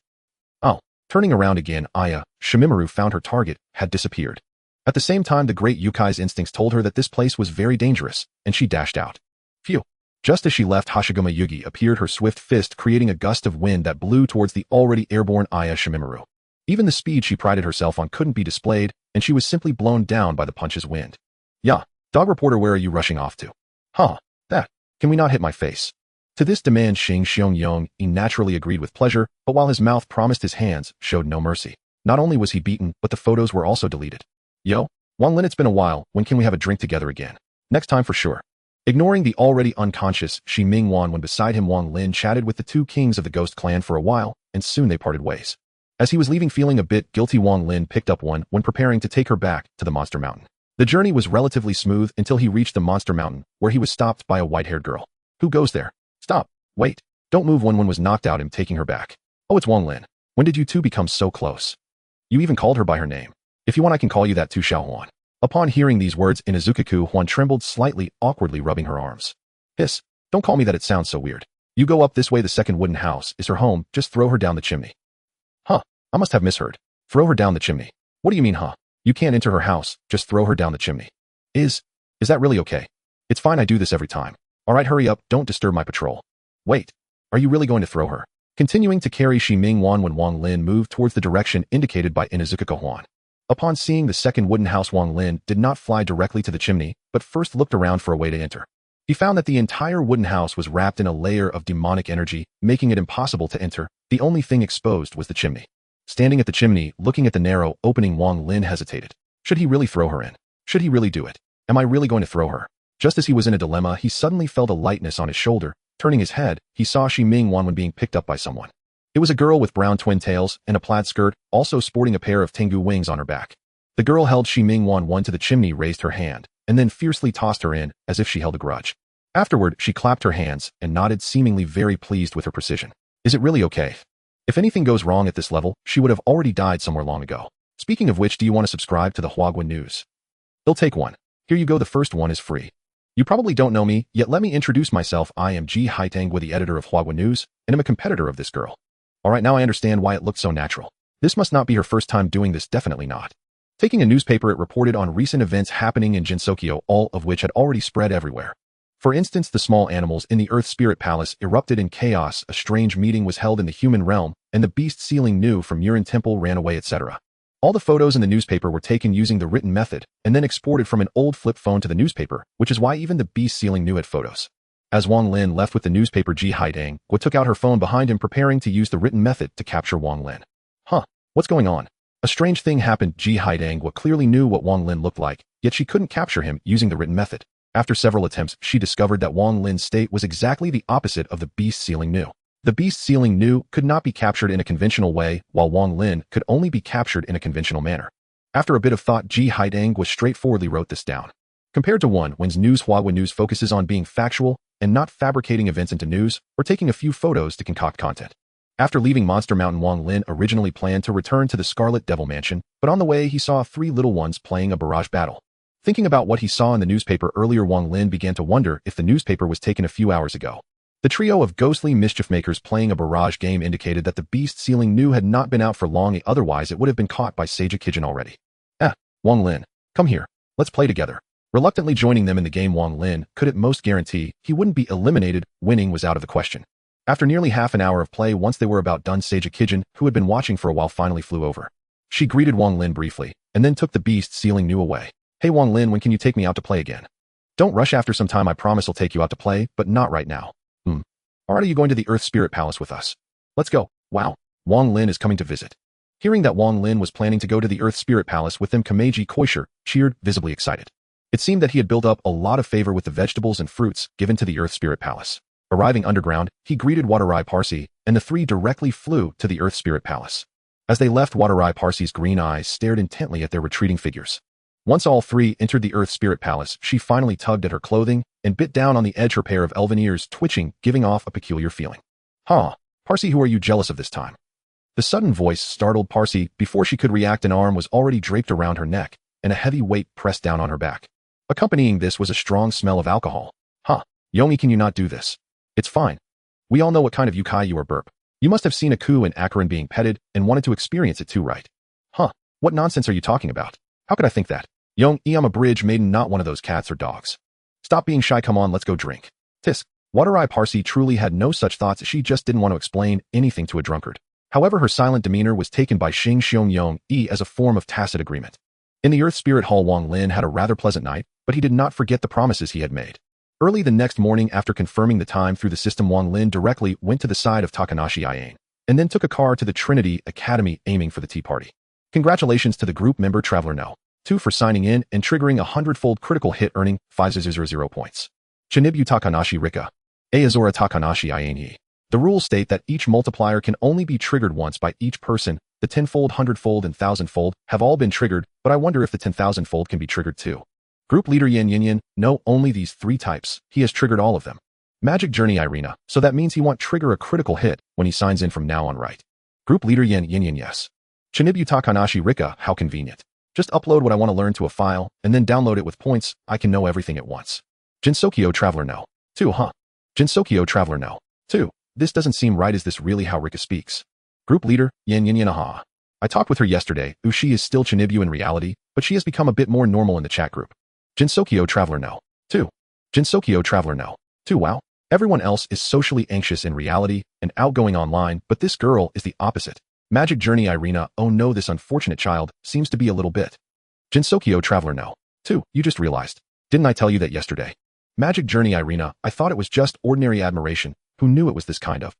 Oh, turning around again, Aya, Shimimaru found her target, had disappeared. At the same time, the great Yukai's instincts told her that this place was very dangerous, and she dashed out. Phew. Just as she left, Hashiguma Yugi appeared, her swift fist creating a gust of wind that blew towards the already airborne Aya Shimimaru. Even the speed she prided herself on couldn't be displayed, and she was simply blown down by the punch's wind. Yeah, dog reporter, where are you rushing off to? Huh, that. Can we not hit my face? To this demand, Xing Xiong naturally agreed with pleasure, but while his mouth promised, his hands showed no mercy. Not only was he beaten, but the photos were also deleted. Yo, Wang Lin, it's been a while, when can we have a drink together again? Next time for sure. Ignoring the already unconscious Shi Mingwan, when beside him, Wang Lin chatted with the two kings of the Ghost Clan for a while, and soon they parted ways. As he was leaving feeling a bit guilty, Wang Lin picked up one when preparing to take her back to the Monster Mountain. The journey was relatively smooth until he reached the Monster Mountain, where he was stopped by a white-haired girl. Who goes there? Stop. Wait. Don't move. When was knocked out, him taking her back. Oh, it's Wang Lin. When did you two become so close? You even called her by her name. If you want I can call you that too, Xiao Huan. Upon hearing these words, Inazukaku Huan trembled slightly, awkwardly rubbing her arms. Hiss, don't call me that, it sounds so weird. You go up this way, the second wooden house is her home, just throw her down the chimney. Huh, I must have misheard. Throw her down the chimney. What do you mean, huh? You can't enter her house, just throw her down the chimney. Is that really okay? It's fine, I do this every time. Alright, hurry up, don't disturb my patrol. Wait, are you really going to throw her? Continuing to carry Shi Ming Wan when Wang Lin moved towards the direction indicated by Inazuka Huan. Upon seeing the second wooden house, Wang Lin did not fly directly to the chimney, but first looked around for a way to enter. He found that the entire wooden house was wrapped in a layer of demonic energy, making it impossible to enter. The only thing exposed was the chimney. Standing at the chimney, looking at the narrow opening, Wang Lin hesitated. Should he really throw her in? Should he really do it? Am I really going to throw her? Just as he was in a dilemma, he suddenly felt a lightness on his shoulder. Turning his head, he saw Shi Ming Wan being picked up by someone. It was a girl with brown twin tails and a plaid skirt, also sporting a pair of tengu wings on her back. The girl held Shi Ming Wan to the chimney, raised her hand, and then fiercely tossed her in, as if she held a grudge. Afterward, she clapped her hands and nodded, seemingly very pleased with her precision. Is it really okay? If anything goes wrong at this level, she would have already died somewhere long ago. Speaking of which, do you want to subscribe to the Huagua News? They'll take one. Here you go, the first one is free. You probably don't know me, yet let me introduce myself. I am Ji Haitangwa, the editor of Huagua News, and am a competitor of this girl. Alright, now I understand why it looked so natural. This must not be her first time doing this, definitely not. Taking a newspaper, it reported on recent events happening in Jinsokyo, all of which had already spread everywhere. For instance, the small animals in the Earth Spirit Palace erupted in chaos, a strange meeting was held in the human realm, and the beast Sealing Nu from Murin Temple ran away, etc. All the photos in the newspaper were taken using the written method, and then exported from an old flip phone to the newspaper, which is why even the beast Sealing Nu had photos. As Wang Lin left with the newspaper, Ji Haitangwa took out her phone behind him, preparing to use the written method to capture Wang Lin. Huh, what's going on? A strange thing happened. Ji Haitangwa clearly knew what Wang Lin looked like, yet she couldn't capture him using the written method. After several attempts, she discovered that Wang Lin's state was exactly the opposite of the beast Sealing Nu. The beast Sealing Nu could not be captured in a conventional way, while Wang Lin could only be captured in a conventional manner. After a bit of thought, Ji Haitangwa straightforwardly wrote this down. Compared to Wang Lin's news, Huagua News focuses on being factual and not fabricating events into news or taking a few photos to concoct content. After leaving Monster Mountain, Wang Lin originally planned to return to the Scarlet Devil Mansion, but on the way he saw 3 little ones playing a barrage battle. Thinking about what he saw in the newspaper earlier, Wang Lin began to wonder if the newspaper was taken a few hours ago. The trio of ghostly mischief makers playing a barrage game indicated that the beast Sealing Nu had not been out for long, otherwise it would have been caught by Seija Kijin already. Wang Lin, come here, let's play together. Reluctantly joining them in the game, Wang Lin could at most guarantee he wouldn't be eliminated. Winning was out of the question. After nearly half an hour of play, once they were about done, Seija Kijin, who had been watching for a while, finally flew over. She greeted Wang Lin briefly, and then took the beast Sealing Nu away. Hey Wang Lin, when can you take me out to play again? Don't rush, after some time I promise I'll take you out to play, but not right now. Alright, are you going to the Earth Spirit Palace with us? Let's go. Wow, Wang Lin is coming to visit. Hearing that Wang Lin was planning to go to the Earth Spirit Palace with them, Kameji Koisher cheered, visibly excited. It seemed that he had built up a lot of favor with the vegetables and fruits given to the Earth Spirit Palace. Arriving underground, he greeted Watarai Parsi, and the 3 directly flew to the Earth Spirit Palace. As they left, Watarai Parsi's green eyes stared intently at their retreating figures. Once all 3 entered the Earth Spirit Palace, she finally tugged at her clothing and bit down on the edge, her pair of elven ears twitching, giving off a peculiar feeling. Huh, Parsi, who are you jealous of this time? The sudden voice startled Parsi. Before she could react, an arm was already draped around her neck, and a heavy weight pressed down on her back. Accompanying this was a strong smell of alcohol. Huh, Yongi, can you not do this? It's fine. We all know what kind of yukai you are, burp. You must have seen a coup in Akaran being petted and wanted to experience it too, right? Huh, what nonsense are you talking about? How could I think that? Yong-i, I'm a bridge maiden, not one of those cats or dogs. Stop being shy, come on, let's go drink. Tisk. Watarai Parsi truly had no such thoughts, she just didn't want to explain anything to a drunkard. However, her silent demeanor was taken by Xing Xiong Yong-i as a form of tacit agreement. In the Earth Spirit Hall, Wang Lin had a rather pleasant night, but he did not forget the promises he had made. Early the next morning, after confirming the time through the system, Wang Lin directly went to the side of Takanashi Iane, and then took a car to the Trinity Academy aiming for the tea party. Congratulations to the group member Traveler No.2 for signing in and triggering a 100-fold critical hit, earning 500 points. Chinibu Takanashi Rika. Aazora Takanashi Iane. The rules state that each multiplier can only be triggered once by each person. The 10-fold, 100-fold, and 1,000-fold have all been triggered, but I wonder if the 10,000-fold can be triggered too. Group leader Yin Yin Yin, no, only these 3 types. He has triggered all of them. Magic Journey Irina, so that means he won't trigger a critical hit when he signs in from now on, right? Group leader Yin Yin Yin, yes. Chinibu Takanashi Rika, how convenient. Just upload what I want to learn to a file, and then download it with points. I can know everything at once. Jinsokyo Traveler No. 2 huh? Jinsokyo Traveler No. 2. This doesn't seem right. Is this really how Rika speaks? Group leader, Yan Yin Yin aha. I talked with her yesterday. She is still Chinibyu in reality, but she has become a bit more normal in the chat group. Jinsokyo Traveler No. 2. Jinsokyo Traveler No. 2 wow. Everyone else is socially anxious in reality and outgoing online, but this girl is the opposite. Magic Journey Irina, oh no, this unfortunate child seems to be a little bit. Jinsokyo Traveler No. 2. You just realized. Didn't I tell you that yesterday? Magic Journey Irina, I thought it was just ordinary admiration. Who knew it was this kind of?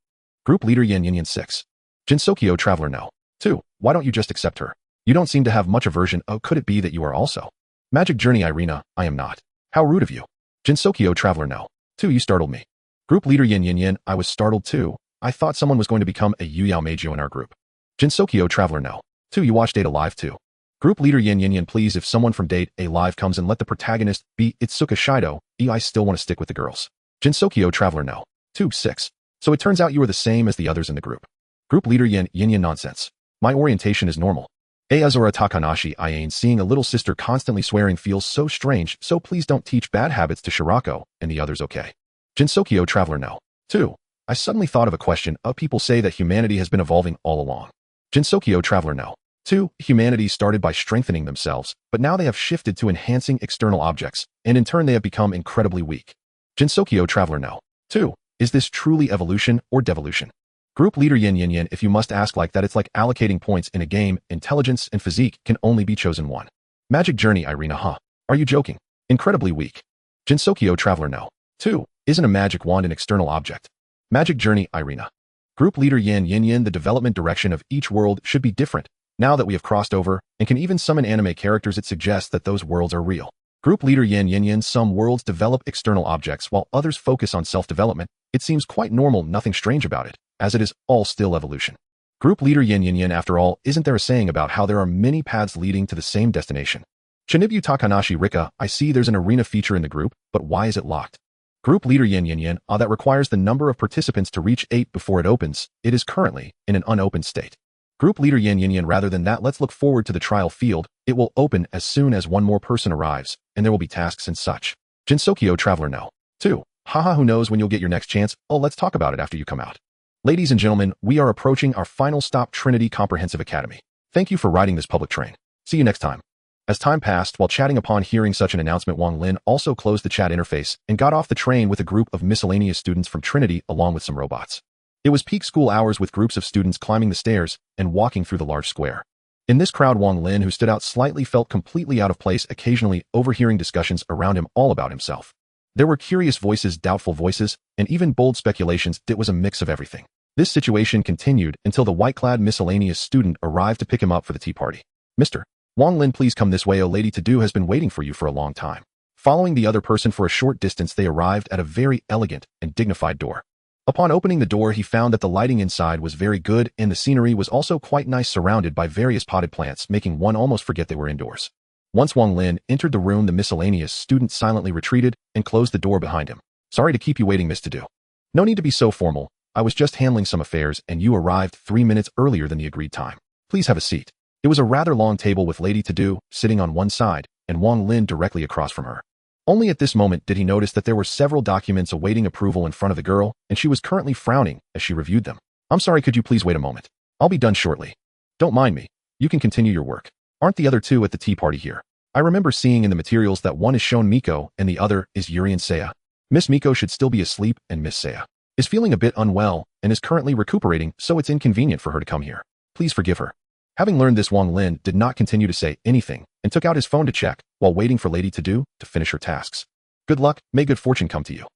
Group leader Yan Yin Yin 6. Jinsokyo Traveler No. 2. Why don't you just accept her? You don't seem to have much aversion. Oh, could it be that you are also? Magic Journey Irina, I am not. How rude of you. Jinsokyo Traveler No. 2. You startled me. Group leader Yin Yin Yin, I was startled too. I thought someone was going to become a Yuyao Meijio in our group. Jinsokyo Traveler No. 2. You watch Date A Live too. Group leader Yin Yin Yin, please, if someone from Date A Live comes and let the protagonist be Itsuka Shido, I still want to stick with the girls. Jinsokyo Traveler No. 2. 6. So it turns out you are the same as the others in the group. Group leader Yin Yin nonsense. My orientation is normal. Azura Takanashi, I ain't seeing a little sister constantly swearing feels so strange, so please don't teach bad habits to Shirako and the others, okay? Jinsokyo Traveler No. 2. I suddenly thought of a question. People say that humanity has been evolving all along. Jinsokyo Traveler No. 2. Humanity started by strengthening themselves, but now they have shifted to enhancing external objects, and in turn they have become incredibly weak. Jinsokyo Traveler No. 2. Is this truly evolution or devolution? Group leader Yin Yin Yin, if you must ask like that, it's like allocating points in a game. Intelligence and physique can only be chosen one. Magic Journey Irina, huh? Are you joking? Incredibly weak. Jinsokyo Traveler No. 2. Isn't a magic wand an external object? Magic Journey Irina. Group leader Yan Yin Yin, the development direction of each world should be different. Now that we have crossed over and can even summon anime characters, it suggests that those worlds are real. Group leader Yan Yin Yin, some worlds develop external objects while others focus on self-development. It seems quite normal, nothing strange about it, as it is all still evolution. Group leader Yin Yin Yin, after all, isn't there a saying about how there are many paths leading to the same destination? Chinibyu Takanashi Rika, I see there's an arena feature in the group, but why is it locked? Group leader Yin Yin Yin, that requires the number of participants to reach 8 before it opens. It is currently in an unopened state. Group leader Yin Yin Yin, rather than that, let's look forward to the trial field. It will open as soon as one more person arrives, and there will be tasks and such. Jinsokyo Traveler No. 2. Haha, who knows when you'll get your next chance? Oh, let's talk about it after you come out. Ladies and gentlemen, we are approaching our final stop, Trinity Comprehensive Academy. Thank you for riding this public train. See you next time. As time passed, while chatting upon hearing such an announcement, Wang Lin also closed the chat interface and got off the train with a group of miscellaneous students from Trinity along with some robots. It was peak school hours with groups of students climbing the stairs and walking through the large square. In this crowd, Wang Lin, who stood out slightly, felt completely out of place, occasionally overhearing discussions around him all about himself. There were curious voices, doubtful voices, and even bold speculations. It was a mix of everything. This situation continued until the white-clad miscellaneous student arrived to pick him up for the tea party. Mr. Wang Lin, please come this way. A lady to do has been waiting for you for a long time. Following the other person for a short distance, they arrived at a very elegant and dignified door. Upon opening the door, he found that the lighting inside was very good and the scenery was also quite nice, surrounded by various potted plants, making one almost forget they were indoors. Once Wang Lin entered the room, the miscellaneous student silently retreated and closed the door behind him. Sorry to keep you waiting, Miss To-Do. No need to be so formal. I was just handling some affairs and you arrived 3 minutes earlier than the agreed time. Please have a seat. It was a rather long table with Lady To-Do sitting on one side and Wang Lin directly across from her. Only at this moment did he notice that there were several documents awaiting approval in front of the girl, and she was currently frowning as she reviewed them. I'm sorry, could you please wait a moment? I'll be done shortly. Don't mind me. You can continue your work. Aren't the other two at the tea party here? I remember seeing in the materials that one is shown Miko and the other is Yuri and Seiya. Miss Miko should still be asleep and Miss Seiya is feeling a bit unwell and is currently recuperating, so it's inconvenient for her to come here. Please forgive her. Having learned this, Wang Lin did not continue to say anything and took out his phone to check while waiting for Lady To-Do to finish her tasks. Good luck, may good fortune come to you.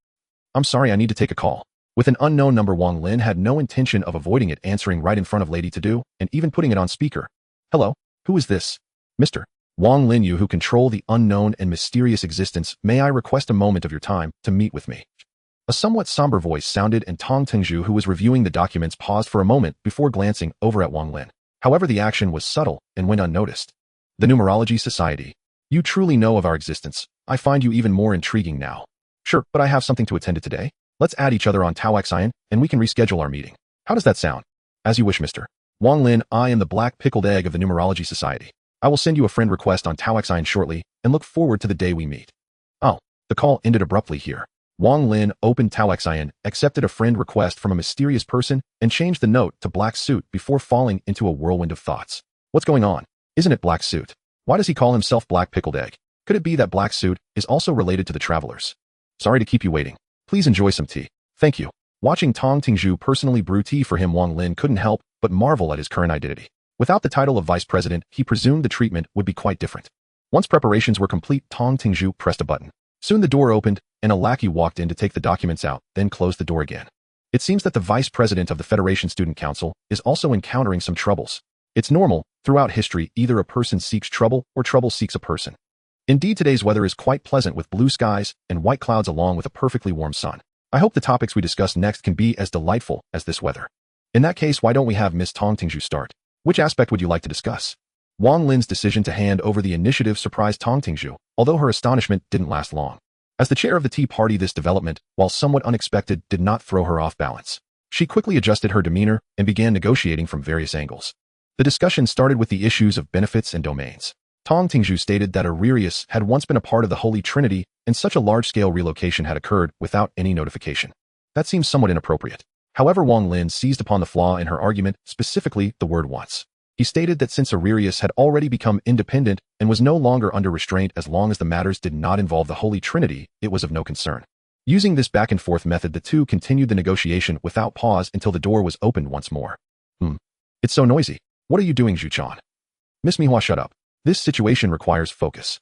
I'm sorry, I need to take a call. With an unknown number, Wang Lin had no intention of avoiding it, answering right in front of Lady To-Do and even putting it on speaker. Hello, who is this? Mr. Wang Lin, you who control the unknown and mysterious existence, may I request a moment of your time to meet with me? A somewhat somber voice sounded and Tong Tengzhu, who was reviewing the documents, paused for a moment before glancing over at Wang Lin. However, the action was subtle and went unnoticed. The Numerology Society. You truly know of our existence. I find you even more intriguing now. Sure, but I have something to attend to today. Let's add each other on Taoxian and we can reschedule our meeting. How does that sound? As you wish, Mr. Wang Lin, I am the black pickled egg of the Numerology Society. I will send you a friend request on Taoxian shortly and look forward to the day we meet. Oh, the call ended abruptly here. Wang Lin opened Taoxian, accepted a friend request from a mysterious person, and changed the note to Black Suit before falling into a whirlwind of thoughts. What's going on? Isn't it Black Suit? Why does he call himself Black Pickled Egg? Could it be that Black Suit is also related to the travelers? Sorry to keep you waiting. Please enjoy some tea. Thank you. Watching Tong Tingzhu personally brew tea for him, Wang Lin couldn't help but marvel at his current identity. Without the title of vice president, he presumed the treatment would be quite different. Once preparations were complete, Tong Tingzhu pressed a button. Soon the door opened, and a lackey walked in to take the documents out, then closed the door again. It seems that the vice president of the Federation Student Council is also encountering some troubles. It's normal, throughout history, either a person seeks trouble or trouble seeks a person. Indeed, today's weather is quite pleasant with blue skies and white clouds along with a perfectly warm sun. I hope the topics we discuss next can be as delightful as this weather. In that case, why don't we have Miss Tong Tingzhu start? Which aspect would you like to discuss? Wang Lin's decision to hand over the initiative surprised Tong Tingzhu, although her astonishment didn't last long. As the chair of the tea party, this development, while somewhat unexpected, did not throw her off balance. She quickly adjusted her demeanor and began negotiating from various angles. The discussion started with the issues of benefits and domains. Tong Tingzhu stated that Aririus had once been a part of the Holy Trinity, and such a large-scale relocation had occurred without any notification. That seems somewhat inappropriate. However, Wang Lin seized upon the flaw in her argument, specifically the word once. He stated that since Aririus had already become independent and was no longer under restraint as long as the matters did not involve the Holy Trinity, it was of no concern. Using this back-and-forth method, the two continued the negotiation without pause until the door was opened once more. It's so noisy. What are you doing, Zhu-chan? Miss Mihua, shut up. This situation requires focus.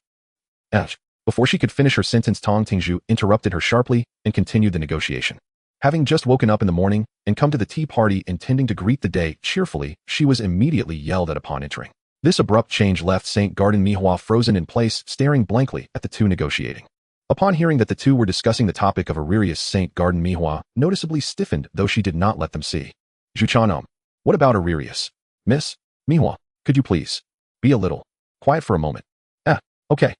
Before she could finish her sentence, Tong Tingzhu interrupted her sharply and continued the negotiation. Having just woken up in the morning and come to the tea party intending to greet the day cheerfully, she was immediately yelled at upon entering. This abrupt change left Saint Garden Mihua frozen in place, staring blankly at the two negotiating. Upon hearing that the two were discussing the topic of Aririus, Saint Garden Mihua noticeably stiffened, though she did not let them see. Zhu-chan, what about Aririus? Miss Mihua, could you please be a little quiet for a moment? Okay.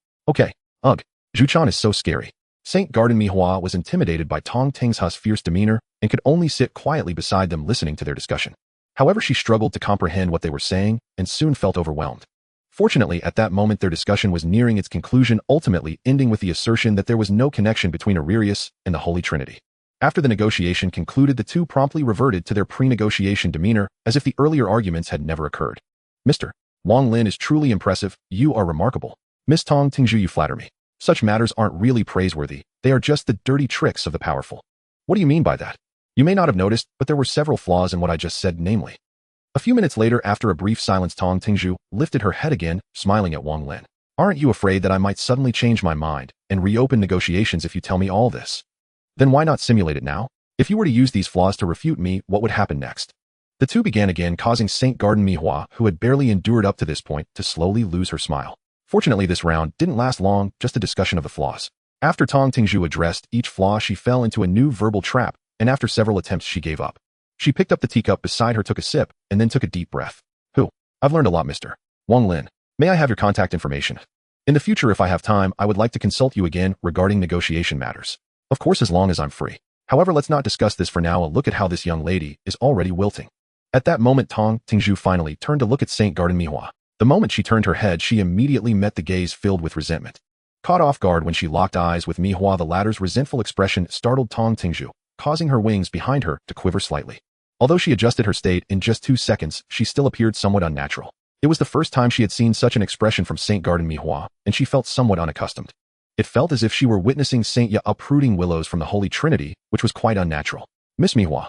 Ugh, Zhu-chan is so scary. Saint Garden Mihua was intimidated by Tong Tingzhu's fierce demeanor and could only sit quietly beside them listening to their discussion. However, she struggled to comprehend what they were saying and soon felt overwhelmed. Fortunately, at that moment their discussion was nearing its conclusion, ultimately ending with the assertion that there was no connection between Aririus and the Holy Trinity. After the negotiation concluded, the two promptly reverted to their pre-negotiation demeanor as if the earlier arguments had never occurred. Mr. Wang Lin is truly impressive. You are remarkable. Miss Tong Tingzhu, you flatter me. Such matters aren't really praiseworthy. They are just the dirty tricks of the powerful. What do you mean by that? You may not have noticed, but there were several flaws in what I just said, namely. A few minutes later, after a brief silence, Tong Tingzhu lifted her head again, smiling at Wang Lin. Aren't you afraid that I might suddenly change my mind and reopen negotiations if you tell me all this? Then why not simulate it now? If you were to use these flaws to refute me, what would happen next? The two began again, causing Saint Garden Mihua, who had barely endured up to this point, to slowly lose her smile. Fortunately, this round didn't last long, just a discussion of the flaws. After Tong Tingzhu addressed each flaw, she fell into a new verbal trap, and after several attempts she gave up. She picked up the teacup beside her, took a sip, and then took a deep breath. I've learned a lot, Mr. Wang Lin. May I have your contact information? In the future, if I have time, I would like to consult you again regarding negotiation matters. Of course, as long as I'm free. However, let's not discuss this for now. A look at how this young lady is already wilting. At that moment, Tong Tingzhu finally turned to look at Saint Garden Mihua. The moment she turned her head, she immediately met the gaze filled with resentment. Caught off guard when she locked eyes with Mihua, the latter's resentful expression startled Tong Tingzhu, causing her wings behind her to quiver slightly. Although she adjusted her state in just 2 seconds, she still appeared somewhat unnatural. It was the first time she had seen such an expression from Saint Garden Mihua, and she felt somewhat unaccustomed. It felt as if she were witnessing Saint Ya uprooting willows from the Holy Trinity, which was quite unnatural. Miss Mihua.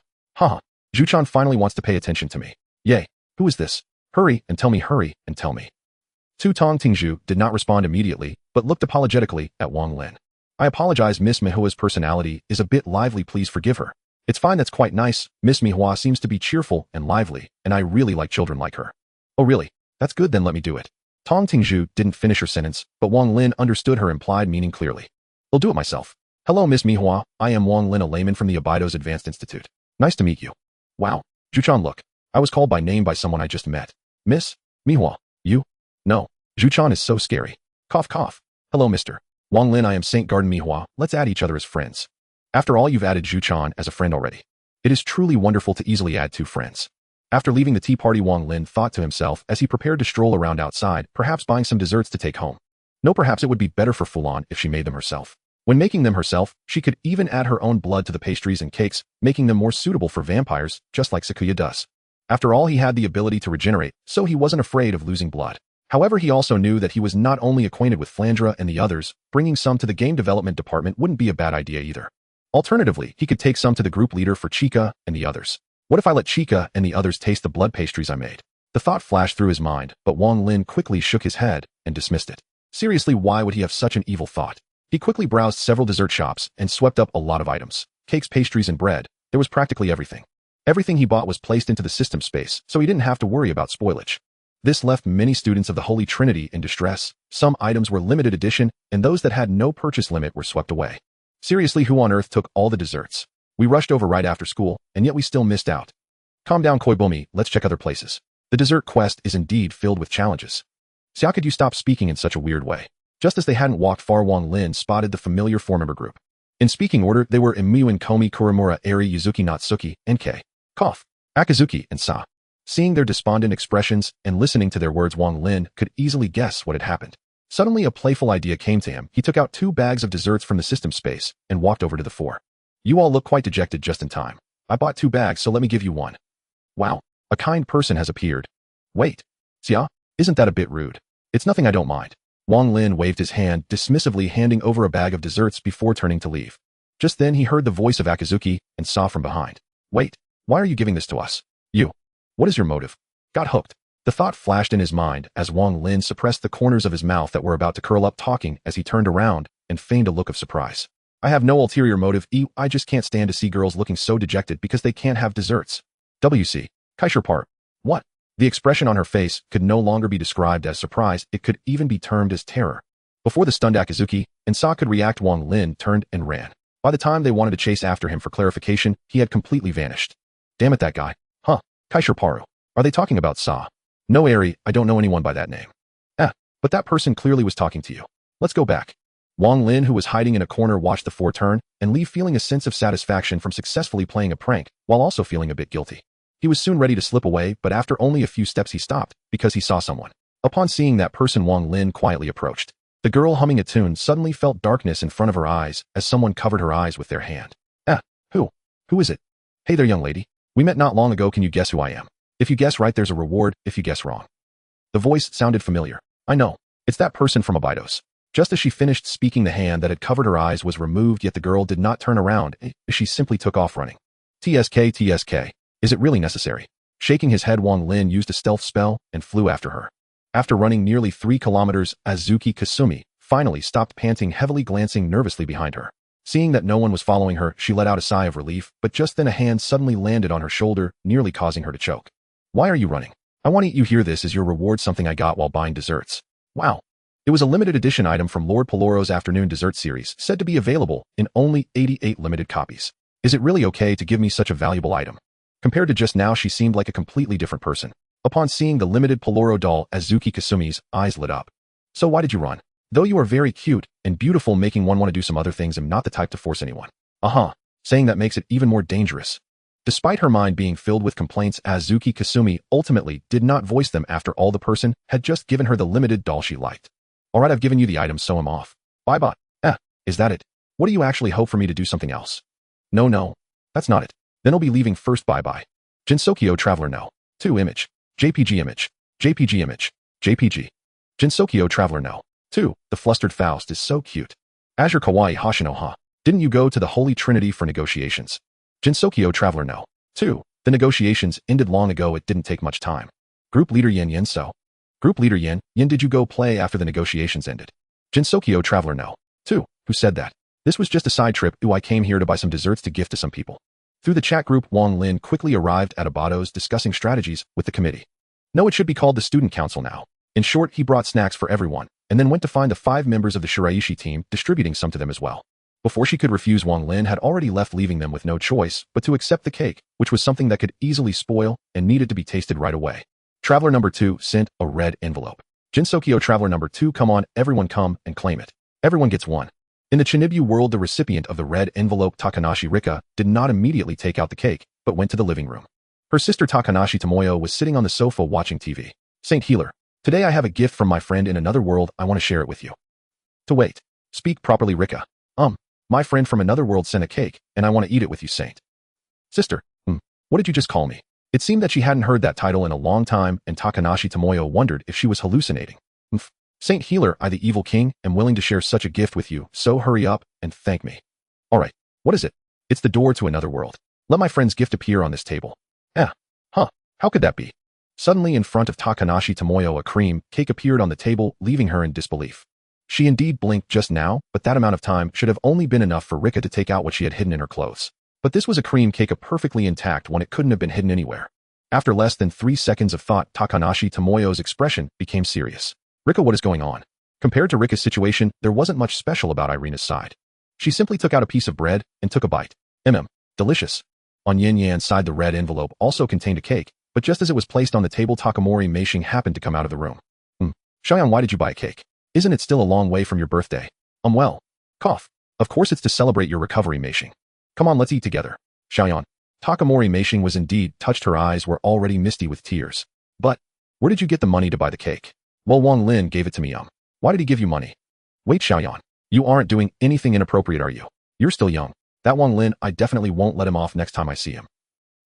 Zhu-chan finally wants to pay attention to me. Yay. Who is this? Hurry and tell me. Tong Tingzhu did not respond immediately, but looked apologetically at Wang Lin. I apologize, Miss Mihua's personality is a bit lively, please forgive her. It's fine, that's quite nice. Miss Mihua seems to be cheerful and lively, and I really like children like her. Oh really? That's good, then let me do it. Tong Tingzhu didn't finish her sentence, but Wang Lin understood her implied meaning clearly. I'll do it myself. Hello, Miss Mihua. I am Wang Lin, a layman from the Abido's Advanced Institute. Nice to meet you. Wow. Zhu-chan, look. I was called by name by someone I just met. Miss Mihua. You? No. Zhu-chan is so scary. Cough, cough. Hello, Mr. Wang Lin, I am Saint Garden Mihua. Let's add each other as friends. After all, you've added Zhu-chan as a friend already. It is truly wonderful to easily add 2 friends. After leaving the tea party, Wang Lin thought to himself as he prepared to stroll around outside, perhaps buying some desserts to take home. No, perhaps it would be better for Fulan if she made them herself. When making them herself, she could even add her own blood to the pastries and cakes, making them more suitable for vampires, just like Sakuya does. After all, he had the ability to regenerate, so he wasn't afraid of losing blood. However, he also knew that he was not only acquainted with Flandre and the others, bringing some to the game development department wouldn't be a bad idea either. Alternatively, he could take some to the group leader for Chica and the others. What if I let Chica and the others taste the blood pastries I made? The thought flashed through his mind, but Wang Lin quickly shook his head and dismissed it. Seriously, why would he have such an evil thought? He quickly browsed several dessert shops and swept up a lot of items. Cakes, pastries, and bread. There was practically everything. Everything he bought was placed into the system space, so he didn't have to worry about spoilage. This left many students of the Holy Trinity in distress. Some items were limited edition, and those that had no purchase limit were swept away. Seriously, who on earth took all the desserts? We rushed over right after school, and yet we still missed out. Calm down, Koibumi, let's check other places. The dessert quest is indeed filled with challenges. Sia, could you stop speaking in such a weird way? Just as they hadn't walked far, Wang Lin spotted the familiar four-member group. In speaking order, they were Emiyu and Komi, Kurimura, Eri, Yuzuki, Natsuki, NK, Kof, Akazuki, and Sa. Seeing their despondent expressions and listening to their words, Wang Lin could easily guess what had happened. Suddenly, a playful idea came to him. He took out 2 bags of desserts from the system space and walked over to the 4. You all look quite dejected just in time. I bought 2 bags, so let me give you 1. Wow, a kind person has appeared. Wait, Sia, isn't that a bit rude? It's nothing, I don't mind. Wang Lin waved his hand, dismissively handing over a bag of desserts before turning to leave. Just then he heard the voice of Akazuki and saw from behind. Wait, why are you giving this to us? You. What is your motive? Got hooked. The thought flashed in his mind as Wang Lin suppressed the corners of his mouth that were about to curl up, talking as he turned around and feigned a look of surprise. I have no ulterior motive. I just can't stand to see girls looking so dejected because they can't have desserts. WC. Kaisher part. What? The expression on her face could no longer be described as surprise, it could even be termed as terror. Before the stunned Akazuki and Sa could react, Wang Lin turned and ran. By the time they wanted to chase after him for clarification, he had completely vanished. Damn it, that guy. Huh. Kaisher Paru. Are they talking about Sa? No, Eri, I don't know anyone by that name. But that person clearly was talking to you. Let's go back. Wang Lin, who was hiding in a corner, watched the 4 turn and leave, feeling a sense of satisfaction from successfully playing a prank, while also feeling a bit guilty. He was soon ready to slip away, but after only a few steps he stopped, because he saw someone. Upon seeing that person, Wang Lin quietly approached. The girl, humming a tune, suddenly felt darkness in front of her eyes as someone covered her eyes with their hand. Who? Who is it? Hey there, young lady. We met not long ago. Can you guess who I am? If you guess right, there's a reward. If you guess wrong. The voice sounded familiar. I know. It's that person from Abydos. Just as she finished speaking, the hand that had covered her eyes was removed, yet the girl did not turn around. She simply took off running. TSK. Is it really necessary? Shaking his head, Wang Lin used a stealth spell and flew after her. After running nearly 3 kilometers, Azuki Kasumi finally stopped, panting heavily, glancing nervously behind her. Seeing that no one was following her, she let out a sigh of relief, but just then a hand suddenly landed on her shoulder, nearly causing her to choke. Why are you running? I want to eat you. Here, this is your reward, something I got while buying desserts. Wow. It was a limited edition item from Lord Peloro's afternoon dessert series, said to be available in only 88 limited copies. Is it really okay to give me such a valuable item? Compared to just now, she seemed like a completely different person. Upon seeing the limited Peloro doll, Azuki Kasumi's eyes lit up. So why did you run? Though you are very cute and beautiful, making one want to do some other things, I'm not the type to force anyone. Saying that makes it even more dangerous. Despite her mind being filled with complaints, Azuki Kasumi ultimately did not voice them. After all, the person had just given her the limited doll she liked. Alright, I've given you the item, so I'm off. Bye-bye. Is that it? What do you actually hope for me to do something else? No, that's not it. Then I'll be leaving first. Bye-bye. Jinsokyo Traveler No.2 image. JPG image. JPG image. JPG. Jinsokyo Traveler No.2. The flustered Faust is so cute. Azure Kawaii Hoshino, huh? Didn't you go to the Holy Trinity for negotiations? Jinsokyo Traveler No.2. The negotiations ended long ago. It didn't take much time. Group Leader Yin, so. Group Leader Yin, did you go play after the negotiations ended? Jinsokyo Traveler No.2. Who said that? This was just a side trip. I came here to buy some desserts to gift to some people. Through the chat group, Wang Lin quickly arrived at Abydos, discussing strategies with the committee. No, it should be called the Student Council now. In short, he brought snacks for everyone, and then went to find the 5 members of the Shiraishi team, distributing some to them as well. Before she could refuse, Wang Lin had already left, leaving them with no choice but to accept the cake, which was something that could easily spoil and needed to be tasted right away. Traveler number 2 sent a red envelope. Jinsokyo Traveler number 2, come on, everyone come and claim it. Everyone gets one. In the Chinibu world, the recipient of the red envelope, Takanashi Rika, did not immediately take out the cake, but went to the living room. Her sister Takanashi Tomoyo was sitting on the sofa watching TV. Saint Healer, today I have a gift from my friend in another world. I want to share it with you. To wait. Speak properly, Rika. My friend from another world sent a cake, and I want to eat it with you, Saint. Sister, what did you just call me? It seemed that she hadn't heard that title in a long time, and Takanashi Tomoyo wondered if she was hallucinating. Saint Healer, I the evil king, am willing to share such a gift with you, so hurry up and thank me. Alright, what is it? It's the door to another world. Let my friend's gift appear on this table. How could that be? Suddenly in front of Takanashi Tomoyo a cream cake appeared on the table, leaving her in disbelief. She indeed blinked just now, but that amount of time should have only been enough for Rika to take out what she had hidden in her clothes. But this was a cream cake perfectly intact when it couldn't have been hidden anywhere. After less than 3 seconds of thought, Takanashi Tomoyo's expression became serious. Rika, what is going on? Compared to Rika's situation, there wasn't much special about Irina's side. She simply took out a piece of bread and took a bite. Delicious. On Yin-Yan's side, the red envelope also contained a cake, but just as it was placed on the table, Takamori Meishing happened to come out of the room. Xiaoyan, why did you buy a cake? Isn't it still a long way from your birthday? Well. Cough. Of course it's to celebrate your recovery, Meishing. Come on, let's eat together. Xiaoyan. Takamori Meishing was indeed touched. Her eyes were already misty with tears. But, where did you get the money to buy the cake? Well, Wang Lin gave it to me. Why did he give you money? Wait, Xiaoyan. You aren't doing anything inappropriate, are you? You're still young. That Wang Lin, I definitely won't let him off next time I see him.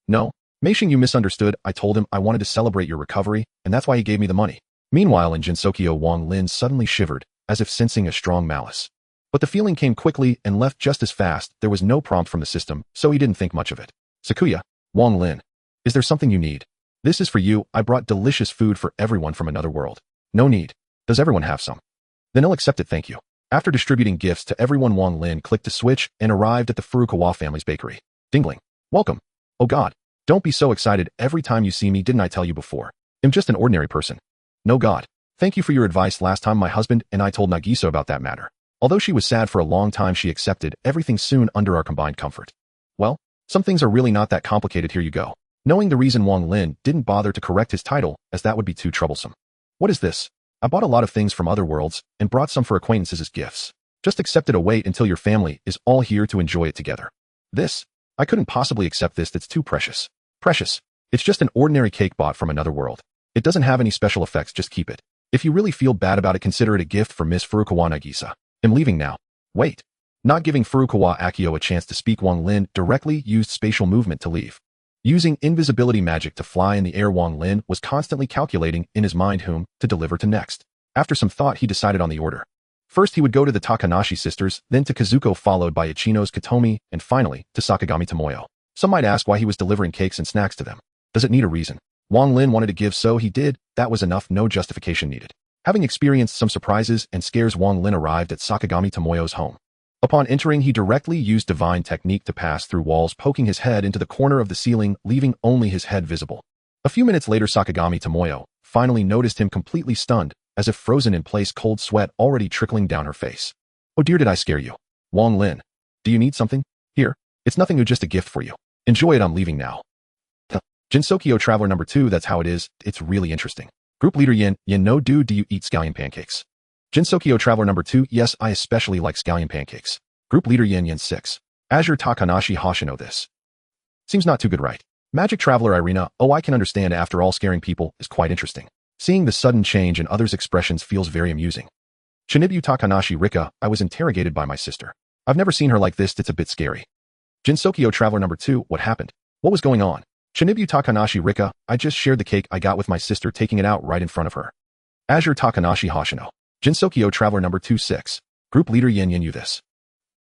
No. Meishing, you misunderstood. I told him I wanted to celebrate your recovery, and that's why he gave me the money. Meanwhile, in Jinsokyo, Wang Lin suddenly shivered, as if sensing a strong malice. But the feeling came quickly and left just as fast. There was no prompt from the system, so he didn't think much of it. Sakuya, Wang Lin, is there something you need? This is for you. I brought delicious food for everyone from another world. No need. Does everyone have some? Then I'll accept it, thank you. After distributing gifts to everyone, Wang Lin clicked a switch and arrived at the Furukawa family's bakery. Dingling. Welcome. Oh God. Don't be so excited every time you see me. Didn't I tell you before? I'm just an ordinary person. No God. Thank you for your advice. Last time my husband and I told Nagisa about that matter. Although she was sad for a long time, she accepted everything soon under our combined comfort. Well, some things are really not that complicated. Here you go. Knowing the reason, Wang Lin didn't bother to correct his title, as that would be too troublesome. What is this? I bought a lot of things from other worlds and brought some for acquaintances as gifts. Just accept it or wait until your family is all here to enjoy it together. This? I couldn't possibly accept this. That's too precious. Precious. It's just an ordinary cake bought from another world. It doesn't have any special effects. Just keep it. If you really feel bad about it, consider it a gift for Miss Furukawa Nagisa. I'm leaving now. Wait. Not giving Furukawa Akio a chance to speak, Wang Lin directly used spatial movement to leave. Using invisibility magic to fly in the air, Wang Lin was constantly calculating in his mind whom to deliver to next. After some thought, he decided on the order. First, he would go to the Takanashi sisters, then to Kazuko, followed by Ichino's Katomi, and finally, to Sakagami Tomoyo. Some might ask why he was delivering cakes and snacks to them. Does it need a reason? Wang Lin wanted to give, so he did. That was enough, no justification needed. Having experienced some surprises and scares, Wang Lin arrived at Sakagami Tomoyo's home. Upon entering, he directly used divine technique to pass through walls, poking his head into the corner of the ceiling, leaving only his head visible. A few minutes later, Sakagami Tomoyo finally noticed him, completely stunned, as if frozen in place, cold sweat already trickling down her face. Oh dear, did I scare you? Wang Lin, do you need something? Here, it's nothing new, just a gift for you. Enjoy it, I'm leaving now. Jinsokyo Traveler No. 2, that's how it is, it's really interesting. Group Leader Yin No.2, do you eat scallion pancakes? Jinsokyo Traveler No. 2, yes, I especially like scallion pancakes. Group Leader Yin 6. Azure Takanashi Hoshino, this seems not too good, right? Magic Traveler Irina, oh, I can understand, after all, scaring people is quite interesting. Seeing the sudden change in others' expressions feels very amusing. Shinibu Takanashi Rika, I was interrogated by my sister. I've never seen her like this, it's a bit scary. Jinsokyo Traveler No. 2, what happened? What was going on? Shinibu Takanashi Rika, I just shared the cake I got with my sister, taking it out right in front of her. Azure Takanashi Hoshino. Jinsokyo Traveler No. 6. Group Leader Yin you this.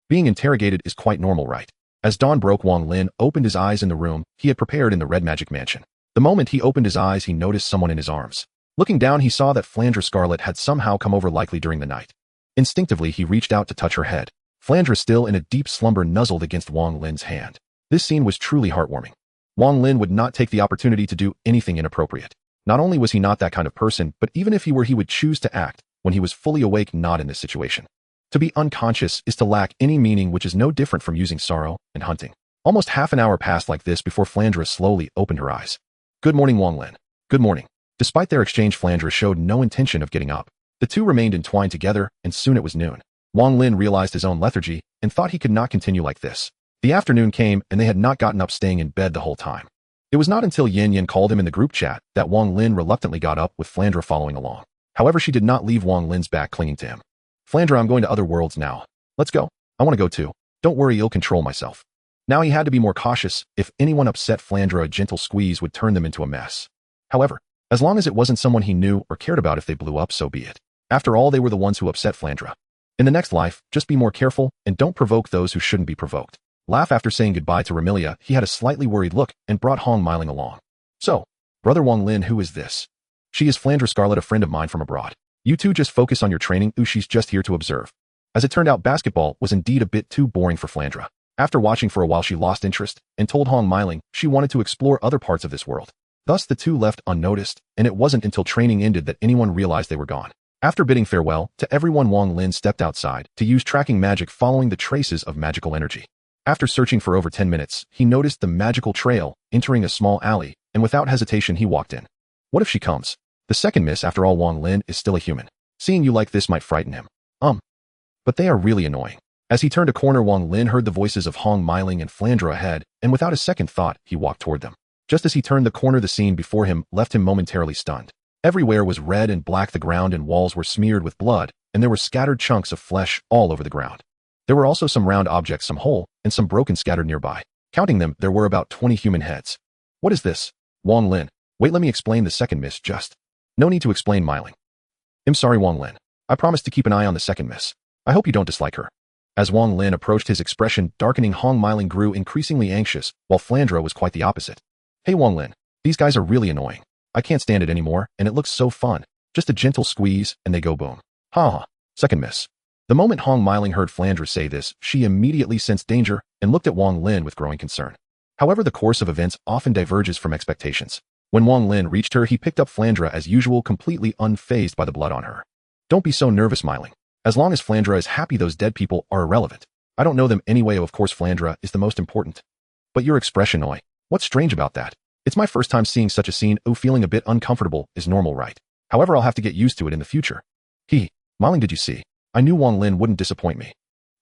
Being interrogated is quite normal, right? As dawn broke, Wang Lin opened his eyes in the room he had prepared in the Red Magic Mansion. The moment he opened his eyes, he noticed someone in his arms. Looking down, he saw that Flandre Scarlet had somehow come over, likely during the night. Instinctively, he reached out to touch her head. Flandre, still in a deep slumber, nuzzled against Wang Lin's hand. This scene was truly heartwarming. Wang Lin would not take the opportunity to do anything inappropriate. Not only was he not that kind of person, but even if he were, he would choose to act when he was fully awake, not in this situation. To be unconscious is to lack any meaning, which is no different from using sorrow and hunting. Almost half an hour passed like this before Flandre slowly opened her eyes. Good morning, Wang Lin. Good morning. Despite their exchange, Flandre showed no intention of getting up. The two remained entwined together, and soon it was noon. Wang Lin realized his own lethargy and thought he could not continue like this. The afternoon came, and they had not gotten up, staying in bed the whole time. It was not until Yin Yin called him in the group chat that Wang Lin reluctantly got up with Flandre following along. However, she did not leave Wang Lin's back clinging to him. Flandre, I'm going to other worlds now. Let's go. I want to go too. Don't worry, I'll control myself. Now he had to be more cautious. If anyone upset Flandre, a gentle squeeze would turn them into a mess. However, as long as it wasn't someone he knew or cared about, if they blew up, so be it. After all, they were the ones who upset Flandre. In the next life, just be more careful and don't provoke those who shouldn't be provoked. Laugh. After saying goodbye to Ramilia, he had a slightly worried look and brought Hong Miling along. So, brother Wang Lin, who is this? She is Flandre Scarlet, a friend of mine from abroad. You two just focus on your training. She's just here to observe. As it turned out, basketball was indeed a bit too boring for Flandre. After watching for a while, she lost interest and told Hong Miling she wanted to explore other parts of this world. Thus, the two left unnoticed, and it wasn't until training ended that anyone realized they were gone. After bidding farewell to everyone, Wang Lin stepped outside to use tracking magic, following the traces of magical energy. After searching for over 10 minutes, he noticed the magical trail, entering a small alley, and without hesitation he walked in. What if she comes? The second miss. After all, Wang Lin is still a human. Seeing you like this might frighten him. But they are really annoying. As he turned a corner, Wang Lin heard the voices of Hong Miling and Flandre ahead, and without a second thought, he walked toward them. Just as he turned the corner, the scene before him left him momentarily stunned. Everywhere was red and black, the ground and walls were smeared with blood, and there were scattered chunks of flesh all over the ground. There were also some round objects, some whole, and some broken, scattered nearby. Counting them, there were about 20 human heads. What is this? Wang Lin. Wait, let me explain. The second miss. Just. No need to explain, Miling. I'm sorry, Wang Lin. I promise to keep an eye on the second miss. I hope you don't dislike her. As Wang Lin approached, his expression darkening, Hong Miling grew increasingly anxious, while Flandre was quite the opposite. Hey Wang Lin, these guys are really annoying. I can't stand it anymore, and it looks so fun. Just a gentle squeeze, and they go boom. Ha. Second miss. The moment Hong Miling heard Flandre say this, she immediately sensed danger and looked at Wang Lin with growing concern. However, the course of events often diverges from expectations. When Wang Lin reached her, he picked up Flandre as usual, completely unfazed by the blood on her. Don't be so nervous, Miling. As long as Flandre is happy, those dead people are irrelevant. I don't know them anyway. Of course, Flandre is the most important. But your expression, oi. What's strange about that? It's my first time seeing such a scene. Feeling a bit uncomfortable is normal, right? However, I'll have to get used to it in the future. Miling, did you see? I knew Wang Lin wouldn't disappoint me.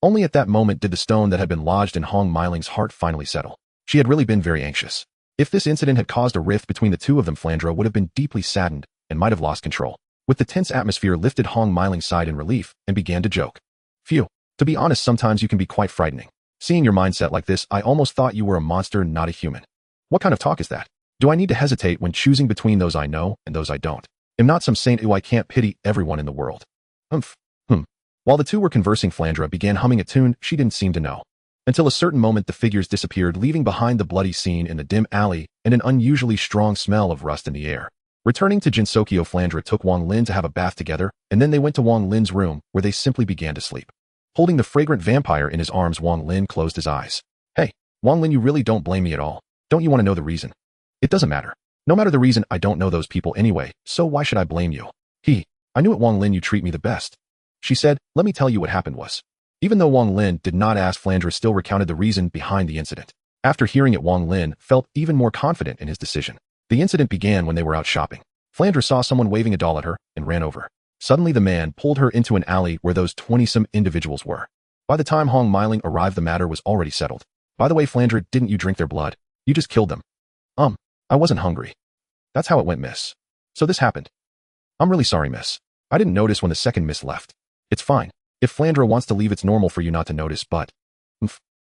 Only at that moment did the stone that had been lodged in Hong Miling's heart finally settle. She had really been very anxious. If this incident had caused a rift between the two of them, Flandre would have been deeply saddened and might have lost control. With the tense atmosphere lifted, Hong Miling sighed in relief and began to joke. Phew. To be honest, sometimes you can be quite frightening. Seeing your mindset like this, I almost thought you were a monster, not a human. What kind of talk is that? Do I need to hesitate when choosing between those I know and those I don't? I'm not some saint who I can't pity everyone in the world. While the two were conversing, Flandre began humming a tune she didn't seem to know. Until a certain moment, the figures disappeared, leaving behind the bloody scene in the dim alley and an unusually strong smell of rust in the air. Returning to Jinsokyo, Flandre took Wang Lin to have a bath together, and then they went to Wang Lin's room, where they simply began to sleep. Holding the fragrant vampire in his arms, Wang Lin closed his eyes. Hey, Wang Lin, you really don't blame me at all. Don't you want to know the reason? It doesn't matter. No matter the reason, I don't know those people anyway, so why should I blame you? I knew it, Wang Lin, you treat me the best. She said, let me tell you what happened was. Even though Wang Lin did not ask, Flandre still recounted the reason behind the incident. After hearing it, Wang Lin felt even more confident in his decision. The incident began when they were out shopping. Flandre saw someone waving a doll at her and ran over. Suddenly, the man pulled her into an alley where those 20-some individuals were. By the time Hong Miling arrived, the matter was already settled. By the way, Flandre, didn't you drink their blood? You just killed them. I wasn't hungry. That's how it went, miss. So this happened. I'm really sorry, miss. I didn't notice when the second miss left. It's fine. If Flandre wants to leave, it's normal for you not to notice, but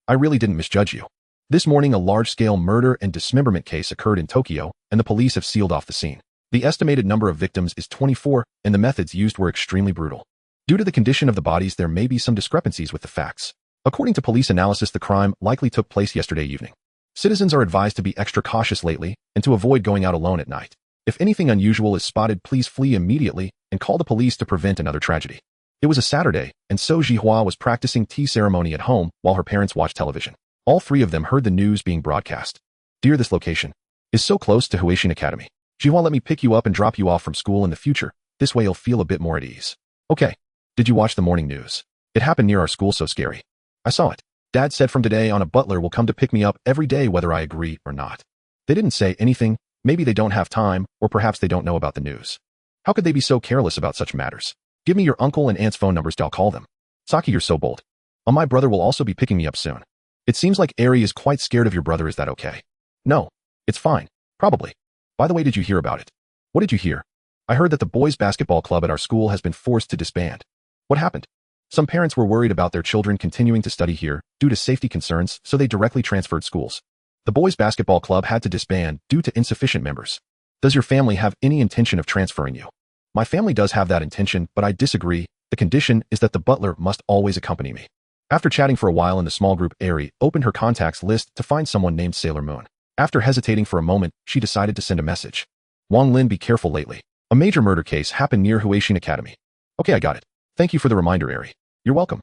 I really didn't misjudge you. This morning, a large-scale murder and dismemberment case occurred in Tokyo, and the police have sealed off the scene. The estimated number of victims is 24, and the methods used were extremely brutal. Due to the condition of the bodies, there may be some discrepancies with the facts. According to police analysis, the crime likely took place yesterday evening. Citizens are advised to be extra cautious lately and to avoid going out alone at night. If anything unusual is spotted, please flee immediately and call the police to prevent another tragedy. It was a Saturday, and So Jihua was practicing tea ceremony at home while her parents watched television. All three of them heard the news being broadcast. Dear, this location is so close to Hoshino Academy. Jihua, let me pick you up and drop you off from school in the future. This way you'll feel a bit more at ease. Okay. Did you watch the morning news? It happened near our school, so scary. I saw it. Dad said from today on a butler will come to pick me up every day whether I agree or not. They didn't say anything. Maybe they don't have time, or perhaps they don't know about the news. How could they be so careless about such matters? Give me your uncle and aunt's phone numbers, I'll call them. Saki, you're so bold. My brother will also be picking me up soon. It seems like Eri is quite scared of your brother, is that okay? No. It's fine. Probably. By the way, did you hear about it? What did you hear? I heard that the boys' basketball club at our school has been forced to disband. What happened? Some parents were worried about their children continuing to study here due to safety concerns, so they directly transferred schools. The boys' basketball club had to disband due to insufficient members. Does your family have any intention of transferring you? My family does have that intention, but I disagree. The condition is that the butler must always accompany me. After chatting for a while in the small group, Eri opened her contacts list to find someone named Sailor Moon. After hesitating for a moment, she decided to send a message. Wang Lin, be careful lately. A major murder case happened near Hoshino Academy. Okay, I got it. Thank you for the reminder, Eri. You're welcome.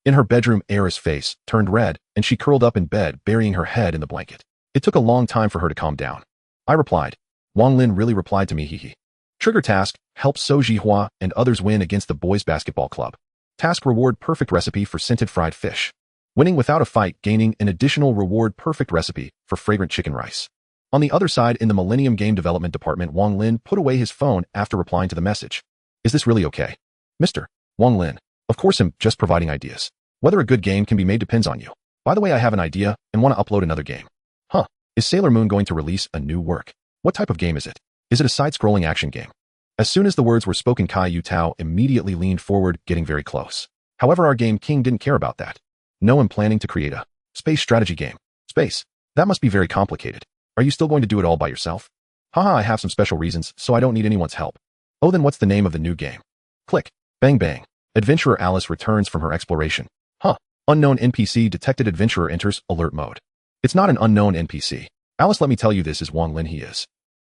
In her bedroom, Eri's face turned red, and she curled up in bed, burying her head in the blanket. It took a long time for her to calm down. I replied. Wang Lin really replied to me, hehe. Trigger task, help So Jihua and others win against the boys' basketball club. Task reward, perfect recipe for scented fried fish. Winning without a fight, gaining an additional reward, perfect recipe for fragrant chicken rice. On the other side, in the Millennium Game Development Department, Wang Lin put away his phone after replying to the message. Is this really okay? Mr. Wang Lin. Of course, I'm just providing ideas. Whether a good game can be made depends on you. By the way, I have an idea and want to upload another game. Huh. Is Sailor Moon going to release a new work? What type of game is it? Is it a side-scrolling action game? As soon as the words were spoken, Kai Yutao immediately leaned forward, getting very close. However, our game king didn't care about that. No, I'm planning to create a space strategy game. Space. That must be very complicated. Are you still going to do it all by yourself? Haha, I have some special reasons, so I don't need anyone's help. Oh, then what's the name of the new game? Click. Bang bang. Adventurer Alice returns from her exploration. Huh. Unknown NPC detected. Adventurer enters alert mode. It's not an unknown NPC. Alice, let me tell you, this is Wang Lin, he is.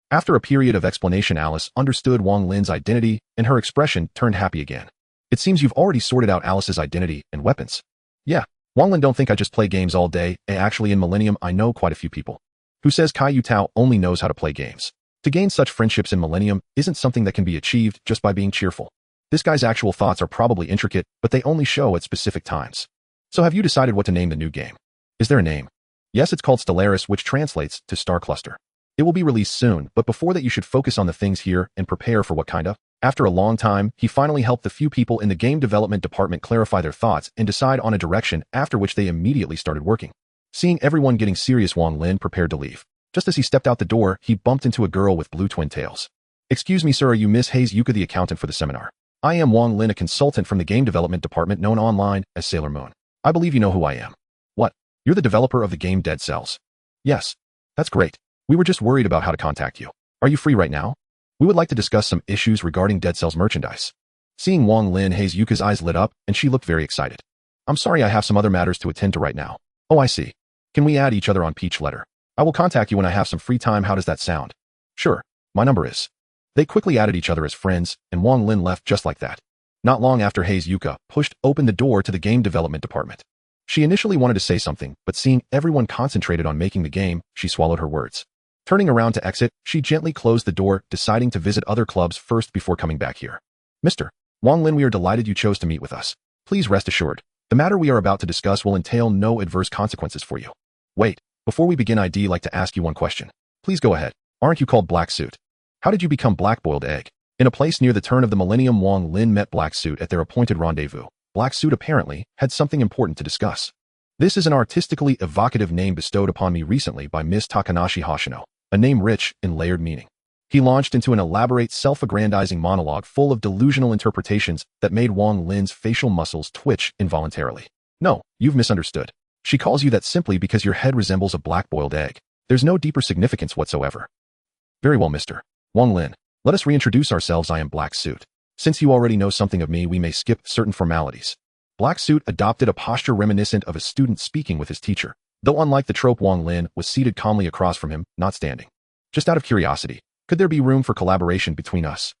After a period of explanation, Alice understood Wang Lin's identity, and her expression turned happy again. It seems you've already sorted out Alice's identity and weapons. Yeah. Wang Lin, don't think I just play games all day. Actually, in Millennium, I know quite a few people. Who says Kai Yutao only knows how to play games? To gain such friendships in Millennium isn't something that can be achieved just by being cheerful. This guy's actual thoughts are probably intricate, but they only show at specific times. So have you decided what to name the new game? Is there a name? Yes, it's called Stellaris, which translates to Star Cluster. It will be released soon, but before that you should focus on the things here and prepare for what kind of. After a long time, he finally helped the few people in the game development department clarify their thoughts and decide on a direction, after which they immediately started working. Seeing everyone getting serious, Wang Lin prepared to leave. Just as he stepped out the door, he bumped into a girl with blue twin tails. Excuse me, sir, are you Miss Hayes Yuka, the accountant for the seminar? I am Wang Lin, a consultant from the game development department known online as Sailor Moon. I believe you know who I am. What? You're the developer of the game Dead Cells? Yes. That's great. We were just worried about how to contact you. Are you free right now? We would like to discuss some issues regarding Dead Cells merchandise. Seeing Wang Lin, Hayes Yuka's eyes lit up, and she looked very excited. I'm sorry, I have some other matters to attend to right now. Oh, I see. Can we add each other on Peach Letter? I will contact you when I have some free time. How does that sound? Sure. My number is. They quickly added each other as friends, and Wang Lin left just like that. Not long after, Hayes Yuka pushed open the door to the game development department. She initially wanted to say something, but seeing everyone concentrated on making the game, she swallowed her words. Turning around to exit, she gently closed the door, deciding to visit other clubs first before coming back here. Mr. Wang Lin, we are delighted you chose to meet with us. Please rest assured, the matter we are about to discuss will entail no adverse consequences for you. Wait, before we begin, I'd like to ask you one question. Please go ahead. Aren't you called Black Suit? How did you become Black Boiled Egg? In a place near the turn of the millennium, Wang Lin met Black Suit at their appointed rendezvous. Black Suit apparently had something important to discuss. This is an artistically evocative name bestowed upon me recently by Miss Takanashi Hoshino, a name rich in layered meaning. He launched into an elaborate self-aggrandizing monologue full of delusional interpretations that made Wang Lin's facial muscles twitch involuntarily. No, you've misunderstood. She calls you that simply because your head resembles a black-boiled egg. There's no deeper significance whatsoever. Very well, Mr. Wang Lin. Let us reintroduce ourselves. I am Black Suit. Since you already know something of me, we may skip certain formalities. Black Suit adopted a posture reminiscent of a student speaking with his teacher, though unlike the trope, Wang Lin was seated calmly across from him, not standing. Just out of curiosity, could there be room for collaboration between us?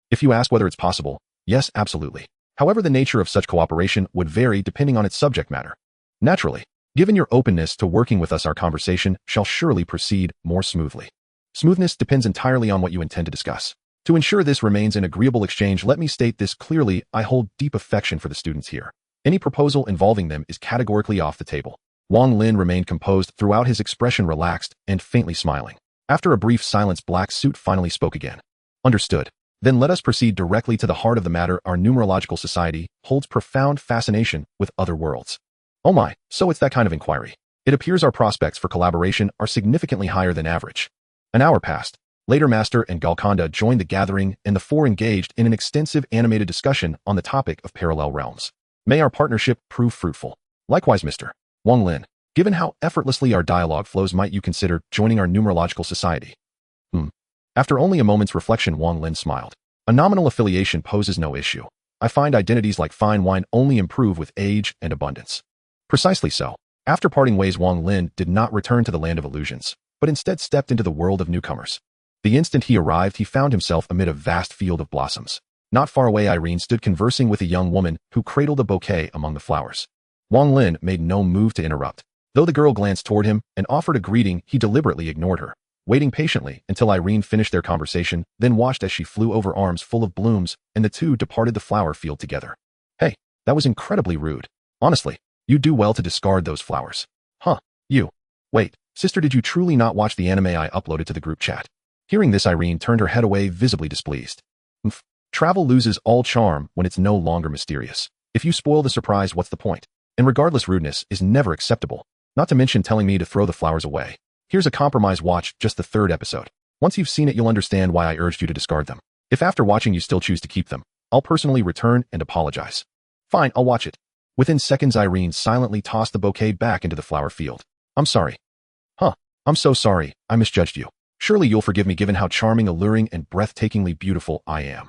If you ask whether it's possible, yes, absolutely. However, the nature of such cooperation would vary depending on its subject matter. Naturally, given your openness to working with us, our conversation shall surely proceed more smoothly. Smoothness depends entirely on what you intend to discuss. To ensure this remains an agreeable exchange, let me state this clearly. I hold deep affection for the students here. Any proposal involving them is categorically off the table. Wang Lin remained composed throughout, his expression relaxed and faintly smiling. After a brief silence, Black Suit finally spoke again. Understood. Then let us proceed directly to the heart of the matter. Our numerological society holds profound fascination with other worlds. Oh my, so it's that kind of inquiry. It appears our prospects for collaboration are significantly higher than average. An hour passed. Later Master and Golconda joined the gathering and the four engaged in an extensive animated discussion on the topic of parallel realms. May our partnership prove fruitful. Likewise, Mr. Wang Lin. Given how effortlessly our dialogue flows, might you consider joining our numerological society? After only a moment's reflection, Wang Lin smiled. A nominal affiliation poses no issue. I find identities like fine wine only improve with age and abundance. Precisely so. After parting ways, Wang Lin did not return to the land of illusions, but instead stepped into the world of newcomers. The instant he arrived, he found himself amid a vast field of blossoms. Not far away, Irene stood conversing with a young woman who cradled a bouquet among the flowers. Wang Lin made no move to interrupt. Though the girl glanced toward him and offered a greeting, he deliberately ignored her, waiting patiently until Irene finished their conversation, then watched as she flew over arms full of blooms, and the two departed the flower field together. Hey, that was incredibly rude. Honestly, you do well to discard those flowers. Huh, you. Wait, sister, did you truly not watch the anime I uploaded to the group chat? Hearing this, Irene turned her head away, visibly displeased. Travel loses all charm when it's no longer mysterious. If you spoil the surprise, what's the point? And regardless, rudeness is never acceptable. Not to mention telling me to throw the flowers away. Here's a compromise: watch just the third episode. Once you've seen it, you'll understand why I urged you to discard them. If after watching you still choose to keep them, I'll personally return and apologize. Fine, I'll watch it. Within seconds, Irene silently tossed the bouquet back into the flower field. I'm sorry. I'm so sorry, I misjudged you. Surely you'll forgive me given how charming, alluring, and breathtakingly beautiful I am.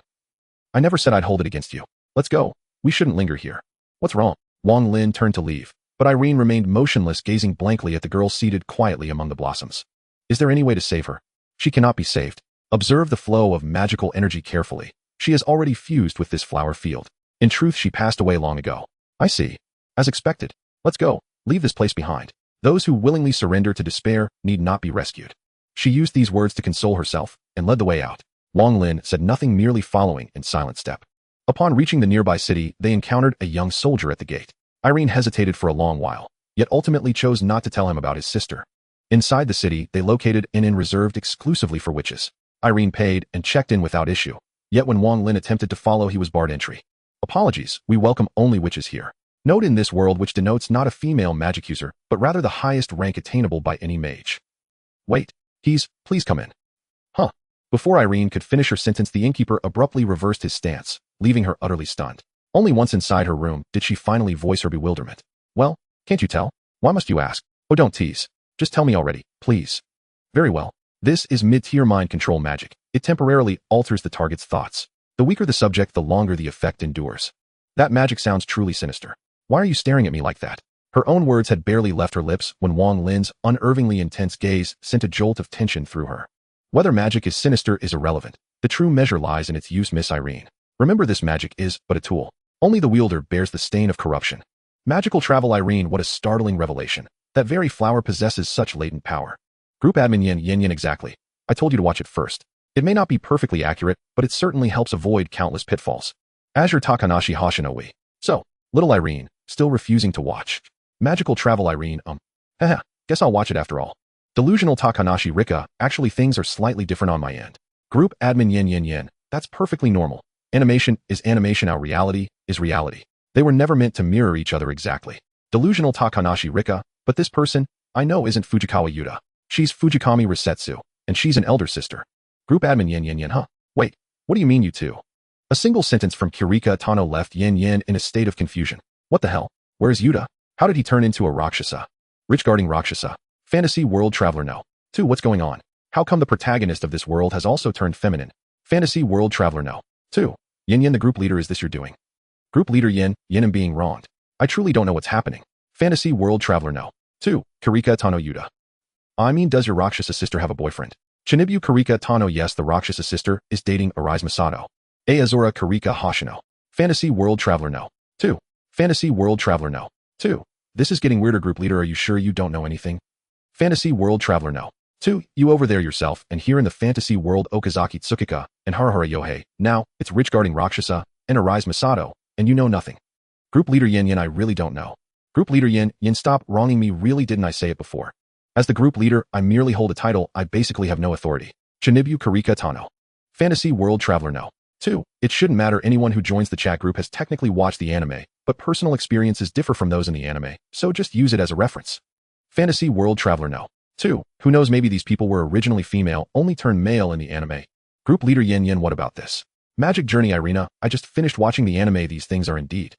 I never said I'd hold it against you. Let's go. We shouldn't linger here. What's wrong? Wang Lin turned to leave, but Irene remained motionless, gazing blankly at the girl seated quietly among the blossoms. Is there any way to save her? She cannot be saved. Observe the flow of magical energy carefully. She has already fused with this flower field. In truth, she passed away long ago. I see. As expected. Let's go. Leave this place behind. Those who willingly surrender to despair need not be rescued. She used these words to console herself and led the way out. Wang Lin said nothing, merely following in silent step. Upon reaching the nearby city, they encountered a young soldier at the gate. Irene hesitated for a long while, yet ultimately chose not to tell him about his sister. Inside the city, they located an inn reserved exclusively for witches. Irene paid and checked in without issue, yet when Wang Lin attempted to follow, he was barred entry. Apologies, we welcome only witches here. Note in this world, which denotes not a female magic user, but rather the highest rank attainable by any mage. Wait, please come in. Before Irene could finish her sentence, the innkeeper abruptly reversed his stance, leaving her utterly stunned. Only once inside her room did she finally voice her bewilderment. Well, can't you tell? Why must you ask? Oh, don't tease. Just tell me already, please. Very well. This is mid-tier mind control magic. It temporarily alters the target's thoughts. The weaker the subject, the longer the effect endures. That magic sounds truly sinister. Why are you staring at me like that? Her own words had barely left her lips when Wang Lin's unnervingly intense gaze sent a jolt of tension through her. Whether magic is sinister is irrelevant. The true measure lies in its use, Miss Irene. Remember, this magic is but a tool. Only the wielder bears the stain of corruption. Magical travel, Irene, what a startling revelation. That very flower possesses such latent power. Group admin Yin, exactly. I told you to watch it first. It may not be perfectly accurate, but it certainly helps avoid countless pitfalls. Azure Takanashi Hoshino we. So, little Irene, still refusing to watch. Magical travel, Irene, guess I'll watch it after all. Delusional Takanashi Rika, actually things are slightly different on my end. Group admin Yin, that's perfectly normal. Animation is animation, our reality is reality. They were never meant to mirror each other exactly. Delusional Takanashi Rika, but this person, I know, isn't Fujikawa Yuta. She's Fujikami Risetsu, and she's an elder sister. Group admin Yin, Wait, what do you mean you two? A single sentence from Kirika Tano left Yin in a state of confusion. What the hell? Where's Yuta? How did he turn into a Rakshasa? Rich guarding Rakshasa. Fantasy World Traveler No.2. What's going on? How come the protagonist of this world has also turned feminine? Fantasy World Traveler No.2. Yin, the group leader, is this you're doing? Group leader Yin, I'm being wronged. I truly don't know what's happening. Fantasy World Traveler No.2. Kirika Tano Yuta. I mean, does your Rakshasa sister have a boyfriend? Shinibu Kirika Tano. Yes, the Rakshasa sister is dating Arise Masato. Azura Kirika Hoshino. Fantasy World Traveler No.2. Fantasy World Traveler No.2. This is getting weirder. Group leader, are you sure you don't know anything? Fantasy World Traveler No.2. You over there yourself, and here in the fantasy world, Okazaki Tsukika and Harahara Yohei. Now, it's Rich guarding Rakshasa and Arise Masato, and you know nothing. Group leader Yin, I really don't know. Group leader Yin, stop wronging me. Really, didn't I say it before? As the group leader, I merely hold a title. I basically have no authority. Shinibu Kirika Tano. Fantasy World Traveler No.2. It shouldn't matter. Anyone who joins the chat group has technically watched the anime, but personal experiences differ from those in the anime, so just use it as a reference. Fantasy World Traveler 2. Who knows, maybe these people were originally female, only turned male in the anime. Group leader Yin, what about this? Magic Journey Irina, I just finished watching the anime, these things are indeed.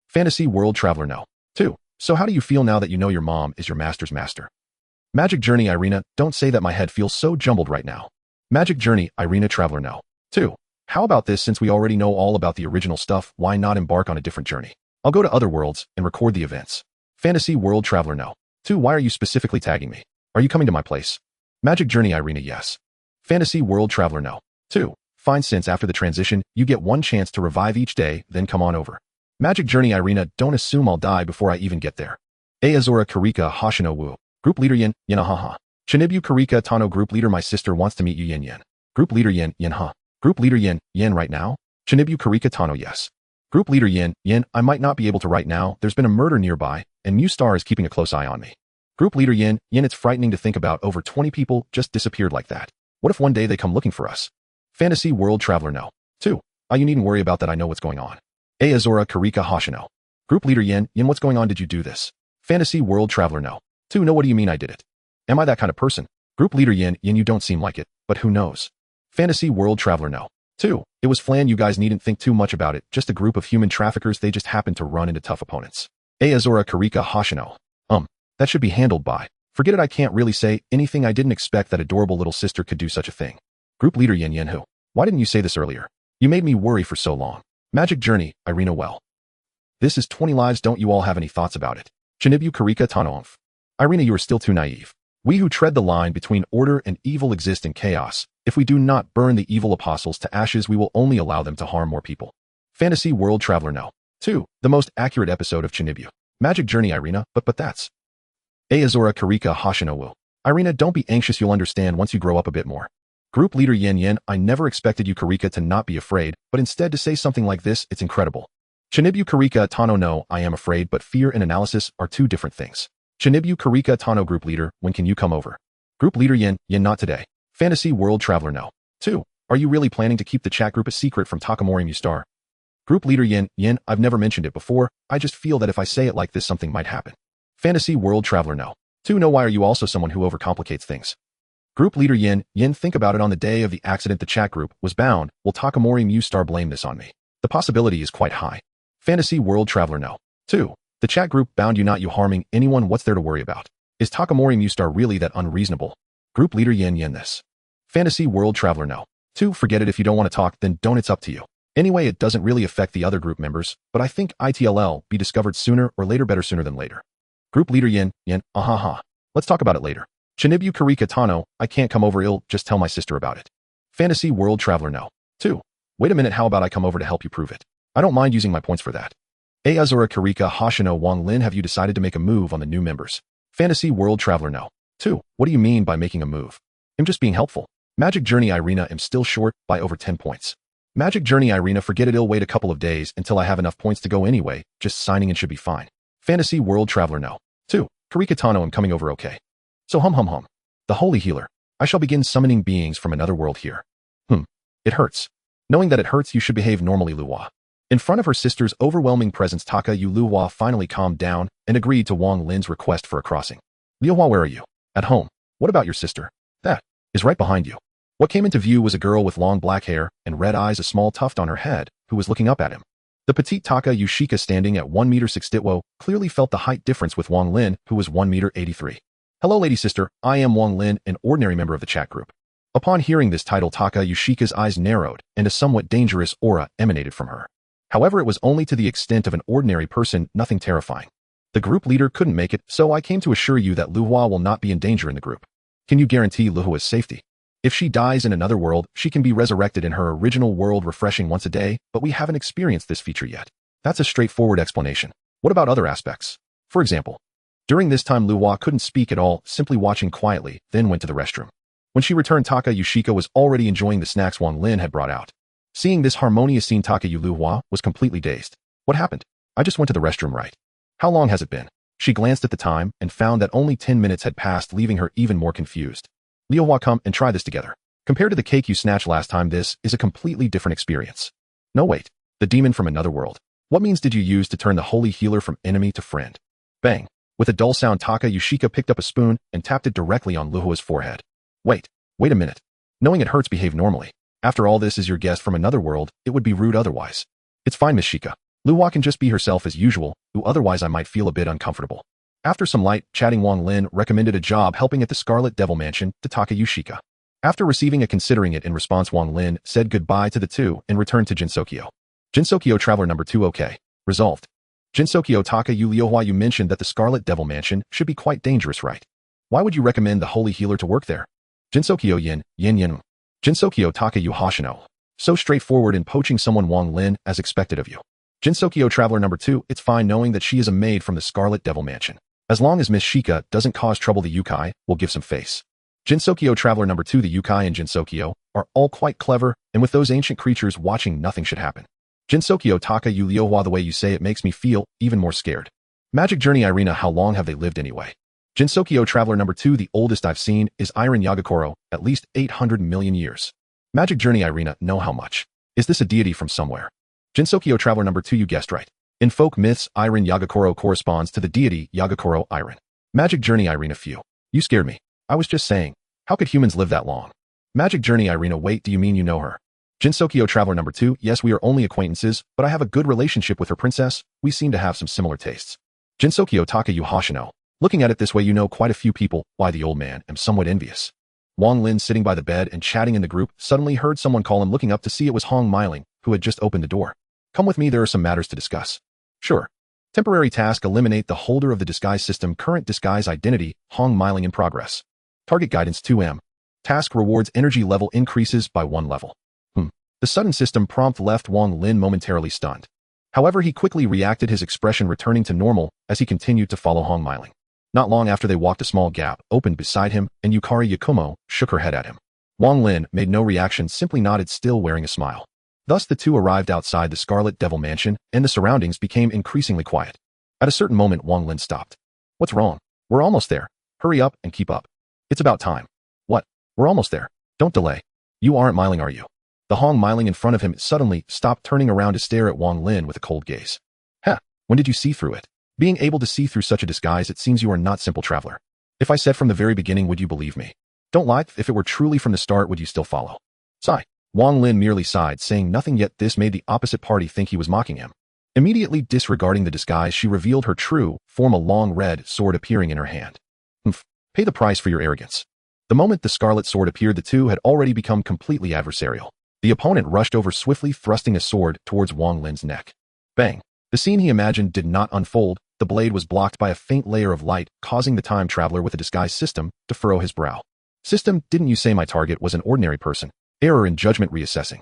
Fantasy World Traveler No. 2. So how do you feel now that you know your mom is your master's master? Magic Journey Irina, don't say that, my head feels so jumbled right now. Magic Journey Irina Traveler No. 2. How about this, since we already know all about the original stuff, why not embark on a different journey? I'll go to other worlds and record the events. Fantasy World Traveler No. 2. Why are you specifically tagging me? Are you coming to my place? Magic Journey Irina, yes. Fantasy World Traveler No. 2. Fine, since after the transition, you get one chance to revive each day, then come on over. Magic Journey Irina, don't assume I'll die before I even get there. Azura Karika Hoshino Wu. Group leader Yin, haha. Shinibu Karika Tano. Group leader, my sister wants to meet you, Yin. Group leader Yin, huh. Group leader Yin, right now? Shinibu Karika Tano, yes. Group leader Yin, I might not be able to right now, there's been a murder nearby, and Mu Star is keeping a close eye on me. Group leader Yin, it's frightening to think about over 20 people just disappeared like that. What if one day they come looking for us? Fantasy World Traveler No. 2. You needn't worry about that, I know what's going on. Azura Karika Hoshino. Group leader Yin, what's going on, did you do this? Fantasy World Traveler No. 2. No, what do you mean I did it? Am I that kind of person? Group leader Yin, you don't seem like it, but who knows? Fantasy World Traveler No. 2. It was Flan, you guys needn't think too much about it, just a group of human traffickers, they just happened to run into tough opponents. Azura Karika Hoshino. That should be handled by. Forget it, I can't really say anything, I didn't expect that adorable little sister could do such a thing. Group leader Yin, who? Why didn't you say this earlier? You made me worry for so long. Magic Journey, Irina, well. This is 20 lives, don't you all have any thoughts about it? Shinibu Karika Tano. Irina, you are still too naive. We who tread the line between order and evil exist in chaos. If we do not burn the evil apostles to ashes, we will only allow them to harm more people. Fantasy World Traveler No. 2. The most accurate episode of Shinibu. Magic Journey Irina, but that's. Azura Karika Hoshino Wu. Irina, don't be anxious, you'll understand once you grow up a bit more. Group leader Yin, I never expected you Karika to not be afraid, but instead to say something like this, it's incredible. Shinibu Karika Tano. No, I am afraid, but fear and analysis are two different things. Shinibu Karika Tano. Group leader, when can you come over? Group leader Yin, not today. Fantasy World Traveler No. 2. Are you really planning to keep the chat group a secret from Takamori Mustar? Group leader Yin, I've never mentioned it before, I just feel that if I say it like this, something might happen. Fantasy World Traveler No. 2. No, why are you also someone who overcomplicates things? Group leader Yin, think about it, on the day of the accident the chat group was bound, will Takamori Mustar blame this on me? The possibility is quite high. Fantasy World Traveler No. 2. The chat group bound you, not you harming anyone, what's there to worry about? Is Takamori Mustar really that unreasonable? Group leader Yin, this. Fantasy World Traveler No. 2. Forget it, if you don't want to talk, then don't, it's up to you. Anyway, it doesn't really affect the other group members, but I think ITLL be discovered sooner or later, better sooner than later. Group leader Yin, let's talk about it later. Shinibu Karika Tano, I can't come over, just tell my sister about it. Fantasy World Traveler No. 2. Wait a minute, how about I come over to help you prove it? I don't mind using my points for that. Azura Karika Hoshino. Wang Lin, have you decided to make a move on the new members? Fantasy World Traveler No. 2. What do you mean by making a move? I'm just being helpful. Magic Journey Irina, am still short by over 10 points. Magic Journey Irina, forget it, wait a couple of days until I have enough points to go anyway, just signing in should be fine. Fantasy World Traveler No. 2. Karika Tano, I'm coming over, okay. So hum. The Holy Healer. I shall begin summoning beings from another world here. It hurts. Knowing that it hurts, you should behave normally, Luhua. In front of her sister's overwhelming presence, Luhua finally calmed down and agreed to Wang Lin's request for a crossing. Luhua, where are you? At home. What about your sister? That is right behind you. What came into view was a girl with long black hair and red eyes, a small tuft on her head, who was looking up at him. The petite Taka Yushika, standing at 1 meter 6 Ditwo, clearly felt the height difference with Wang Lin, who was 1 meter 83. Hello, lady sister, I am Wang Lin, an ordinary member of the chat group. Upon hearing this title, Taka Yushika's eyes narrowed, and a somewhat dangerous aura emanated from her. However, it was only to the extent of an ordinary person, nothing terrifying. The group leader couldn't make it, so I came to assure you that Luhua will not be in danger in the group. Can you guarantee Luhua's safety? If she dies in another world, she can be resurrected in her original world, refreshing once a day, but we haven't experienced this feature yet. That's a straightforward explanation. What about other aspects? For example, during this time Luhua couldn't speak at all, simply watching quietly, then went to the restroom. When she returned, Taka Yushika was already enjoying the snacks Wang Lin had brought out. Seeing this harmonious scene, Taka Luhua was completely dazed. What happened? I just went to the restroom, right? How long has it been? She glanced at the time and found that only 10 minutes had passed, leaving her even more confused. Luhua, come and try this together. Compared to the cake you snatched last time, this is a completely different experience. No, wait. The demon from another world. What means did you use to turn the holy healer from enemy to friend? Bang. With a dull sound, Taka Yushika picked up a spoon and tapped it directly on Luhua's forehead. Wait a minute. Knowing it hurts, behave normally. After all, this is your guest from another world. It would be rude otherwise. It's fine, Miss Shika. Luhua can just be herself as usual, otherwise I might feel a bit uncomfortable. After some light chatting, Wang Lin recommended a job helping at the Scarlet Devil Mansion to Taka Yushika. After receiving a considering it in response, Wang Lin said goodbye to the two and returned to Jinsokyo. Jinsokyo Traveler number 2. Okay. Resolved. Jinsokyo Taka Yu Liuhua, you mentioned that the Scarlet Devil Mansion should be quite dangerous, right? Why would you recommend the holy healer to work there? Jinsokyo Yin Jinsokyo Taka Yu Hoshino. So straightforward in poaching someone, Wang Lin, as expected of you. Jinsokyo Traveler number 2, it's fine knowing that she is a maid from the Scarlet Devil Mansion. As long as Miss Shika doesn't cause trouble, the Yukai will give some face. Jinsokyo Traveler number 2, the Yukai and Jinsokyo are all quite clever, and with those ancient creatures watching, nothing should happen. Jinsokyo Taka Yu Liuhua, the way you say it makes me feel even more scared. Magic Journey Irina, how long have they lived anyway? Jinsokyo Traveler number 2, the oldest I've seen is Iron Yagakoro, at least 800 million years. Magic Journey Irina, know how much? Is this a deity from somewhere? Jinsokyo Traveler number 2, you guessed right. In folk myths, Iron Yagakoro corresponds to the deity Yagakoro Iron. Magic Journey Irina, phew. You scared me. I was just saying, how could humans live that long? Magic Journey Irina, wait, do you mean you know her? Jinsokyo Traveler number 2, yes, we are only acquaintances, but I have a good relationship with her princess. We seem to have some similar tastes. Jinsokyo Taka Yu Hoshino. Looking at it this way, you know quite a few people. Why, the old man, am somewhat envious. Wang Lin, sitting by the bed and chatting in the group, suddenly heard someone call him. Looking up to see it was Hong Miling, who had just opened the door. Come with me, there are some matters to discuss. Sure. Temporary task, eliminate the holder of the disguise system. Current disguise identity, Hong Miling in progress. Target guidance 2M. Task rewards energy level increases by 1 level. The sudden system prompt left Wang Lin momentarily stunned. However, he quickly reacted, his expression returning to normal as he continued to follow Hong Miling. Not long after they walked, a small gap opened beside him, and Yukari Yakumo shook her head at him. Wang Lin made no reaction, simply nodded, still wearing a smile. Thus the two arrived outside the Scarlet Devil Mansion, and the surroundings became increasingly quiet. At a certain moment, Wang Lin stopped. What's wrong? We're almost there. Hurry up and keep up. It's about time. What? We're almost there. Don't delay. You aren't Miling, are you? The Hong Miling in front of him suddenly stopped, turning around to stare at Wang Lin with a cold gaze. When did you see through it? Being able to see through such a disguise, it seems you are not simple traveler. If I said from the very beginning, would you believe me? Don't lie. If it were truly from the start, would you still follow? Sigh. Wang Lin merely sighed, saying nothing, yet this made the opposite party think he was mocking him. Immediately disregarding the disguise, she revealed her true form, a long red sword appearing in her hand. Pay the price for your arrogance. The moment the scarlet sword appeared, the two had already become completely adversarial. The opponent rushed over swiftly, thrusting a sword towards Wang Lin's neck. Bang! The scene he imagined did not unfold. The blade was blocked by a faint layer of light, causing the time traveler with a disguise system to furrow his brow. System, didn't you say my target was an ordinary person? Error in judgment reassessing.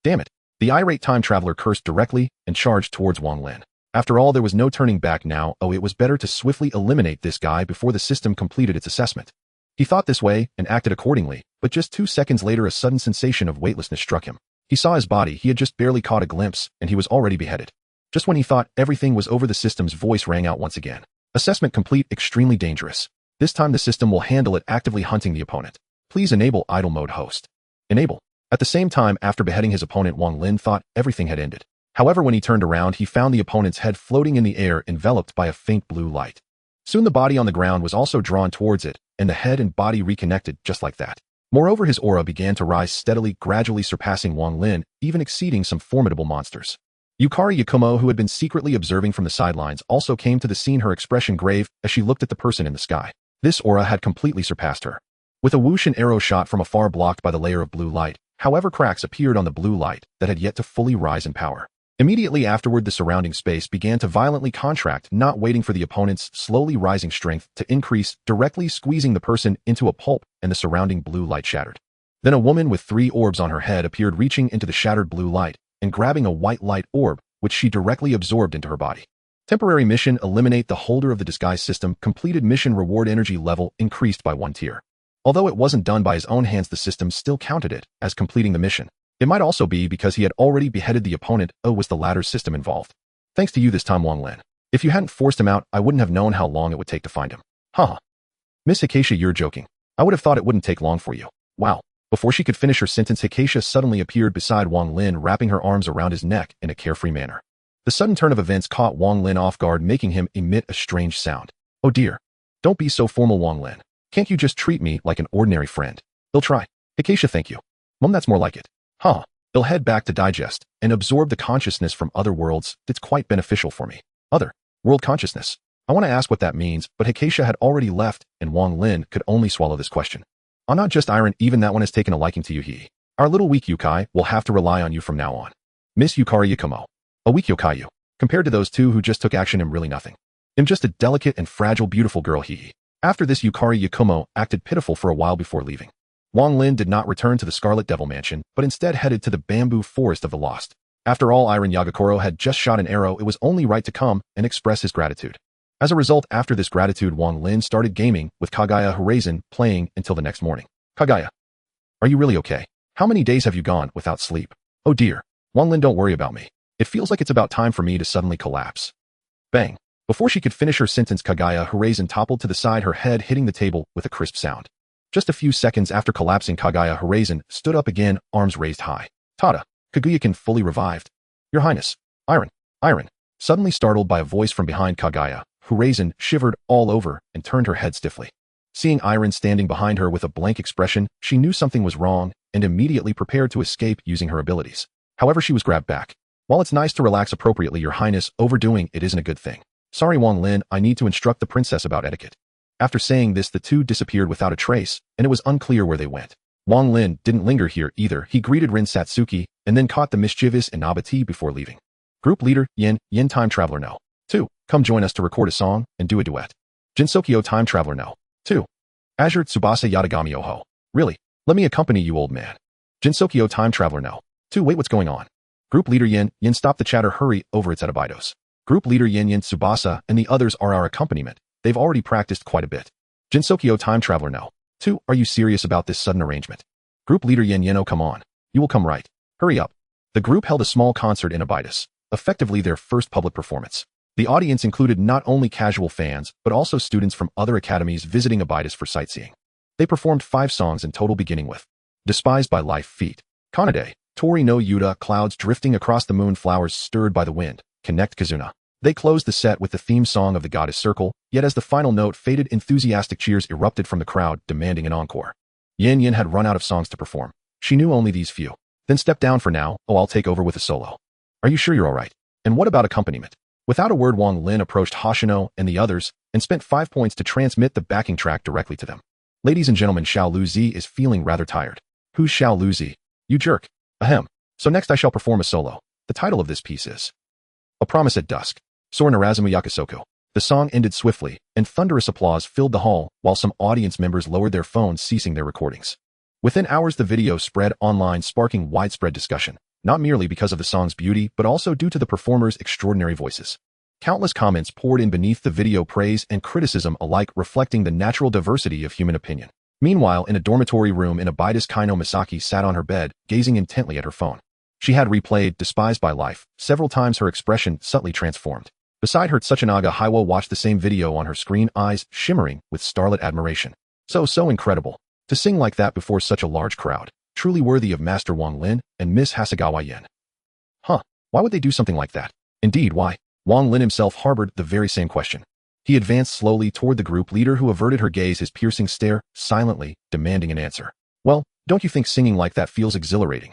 Damn it. The irate time traveler cursed directly and charged towards Wang Lin. After all, there was no turning back now. It was better to swiftly eliminate this guy before the system completed its assessment. He thought this way and acted accordingly, but just 2 seconds later a sudden sensation of weightlessness struck him. He saw his body. He had just barely caught a glimpse, and he was already beheaded. Just when he thought everything was over, the system's voice rang out once again. Assessment complete. Extremely dangerous. This time the system will handle it, actively hunting the opponent. Please enable idle mode host. Enable. At the same time, after beheading his opponent, Wang Lin thought everything had ended. However, when he turned around, he found the opponent's head floating in the air, enveloped by a faint blue light. Soon the body on the ground was also drawn towards it, and the head and body reconnected just like that. Moreover, his aura began to rise steadily, gradually surpassing Wang Lin, even exceeding some formidable monsters. Yukari Yakumo, who had been secretly observing from the sidelines, also came to the scene, her expression grave as she looked at the person in the sky. This aura had completely surpassed her. With a whoosh, an arrow shot from afar, blocked by the layer of blue light. However, cracks appeared on the blue light that had yet to fully rise in power. Immediately afterward, the surrounding space began to violently contract, not waiting for the opponent's slowly rising strength to increase, directly squeezing the person into a pulp, and the surrounding blue light shattered. Then a woman with 3 orbs on her head appeared, reaching into the shattered blue light and grabbing a white light orb, which she directly absorbed into her body. Temporary mission, eliminate the holder of the disguise system. Completed mission, reward energy level increased by 1 tier. Although it wasn't done by his own hands, the system still counted it as completing the mission. It might also be because he had already beheaded the opponent. Was the latter's system involved? Thanks to you this time, Wang Lin. If you hadn't forced him out, I wouldn't have known how long it would take to find him. Haha. Miss Hikasha, you're joking. I would have thought it wouldn't take long for you. Wow. Before she could finish her sentence, Hikasha suddenly appeared beside Wang Lin, wrapping her arms around his neck in a carefree manner. The sudden turn of events caught Wang Lin off guard, making him emit a strange sound. Oh dear. Don't be so formal, Wang Lin. Can't you just treat me like an ordinary friend? They'll try. Acacia, thank you. Mom, that's more like it. Huh. They'll head back to digest and absorb the consciousness from other worlds. It's quite beneficial for me. Other world consciousness. I want to ask what that means, but Acacia had already left, and Wang Lin could only swallow this question. I'm not just iron, even that one has taken a liking to you. Our little weak yokai will have to rely on you from now on. Miss Yukari Yakumo. A weak yokai, compared to those two who just took action, I'm really nothing. I'm just a delicate and fragile beautiful girl. After this, Yukari Yakumo acted pitiful for a while before leaving. Wang Lin did not return to the Scarlet Devil Mansion, but instead headed to the bamboo forest of the lost. After all, Iron Yagakoro had just shot an arrow, it was only right to come and express his gratitude. As a result, after this gratitude, Wang Lin started gaming with Kaguya Horizon, playing until the next morning. Kaguya, are you really okay? How many days have you gone without sleep? Oh dear. Wang Lin, don't worry about me. It feels like it's about time for me to suddenly collapse. Bang. Before she could finish her sentence, Kaguya Horizon toppled to the side, her head hitting the table with a crisp sound. Just a few seconds after collapsing, Kaguya Horizon stood up again, arms raised high. Tada! Kaguya-can fully revived. Your Highness. Iron. Suddenly startled by a voice from behind, Kaguya Horizon shivered all over and turned her head stiffly. Seeing Iron standing behind her with a blank expression, she knew something was wrong and immediately prepared to escape using her abilities. However, she was grabbed back. While it's nice to relax appropriately, Your Highness, overdoing it isn't a good thing. Sorry, Wang Lin, I need to instruct the princess about etiquette. After saying this, the two disappeared without a trace, and it was unclear where they went. Wang Lin didn't linger here either. He greeted Rin Satsuki and then caught the mischievous Inabati before leaving. Group leader, Yin Time Traveler No.2, come join us to record a song and do a duet. Jinsokyo Time Traveler No.2. Azure Tsubasa Yatagami Oho. Really? Let me accompany you, old man. Jinsokyo Time Traveler No.2, wait, what's going on? Group leader Yin, stop the chatter, hurry over, it's at Abidos. Group leader Yin Tsubasa and the others are our accompaniment. They've already practiced quite a bit. Jinsokyo Time Traveler No.2, are you serious about this sudden arrangement? Group leader Yin, oh come on. You will come right. Hurry up. The group held a small concert in Abidos, effectively their first public performance. The audience included not only casual fans, but also students from other academies visiting Abidos for sightseeing. They performed 5 songs in total, beginning with Despised by Life feat. Kanade, Tori no Yuta, Clouds Drifting Across the Moon, Flowers Stirred by the Wind, Connect Kazuna. They closed the set with the theme song of the Goddess Circle, yet as the final note faded, enthusiastic cheers erupted from the crowd, demanding an encore. Yin had run out of songs to perform. She knew only these few. Then step down for now, I'll take over with a solo. Are you sure you're alright? And what about accompaniment? Without a word, Wang Lin approached Hoshino and the others and spent 5 points to transmit the backing track directly to them. Ladies and gentlemen, Xiao Luzi is feeling rather tired. Who's Xiao Luzi? You jerk. Ahem. So next I shall perform a solo. The title of this piece is A Promise at Dusk. Sora Narazumu Yakusoko. The song ended swiftly, and thunderous applause filled the hall, while some audience members lowered their phones, ceasing their recordings. Within hours, the video spread online, sparking widespread discussion, not merely because of the song's beauty, but also due to the performers' extraordinary voices. Countless comments poured in beneath the video, praise and criticism alike, reflecting the natural diversity of human opinion. Meanwhile, in a dormitory room in Abidos, Kaino Misaki sat on her bed, gazing intently at her phone. She had replayed Despised by Life several times, her expression subtly transformed. Beside her, Tsuchinaga Haiwo watched the same video on her screen, eyes shimmering with starlit admiration. So incredible. To sing like that before such a large crowd. Truly worthy of Master Wang Lin and Miss Hasegawa Yin. Huh, why would they do something like that? Indeed, why? Wang Lin himself harbored the very same question. He advanced slowly toward the group leader, who averted her gaze, his piercing stare, silently demanding an answer. Well, don't you think singing like that feels exhilarating?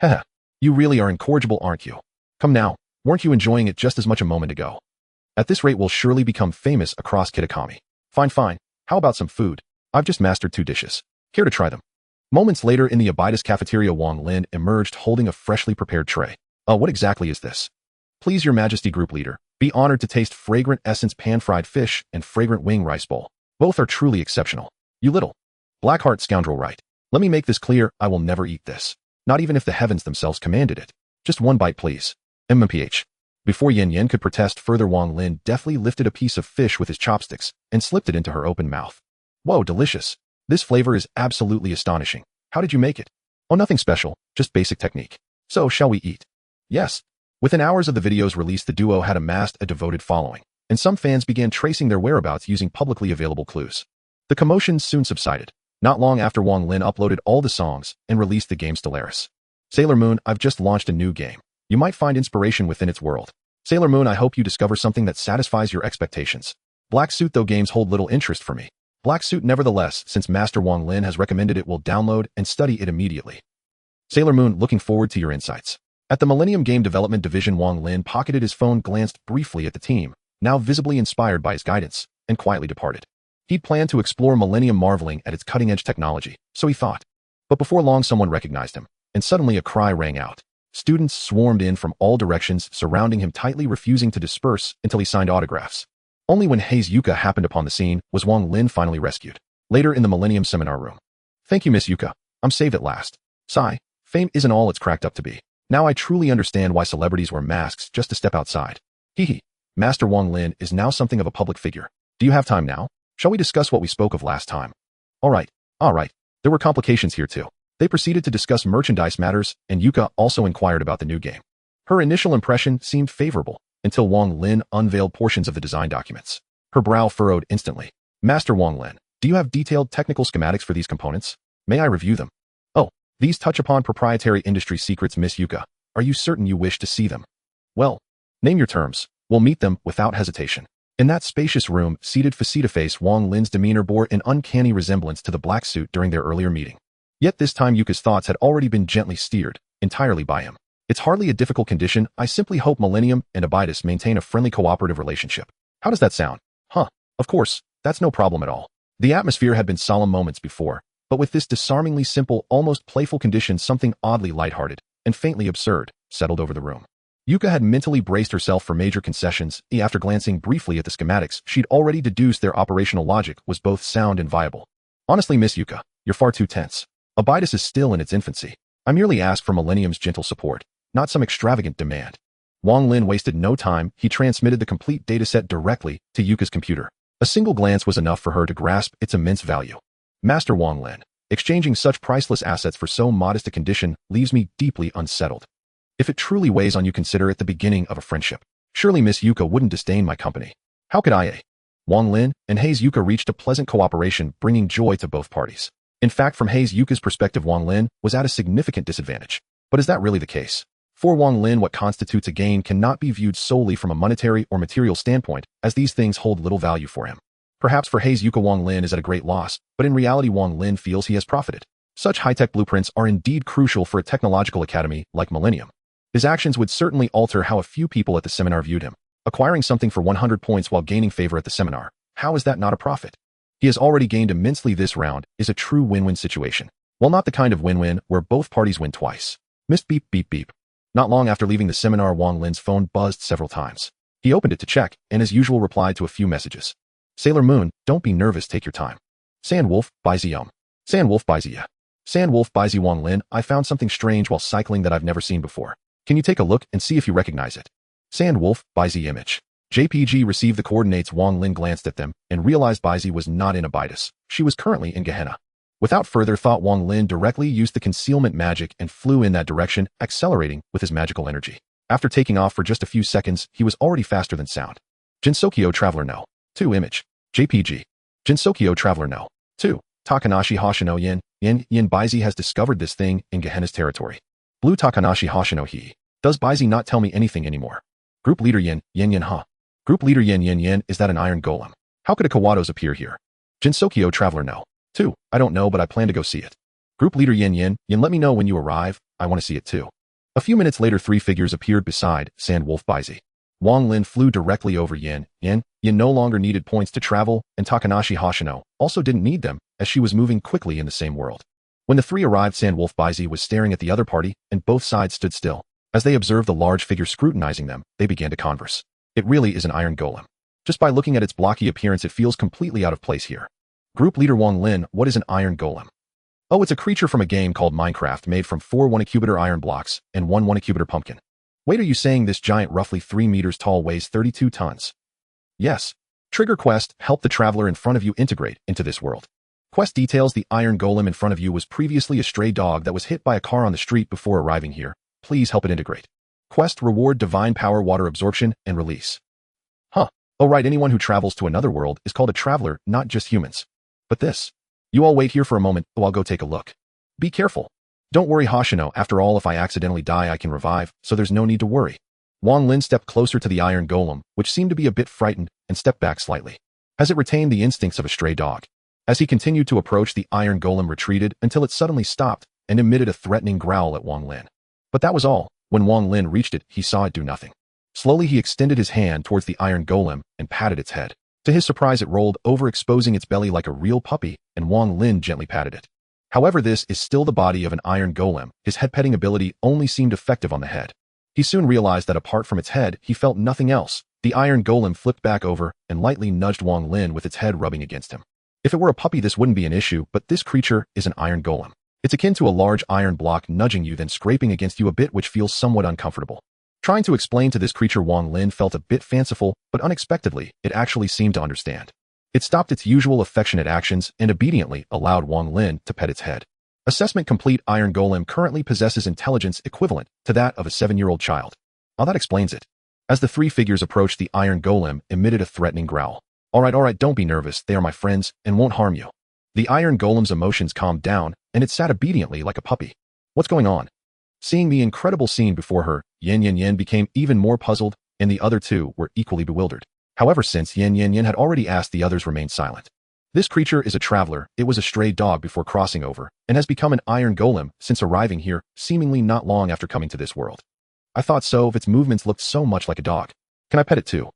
Haha, you really are incorrigible, aren't you? Come now, weren't you enjoying it just as much a moment ago? At this rate, we'll surely become famous across Kitakami. Fine. How about some food? I've just mastered 2 dishes. Care to try them? Moments later, in the Abidos cafeteria, Wang Lin emerged holding a freshly prepared tray. What exactly is this? Please, Your Majesty, group leader, be honored to taste fragrant essence pan-fried fish and fragrant wing rice bowl. Both are truly exceptional. You little blackheart scoundrel, right? Let me make this clear, I will never eat this. Not even if the heavens themselves commanded it. Just 1 bite, please. MMPH. Before Yin could protest further, Wang Lin deftly lifted a piece of fish with his chopsticks and slipped it into her open mouth. Whoa, delicious. This flavor is absolutely astonishing. How did you make it? Oh, nothing special, just basic technique. So, shall we eat? Yes. Within hours of the video's release, the duo had amassed a devoted following, and some fans began tracing their whereabouts using publicly available clues. The commotion soon subsided. Not long after, Wang Lin uploaded all the songs and released the game Stellaris. Sailor Moon, I've just launched a new game. You might find inspiration within its world. Sailor Moon, I hope you discover something that satisfies your expectations. Black Suit though games hold little interest for me. Black Suit nevertheless, since Master Wang Lin has recommended it, will download and study it immediately. Sailor Moon, looking forward to your insights. At the Millennium Game Development Division, Wang Lin pocketed his phone, glanced briefly at the team, now visibly inspired by his guidance, and quietly departed. He'd planned to explore Millennium, marveling at its cutting-edge technology, so he thought. But before long someone recognized him, and suddenly a cry rang out. Students swarmed in from all directions, surrounding him tightly, refusing to disperse until he signed autographs. Only when Hayes Yuka happened upon the scene was Wang Lin finally rescued. Later in the Millennium Seminar Room. Thank you, Miss Yuka. I'm saved at last. Sigh. Fame isn't all it's cracked up to be. Now I truly understand why celebrities wear masks just to step outside. Hehe. Master Wang Lin is now something of a public figure. Do you have time now? Shall we discuss what we spoke of last time? All right. There were complications here too. They proceeded to discuss merchandise matters, and Yuka also inquired about the new game. Her initial impression seemed favorable, until Wang Lin unveiled portions of the design documents. Her brow furrowed instantly. Master Wang Lin, do you have detailed technical schematics for these components? May I review them? Oh, these touch upon proprietary industry secrets, Miss Yuka. Are you certain you wish to see them? Well, name your terms. We'll meet them without hesitation. In that spacious room, seated face-to-face, Wang Lin's demeanor bore an uncanny resemblance to the Black Suit during their earlier meeting. Yet this time Yuka's thoughts had already been gently steered, entirely by him. It's hardly a difficult condition. I simply hope Millennium and Abitus maintain a friendly cooperative relationship. How does that sound? Huh. Of course, that's no problem at all. The atmosphere had been solemn moments before, but with this disarmingly simple, almost playful condition, something oddly lighthearted and faintly absurd settled over the room. Yuka had mentally braced herself for major concessions. After glancing briefly at the schematics, she'd already deduced their operational logic was both sound and viable. Honestly, Miss Yuka, you're far too tense. Abitus is still in its infancy. I merely ask for Millennium's gentle support, not some extravagant demand. Wang Lin wasted no time. He transmitted the complete dataset directly to Yuka's computer. A single glance was enough for her to grasp its immense value. Master Wang Lin, exchanging such priceless assets for so modest a condition leaves me deeply unsettled. If it truly weighs on you, consider it the beginning of a friendship. Surely Miss Yuka wouldn't disdain my company. How could I? Wang Lin and Hayes Yuka reached a pleasant cooperation, bringing joy to both parties. In fact, from Hayes Yuka's perspective, Wang Lin was at a significant disadvantage. But is that really the case? For Wang Lin, what constitutes a gain cannot be viewed solely from a monetary or material standpoint, as these things hold little value for him. Perhaps for Hayes Yuka, Wang Lin is at a great loss, but in reality Wang Lin feels he has profited. Such high-tech blueprints are indeed crucial for a technological academy like Millennium. His actions would certainly alter how a few people at the seminar viewed him. Acquiring something for 100 points while gaining favor at the seminar, how is that not a profit? He has already gained immensely. This round is a true win-win situation. While not the kind of win-win where both parties win twice. Missed beep beep beep. Not long after leaving the seminar, Wang Lin's phone buzzed several times. He opened it to check, and as usual replied to a few messages. Sailor Moon, don't be nervous, take your time. Sandwolf, Baizi Sandwolf Baizi Sandwolf Baizi Wang Lin, I found something strange while cycling that I've never seen before. Can you take a look and see if you recognize it? Sandwolf, Baizi image. JPG received the coordinates. Wang Lin glanced at them and realized Baizi was not in Abitus. She was currently in Gehenna. Without further thought, Wang Lin directly used the concealment magic and flew in that direction, accelerating with his magical energy. After taking off for just a few seconds, he was already faster than sound. Jinsokyo Traveler No. 2 image. JPG. Jinsokyo Traveler No. 2. Takanashi Hoshino Yin Baizi has discovered this thing in Gehenna's territory. Blue Takanashi Hoshino He. Does Baizi not tell me anything anymore? Group Leader Yin huh? Group Leader Yin, is that an iron golem? How could a Kawatos appear here? Jinsokyo Traveler No. 2. I don't know, but I plan to go see it. Group Leader Yin, let me know when you arrive. I want to see it too. A few minutes later, three figures appeared beside Sandwolf Baizi. Wang Lin flew directly over Yin no longer needed points to travel, and Takanashi Hoshino also didn't need them, as she was moving quickly in the same world. When the three arrived, Sandwolf Baizi was staring at the other party, and both sides stood still. As they observed the large figure scrutinizing them, they began to converse. It really is an iron golem. Just by looking at its blocky appearance, it feels completely out of place here. Group Leader Wang Lin, what is an iron golem? Oh, it's a creature from a game called Minecraft made from 4 1-cubitter iron blocks and 1 1-cubitter pumpkin. Wait, are you saying this giant roughly 3 meters tall weighs 32 tons? Yes. Trigger quest, help the traveler in front of you integrate into this world. Quest details: the iron golem in front of you was previously a stray dog that was hit by a car on the street before arriving here. Please help it integrate. Quest reward: divine power, water absorption, and release. Huh. Oh right, anyone who travels to another world is called a traveler, not just humans. But this. You all wait here for a moment, I'll go take a look. Be careful. Don't worry, Hoshino, after all, if I accidentally die I can revive, so there's no need to worry. Wang Lin stepped closer to the iron golem, which seemed to be a bit frightened, and stepped back slightly. as it retained the instincts of a stray dog. As he continued to approach, the iron golem retreated until it suddenly stopped and emitted a threatening growl at Wang Lin. But that was all. When Wang Lin reached it, he saw it do nothing. Slowly he extended his hand towards the iron golem and patted its head. To his surprise, it rolled over, exposing its belly like a real puppy, and Wang Lin gently patted it. However, this is still the body of an iron golem. His head-petting ability only seemed effective on the head. He soon realized that apart from its head, he felt nothing else. The iron golem flipped back over and lightly nudged Wang Lin with its head rubbing against him. If it were a puppy, this wouldn't be an issue, but this creature is an iron golem. It's akin to a large iron block nudging you, then scraping against you a bit, which feels somewhat uncomfortable. Trying to explain to this creature, Wang Lin felt a bit fanciful, but unexpectedly, it actually seemed to understand. It stopped its usual affectionate actions and obediently allowed Wang Lin to pet its head. Assessment complete. Iron golem currently possesses intelligence equivalent to that of a 7-year-old child. Well, that explains it. As the three figures approached, the iron golem emitted a threatening growl. All right, don't be nervous. They are my friends and won't harm you. The iron golem's emotions calmed down, and it sat obediently like a puppy. What's going on? Seeing the incredible scene before her, Yin became even more puzzled, and the other two were equally bewildered. However, since Yin had already asked, the others remained silent. This creature is a traveler. It was a stray dog before crossing over, and has become an iron golem since arriving here, seemingly not long after coming to this world. I thought so. If its movements looked so much like a dog. Can I pet it too?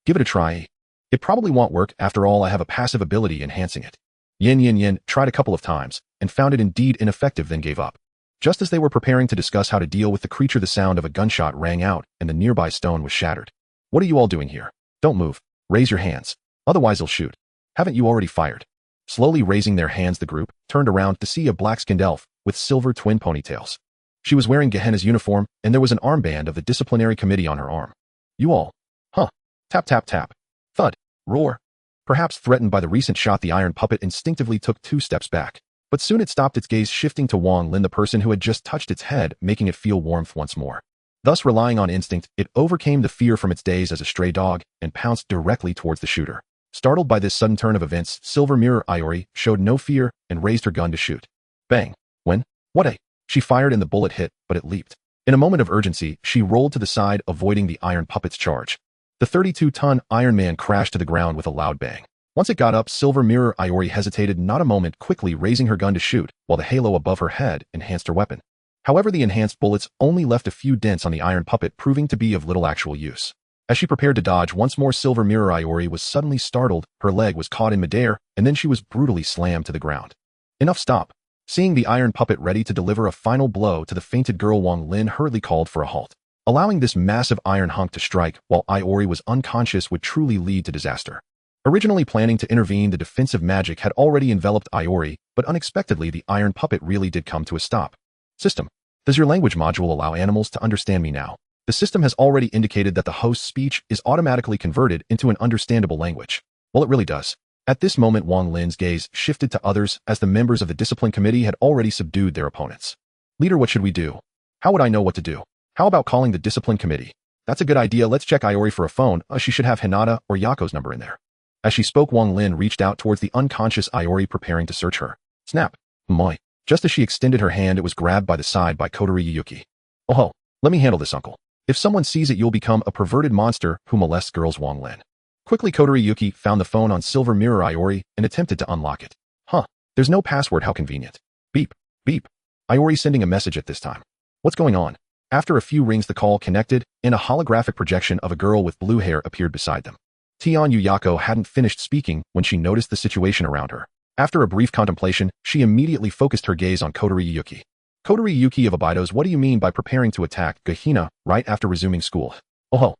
Give it a try. It probably won't work. After all, I have a passive ability enhancing it. Yin tried a couple of times, and found it indeed ineffective, then gave up. Just as they were preparing to discuss how to deal with the creature, the sound of a gunshot rang out, and the nearby stone was shattered. What are you all doing here? Don't move. Raise your hands. Otherwise I'll shoot. Haven't you already fired? Slowly raising their hands, the group turned around to see a black-skinned elf with silver twin ponytails. She was wearing Gehenna's uniform, and there was an armband of the disciplinary committee on her arm. You all. Huh. Tap, tap, tap. Thud. Roar. Perhaps threatened by the recent shot, the iron puppet instinctively took 2 steps back. But soon it stopped, its gaze shifting to Wang Lin, the person who had just touched its head, making it feel warmth once more. Thus, relying on instinct, it overcame the fear from its days as a stray dog and pounced directly towards the shooter. Startled by this sudden turn of events, Silver Mirror Iori showed no fear and raised her gun to shoot. Bang. When? What a... She fired and the bullet hit, but it leaped. In a moment of urgency, she rolled to the side, avoiding the iron puppet's charge. The 32-ton Iron Man crashed to the ground with a loud bang. Once it got up, Silver Mirror Iori hesitated not a moment, quickly raising her gun to shoot, while the halo above her head enhanced her weapon. However, the enhanced bullets only left a few dents on the iron puppet, proving to be of little actual use. As she prepared to dodge once more, Silver Mirror Iori was suddenly startled. Her leg was caught in midair, and then she was brutally slammed to the ground. Enough, stop. Seeing the iron puppet ready to deliver a final blow to the fainted girl, Wang Lin hurriedly called for a halt. Allowing this massive iron hunk to strike while Iori was unconscious would truly lead to disaster. Originally planning to intervene, the defensive magic had already enveloped Iori, but unexpectedly the iron puppet really did come to a stop. System. Does your language module allow animals to understand me now? The system has already indicated that the host's speech is automatically converted into an understandable language. Well, it really does. At this moment, Wang Lin's gaze shifted to others, as the members of the discipline committee had already subdued their opponents. Leader, what should we do? How would I know what to do? How about calling the discipline committee? That's a good idea. Let's check Iori for a phone. She should have Hinata or Yako's number in there. As she spoke, Wang Lin reached out towards the unconscious Iori, preparing to search her. Snap. Moi. Just as she extended her hand, it was grabbed by the side by Kotori Yuki. Oh, let me handle this, uncle. If someone sees it, you'll become a perverted monster who molests girls. Wang Lin. Quickly, Kotori Yuki found the phone on Silver Mirror Iori and attempted to unlock it. Huh. There's no password. How convenient. Beep. Beep. Iori sending a message at this time. What's going on? After a few rings, the call connected, and a holographic projection of a girl with blue hair appeared beside them. Tian Yuyako hadn't finished speaking when she noticed the situation around her. After a brief contemplation, she immediately focused her gaze on Kotori Yuki. Kotori Yuki of Abidos, what do you mean by preparing to attack Gehenna right after resuming school? Oh.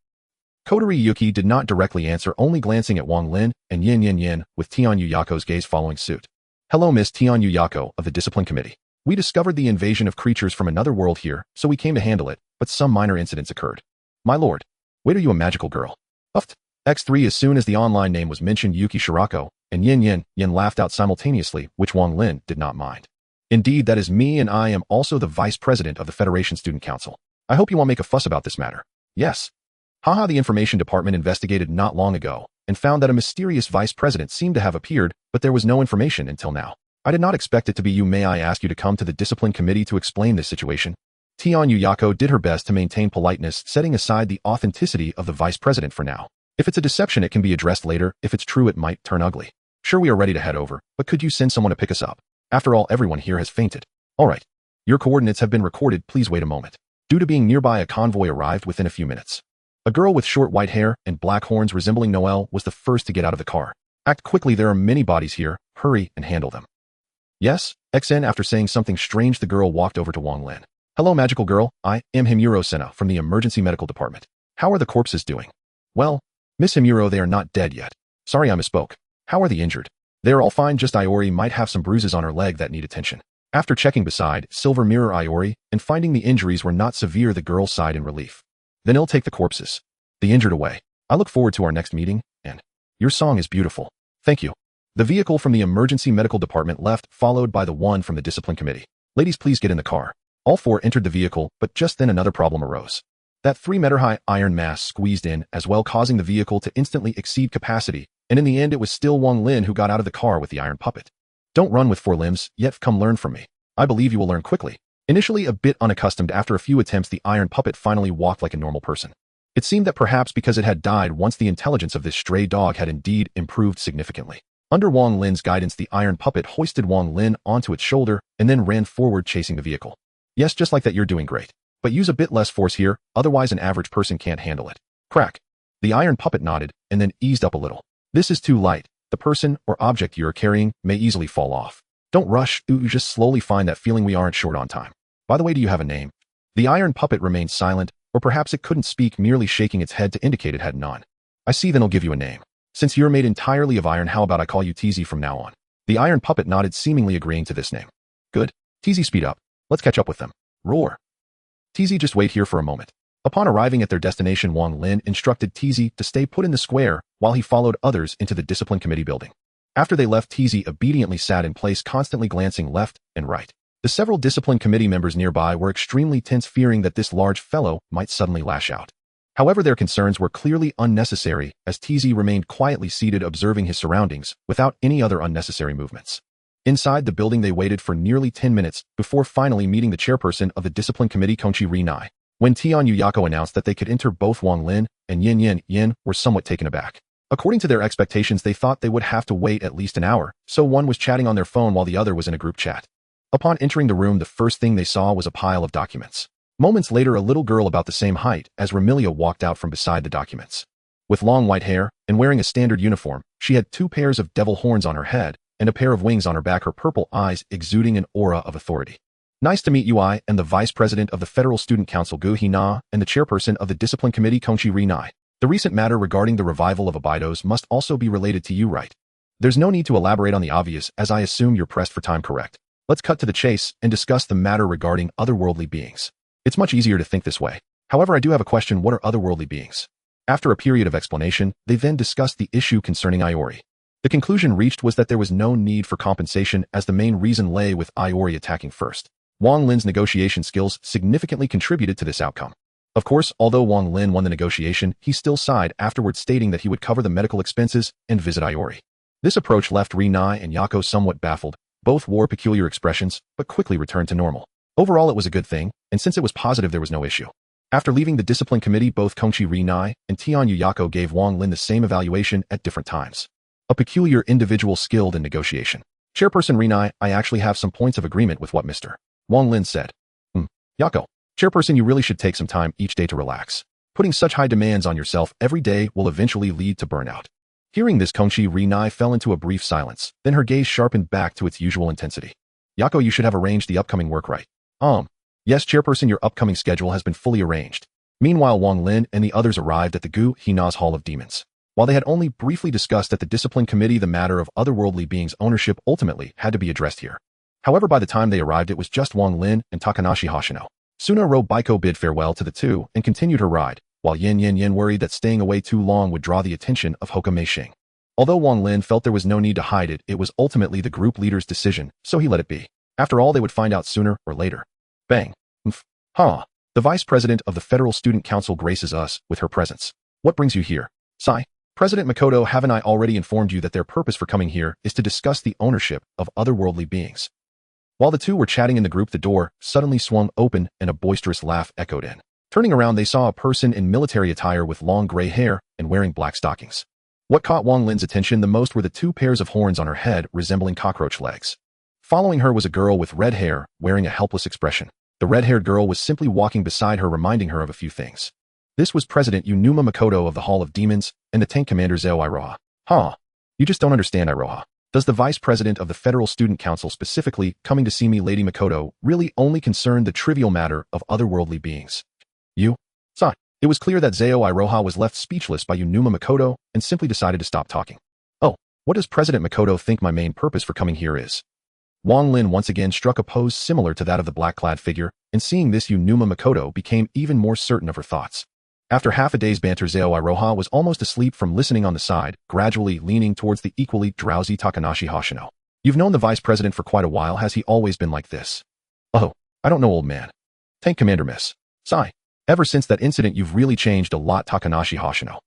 Kotori Yuki did not directly answer, only glancing at Wang Lin and Yin, with Tian Yuyako's gaze following suit. Hello, Miss Tian Yuyako of the Discipline Committee. We discovered the invasion of creatures from another world here, so we came to handle it, but some minor incidents occurred. My lord. Wait, are you a magical girl? Uft. X3. As soon as the online name was mentioned, Yuki Shirako and Yin laughed out simultaneously, which Wang Lin did not mind. Indeed, that is me, and I am also the vice president of the Federation Student Council. I hope you won't make a fuss about this matter. Yes. Haha, the information department investigated not long ago and found that a mysterious vice president seemed to have appeared, but there was no information until now. I did not expect it to be you. May I ask you to come to the discipline committee to explain this situation? Tian Yuyako did her best to maintain politeness, setting aside the authenticity of the vice president for now. If it's a deception, it can be addressed later. If it's true, it might turn ugly. Sure, we are ready to head over, but could you send someone to pick us up? After all, everyone here has fainted. All right. Your coordinates have been recorded. Please wait a moment. Due to being nearby, a convoy arrived within a few minutes. A girl with short white hair and black horns resembling Noelle was the first to get out of the car. Act quickly, there are many bodies here. Hurry and handle them. Yes, XN. After saying something strange, the girl walked over to Wang Lin. Hello, magical girl. I am Himuro Senna from the emergency medical department. How are the corpses doing? Well, Miss Himuro, they are not dead yet. Sorry, I misspoke. How are the injured? They are all fine, just Iori might have some bruises on her leg that need attention. After checking beside Silver Mirror Iori and finding the injuries were not severe, the girl sighed in relief. Then I'll take the corpses. The injured away. I look forward to our next meeting, and your song is beautiful. Thank you. The vehicle from the emergency medical department left, followed by the one from the discipline committee. Ladies, please get in the car. All four entered the vehicle, but just then another problem arose. That 3-meter-high iron mass squeezed in as well, causing the vehicle to instantly exceed capacity, and in the end it was still Wang Lin who got out of the car with the iron puppet. Don't run with 4 limbs, yet come learn from me. I believe you will learn quickly. Initially a bit unaccustomed, after a few attempts the iron puppet finally walked like a normal person. It seemed that perhaps because it had died once, the intelligence of this stray dog had indeed improved significantly. Under Wang Lin's guidance, the iron puppet hoisted Wang Lin onto its shoulder and then ran forward, chasing the vehicle. Yes, just like that, you're doing great. But use a bit less force here, otherwise an average person can't handle it. Crack. The iron puppet nodded and then eased up a little. This is too light. The person or object you're carrying may easily fall off. Don't rush, you just slowly find that feeling we aren't short on time. By the way, do you have a name? The iron puppet remained silent, or perhaps it couldn't speak, merely shaking its head to indicate it had none. I see, then I'll give you a name. Since you're made entirely of iron, how about I call you TZ from now on? The iron puppet nodded, seemingly agreeing to this name. Good. TZ, speed up. Let's catch up with them. Roar. TZ, just wait here for a moment. Upon arriving at their destination, Wang Lin instructed TZ to stay put in the square while he followed others into the discipline committee building. After they left, TZ obediently sat in place, constantly glancing left and right. The several discipline committee members nearby were extremely tense, fearing that this large fellow might suddenly lash out. However, their concerns were clearly unnecessary, as TZ remained quietly seated, observing his surroundings without any other unnecessary movements. Inside the building, they waited for nearly 10 minutes before finally meeting the chairperson of the discipline committee, Konchi Rinai. When Tian Yuyako announced that they could enter, both Wang Lin and Yin were somewhat taken aback. According to their expectations, they thought they would have to wait at least an hour, so one was chatting on their phone while the other was in a group chat. Upon entering the room, the first thing they saw was a pile of documents. Moments later, a little girl about the same height as Ramilia walked out from beside the documents. With long white hair and wearing a standard uniform, she had 2 pairs of devil horns on her head and a pair of wings on her back, her purple eyes exuding an aura of authority. Nice to meet you. I am the Vice President of the Federal Student Council, Gu Hina, and the Chairperson of the Discipline Committee, Konchi Rinai. The recent matter regarding the revival of Abidos must also be related to you, right? There's no need to elaborate on the obvious, as I assume you're pressed for time, correct? Let's cut to the chase and discuss the matter regarding otherworldly beings. It's much easier to think this way. However, I do have a question. What are otherworldly beings? After a period of explanation, they then discussed the issue concerning Iori. The conclusion reached was that there was no need for compensation, as the main reason lay with Iori attacking first. Wang Lin's negotiation skills significantly contributed to this outcome. Of course, although Wang Lin won the negotiation, he still sighed afterwards, stating that he would cover the medical expenses and visit Iori. This approach left Rinai and Yako somewhat baffled. Both wore peculiar expressions, but quickly returned to normal. Overall, it was a good thing, and since it was positive, there was no issue. After leaving the discipline committee, both Konchi Rinai and Tian Yuyako gave Wang Lin the same evaluation at different times. A peculiar individual skilled in negotiation. Chairperson Rinai, I actually have some points of agreement with what Mr. Wang Lin said. Yako. Chairperson, you really should take some time each day to relax. Putting such high demands on yourself every day will eventually lead to burnout. Hearing this, Konchi Rinai fell into a brief silence, then her gaze sharpened back to its usual intensity. Yako, you should have arranged the upcoming work, right? Yes, Chairperson, your upcoming schedule has been fully arranged. Meanwhile, Wang Lin and the others arrived at the Gu Hina's Hall of Demons. While they had only briefly discussed at the discipline committee, the matter of otherworldly beings' ownership ultimately had to be addressed here. However, by the time they arrived, it was just Wang Lin and Takanashi Hoshino. Suna Baiko bid farewell to the two and continued her ride, while Yin worried that staying away too long would draw the attention of Hoka Meishing. Although Wang Lin felt there was no need to hide it, it was ultimately the group leader's decision, so he let it be. After all, they would find out sooner or later. Bang. The Vice President of the Federal Student Council graces us with her presence. What brings you here? Sigh. President Makoto, haven't I already informed you that their purpose for coming here is to discuss the ownership of otherworldly beings? While the two were chatting in the group, the door suddenly swung open and a boisterous laugh echoed in. Turning around, they saw a person in military attire with long gray hair and wearing black stockings. What caught Wang Lin's attention the most were the two pairs of horns on her head resembling cockroach legs. Following her was a girl with red hair, wearing a helpless expression. The red-haired girl was simply walking beside her, reminding her of a few things. This was President Yunuma Makoto of the Hall of Demons and the tank commander Zeo Iroha. Huh. You just don't understand, Iroha. Does the vice president of the Federal Student Council specifically coming to see me, Lady Makoto, really only concern the trivial matter of otherworldly beings? You? Sigh. It was clear that Zeo Iroha was left speechless by Yunuma Makoto and simply decided to stop talking. Oh, what does President Makoto think my main purpose for coming here is? Wang Lin once again struck a pose similar to that of the black-clad figure, and seeing this, Yunuma Makoto became even more certain of her thoughts. After half a day's banter, Zeo Iroha was almost asleep from listening on the side, gradually leaning towards the equally drowsy Takanashi Hoshino. You've known the vice president for quite a while. Has he always been like this? Oh, I don't know, old man. Tank commander miss. Sigh. Ever since that incident, you've really changed a lot, Takanashi Hoshino.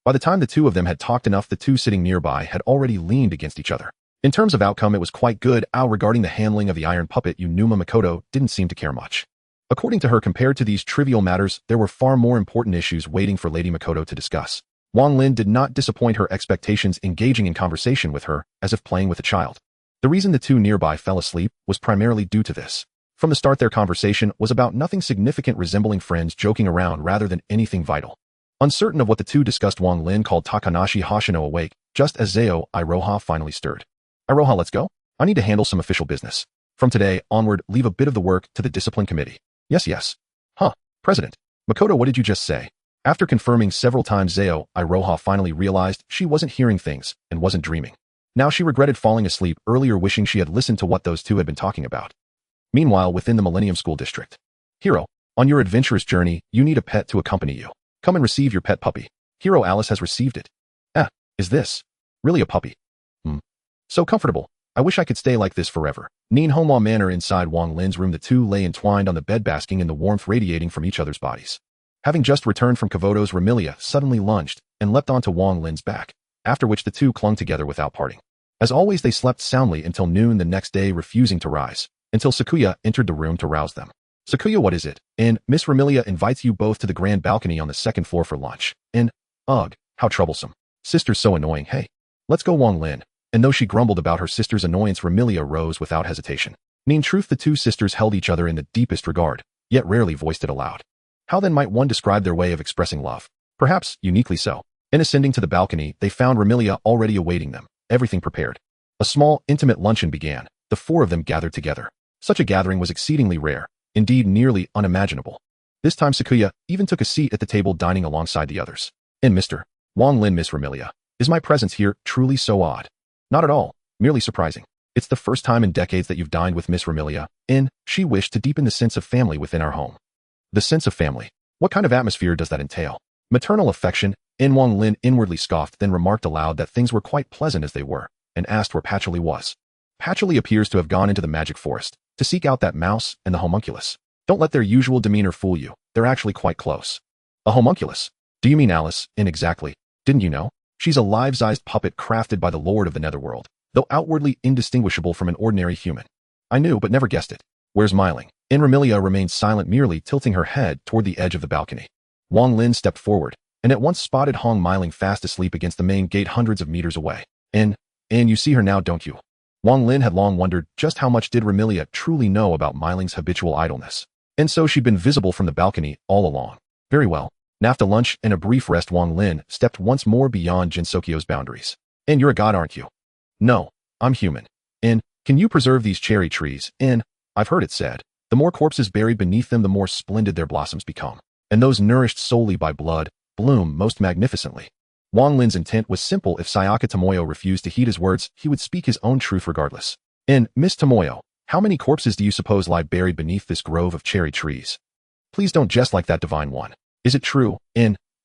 By the time the two of them had talked enough, the two sitting nearby had already leaned against each other. In terms of outcome, it was quite good. Regarding the handling of the iron puppet, Yunuma Makoto didn't seem to care much. According to her, compared to these trivial matters, there were far more important issues waiting for Lady Makoto to discuss. Wang Lin did not disappoint her expectations, engaging in conversation with her as if playing with a child. The reason the two nearby fell asleep was primarily due to this. From the start, their conversation was about nothing significant, resembling friends joking around rather than anything vital. Uncertain of what the two discussed, Wang Lin called Takanashi Hoshino awake, just as Zeo Iroha finally stirred. Iroha, let's go. I need to handle some official business. From today onward, leave a bit of the work to the discipline committee. Yes. Huh, President. Makoto, what did you just say? After confirming several times, Zeo Iroha finally realized she wasn't hearing things and wasn't dreaming. Now she regretted falling asleep earlier, wishing she had listened to what those two had been talking about. Meanwhile, within the Millennium School District. Hero, on your adventurous journey, you need a pet to accompany you. Come and receive your pet puppy. Hero, Alice has received it. Is this really a puppy? So comfortable. I wish I could stay like this forever. Ninhoma Manor. Inside Wang Lin's room, the two lay entwined on the bed, basking in the warmth radiating from each other's bodies. Having just returned from Kavoto's, Remilia suddenly lunged and leapt onto Wang Lin's back, after which the two clung together without parting. As always, they slept soundly until noon the next day, refusing to rise, until Sakuya entered the room to rouse them. Sakuya, what is it? And Miss Remilia invites you both to the grand balcony on the second floor for lunch. And, ugh, how troublesome. Sister's so annoying. Hey, let's go, Wang Lin. And though she grumbled about her sister's annoyance, Remilia rose without hesitation. In truth, the two sisters held each other in the deepest regard, yet rarely voiced it aloud. How then might one describe their way of expressing love? Perhaps uniquely so. In ascending to the balcony, they found Remilia already awaiting them, everything prepared. A small, intimate luncheon began. The four of them gathered together. Such a gathering was exceedingly rare, indeed nearly unimaginable. This time Sakuya even took a seat at the table, dining alongside the others. And Mr. Wang Lin, Miss Remilia, is my presence here truly so odd? Not at all, merely surprising. It's the first time in decades that you've dined with Miss Remilia, and she wished to deepen the sense of family within our home. The sense of family. What kind of atmosphere does that entail? Maternal affection. Wang Lin inwardly scoffed, then remarked aloud that things were quite pleasant as they were, and asked where Patchouli was. Patchouli appears to have gone into the magic forest, to seek out that mouse and the homunculus. Don't let their usual demeanor fool you, they're actually quite close. A homunculus? Do you mean Alice? Exactly. Didn't you know? She's a life-sized puppet crafted by the Lord of the Netherworld, though outwardly indistinguishable from an ordinary human. I knew, but never guessed it. Where's Myling? Remilia remained silent, merely tilting her head toward the edge of the balcony. Wang Lin stepped forward, and at once spotted Hong Myling fast asleep against the main gate hundreds of meters away. And you see her now, don't you? Wang Lin had long wondered just how much did Remilia truly know about Myling's habitual idleness. And so she'd been visible from the balcony all along. Very well. After lunch and a brief rest, Wang Lin stepped once more beyond Jinsokyo's boundaries. And you're a god, aren't you? No, I'm human. And can you preserve these cherry trees? And I've heard it said, the more corpses buried beneath them, the more splendid their blossoms become. And those nourished solely by blood bloom most magnificently. Wang Lin's intent was simple. If Sayaka Tomoyo refused to heed his words, he would speak his own truth regardless. And, Miss Tomoyo, how many corpses do you suppose lie buried beneath this grove of cherry trees? Please don't jest like that, divine one. Is it true?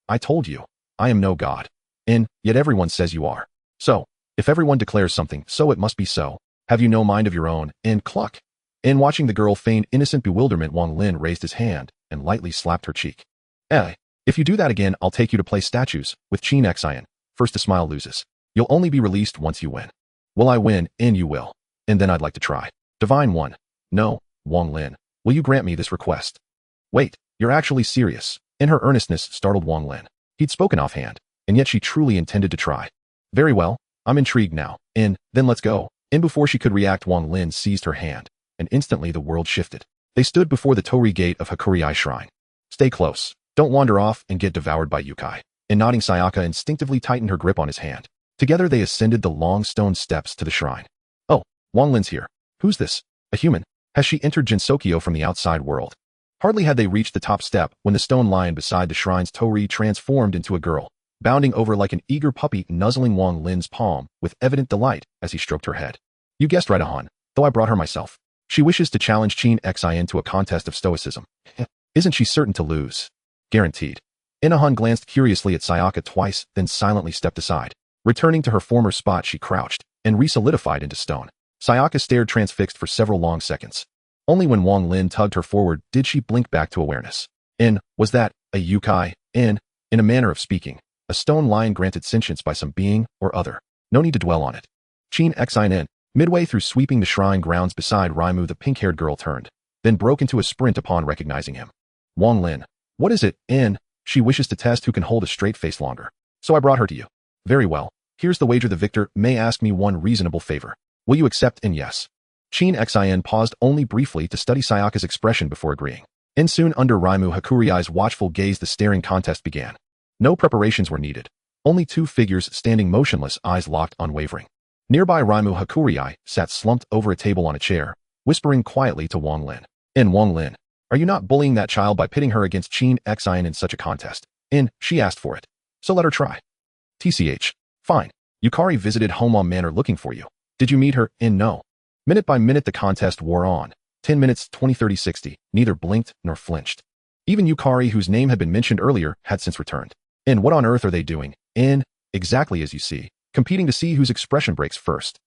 I told you, I am no god. Yet everyone says you are. So, if everyone declares something, so it must be so. Have you no mind of your own? Cluck. Watching the girl feign innocent bewilderment, Wang Lin raised his hand and lightly slapped her cheek. If you do that again, I'll take you to play statues with Chin Xian. First to smile loses. You'll only be released once you win. Will I win? You will. Then I'd like to try. Divine one. No, Wang Lin. Will you grant me this request? Wait. You're actually serious. In her earnestness startled Wang Lin. He'd spoken offhand, and yet she truly intended to try. Very well, I'm intrigued now. Then let's go. Before she could react, Wang Lin seized her hand, and instantly the world shifted. They stood before the Torii gate of Hakuryai Shrine. Stay close. Don't wander off and get devoured by yokai. Nodding, Sayaka instinctively tightened her grip on his hand. Together they ascended the long stone steps to the shrine. Oh, Wang Lin's here. Who's this? A human? Has she entered Jinsokyo from the outside world? Hardly had they reached the top step when the stone lion beside the shrine's Torii transformed into a girl, bounding over like an eager puppy, nuzzling Wang Lin's palm with evident delight as he stroked her head. You guessed right, Ahan, though I brought her myself. She wishes to challenge Chin Xin to a contest of stoicism. Isn't she certain to lose? Guaranteed. Inahan glanced curiously at Sayaka twice, then silently stepped aside. Returning to her former spot, she crouched and re-solidified into stone. Sayaka stared transfixed for several long seconds. Only when Wang Lin tugged her forward did she blink back to awareness. Was that a yokai? In a manner of speaking, a stone lion granted sentience by some being or other. No need to dwell on it. Chin Xin. Midway through sweeping the shrine grounds beside Raimu, the pink-haired girl turned, then broke into a sprint upon recognizing him. Wang Lin. What is it? She wishes to test who can hold a straight face longer. So I brought her to you. Very well. Here's the wager. The victor may ask me one reasonable favor. Will you accept? Yes. Chin Xin paused only briefly to study Sayaka's expression before agreeing. Soon under Raimu Hakuryai's watchful gaze the staring contest began. No preparations were needed. Only two figures standing motionless, eyes locked, unwavering. Nearby, Raimu Hakuryai sat slumped over a table on a chair, whispering quietly to Wang Lin. Wang Lin, are you not bullying that child by pitting her against Chin Xin in such a contest? She asked for it. So let her try. TCH. Fine. Yukari visited Homam Manor looking for you. Did you meet her? No. Minute by minute the contest wore on. 10 minutes, 20, 30, 60. Neither blinked nor flinched. Even Yukari, whose name had been mentioned earlier, had since returned. What on earth are they doing? Exactly as you see. Competing to see whose expression breaks first.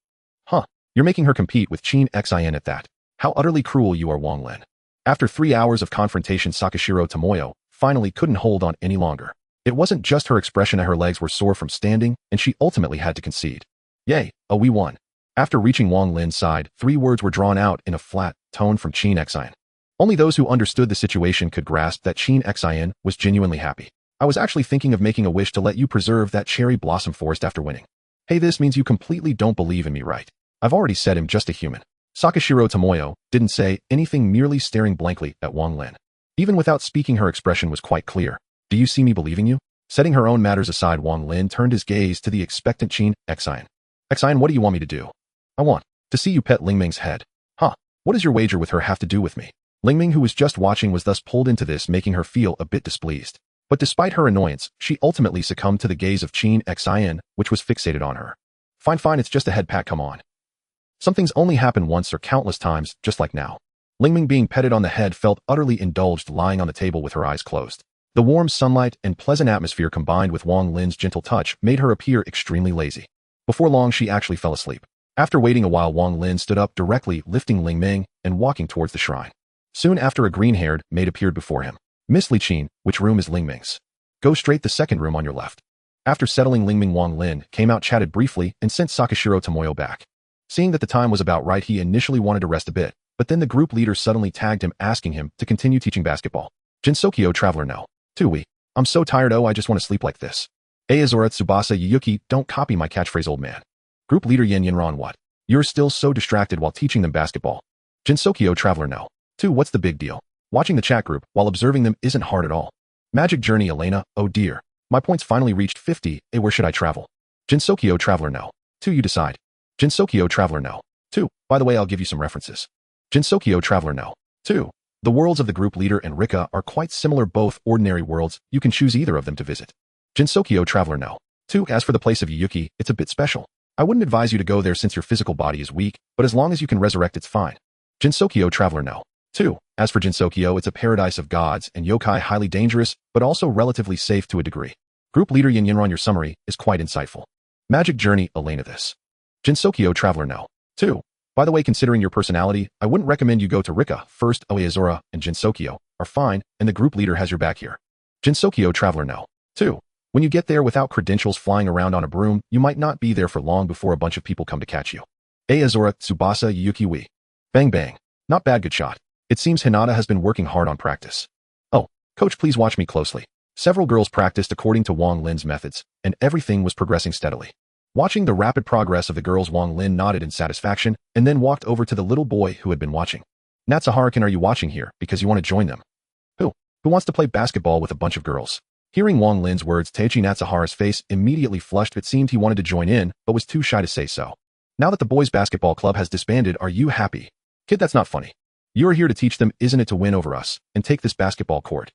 Huh. You're making her compete with Chin Xin at that. How utterly cruel you are, Wang Lin. After 3 hours of confrontation, Sakashiro Tomoyo finally couldn't hold on any longer. It wasn't just her expression, her legs were sore from standing, and she ultimately had to concede. Yay, we won. After reaching Wang Lin's side, 3 words were drawn out in a flat tone from Chin Xin. Only those who understood the situation could grasp that Chin Xin was genuinely happy. I was actually thinking of making a wish to let you preserve that cherry blossom forest after winning. Hey, this means you completely don't believe in me, right? I've already said I'm just a human. Sakashiro Tomoyo didn't say anything, merely staring blankly at Wang Lin. Even without speaking, her expression was quite clear. Do you see me believing you? Setting her own matters aside, Wang Lin turned his gaze to the expectant Chin Xin. Xin, what do you want me to do? I want to see you pet Lingming's head. Huh, what does your wager with her have to do with me? Lingming, who was just watching, was thus pulled into this, making her feel a bit displeased. But despite her annoyance, she ultimately succumbed to the gaze of Chin Xin, which was fixated on her. Fine, it's just a head pat, come on. Some things only happen once or countless times, just like now. Lingming, being petted on the head, felt utterly indulged, lying on the table with her eyes closed. The warm sunlight and pleasant atmosphere combined with Wang Lin's gentle touch made her appear extremely lazy. Before long, she actually fell asleep. After waiting a while, Wang Lin stood up directly, lifting Lingming and walking towards the shrine. Soon after, a green-haired maid appeared before him. Miss Li Qin, which room is Lingming's? Go straight, the second room on your left. After settling Lingming, Wang Lin came out, chatted briefly, and sent Sakashiro Tomoyo back. Seeing that the time was about right, he initially wanted to rest a bit, but then the group leader suddenly tagged him, asking him to continue teaching basketball. Jinsokyo Traveler No. 2. I'm so tired, I just want to sleep like this. Azora Tsubasa Yuyuki, don't copy my catchphrase, old man. Group leader Yin Yinran, what? You're still so distracted while teaching them basketball. Jinsokyo Traveler No. 2, what's the big deal? Watching the chat group while observing them isn't hard at all. Magic Journey Elena, oh dear. My points finally reached 50, where should I travel? Jinsokyo Traveler No. 2, you decide. Jinsokyo Traveler No. 2, by the way, I'll give you some references. Jinsokyo Traveler No. 2. The worlds of the group leader and Rika are quite similar, both ordinary worlds, you can choose either of them to visit. Jinsokyo Traveler No. 2, as for the place of Yuyuki, it's a bit special. I wouldn't advise you to go there since your physical body is weak, but as long as you can resurrect, it's fine. Jinsokyo Traveler No. 2. As for Jinsokyo, it's a paradise of gods and yokai, highly dangerous, but also relatively safe to a degree. Group leader Yin Yinran, your summary is quite insightful. Magic Journey Elena, this. Jinsokyo Traveler No. 2. By the way, considering your personality, I wouldn't recommend you go to Rika. First, Oeazora and Jinsokyo are fine, and the group leader has your back here. Jinsokyo Traveler No. 2. When you get there without credentials flying around on a broom, you might not be there for long before a bunch of people come to catch you. Azora Tsubasa Yukiwi. Bang bang. Not bad, good shot. It seems Hinata has been working hard on practice. Oh, Coach, please watch me closely. Several girls practiced according to Wang Lin's methods, and everything was progressing steadily. Watching the rapid progress of the girls, Wang Lin nodded in satisfaction and then walked over to the little boy who had been watching. Natsuharu-kun, are you watching here because you want to join them? Who? Who wants to play basketball with a bunch of girls? Hearing Wang Lin's words, Taichi Natsuharu's face immediately flushed. It seemed he wanted to join in, but was too shy to say so. Now that the boys' basketball club has disbanded, are you happy? Kid, that's not funny. You're here to teach them, isn't it, to win over us and take this basketball court?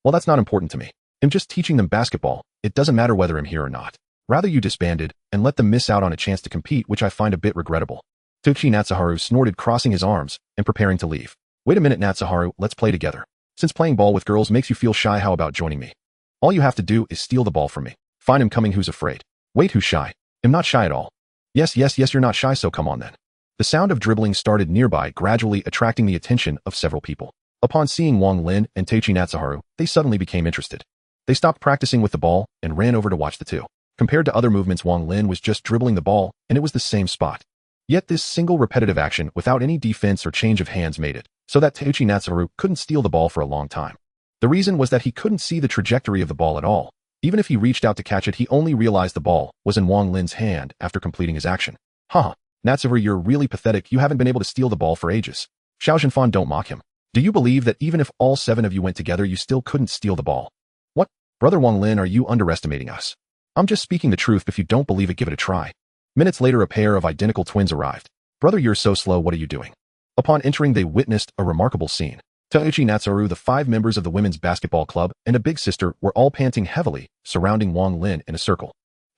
Well, that's not important to me. I'm just teaching them basketball. It doesn't matter whether I'm here or not. Rather you disbanded and let them miss out on a chance to compete, which I find a bit regrettable. Taichi Natsuharu snorted, crossing his arms and preparing to leave. Wait a minute, Natsuharu, let's play together. Since playing ball with girls makes you feel shy, how about joining me? All you have to do is steal the ball from me. Find him coming, who's afraid? Wait, who's shy? I'm not shy at all. Yes, you're not shy, so come on then. The sound of dribbling started nearby, gradually attracting the attention of several people. Upon seeing Wang Lin and Taichi Natsuharu, they suddenly became interested. They stopped practicing with the ball and ran over to watch the two. Compared to other movements, Wang Lin was just dribbling the ball, and it was the same spot. Yet this single repetitive action without any defense or change of hands made it so that Taichi Natsuharu couldn't steal the ball for a long time. The reason was that he couldn't see the trajectory of the ball at all. Even if he reached out to catch it, he only realized the ball was in Wang Lin's hand after completing his action. Haha, Natsuharu, you're really pathetic. You haven't been able to steal the ball for ages. Xiao Zhenfan, don't mock him. Do you believe that even if all 7 of you went together, you still couldn't steal the ball? What? Brother Wang Lin, are you underestimating us? I'm just speaking the truth. If you don't believe it, give it a try. Minutes later, a pair of identical twins arrived. Brother, you're so slow. What are you doing? Upon entering, they witnessed a remarkable scene. Taichi Natsuharu, the 5 members of the women's basketball club, and a big sister were all panting heavily, surrounding Wang Lin in a circle.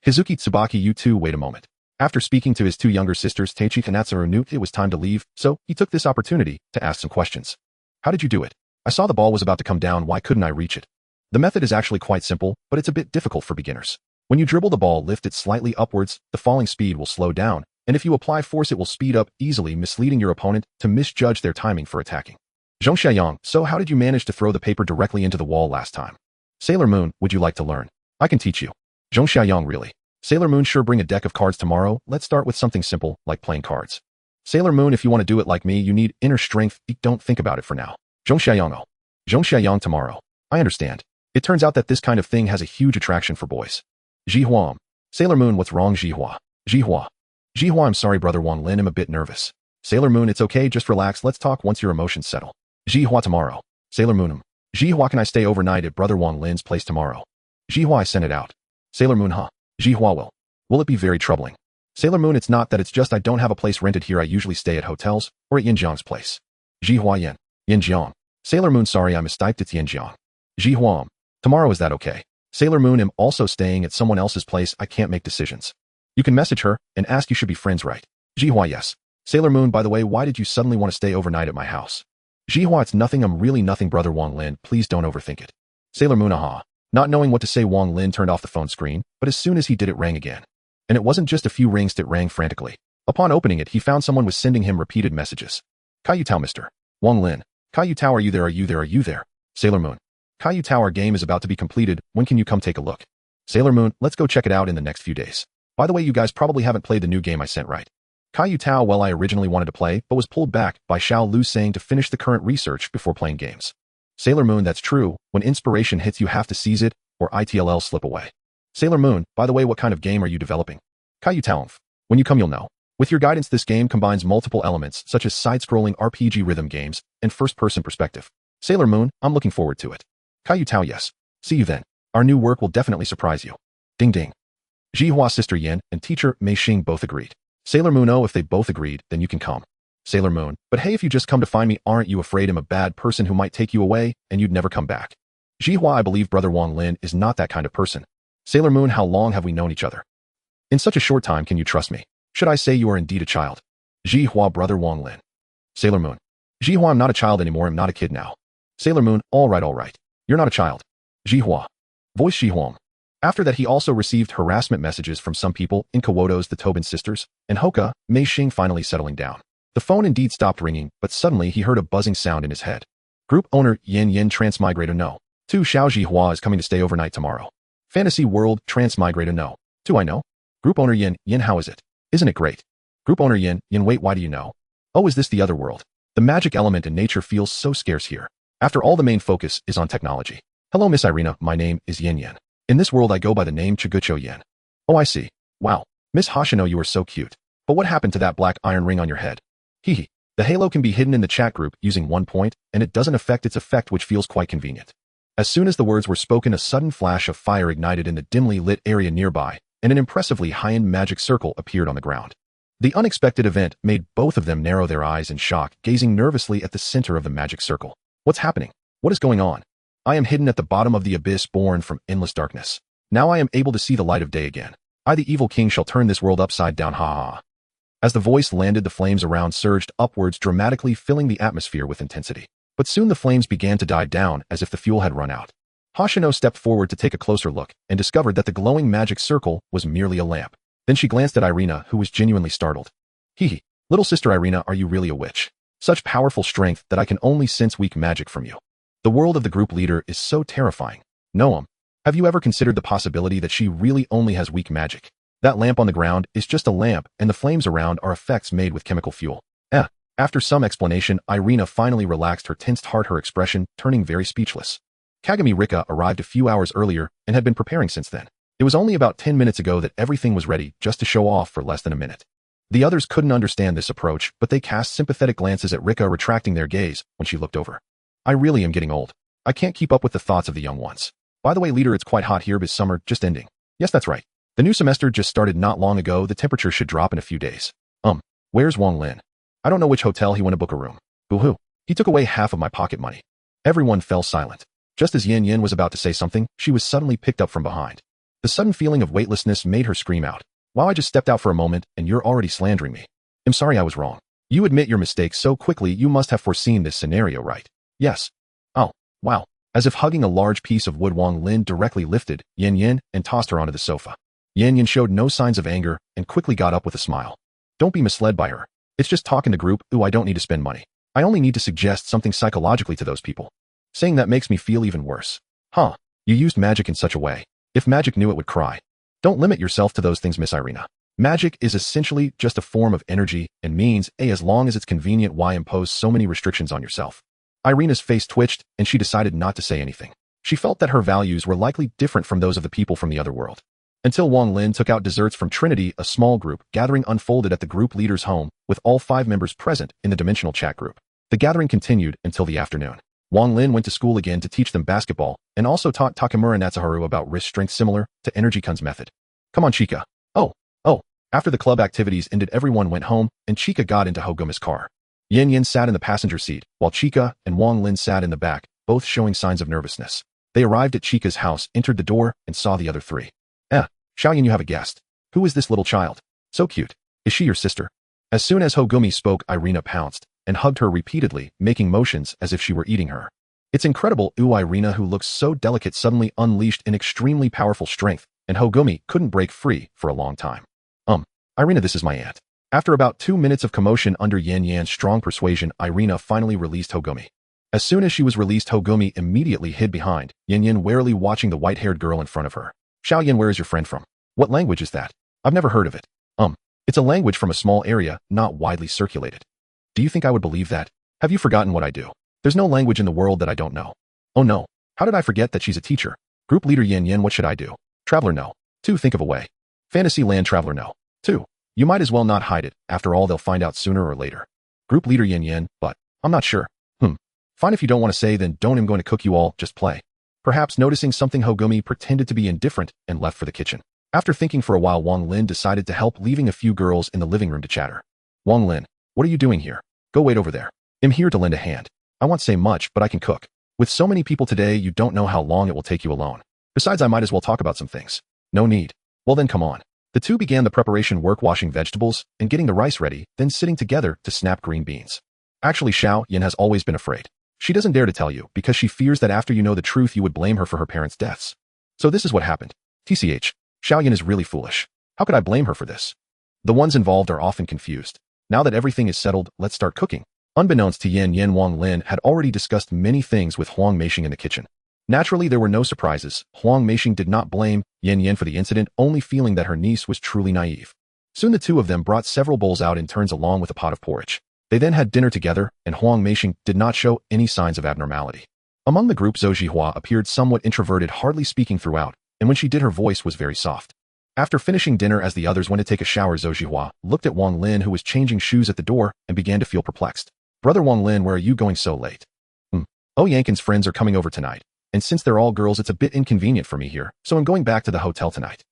Hizuki Tsubaki, you two, wait a moment. After speaking to his 2 younger sisters, Taichi Natsuharu knew it was time to leave, so he took this opportunity to ask some questions. How did you do it? I saw the ball was about to come down. Why couldn't I reach it? The method is actually quite simple, but it's a bit difficult for beginners. When you dribble the ball, lift it slightly upwards, the falling speed will slow down, and if you apply force, it will speed up, easily misleading your opponent to misjudge their timing for attacking. Zhong Xiaoyang, so how did you manage to throw the paper directly into the wall last time? Sailor Moon, would you like to learn? I can teach you. Zhong Xiaoyang, really? Sailor Moon, sure, bring a deck of cards tomorrow. Let's start with something simple, like playing cards. Sailor Moon, if you want to do it like me, you need inner strength. Don't think about it for now. Zhong Xiaoyang, oh. Zhong Xiaoyang, tomorrow. I understand. It turns out that this kind of thing has a huge attraction for boys. Jihua. Sailor Moon, what's wrong, Jihua? Jihua. Jihua, I'm sorry, brother Wang Lin, I'm a bit nervous. Sailor Moon, it's okay, just relax, let's talk once your emotions settle. Jihua, tomorrow. Sailor Moon, Jihua, can I stay overnight at brother Wang Lin's place tomorrow? Jihua, I sent it out. Sailor Moon, huh? Jihua, will it be very troubling? Sailor Moon, it's not that, it's just I don't have a place rented here. I usually stay at hotels or at Yinjiang's place. Jihua, Yinjiang. Sailor Moon, sorry, I mistyped, it's Yinjiang. Jihua, tomorrow, is that okay? Sailor Moon, I'm also staying at someone else's place. I can't make decisions. You can message her and ask, you should be friends, right? Jihua, yes. Sailor Moon, by the way, why did you suddenly want to stay overnight at my house? Jihua, it's nothing, I'm really nothing, brother Wang Lin, please don't overthink it. Sailor Moon, aha. Not knowing what to say, Wang Lin turned off the phone screen, but as soon as he did, it rang again. And it wasn't just a few rings, it rang frantically. Upon opening it, he found someone was sending him repeated messages. Caillou Tao, Mr. Wang Lin. Caillou Tao, are you there? Are you there? Are you there? Sailor Moon. Caillou Tao, our game is about to be completed. When can you come take a look? Sailor Moon, let's go check it out in the next few days. By the way, you guys probably haven't played the new game I sent, right? Caillou Tao, well, I originally wanted to play, but was pulled back by Xiao Lu saying to finish the current research before playing games. Sailor Moon, that's true. When inspiration hits, you have to seize it, or ITLL slip away. Sailor Moon, by the way, what kind of game are you developing? Caillou Tao, when you come, you'll know. With your guidance, this game combines multiple elements, such as side-scrolling RPG rhythm games and first-person perspective. Sailor Moon, I'm looking forward to it. Caillou Tao, yes. See you then. Our new work will definitely surprise you. Ding ding. Jihua, sister Yin, and teacher Mei Xing both agreed. Sailor Moon, oh, if they both agreed, then you can come. Sailor Moon, but hey, if you just come to find me, aren't you afraid I'm a bad person who might take you away and you'd never come back? Jihua, I believe brother Wang Lin is not that kind of person. Sailor Moon, how long have we known each other? In such a short time, can you trust me? Should I say you are indeed a child? Jihua, brother Wang Lin. Sailor Moon. Jihua, I'm not a child anymore, I'm not a kid now. Sailor Moon, all right. You're not a child. Jihua. Voice Jihua. After that, he also received harassment messages from some people in Kawoto's the Tobin sisters, and Hoka, Mei Xing finally settling down. The phone indeed stopped ringing, but suddenly he heard a buzzing sound in his head. Group owner Yin Transmigrator No.2 Xiao Jihua is coming to stay overnight tomorrow. Fantasy World Transmigrator No.2 I know. Group owner Yin, how is it? Isn't it great? Group owner Yin, wait, why do you know? Oh, is this the other world? The magic element in nature feels so scarce here. After all, the main focus is on technology. Hello, Miss Irina, my name is Yin Yin. In this world I go by the name Chigucho Yin. Oh, I see. Wow. Miss Hoshino, you are so cute. But what happened to that black iron ring on your head? Hehe. The halo can be hidden in the chat group using 1 point, and it doesn't affect its effect, which feels quite convenient. As soon as the words were spoken, a sudden flash of fire ignited in the dimly lit area nearby, and an impressively high-end magic circle appeared on the ground. The unexpected event made both of them narrow their eyes in shock, gazing nervously at the center of the magic circle. What's happening? What is going on? I am hidden at the bottom of the abyss, born from endless darkness. Now I am able to see the light of day again. I, the evil king, shall turn this world upside down, ha ha ha. As the voice landed, the flames around surged upwards, dramatically filling the atmosphere with intensity. But soon the flames began to die down as if the fuel had run out. Hoshino stepped forward to take a closer look and discovered that the glowing magic circle was merely a lamp. Then she glanced at Irina, who was genuinely startled. Hehe, little sister Irina, are you really a witch? Such powerful strength that I can only sense weak magic from you. The world of the group leader is so terrifying. Noam, have you ever considered the possibility that she really only has weak magic? That lamp on the ground is just a lamp, and the flames around are effects made with chemical fuel. After some explanation, Irina finally relaxed her tensed heart, her expression turning very speechless. Kagami Rika arrived a few hours earlier and had been preparing since then. It was only about 10 minutes ago that everything was ready, just to show off for less than a minute. The others couldn't understand this approach, but they cast sympathetic glances at Rika, retracting their gaze when she looked over. I really am getting old. I can't keep up with the thoughts of the young ones. By the way, leader, it's quite hot here, but summer just ending. Yes, that's right. The new semester just started not long ago. The temperature should drop in a few days. Where's Wang Lin? I don't know which hotel he went to book a room. Boo-hoo. He took away half of my pocket money. Everyone fell silent. Just as Yin Yin was about to say something, she was suddenly picked up from behind. The sudden feeling of weightlessness made her scream out. Wow, I just stepped out for a moment, and you're already slandering me. I'm sorry, I was wrong. You admit your mistake so quickly. You must have foreseen this scenario, right? Yes. Oh, wow. As if hugging a large piece of wood, Wang Lin directly lifted Yin Yin and tossed her onto the sofa. Yin Yin showed no signs of anger and quickly got up with a smile. Don't be misled by her. It's just talk in the group. Ooh, I don't need to spend money. I only need to suggest something psychologically to those people. Saying that makes me feel even worse. Huh. You used magic in such a way. If magic knew, it would cry. Don't limit yourself to those things, Miss Irina. Magic is essentially just a form of energy and means, as long as it's convenient, why impose so many restrictions on yourself? Irina's face twitched, and she decided not to say anything. She felt that her values were likely different from those of the people from the other world. Until Wang Lin took out desserts from Trinity, a small group gathering unfolded at the group leader's home, with all 5 members present in the dimensional chat group. The gathering continued until the afternoon. Wang Lin went to school again to teach them basketball, and also taught Takamura Natsuharu about wrist strength similar to Energy Kun's method. Come on, Chika. Oh. After the club activities ended, everyone went home, and Chika got into Hogumi's car. Yin Yin sat in the passenger seat, while Chika and Wang Lin sat in the back, both showing signs of nervousness. They arrived at Chika's house, entered the door, and saw the other 3. Xiaoyan, you have a guest. Who is this little child? So cute. Is she your sister? As soon as Hogumi spoke, Irina pounced and hugged her repeatedly, making motions as if she were eating her. It's incredible. Ooh, Irina, who looks so delicate, suddenly unleashed an extremely powerful strength, and Hogumi couldn't break free for a long time. Irina, this is my aunt. After about 2 minutes of commotion under Yin Yan's strong persuasion, Irina finally released Hogumi. As soon as she was released, Hogumi immediately hid behind Yin Yin, warily watching the white-haired girl in front of her. Xiaoyan, where is your friend from? What language is that? I've never heard of it. It's a language from a small area, not widely circulated. Do you think I would believe that? Have you forgotten what I do? There's no language in the world that I don't know. Oh no. How did I forget that she's a teacher? Group leader Yin Yin, what should I do? Traveler No. 2, think of a way. Fantasyland Traveler No. 2. You might as well not hide it. After all, they'll find out sooner or later. Group leader Yin Yin, but I'm not sure. Fine, if you don't want to say, then don't. I'm going to cook you all, just play. Perhaps noticing something, Hogumi pretended to be indifferent and left for the kitchen. After thinking for a while, Wang Lin decided to help, leaving a few girls in the living room to chatter. Wang Lin, what are you doing here? Go wait over there. I'm here to lend a hand. I won't say much, but I can cook. With so many people today, you don't know how long it will take you alone. Besides, I might as well talk about some things. No need. Well then, come on. The two began the preparation work, washing vegetables and getting the rice ready, then sitting together to snap green beans. Actually, Xiao Yin has always been afraid. She doesn't dare to tell you because she fears that after you know the truth, you would blame her for her parents' deaths. So this is what happened. TCH, Xiao Yin is really foolish. How could I blame her for this? The ones involved are often confused. Now that everything is settled, let's start cooking. Unbeknownst to Yin Yin, Wang Lin had already discussed many things with Huang Meishing in the kitchen. Naturally, there were no surprises. Huang Meishing did not blame Yin Yin for the incident, only feeling that her niece was truly naive. Soon the two of them brought several bowls out in turns along with a pot of porridge. They then had dinner together, and Huang Meishing did not show any signs of abnormality. Among the group, Zhou Jihua appeared somewhat introverted, hardly speaking throughout, and when she did her voice was very soft. After finishing dinner, as the others went to take a shower, Zhou Jihua looked at Wang Lin, who was changing shoes at the door, and began to feel perplexed. Brother Wang Lin, where are you going so late? Oh, Yankin's friends are coming over tonight, and since they're all girls it's a bit inconvenient for me here, so I'm going back to the hotel tonight.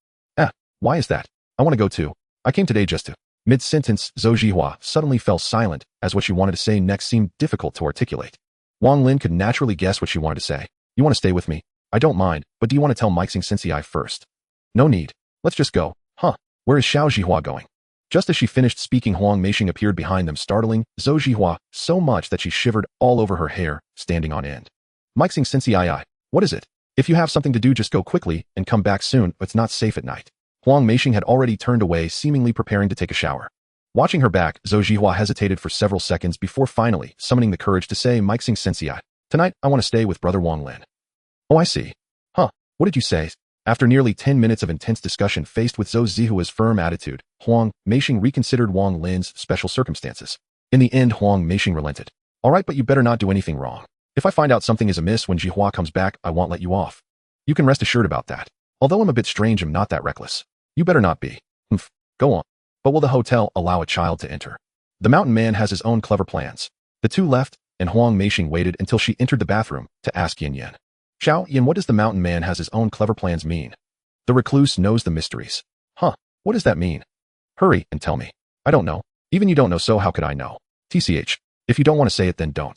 Why is that? I want to go too. I came today just to... Mid-sentence, Zhou Jihua suddenly fell silent, as what she wanted to say next seemed difficult to articulate. Wang Lin could naturally guess what she wanted to say. You want to stay with me? I don't mind, but do you want to tell Mixing Sensei first? No need. Let's just go. Where is Xiao Jihua going? Just as she finished speaking, Huang Meishing appeared behind them, startling Zhou Jihua so much that she shivered all over her hair, standing on end. Mixing Sensei, what is it? If you have something to do, just go quickly and come back soon, it's not safe at night. Huang Meishing had already turned away, seemingly preparing to take a shower. Watching her back, Zhou Jihua hesitated for several seconds before finally summoning the courage to say, Mixing Sensei, tonight I want to stay with Brother Wang Lin. Oh, I see. What did you say? After nearly 10 minutes of intense discussion, faced with Zhou Zihua's firm attitude, Huang Meishing reconsidered Wang Lin's special circumstances. In the end, Huang Meishing relented. All right, but you better not do anything wrong. If I find out something is amiss when Jihua comes back, I won't let you off. You can rest assured about that. Although I'm a bit strange, I'm not that reckless. You better not be. Go on. But will the hotel allow a child to enter? The mountain man has his own clever plans. The two left, and Huang Meishing waited until she entered the bathroom to ask Yin Yin. Xiao Yin, what does the mountain man has his own clever plans mean? The recluse knows the mysteries. What does that mean? Hurry and tell me. I don't know. Even you don't know, so how could I know? TCH. If you don't want to say it, then don't.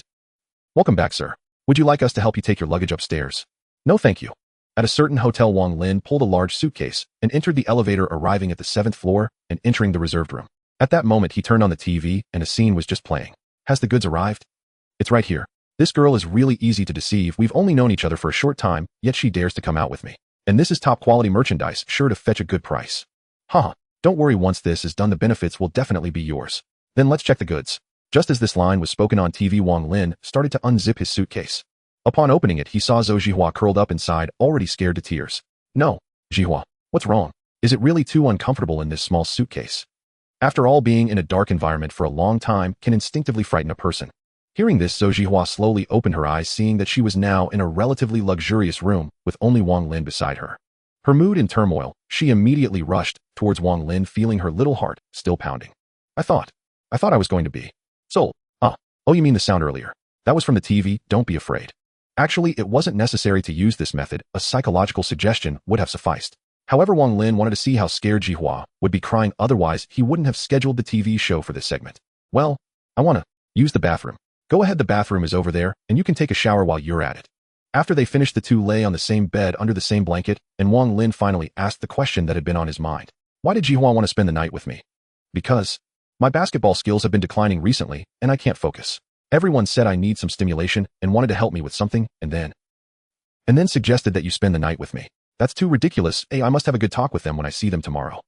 Welcome back, sir. Would you like us to help you take your luggage upstairs? No, thank you. At a certain hotel, Wang Lin pulled a large suitcase and entered the elevator, arriving at the 7th floor and entering the reserved room. At that moment, he turned on the TV and a scene was just playing. Has the goods arrived? It's right here. This girl is really easy to deceive. We've only known each other for a short time, yet she dares to come out with me. And this is top quality merchandise, sure to fetch a good price. Don't worry, once this is done, the benefits will definitely be yours. Then let's check the goods. Just as this line was spoken on TV, Wang Lin started to unzip his suitcase. Upon opening it, he saw Zhou Jihua curled up inside, already scared to tears. No, Jihua, what's wrong? Is it really too uncomfortable in this small suitcase? After all, being in a dark environment for a long time can instinctively frighten a person. Hearing this, Zhou Jihua slowly opened her eyes, seeing that she was now in a relatively luxurious room with only Wang Lin beside her. Her mood in turmoil, she immediately rushed towards Wang Lin, feeling her little heart still pounding. I thought I was going to be sold. Oh, you mean the sound earlier? That was from the TV, don't be afraid. Actually, it wasn't necessary to use this method, a psychological suggestion would have sufficed. However, Wang Lin wanted to see how scared Jihua would be crying, otherwise he wouldn't have scheduled the TV show for this segment. Well, I want to use the bathroom. Go ahead, the bathroom is over there, and you can take a shower while you're at it. After they finished, the two lay on the same bed under the same blanket, and Wang Lin finally asked the question that had been on his mind. Why did Jihua want to spend the night with me? Because my basketball skills have been declining recently, and I can't focus. Everyone said I need some stimulation and wanted to help me with something, and then suggested that you spend the night with me. That's too ridiculous. I must have a good talk with them when I see them tomorrow.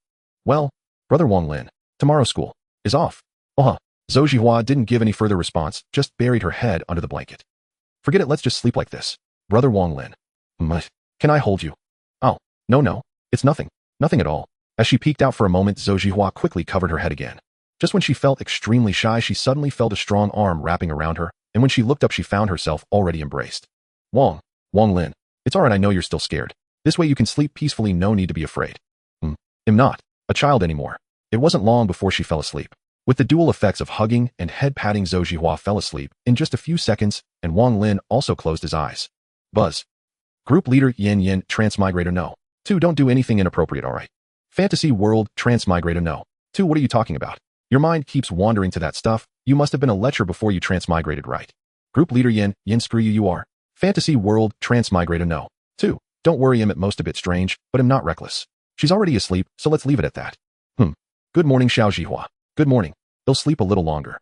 Well, Brother Wang Lin, tomorrow school is off. Zhou Jihua didn't give any further response, just buried her head under the blanket. Forget it, let's just sleep like this. Brother Wang Lin. Can I hold you? Oh, no, it's nothing. Nothing at all. As she peeked out for a moment, Zhou Jihua quickly covered her head again. Just when she felt extremely shy, she suddenly felt a strong arm wrapping around her, and when she looked up, she found herself already embraced. Wang Lin, it's alright, I know you're still scared. This way you can sleep peacefully, no need to be afraid. I'm not a child anymore. It wasn't long before she fell asleep. With the dual effects of hugging and head patting, Zhou Jihua fell asleep in just a few seconds, and Wang Lin also closed his eyes. Buzz. Group leader Yin, Transmigrator No.2, don't do anything inappropriate, alright? Fantasy World, Transmigrator No.2, what are you talking about? Your mind keeps wandering to that stuff. You must have been a lecher before you transmigrated, right? Group leader Yin, screw you, you are. Fantasy World, Transmigrator No.2, don't worry, I'm at most a bit strange, but I'm not reckless. She's already asleep, so let's leave it at that. Good morning, Xiao Jihua. Good morning. They'll sleep a little longer.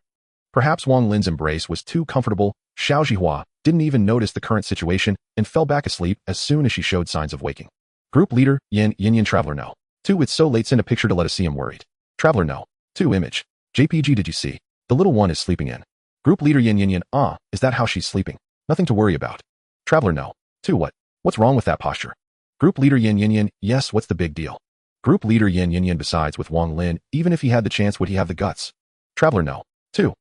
Perhaps Wang Lin's embrace was too comfortable. Xiao Jihua didn't even notice the current situation and fell back asleep as soon as she showed signs of waking. Group leader Yin, Traveler No.2, it's so late, send a picture to let us see him worried. Traveler No.2 image. JPG, did you see? The little one is sleeping in. Group leader Yin, is that how she's sleeping? Nothing to worry about. Traveler No.2, what's wrong with that posture? Group leader Yin, yes, what's the big deal? Group leader Yin, besides, with Wang Lin, even if he had the chance, would he have the guts? Traveler No.2,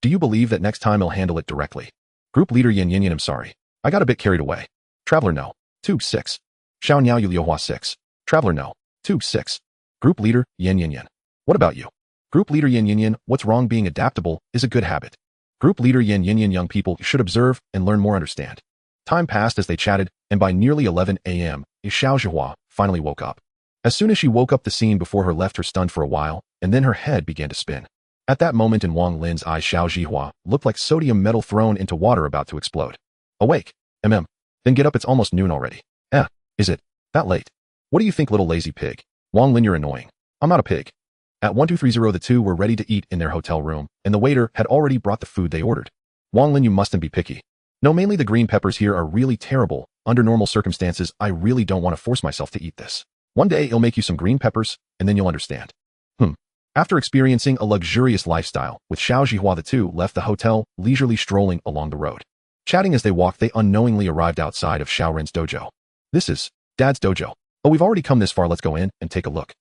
do you believe that next time he'll handle it directly? Group Leader Yin Yin Yin. I'm sorry. I got a bit carried away. Traveler No.2 6. Xiao Niao Yu Liuhua 6. Traveler No.2 6. Group Leader Yin Yin Yin. What about you? Group Leader Yin Yin Yin. What's wrong? Being adaptable is a good habit. Group Leader Yin Yin Yin. Young people should observe and learn more. Understand. Time passed as they chatted, and by nearly 11 a.m., Xiao Zhihua finally woke up. As soon as she woke up, the scene before her left her stunned for a while, and then her head began to spin. At that moment in Wang Lin's eyes, Xiao Zhihua looked like sodium metal thrown into water about to explode. Awake. Then get up, it's almost noon already. Is it that late? What do you think, little lazy pig? Wang Lin, you're annoying. I'm not a pig. At 1230 the two were ready to eat in their hotel room, and the waiter had already brought the food they ordered. Wang Lin, you mustn't be picky. No, mainly the green peppers here are really terrible. Under normal circumstances, I really don't want to force myself to eat this. One day I'll make you some green peppers, and then you'll understand. After experiencing a luxurious lifestyle, with Xiao Zhihua the two left the hotel, leisurely strolling along the road. Chatting as they walked, they unknowingly arrived outside of Xiao Ren's dojo. This is Dad's dojo. Oh, we've already come this far, let's go in and take a look.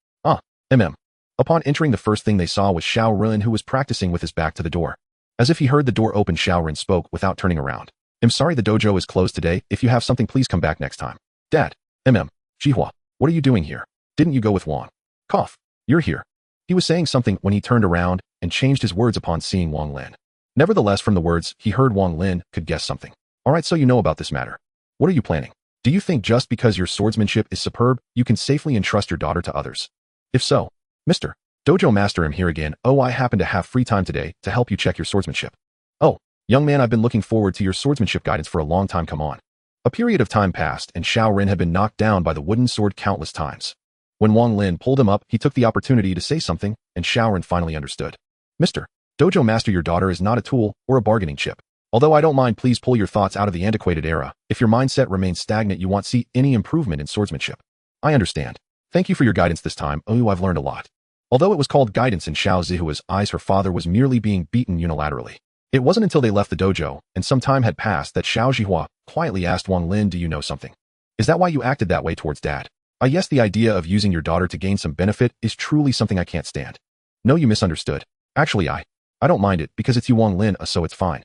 Upon entering, the first thing they saw was Xiao Ren, who was practicing with his back to the door. As if he heard the door open, Xiao Ren spoke without turning around. I'm sorry, the dojo is closed today. If you have something, please come back next time. Dad. Zhihua, what are you doing here? Didn't you go with Wang? Cough. You're here. He was saying something when he turned around and changed his words upon seeing Wang Lin. Nevertheless, from the words he heard, Wang Lin could guess something. All right, so you know about this matter. What are you planning? Do you think just because your swordsmanship is superb, you can safely entrust your daughter to others? If so, Mr. Dojo Master, I'm here again. Oh, I happen to have free time today to help you check your swordsmanship. Oh, young man, I've been looking forward to your swordsmanship guidance for a long time. Come on. A period of time passed, and Xiao Ren had been knocked down by the wooden sword countless times. When Wang Lin pulled him up, he took the opportunity to say something, and Xiao Ren finally understood. Mr. Dojo Master, your daughter is not a tool or a bargaining chip. Although I don't mind, please pull your thoughts out of the antiquated era. If your mindset remains stagnant, you won't see any improvement in swordsmanship. I understand. Thank you for your guidance this time. Oh, I've learned a lot. Although it was called guidance in Xiao Zihua's eyes, her father was merely being beaten unilaterally. It wasn't until they left the dojo, and some time had passed, that Xiao Zhihua quietly asked Wang Lin, do you know something? Is that why you acted that way towards Dad? Yes, the idea of using your daughter to gain some benefit is truly something I can't stand. No, you misunderstood. Actually, I don't mind it, because it's you, Wang Lin, so it's fine.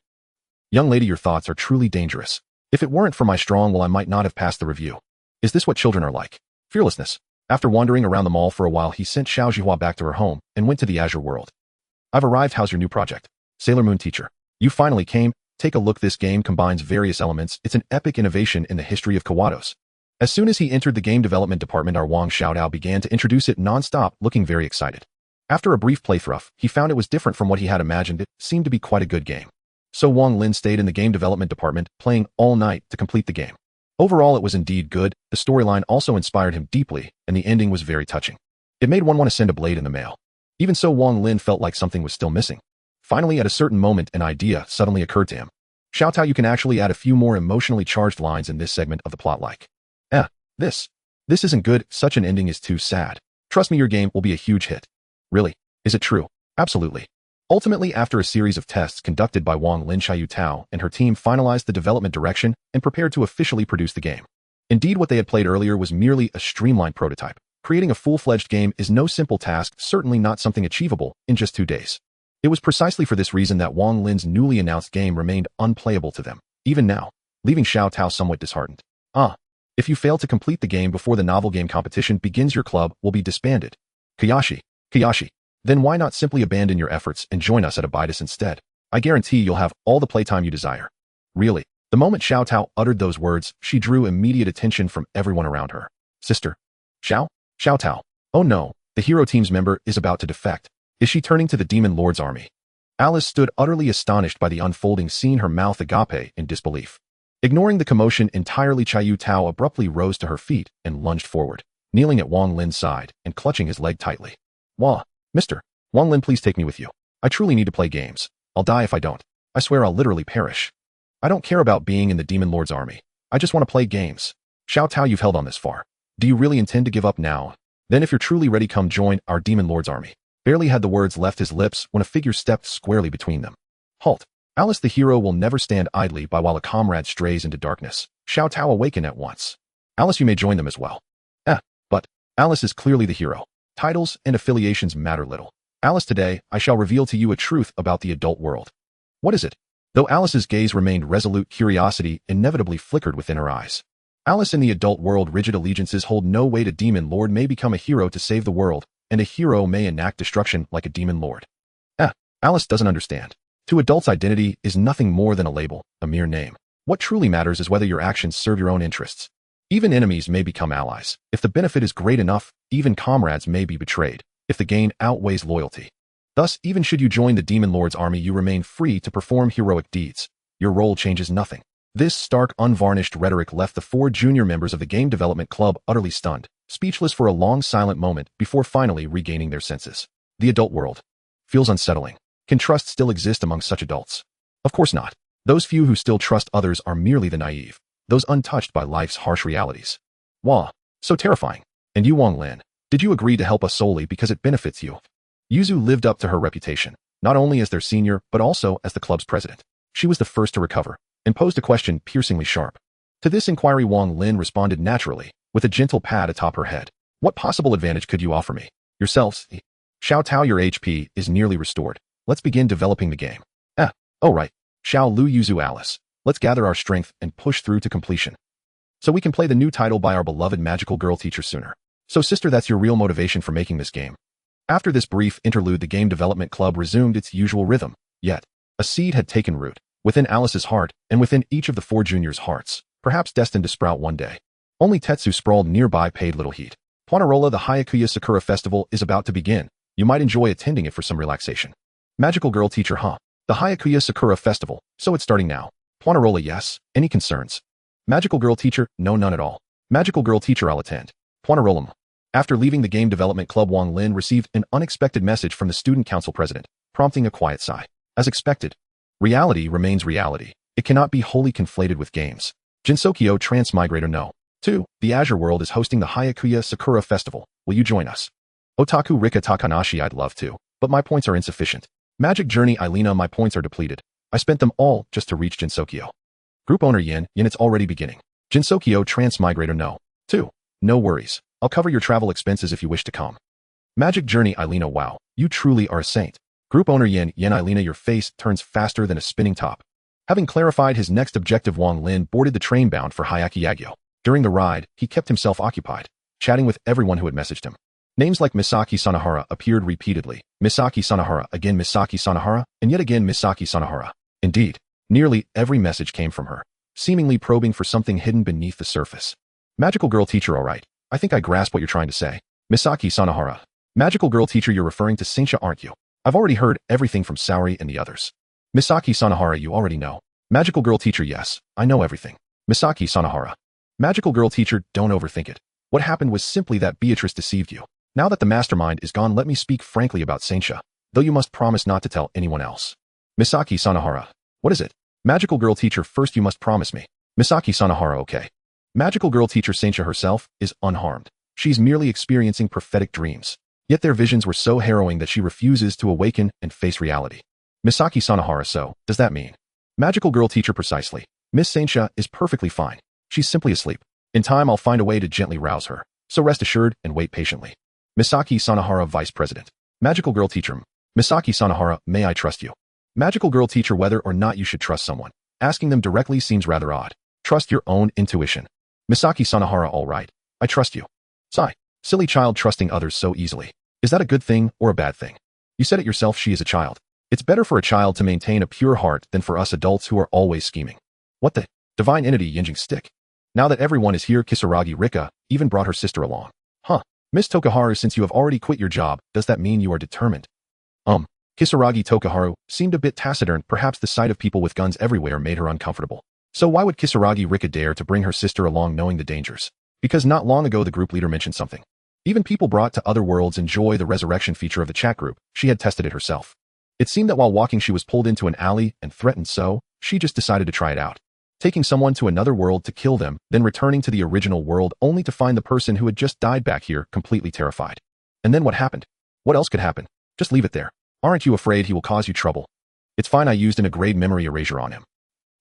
Young lady, your thoughts are truly dangerous. If it weren't for my strong will, I might not have passed the review. Is this what children are like? Fearlessness. After wandering around the mall for a while, he sent Xiao Zhihua back to her home and went to the Azure world. I've arrived. How's your new project? Sailor Moon teacher. You finally came. Take a look. This game combines various elements. It's an epic innovation in the history of Kawatos. As soon as he entered the game development department, our Wang Xiaodao began to introduce it non-stop, looking very excited. After a brief playthrough, he found it was different from what he had imagined. It seemed to be quite a good game. So Wang Lin stayed in the game development department, playing all night to complete the game. Overall, it was indeed good. The storyline also inspired him deeply, and the ending was very touching. It made one want to send a blade in the mail. Even so, Wang Lin felt like something was still missing. Finally, at a certain moment, an idea suddenly occurred to him. Xiaotao, you can actually add a few more emotionally charged lines in this segment of the plot, like, This isn't good. Such an ending is too sad. Trust me, your game will be a huge hit. Really? Is it true? Absolutely. Ultimately, after a series of tests conducted by Wang Lin, Xiaoyu Tao and her team finalized the development direction and prepared to officially produce the game. Indeed, what they had played earlier was merely a streamlined prototype. Creating a full-fledged game is no simple task, certainly not something achievable in just 2 days. It was precisely for this reason that Wang Lin's newly announced game remained unplayable to them, even now, leaving Xiao Tao somewhat disheartened. If you fail to complete the game before the novel game competition begins, your club will be disbanded. Kayashi. Then why not simply abandon your efforts and join us at Abitus instead? I guarantee you'll have all the playtime you desire. Really. The moment Xiao Tao uttered those words, she drew immediate attention from everyone around her. Sister. Xiao Tao. Oh no, the hero team's member is about to defect. Is she turning to the Demon Lord's army? Alice stood utterly astonished by the unfolding scene, her mouth agape in disbelief. Ignoring the commotion entirely, Xiaoyu Tao abruptly rose to her feet and lunged forward, kneeling at Wang Lin's side and clutching his leg tightly. Mr. Wang Lin, please take me with you. I truly need to play games. I'll die if I don't. I swear I'll literally perish. I don't care about being in the Demon Lord's army. I just want to play games. Xiao Tao, you've held on this far. Do you really intend to give up now? Then if you're truly ready, come join our Demon Lord's army. Barely had the words left his lips when a figure stepped squarely between them. Halt. Alice, the hero will never stand idly by while a comrade strays into darkness. Xiao Tao awakened at once. Alice, you may join them as well. But Alice is clearly the hero. Titles and affiliations matter little. Alice, today, I shall reveal to you a truth about the adult world. What is it? Though Alice's gaze remained resolute, curiosity inevitably flickered within her eyes. Alice, in the adult world, rigid allegiances hold no weight. A demon lord may become a hero to save the world, and a hero may enact destruction like a demon lord. Alice doesn't understand. To adults, identity is nothing more than a label, a mere name. What truly matters is whether your actions serve your own interests. Even enemies may become allies. If the benefit is great enough, even comrades may be betrayed, if the gain outweighs loyalty. Thus, even should you join the Demon Lord's army, you remain free to perform heroic deeds. Your role changes nothing. This stark, unvarnished rhetoric left the 4 junior members of the Game Development Club utterly stunned, speechless for a long, silent moment before finally regaining their senses. The adult world feels unsettling. Can trust still exist among such adults? Of course not. Those few who still trust others are merely the naive, those untouched by life's harsh realities. Wah, so terrifying. And you, Wang Lin, did you agree to help us solely because it benefits you? Yuzu lived up to her reputation, not only as their senior, but also as the club's president. She was the first to recover, and posed a question piercingly sharp. To this inquiry, Wang Lin responded naturally, with a gentle pat atop her head. What possible advantage could you offer me? Yourselves? Xiao Tao, your HP is nearly restored. Let's begin developing the game. Oh right. Xiao Lu, Yuzu, Alice. Let's gather our strength and push through to completion. So we can play the new title by our beloved magical girl teacher sooner. So sister, that's your real motivation for making this game. After this brief interlude, the Game Development Club resumed its usual rhythm. Yet, a seed had taken root, within Alice's heart, and within each of the 4 juniors' hearts, perhaps destined to sprout one day. Only Tetsu, sprawled nearby, paid little heed. Ponarola, the Hayakuya Sakura Festival is about to begin. You might enjoy attending it for some relaxation. Magical girl teacher, huh? The Hayakuya Sakura Festival, so it's starting now. Ponarola, yes. Any concerns? Magical girl teacher, no, none at all. Magical girl teacher, I'll attend. Ponarola. After leaving the Game Development Club, Wang Lin received an unexpected message from the Student Council President, prompting a quiet sigh. As expected, reality remains reality. It cannot be wholly conflated with games. Jinsokyo Transmigrator No.2, the Azure World is hosting the Hayakuya Sakura Festival. Will you join us? Otaku Rika Takanashi, I'd love to, but my points are insufficient. Magic Journey Eilina, my points are depleted. I spent them all just to reach Jinsokyo. Group owner Yin, it's already beginning. Jinsokyo Transmigrator No.2. No worries. I'll cover your travel expenses if you wish to come. Magic Journey Eilina, wow, you truly are a saint. Group owner Yin Eilina, your face turns faster than a spinning top. Having clarified his next objective, Wang Lin boarded the train bound for Hyakkyagyo. During the ride, he kept himself occupied, chatting with everyone who had messaged him. Names like Misaki Sanahara appeared repeatedly. Misaki Sanahara, again Misaki Sanahara, and yet again Misaki Sanahara. Indeed, nearly every message came from her, seemingly probing for something hidden beneath the surface. Magical girl teacher, alright. I think I grasp what you're trying to say. Misaki Sanahara. Magical girl teacher, you're referring to Saintia, aren't you? I've already heard everything from Saori and the others. Misaki Sanahara, you already know. Magical girl teacher, yes, I know everything. Misaki Sanahara. Magical girl teacher, don't overthink it. What happened was simply that Beatrice deceived you. Now that the mastermind is gone, let me speak frankly about Saintia, though you must promise not to tell anyone else. Misaki Sanahara. What is it? Magical girl teacher, first you must promise me. Misaki Sanahara, okay. Magical girl teacher, Saintia herself is unharmed. She's merely experiencing prophetic dreams. Yet their visions were so harrowing that she refuses to awaken and face reality. Misaki Sanahara, so, does that mean? Magical girl teacher, precisely. Miss Saintia is perfectly fine. She's simply asleep. In time I'll find a way to gently rouse her, so rest assured and wait patiently. Misaki Sanahara, Vice President. Magical girl teacher. Misaki Sanahara, may I trust you? Magical girl teacher, whether or not you should trust someone, asking them directly seems rather odd. Trust your own intuition. Misaki Sanahara, all right. I trust you. Sigh. Silly child, trusting others so easily. Is that a good thing or a bad thing? You said it yourself, she is a child. It's better for a child to maintain a pure heart than for us adults who are always scheming. What the? Divine entity Yinjing stick. Now that everyone is here, Kisaragi Rika even brought her sister along. Huh. Miss Tokuharu, since you have already quit your job, does that mean you are determined? Kisaragi Tokuharu seemed a bit taciturn. Perhaps the sight of people with guns everywhere made her uncomfortable. So why would Kisaragi Rika dare to bring her sister along knowing the dangers? Because not long ago the group leader mentioned something. Even people brought to other worlds enjoy the resurrection feature of the chat group. She had tested it herself. It seemed that while walking she was pulled into an alley and threatened, so she just decided to try it out. Taking someone to another world to kill them, then returning to the original world only to find the person who had just died back here completely terrified. And then what happened? What else could happen? Just leave it there. Aren't you afraid he will cause you trouble? It's fine, I used an grade memory erasure on him.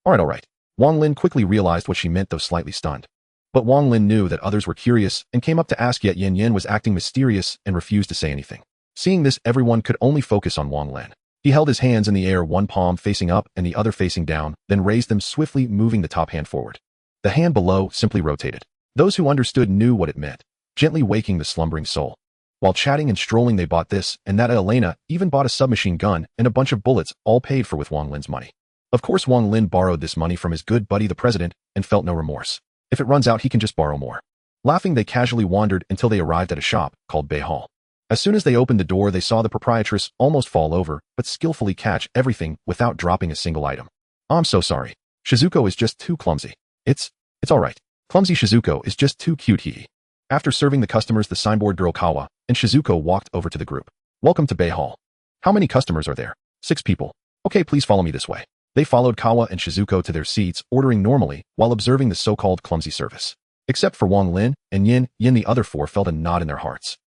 Alright. Wang Lin quickly realized what she meant, though slightly stunned. But Wang Lin knew that others were curious and came up to ask, yet Yin Yin was acting mysterious and refused to say anything. Seeing this, everyone could only focus on Wang Lin. He held his hands in the air, one palm facing up and the other facing down, then raised them swiftly, moving the top hand forward. The hand below simply rotated. Those who understood knew what it meant, gently waking the slumbering soul. While chatting and strolling, they bought this and that. Elena even bought a submachine gun and a bunch of bullets, all paid for with Wang Lin's money. Of course, Wang Lin borrowed this money from his good buddy the president and felt no remorse. If it runs out, he can just borrow more. Laughing, they casually wandered until they arrived at a shop called Bay Hall. As soon as they opened the door, they saw the proprietress almost fall over, but skillfully catch everything without dropping a single item. I'm so sorry. Shizuko is just too clumsy. It's all right. Clumsy Shizuko is just too cute. After serving the customers, the signboard girl Kawa and Shizuko walked over to the group. Welcome to Bay Hall. How many customers are there? 6 people. Okay, please follow me this way. They followed Kawa and Shizuko to their seats, ordering normally while observing the so-called clumsy service. Except for Wang Lin and Yin, the other 4 felt a nod in their hearts.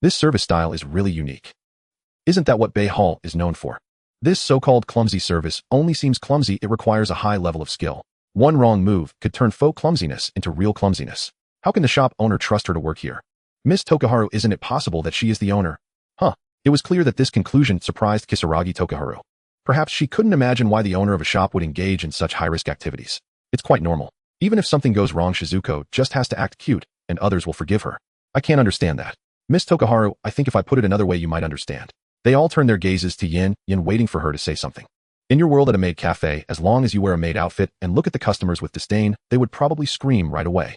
This service style is really unique. Isn't that what Bay Hall is known for? This so-called clumsy service only seems clumsy. It requires a high level of skill. One wrong move could turn faux clumsiness into real clumsiness. How can the shop owner trust her to work here? Miss Tokuharu, isn't it possible that she is the owner? It was clear that this conclusion surprised Kisaragi Tokuharu. Perhaps she couldn't imagine why the owner of a shop would engage in such high-risk activities. It's quite normal. Even if something goes wrong, Shizuko just has to act cute, and others will forgive her. I can't understand that. Miss Tokuharu, I think if I put it another way you might understand. They all turned their gazes to Yin, waiting for her to say something. In your world at a maid cafe, as long as you wear a maid outfit and look at the customers with disdain, they would probably scream right away.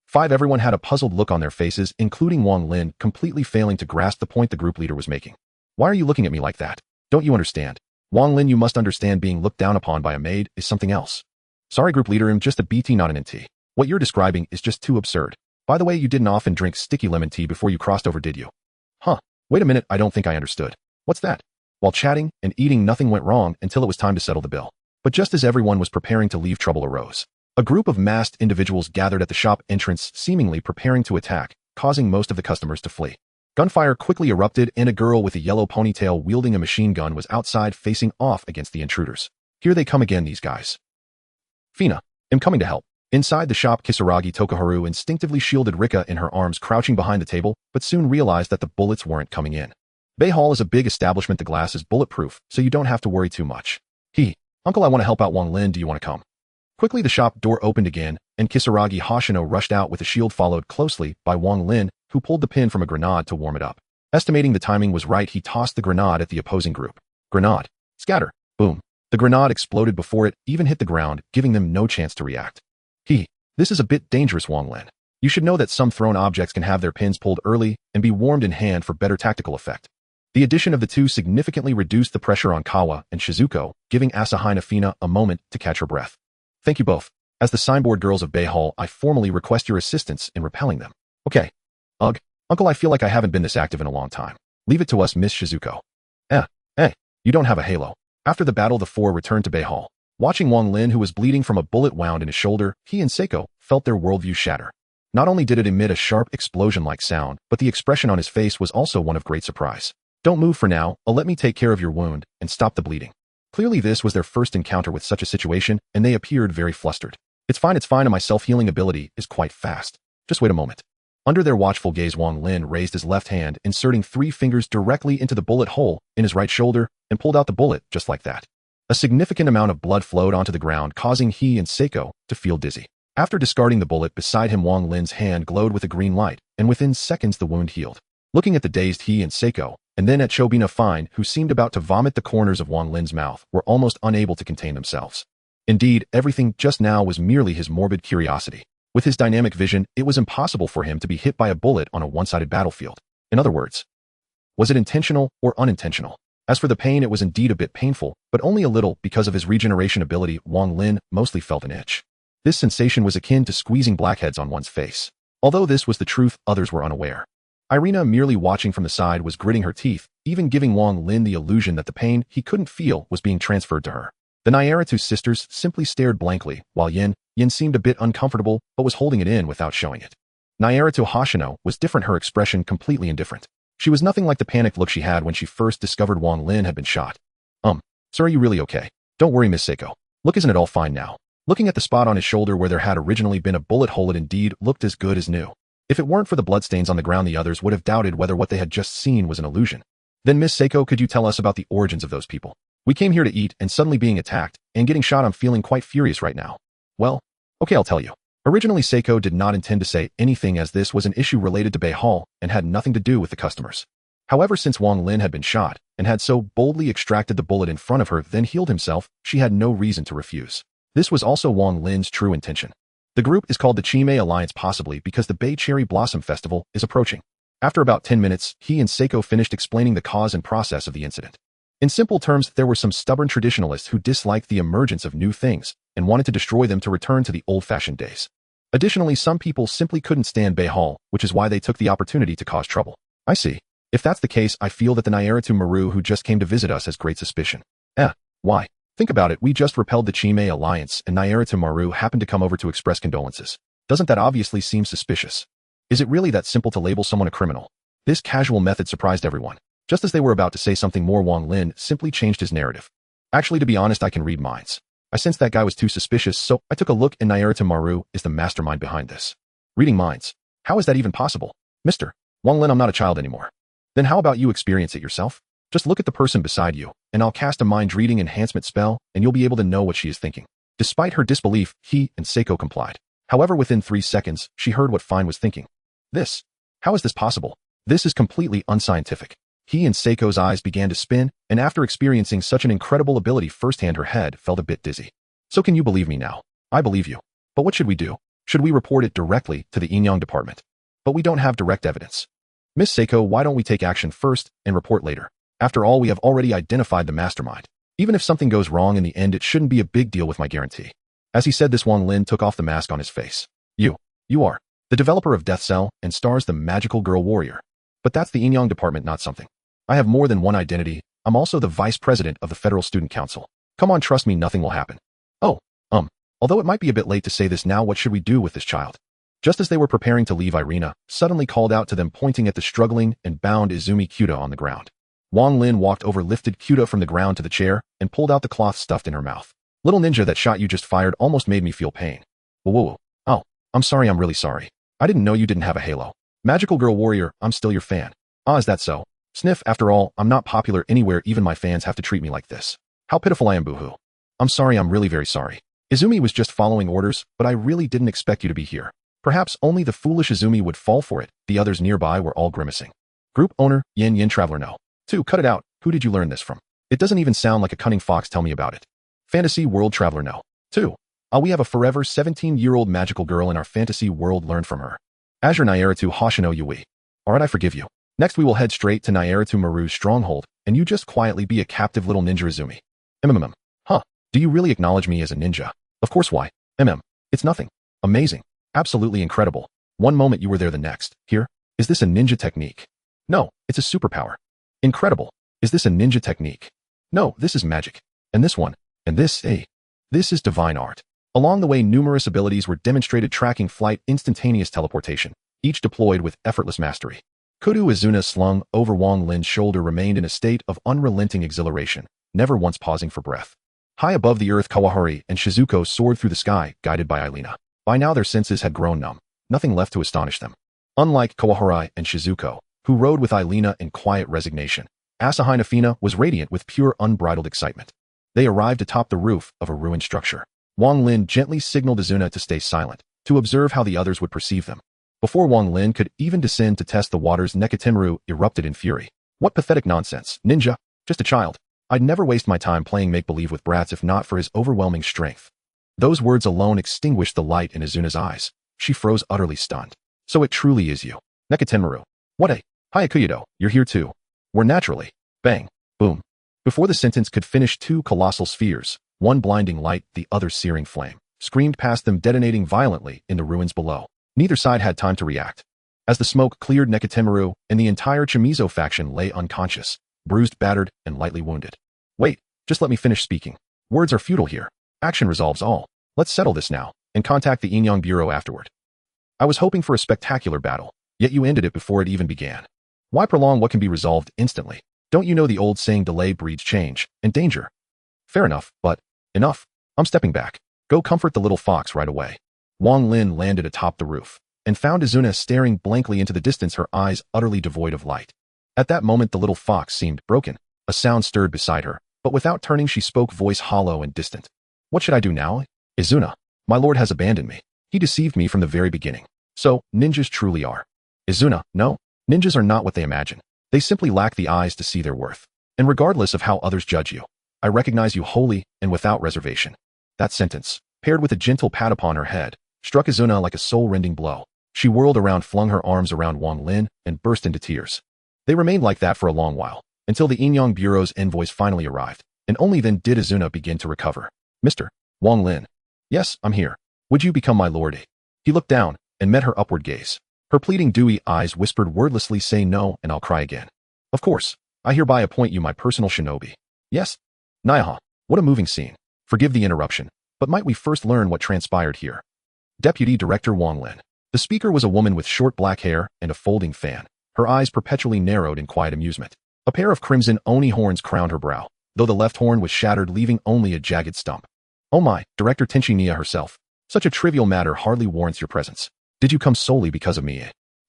5. Everyone had a puzzled look on their faces, including Wang Lin, completely failing to grasp the point the group leader was making. Why are you looking at me like that? Don't you understand? Wang Lin, you must understand being looked down upon by a maid is something else. Sorry, group leader, I'm just a BT, not an NT. What you're describing is just too absurd. By the way, you didn't often drink sticky lemon tea before you crossed over, did you? Wait a minute, I don't think I understood. What's that? While chatting and eating, nothing went wrong until it was time to settle the bill. But just as everyone was preparing to leave, trouble arose. A group of masked individuals gathered at the shop entrance, seemingly preparing to attack, causing most of the customers to flee. Gunfire quickly erupted, and a girl with a yellow ponytail wielding a machine gun was outside facing off against the intruders. Here they come again, these guys. Fina, I'm coming to help. Inside the shop, Kisaragi Tokuharu instinctively shielded Rika in her arms, crouching behind the table, but soon realized that the bullets weren't coming in. Bay Hall is a big establishment. The glass is bulletproof, so you don't have to worry too much. Uncle, I want to help out. Wang Lin, do you want to come? Quickly, the shop door opened again, and Kisaragi Hoshino rushed out with a shield, followed closely by Wang Lin, who pulled the pin from a grenade to warm it up. Estimating the timing was right, he tossed the grenade at the opposing group. Grenade. Scatter. Boom. The grenade exploded before it even hit the ground, giving them no chance to react. This is a bit dangerous, Wang Lin. You should know that some thrown objects can have their pins pulled early and be warmed in hand for better tactical effect. The addition of the two significantly reduced the pressure on Kawa and Shizuko, giving Asahina Fina a moment to catch her breath. Thank you both. As the signboard girls of Bay Hall, I formally request your assistance in repelling them. Okay. Ugh. Uncle, I feel like I haven't been this active in a long time. Leave it to us, Miss Shizuko. You don't have a halo. After the battle, the 4 returned to Bay Hall. Watching Wang Lin, who was bleeding from a bullet wound in his shoulder, he and Seiko felt their worldview shatter. Not only did it emit a sharp explosion-like sound, but the expression on his face was also one of great surprise. Don't move for now, let me take care of your wound and stop the bleeding. Clearly this was their first encounter with such a situation, and they appeared very flustered. It's fine, and my self-healing ability is quite fast. Just wait a moment. Under their watchful gaze, Wang Lin raised his left hand, inserting 3 fingers directly into the bullet hole in his right shoulder, and pulled out the bullet just like that. A significant amount of blood flowed onto the ground, causing he and Seiko to feel dizzy. After discarding the bullet beside him, Wang Lin's hand glowed with a green light, and within seconds the wound healed. Looking at the dazed he and Seiko, and then at Chobina Fine, who seemed about to vomit, the corners of Wang Lin's mouth were almost unable to contain themselves. Indeed, everything just now was merely his morbid curiosity. With his dynamic vision, it was impossible for him to be hit by a bullet on a one-sided battlefield. In other words, was it intentional or unintentional? As for the pain, it was indeed a bit painful, but only a little because of his regeneration ability. Wang Lin mostly felt an itch. This sensation was akin to squeezing blackheads on one's face. Although this was the truth, others were unaware. Irina, merely watching from the side, was gritting her teeth, even giving Wang Lin the illusion that the pain he couldn't feel was being transferred to her. The Nairitu sisters simply stared blankly, while Yin seemed a bit uncomfortable, but was holding it in without showing it. Nairitu Hoshino was different, her expression completely indifferent. She was nothing like the panicked look she had when she first discovered Wang Lin had been shot. Sir, are you really okay? Don't worry, Miss Seiko. Look, isn't it all fine now? Looking at the spot on his shoulder where there had originally been a bullet hole, it indeed looked as good as new. If it weren't for the bloodstains on the ground, the others would have doubted whether what they had just seen was an illusion. Then Miss Seiko, could you tell us about the origins of those people? We came here to eat and suddenly being attacked and getting shot. I'm feeling quite furious right now. Well, okay, I'll tell you. Originally, Seiko did not intend to say anything as this was an issue related to Bay Hall and had nothing to do with the customers. However, since Wang Lin had been shot and had so boldly extracted the bullet in front of her then healed himself, she had no reason to refuse. This was also Wang Lin's true intention. The group is called the Chime Alliance possibly because the Bay Cherry Blossom Festival is approaching. After about 10 minutes, he and Seiko finished explaining the cause and process of the incident. In simple terms, there were some stubborn traditionalists who disliked the emergence of new things and wanted to destroy them to return to the old-fashioned days. Additionally, some people simply couldn't stand Bay Hall, which is why they took the opportunity to cause trouble. I see. If that's the case, I feel that the Nairitu Maru who just came to visit us has great suspicion. Why? Think about it, we just repelled the Chime Alliance and Nairitu Maru happened to come over to express condolences. Doesn't that obviously seem suspicious? Is it really that simple to label someone a criminal? This casual method surprised everyone. Just as they were about to say something more, Wang Lin simply changed his narrative. Actually, to be honest, I can read minds. I sensed that guy was too suspicious, so I took a look and Nairitu Maru is the mastermind behind this. Reading minds? How is that even possible? Mr. Wang Lin, I'm not a child anymore. Then how about you experience it yourself? Just look at the person beside you, and I'll cast a mind-reading enhancement spell, and you'll be able to know what she is thinking. Despite her disbelief, he and Seiko complied. However, within 3 seconds, she heard what Fine was thinking. This? How is this possible? This is completely unscientific. He and Seiko's eyes began to spin, and after experiencing such an incredible ability firsthand, her head felt a bit dizzy. So can you believe me now? I believe you. But what should we do? Should we report it directly to the Inyang department? But we don't have direct evidence. Miss Seiko, why don't we take action first and report later? After all, we have already identified the mastermind. Even if something goes wrong in the end, it shouldn't be a big deal with my guarantee. As he said this, Wang Lin took off the mask on his face. You are the developer of Death Cell and stars the magical girl warrior. But that's the Inyang department, not something. I have more than one identity. I'm also the vice president of the Federal Student Council. Come on, trust me, nothing will happen. Although it might be a bit late to say this now, what should we do with this child? Just as they were preparing to leave, Irina suddenly called out to them, pointing at the struggling and bound Izumi Kyuta on the ground. Wang Lin walked over, lifted Kyuta from the ground to the chair, and pulled out the cloth stuffed in her mouth. Little ninja, that shot you just fired almost made me feel pain. Whoa. Oh, I'm sorry, I'm really sorry. I didn't know you didn't have a halo. Magical girl warrior, I'm still your fan. Is that so? Sniff, after all, I'm not popular anywhere, even my fans have to treat me like this. How pitiful I am, boohoo. I'm sorry, I'm really very sorry. Izumi was just following orders, but I really didn't expect you to be here. Perhaps only the foolish Izumi would fall for it. The others nearby were all grimacing. Group owner, Yin Traveler No.2, cut it out. Who did you learn this from? It doesn't even sound like a cunning fox, tell me about it. Fantasy World Traveler No.2. We have a forever 17-year-old magical girl in our fantasy world, learned from her. Azure Nairitu Hoshino Yui. Alright, I forgive you. Next we will head straight to Nairitu Maru's stronghold, and you just quietly be a captive little ninja Izumi. Huh, do you really acknowledge me as a ninja? Of course, why? It's nothing. Amazing. Absolutely incredible. One moment you were there, the next. Here? Is this a ninja technique? No, it's a superpower. Incredible. Is this a ninja technique? No, this is magic. And this one. And this, this is divine art. Along the way, numerous abilities were demonstrated: tracking, flight, instantaneous teleportation, each deployed with effortless mastery. Kudu Izuna, slung over Wang Lin's shoulder, remained in a state of unrelenting exhilaration, never once pausing for breath. High above the earth, Kawahari and Shizuko soared through the sky, guided by Ailina. By now their senses had grown numb, nothing left to astonish them. Unlike Kawahari and Shizuko, who rode with Ailina in quiet resignation, Asahi Nafina was radiant with pure unbridled excitement. They arrived atop the roof of a ruined structure. Wang Lin gently signaled Izuna to stay silent, to observe how the others would perceive them. Before Wang Lin could even descend to test the waters, Nekatemaru erupted in fury. What pathetic nonsense, ninja, just a child. I'd never waste my time playing make-believe with brats if not for his overwhelming strength. Those words alone extinguished the light in Izuna's eyes. She froze, utterly stunned. So it truly is you, Nekatemaru. What a, Hayakuyido, you're here too. We're naturally, bang, boom. Before the sentence could finish, two colossal spheres, one blinding light, the other searing flame, screamed past them, detonating violently in the ruins below. Neither side had time to react. As the smoke cleared, Nekatemaru and the entire Chimizo faction lay unconscious, bruised, battered, and lightly wounded. Wait, just let me finish speaking. Words are futile here. Action resolves all. Let's settle this now, and contact the Inyang Bureau afterward. I was hoping for a spectacular battle, yet you ended it before it even began. Why prolong what can be resolved instantly? Don't you know the old saying, delay breeds change and danger? Fair enough, but enough. I'm stepping back. Go comfort the little fox right away. Wang Lin landed atop the roof and found Izuna staring blankly into the distance, her eyes utterly devoid of light. At that moment the little fox seemed broken. A sound stirred beside her, but without turning she spoke, voice hollow and distant. What should I do now? Izuna. My lord has abandoned me. He deceived me from the very beginning. So, ninjas truly are. Izuna, no. Ninjas are not what they imagine. They simply lack the eyes to see their worth. And regardless of how others judge you, I recognize you wholly and without reservation. That sentence, paired with a gentle pat upon her head, struck Izuna like a soul-rending blow. She whirled around, flung her arms around Wang Lin, and burst into tears. They remained like that for a long while, until the Inyang Bureau's envoys finally arrived, and only then did Izuna begin to recover. Mr. Wang Lin. Yes, I'm here. Would you become my lord? He looked down, and met her upward gaze. Her pleading dewy eyes whispered wordlessly, say no, and I'll cry again. Of course, I hereby appoint you my personal shinobi. Yes? Nyaha, what a moving scene. Forgive the interruption, but might we first learn what transpired here? Deputy Director Wang Lin. The speaker was a woman with short black hair and a folding fan, her eyes perpetually narrowed in quiet amusement. A pair of crimson oni horns crowned her brow, though the left horn was shattered, leaving only a jagged stump. Oh my, Director Tenchi Nia herself. Such a trivial matter hardly warrants your presence. Did you come solely because of me?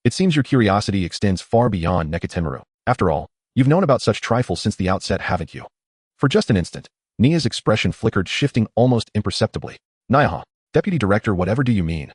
It seems your curiosity extends far beyond Nekatemaru. After all, you've known about such trifles since the outset, haven't you? For just an instant, Nia's expression flickered, shifting almost imperceptibly. Nyaha, Deputy Director, whatever do you mean?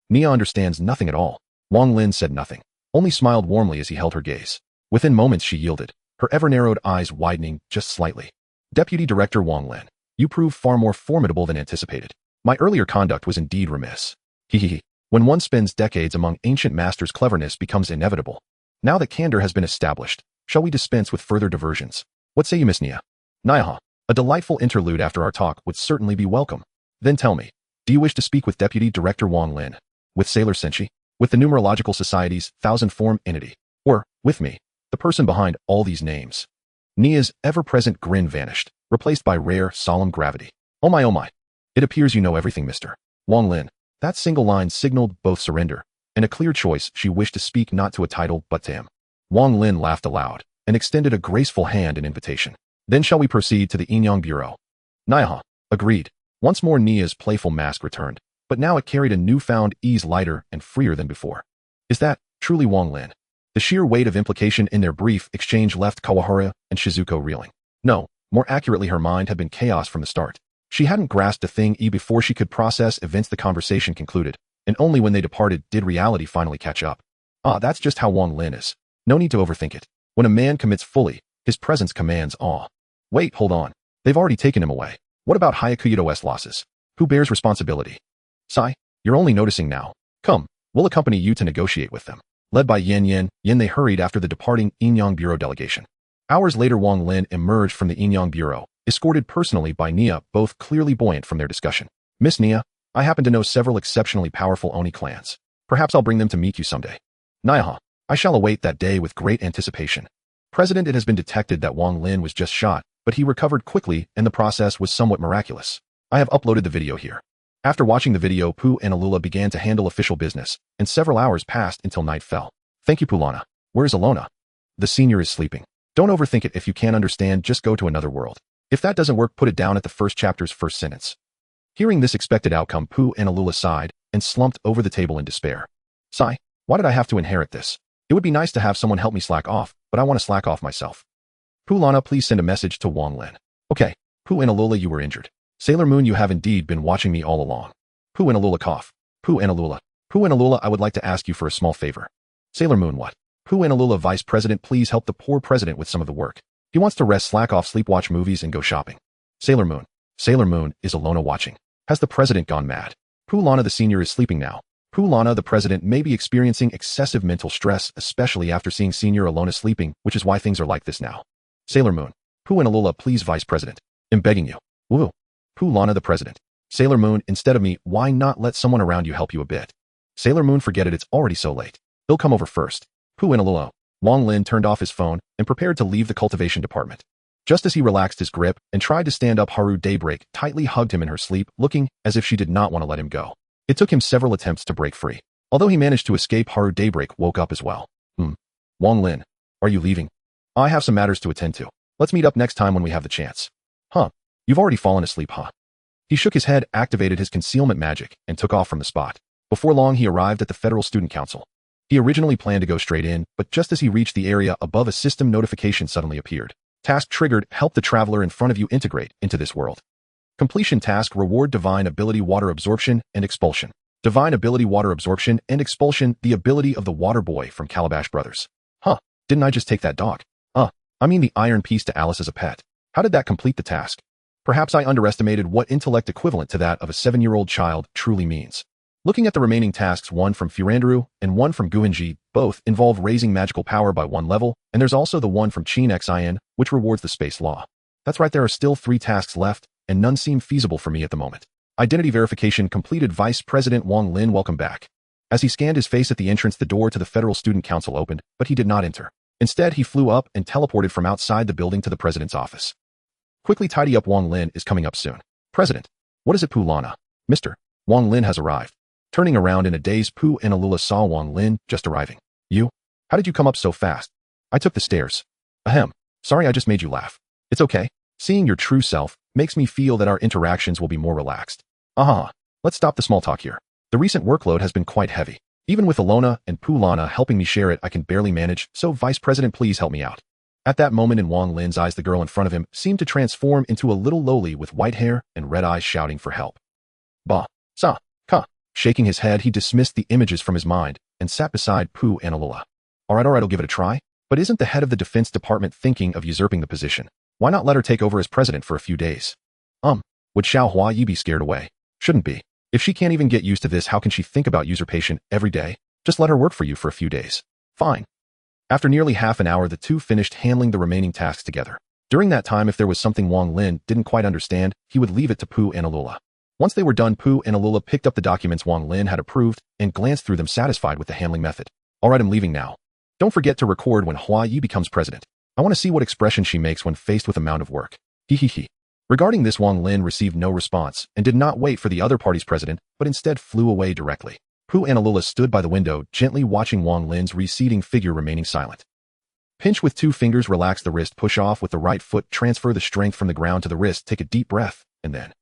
Nia understands nothing at all. Wang Lin said nothing, only smiled warmly as he held her gaze. Within moments she yielded, her ever-narrowed eyes widening just slightly. Deputy Director Wang Lin, you prove far more formidable than anticipated. My earlier conduct was indeed remiss. Hehehe. When one spends decades among ancient masters, cleverness becomes inevitable. Now that candor has been established, shall we dispense with further diversions? What say you, Miss Nia? Nyaha, a delightful interlude after our talk would certainly be welcome. Then tell me, do you wish to speak with Deputy Director Wang Lin? With Sailor Senshi? With the Numerological Society's thousand-form entity? Or, with me, the person behind all these names? Nia's ever-present grin vanished, replaced by rare, solemn gravity. Oh my. It appears you know everything, Mr. Wang Lin. That single line signaled both surrender and a clear choice. She wished to speak not to a title but to him. Wang Lin laughed aloud and extended a graceful hand in invitation. Then shall we proceed to the Inyang Bureau? Nyaha, agreed. Once more Nia's playful mask returned, but now it carried a newfound ease, lighter and freer than before. Is that truly Wang Lin? The sheer weight of implication in their brief exchange left Kawahara and Shizuko reeling. No, more accurately, her mind had been chaos from the start. She hadn't grasped a thing before she could process events. The conversation concluded, and only when they departed did reality finally catch up. That's just how Wang Lin is. No need to overthink it. When a man commits fully, his presence commands awe. Wait, hold on. They've already taken him away. What about Hayakuyudo's losses? Who bears responsibility? Sai, you're only noticing now. Come, we'll accompany you to negotiate with them. Led by Yen, they hurried after the departing Inyang Bureau delegation. Hours later, Wang Lin emerged from the Inyang Bureau, escorted personally by Nia, both clearly buoyant from their discussion. Miss Nia, I happen to know several exceptionally powerful Oni clans. Perhaps I'll bring them to meet you someday. Nyaha, I shall await that day with great anticipation. President, it has been detected that Wang Lin was just shot, but he recovered quickly and the process was somewhat miraculous. I have uploaded the video here. After watching the video, Pooh and Alula began to handle official business, and several hours passed until night fell. Thank you, Pulana. Where's Alona? The senior is sleeping. Don't overthink it. If you can't understand, just go to another world. If that doesn't work, put it down at the first chapter's first sentence. Hearing this expected outcome, Pooh and Alula sighed and slumped over the table in despair. Sigh, why did I have to inherit this? It would be nice to have someone help me slack off, but I want to slack off myself. Pulana, please send a message to Wang Lin. Okay, Pooh and Alula, you were injured. Sailor Moon, you have indeed been watching me all along. Pooh and Alula cough. Pooh and Alula. Pooh and Alula, I would like to ask you for a small favor. Sailor Moon, what? Pooh and Alula, Vice President, please help the poor president with some of the work. He wants to rest, slack off, sleep, watch movies, and go shopping. Sailor Moon. Sailor Moon, is Alona watching? Has the president gone mad? Pulana, the senior is sleeping now. Pulana, the president, may be experiencing excessive mental stress, especially after seeing senior Alona sleeping, which is why things are like this now. Sailor Moon. Pooh and Alula, please, Vice President. I'm begging you. Woo. Pulana, the president. Sailor Moon, instead of me, why not let someone around you help you a bit? Sailor Moon, forget it, it's already so late. He'll come over first. Pooh and Alula. Wang Lin turned off his phone and prepared to leave the cultivation department. Just as he relaxed his grip and tried to stand up, Haru Daybreak tightly hugged him in her sleep, looking as if she did not want to let him go. It took him several attempts to break free. Although he managed to escape, Haru Daybreak woke up as well. Wang Lin, are you leaving? I have some matters to attend to. Let's meet up next time when we have the chance. Huh? You've already fallen asleep, huh? He shook his head, activated his concealment magic, and took off from the spot. Before long, he arrived at the Federal Student Council. He originally planned to go straight in, but just as he reached the area above, a system notification suddenly appeared. Task triggered, help the traveler in front of you integrate into this world. Completion task, reward divine ability water absorption and expulsion. Divine ability water absorption and expulsion, the ability of the water boy from Calabash Brothers. Huh, didn't I just take that dog? I mean the iron piece to Alice as a pet. How did that complete the task? Perhaps I underestimated what intellect equivalent to that of a 7-year-old child truly means. Looking at the remaining tasks, one from Furandaru and one from Guinji, both involve raising magical power by 1 level, and there's also the one from Chin Xin, which rewards the space law. That's right, there are still 3 tasks left, and none seem feasible for me at the moment. Identity verification completed. Vice President Wang Lin, welcome back. As he scanned his face at the entrance, the door to the Federal Student Council opened, but he did not enter. Instead, he flew up and teleported from outside the building to the president's office. Quickly tidy up, Wang Lin is coming up soon. President, what is it, Pulana? Mr. Wang Lin has arrived. Turning around in a daze, Pu and Alula saw Wang Lin just arriving. You? How did you come up so fast? I took the stairs. Ahem. Sorry, I just made you laugh. It's okay. Seeing your true self makes me feel that our interactions will be more relaxed. Let's stop the small talk here. The recent workload has been quite heavy. Even with Alona and Pulana helping me share it, I can barely manage, so Vice President, please help me out. At that moment in Wang Lin's eyes, the girl in front of him seemed to transform into a little loli with white hair and red eyes shouting for help. Ba, sa, ka. Shaking his head, he dismissed the images from his mind and sat beside Pu and Alula. Alright, I'll give it a try. But isn't the head of the Defense Department thinking of usurping the position? Why not let her take over as president for a few days? Would Xiao Hua Yi be scared away? Shouldn't be. If she can't even get used to this, how can she think about usurpation every day? Just let her work for you for a few days. Fine. After nearly half an hour, the two finished handling the remaining tasks together. During that time, if there was something Wang Lin didn't quite understand, he would leave it to Pu and Alula. Once they were done, Pu and Alula picked up the documents Wang Lin had approved and glanced through them, satisfied with the handling method. Alright, I'm leaving now. Don't forget to record when Hua Yi becomes president. I want to see what expression she makes when faced with a mound of work. Hehehe. Regarding this, Wang Lin received no response and did not wait for the other party's president, but instead flew away directly. Pu and Alula stood by the window, gently watching Wang Lin's receding figure, remaining silent. Pinch with 2 fingers, relax the wrist, push off with the right foot, transfer the strength from the ground to the wrist, take a deep breath, and then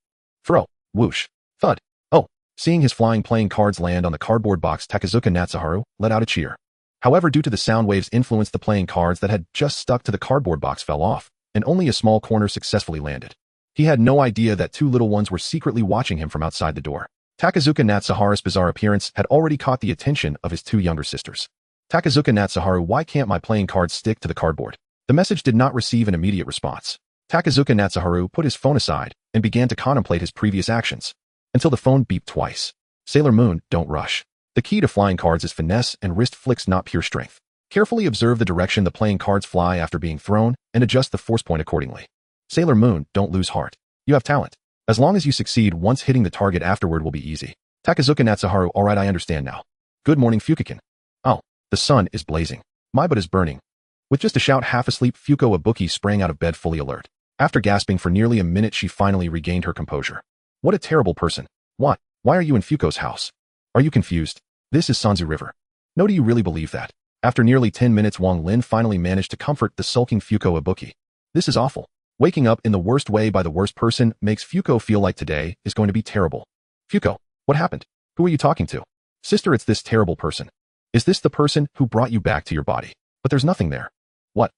throw, whoosh, thud. Oh, seeing his flying playing cards land on the cardboard box, Takazuka Natsuharu let out a cheer. However, due to the sound waves influence, the playing cards that had just stuck to the cardboard box fell off, and only a small corner successfully landed. He had no idea that 2 little ones were secretly watching him from outside the door. Takazuka Natsuharu's bizarre appearance had already caught the attention of his 2 younger sisters. Takazuka Natsuharu, why can't my playing cards stick to the cardboard? The message did not receive an immediate response. Takazuka Natsuharu put his phone aside and began to contemplate his previous actions, until the phone beeped twice. Sailor Moon, don't rush. The key to flying cards is finesse and wrist flicks, not pure strength. Carefully observe the direction the playing cards fly after being thrown and adjust the force point accordingly. Sailor Moon, don't lose heart. You have talent. As long as you succeed once hitting the target, afterward will be easy. Takazuka Natsuharu, alright, I understand now. Good morning, Fukikin. Oh, the sun is blazing. My butt is burning. With just a shout, half asleep, Fuko Ibuki sprang out of bed, fully alert. After gasping for nearly a minute, she finally regained her composure. What a terrible person. What? Why are you in Fuko's house? Are you confused? This is Sanzu River. No, do you really believe that? After nearly 10 minutes, Wang Lin finally managed to comfort the sulking Fuko Ibuki. This is awful. Waking up in the worst way by the worst person makes Fuko feel like today is going to be terrible. Fuko, what happened? Who are you talking to? Sister, it's this terrible person. Is this the person who brought you back to your body? But there's nothing there. What?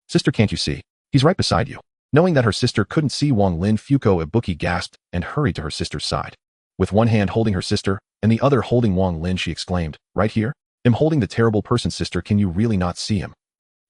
Sister, can't you see? He's right beside you. Knowing that her sister couldn't see Wang Lin, Fuko Ibuki gasped and hurried to her sister's side. With one hand holding her sister and the other holding Wang Lin, she exclaimed, right here? I'm holding the terrible person, sister. Can you really not see him?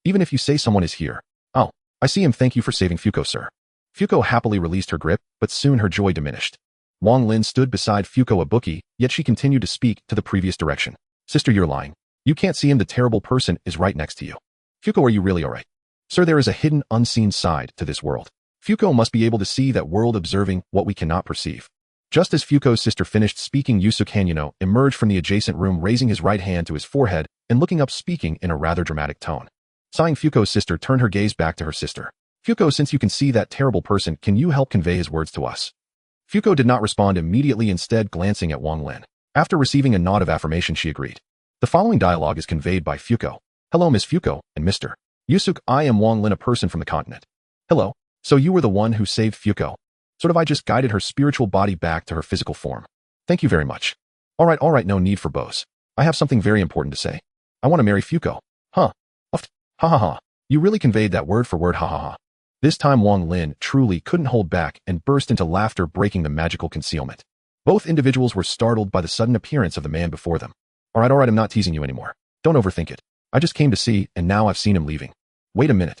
Even if you say someone is here. Oh, I see him. Thank you for saving Fuko, sir. Fuko happily released her grip, but soon her joy diminished. Wang Lin stood beside Fuko Ibuki, yet she continued to speak to the previous direction. Sister, you're lying. You can't see him. The terrible person is right next to you. Fuko, are you really alright? Sir, there is a hidden, unseen side to this world. Fuko must be able to see that world, observing what we cannot perceive. Just as Fuko's sister finished speaking, Yusuke Hanyuno emerged from the adjacent room, raising his right hand to his forehead and looking up, speaking in a rather dramatic tone. Sighing, Fuko's sister turned her gaze back to her sister. Fuko, since you can see that terrible person, can you help convey his words to us? Fuko did not respond immediately, instead glancing at Wang Lin. After receiving a nod of affirmation, she agreed. The following dialogue is conveyed by Fuko. Hello, Miss Fuko and Mr. Yusuke, I am Wang Lin, a person from the continent. Hello. So you were the one who saved Fuko? Sort of, I just guided her spiritual body back to her physical form. Thank you very much. Alright, no need for bows. I have something very important to say. I want to marry Fuko. Huh. Uft. Ha ha ha. You really conveyed that word for word, ha ha ha. This time Wang Lin truly couldn't hold back and burst into laughter, breaking the magical concealment. Both individuals were startled by the sudden appearance of the man before them. Alright, I'm not teasing you anymore. Don't overthink it. I just came to see, and now I've seen him leaving. Wait a minute.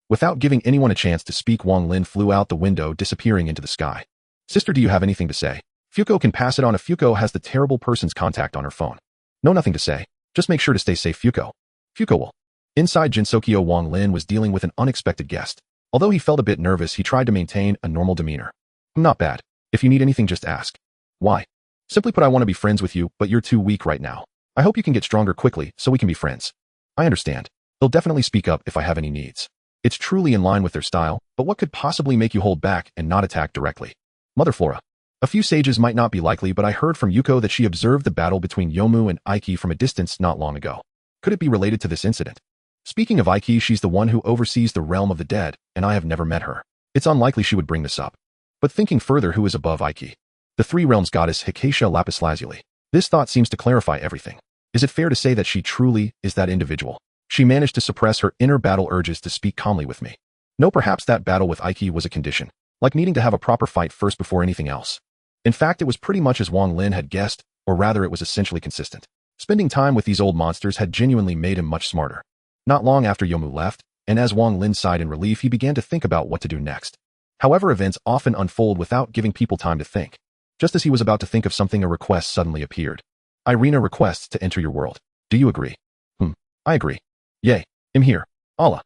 Without giving anyone a chance to speak, Wang Lin flew out the window, disappearing into the sky. Sister, do you have anything to say? Fuko can pass it on if Fuko has the terrible person's contact on her phone. No, nothing to say. Just make sure to stay safe, Fuko. Fuko will. Inside Jinsokyo, Wang Lin was dealing with an unexpected guest. Although he felt a bit nervous, he tried to maintain a normal demeanor. Not bad. If you need anything, just ask. Why? Simply put, I want to be friends with you, but you're too weak right now. I hope you can get stronger quickly so we can be friends. I understand. They'll definitely speak up if I have any needs. It's truly in line with their style, but what could possibly make you hold back and not attack directly? Mother Flora. A few sages might not be likely, but I heard from Yuko that she observed the battle between Yomu and Aiki from a distance not long ago. Could it be related to this incident? Speaking of Aiki, she's the one who oversees the realm of the dead, and I have never met her. It's unlikely she would bring this up. But thinking further, who is above Aiki? The three realms goddess Hikatia Lapislazuli. This thought seems to clarify everything. Is it fair to say that she truly is that individual? She managed to suppress her inner battle urges to speak calmly with me. No, perhaps that battle with Aiki was a condition, like needing to have a proper fight first before anything else. In fact, it was pretty much as Wang Lin had guessed, or rather it was essentially consistent. Spending time with these old monsters had genuinely made him much smarter. Not long after Yomu left, and as Wang Lin sighed in relief, he began to think about what to do next. However, events often unfold without giving people time to think. Just as he was about to think of something, a request suddenly appeared. Irina requests to enter your world. Do you agree? I agree. Yay. I'm here. Allah.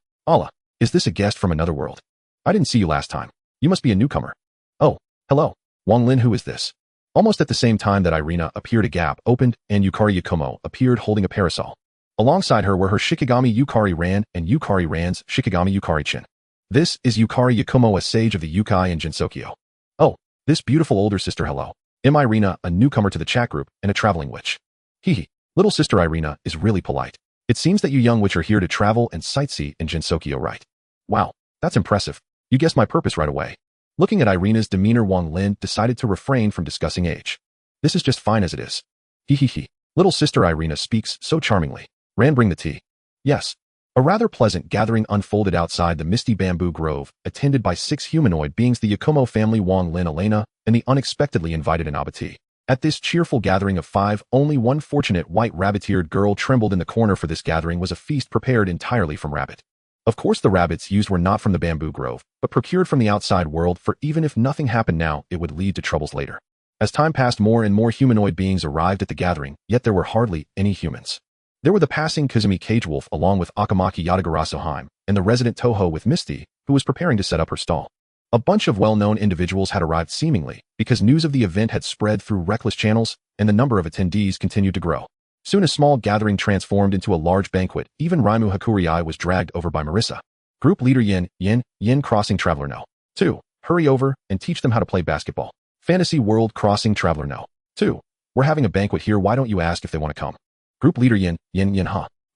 Is this a guest from another world? I didn't see you last time. You must be a newcomer. Oh, hello. Wang Lin, who is this? Almost at the same time that Irina appeared, a gap opened, and Yukari Yakumo appeared holding a parasol. Alongside her were her Shikigami Yukari Ran and Yukari Ran's Shikigami Yukari Chin. This is Yukari Yakumo, a sage of the Yukai in Jinsokyo. Oh, this beautiful older sister, hello. I'm Irina, a newcomer to the chat group and a traveling witch. Hee. Little sister Irina is really polite. It seems that you young witch are here to travel and sightsee in Jinsokyo, right? Wow, that's impressive. You guessed my purpose right away. Looking at Irina's demeanor, Wang Lin decided to refrain from discussing age. This is just fine as it is. Hee. Little sister Irina speaks so charmingly. Ran, bring the tea. Yes. A rather pleasant gathering unfolded outside the misty bamboo grove, attended by 6 humanoid beings, the Yakumo family, Wang Lin, Elena, and the unexpectedly invited Inabati. At this cheerful gathering of 5, only one fortunate white rabbit-eared girl trembled in the corner, for this gathering was a feast prepared entirely from rabbit. Of course, the rabbits used were not from the bamboo grove, but procured from the outside world, for even if nothing happened now, it would lead to troubles later. As time passed, more and more humanoid beings arrived at the gathering, yet there were hardly any humans. There were the passing Kazumi Cagewolf along with Akamaki Yatagarasu Haim, and the resident Toho with Misty, who was preparing to set up her stall. A bunch of well-known individuals had arrived seemingly, because news of the event had spread through reckless channels, and the number of attendees continued to grow. Soon a small gathering transformed into a large banquet. Even Raimu Hakurii was dragged over by Marissa. Group leader Yin Crossing Traveler No.2. Hurry over and teach them how to play basketball. Fantasy World Crossing Traveler No.2. We're having a banquet here, why don't you ask if they want to come? Group leader Yin,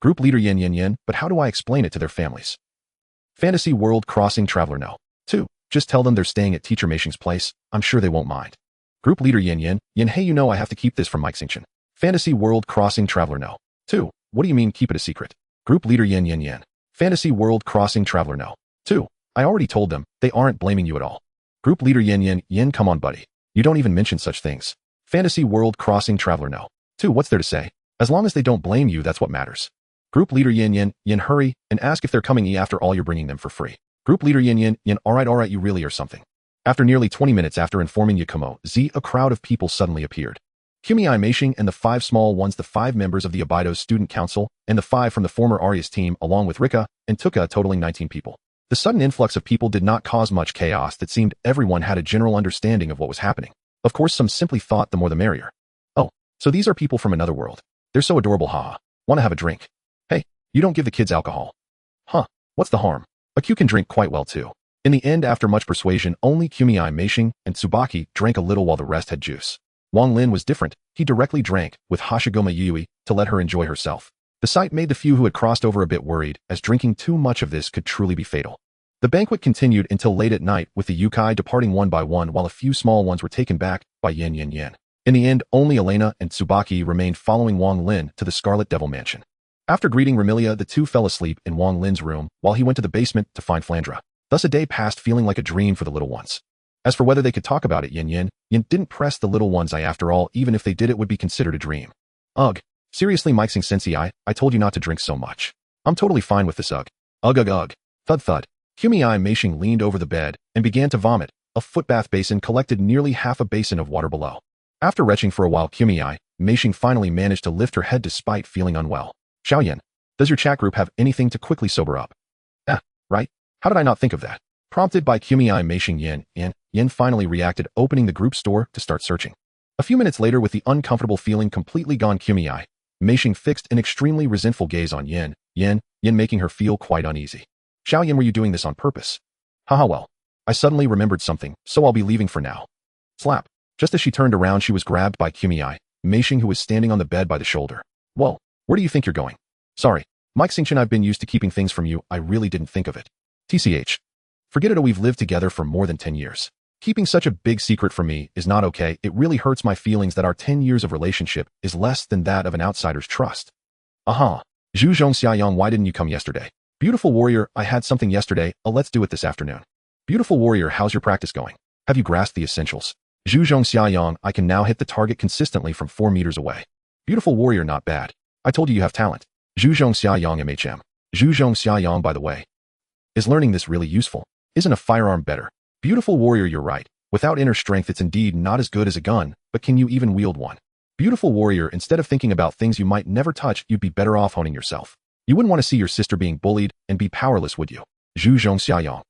Group leader Yin, but how do I explain it to their families? Fantasy World Crossing Traveler No.2. Just tell them they're staying at Teacher Meishing's place. I'm sure they won't mind. Group leader Yin, hey, you know I have to keep this from Mike Xingchen. Fantasy World Crossing Traveler No.2. What do you mean keep it a secret? Group leader Yin. Fantasy World Crossing Traveler No.2. I already told them. They aren't blaming you at all. Group leader Yin, come on buddy. You don't even mention such things. Fantasy World Crossing Traveler No.2. What's there to say? As long as they don't blame you, that's what matters. Group leader Yin, hurry and ask if they're coming. After all, you're bringing them for free. Group leader Yin, alright, you really are something. After nearly 20 minutes after informing Yakumo, a crowd of people suddenly appeared. Kumei Meishing and the 5 small ones, the 5 members of the Abido's student council, and the 5 from the former Arias team, along with Rika and Tuka, totaling 19 people. The sudden influx of people did not cause much chaos. That seemed everyone had a general understanding of what was happening. Of course, some simply thought the more the merrier. Oh, so these are people from another world. They're so adorable, haha. Wanna have a drink? Hey, you don't give the kids alcohol. Huh, what's the harm? A Q can drink quite well too. In the end, after much persuasion, only Kumei Meishing and Tsubaki drank a little while the rest had juice. Wang Lin was different. He directly drank, with Hashigoma Yui, to let her enjoy herself. The sight made the few who had crossed over a bit worried, as drinking too much of this could truly be fatal. The banquet continued until late at night, with the Yukai departing one by one while a few small ones were taken back by Yin. In the end, only Elena and Tsubaki remained, following Wang Lin to the Scarlet Devil Mansion. After greeting Remilia, the two fell asleep in Wang Lin's room while he went to the basement to find Flandre. Thus a day passed feeling like a dream for the little ones. As for whether they could talk about it, Yin didn't press the little one's eye after all. Even if they did, it would be considered a dream. Ugh. Seriously, Mike Sensei, I told you not to drink so much. I'm totally fine with this, ugh. Ugh. Thud thud. Kumei Meishing leaned over the bed and began to vomit. A footbath basin collected nearly half a basin of water below. After retching for a while, Kumei Meishing finally managed to lift her head despite feeling unwell. Xiaoyan, does your chat group have anything to quickly sober up? Right? How did I not think of that? Prompted by Kumei Meishing, Yin finally reacted, opening the group store to start searching. A few minutes later, with the uncomfortable feeling completely gone, Kumei Meishing fixed an extremely resentful gaze on Yin, making her feel quite uneasy. Xiaoyan, were you doing this on purpose? Haha, well, I suddenly remembered something, so I'll be leaving for now. Slap. Just as she turned around, she was grabbed by Kumei Meishing, who was standing on the bed by the shoulder. Whoa, where do you think you're going? Sorry, Mike Xingchen, I've been used to keeping things from you. I really didn't think of it. TCH. Forget it, we've lived together for more than 10 years. Keeping such a big secret from me is not okay. It really hurts my feelings that our 10 years of relationship is less than that of an outsider's trust. Aha. Zhu Zhongxiayang, why didn't you come yesterday? Beautiful warrior, I had something yesterday. Let's do it this afternoon. Beautiful warrior, how's your practice going? Have you grasped the essentials? Zhu Zhongxiayang, I can now hit the target consistently from 4 meters away. Beautiful warrior, not bad. I told you have talent. Zhu Zhongxiayang MHM. Zhu Zhongxiayang, by the way. Is learning this really useful? Isn't a firearm better? Beautiful warrior, you're right. Without inner strength, it's indeed not as good as a gun, but can you even wield one? Beautiful warrior, instead of thinking about things you might never touch, you'd be better off honing yourself. You wouldn't want to see your sister being bullied and be powerless, would you? Zhu Zhongxiayang.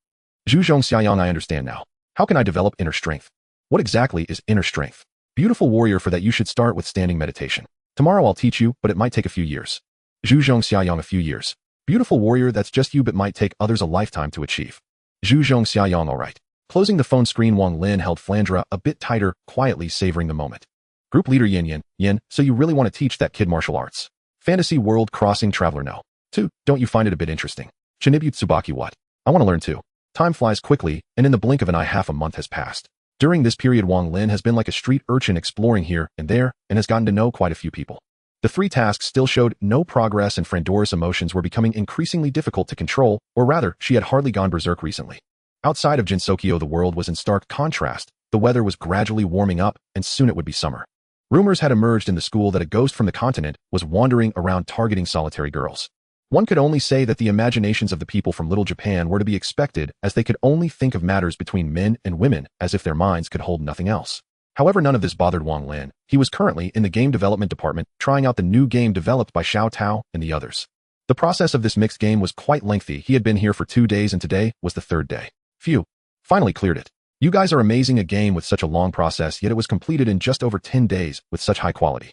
Zhu Zhongxiayang, I understand now. How can I develop inner strength? What exactly is inner strength? Beautiful warrior, for that you should start with standing meditation. Tomorrow I'll teach you, but it might take a few years. Zhu Zhongxiayang, a few years. Beautiful warrior, that's just you, but might take others a lifetime to achieve. Zhu Zhongxiayang, alright. Closing the phone screen, Wang Lin held Flandre a bit tighter, quietly savoring the moment. Group leader Yin, so you really want to teach that kid martial arts? Fantasy World Crossing Traveler No.2, don't you find it a bit interesting? Shinibu Tsubaki, what? I want to learn too. Time flies quickly, and in the blink of an eye, half a month has passed. During this period, Wang Lin has been like a street urchin exploring here and there, and has gotten to know quite a few people. The 3 tasks still showed no progress, and Flandre's emotions were becoming increasingly difficult to control, or rather, she had hardly gone berserk recently. Outside of Jinsokyo, the world was in stark contrast. The weather was gradually warming up, and soon it would be summer. Rumors had emerged in the school that a ghost from the continent was wandering around targeting solitary girls. One could only say that the imaginations of the people from Little Japan were to be expected, as they could only think of matters between men and women as if their minds could hold nothing else. However, none of this bothered Wang Lin. He was currently in the game development department, trying out the new game developed by Xiao Tao and the others. The process of this mixed game was quite lengthy. He had been here for 2 days, and today was the 3rd day. Phew. Finally cleared it. You guys are amazing, a game with such a long process, yet it was completed in just over 10 days with such high quality.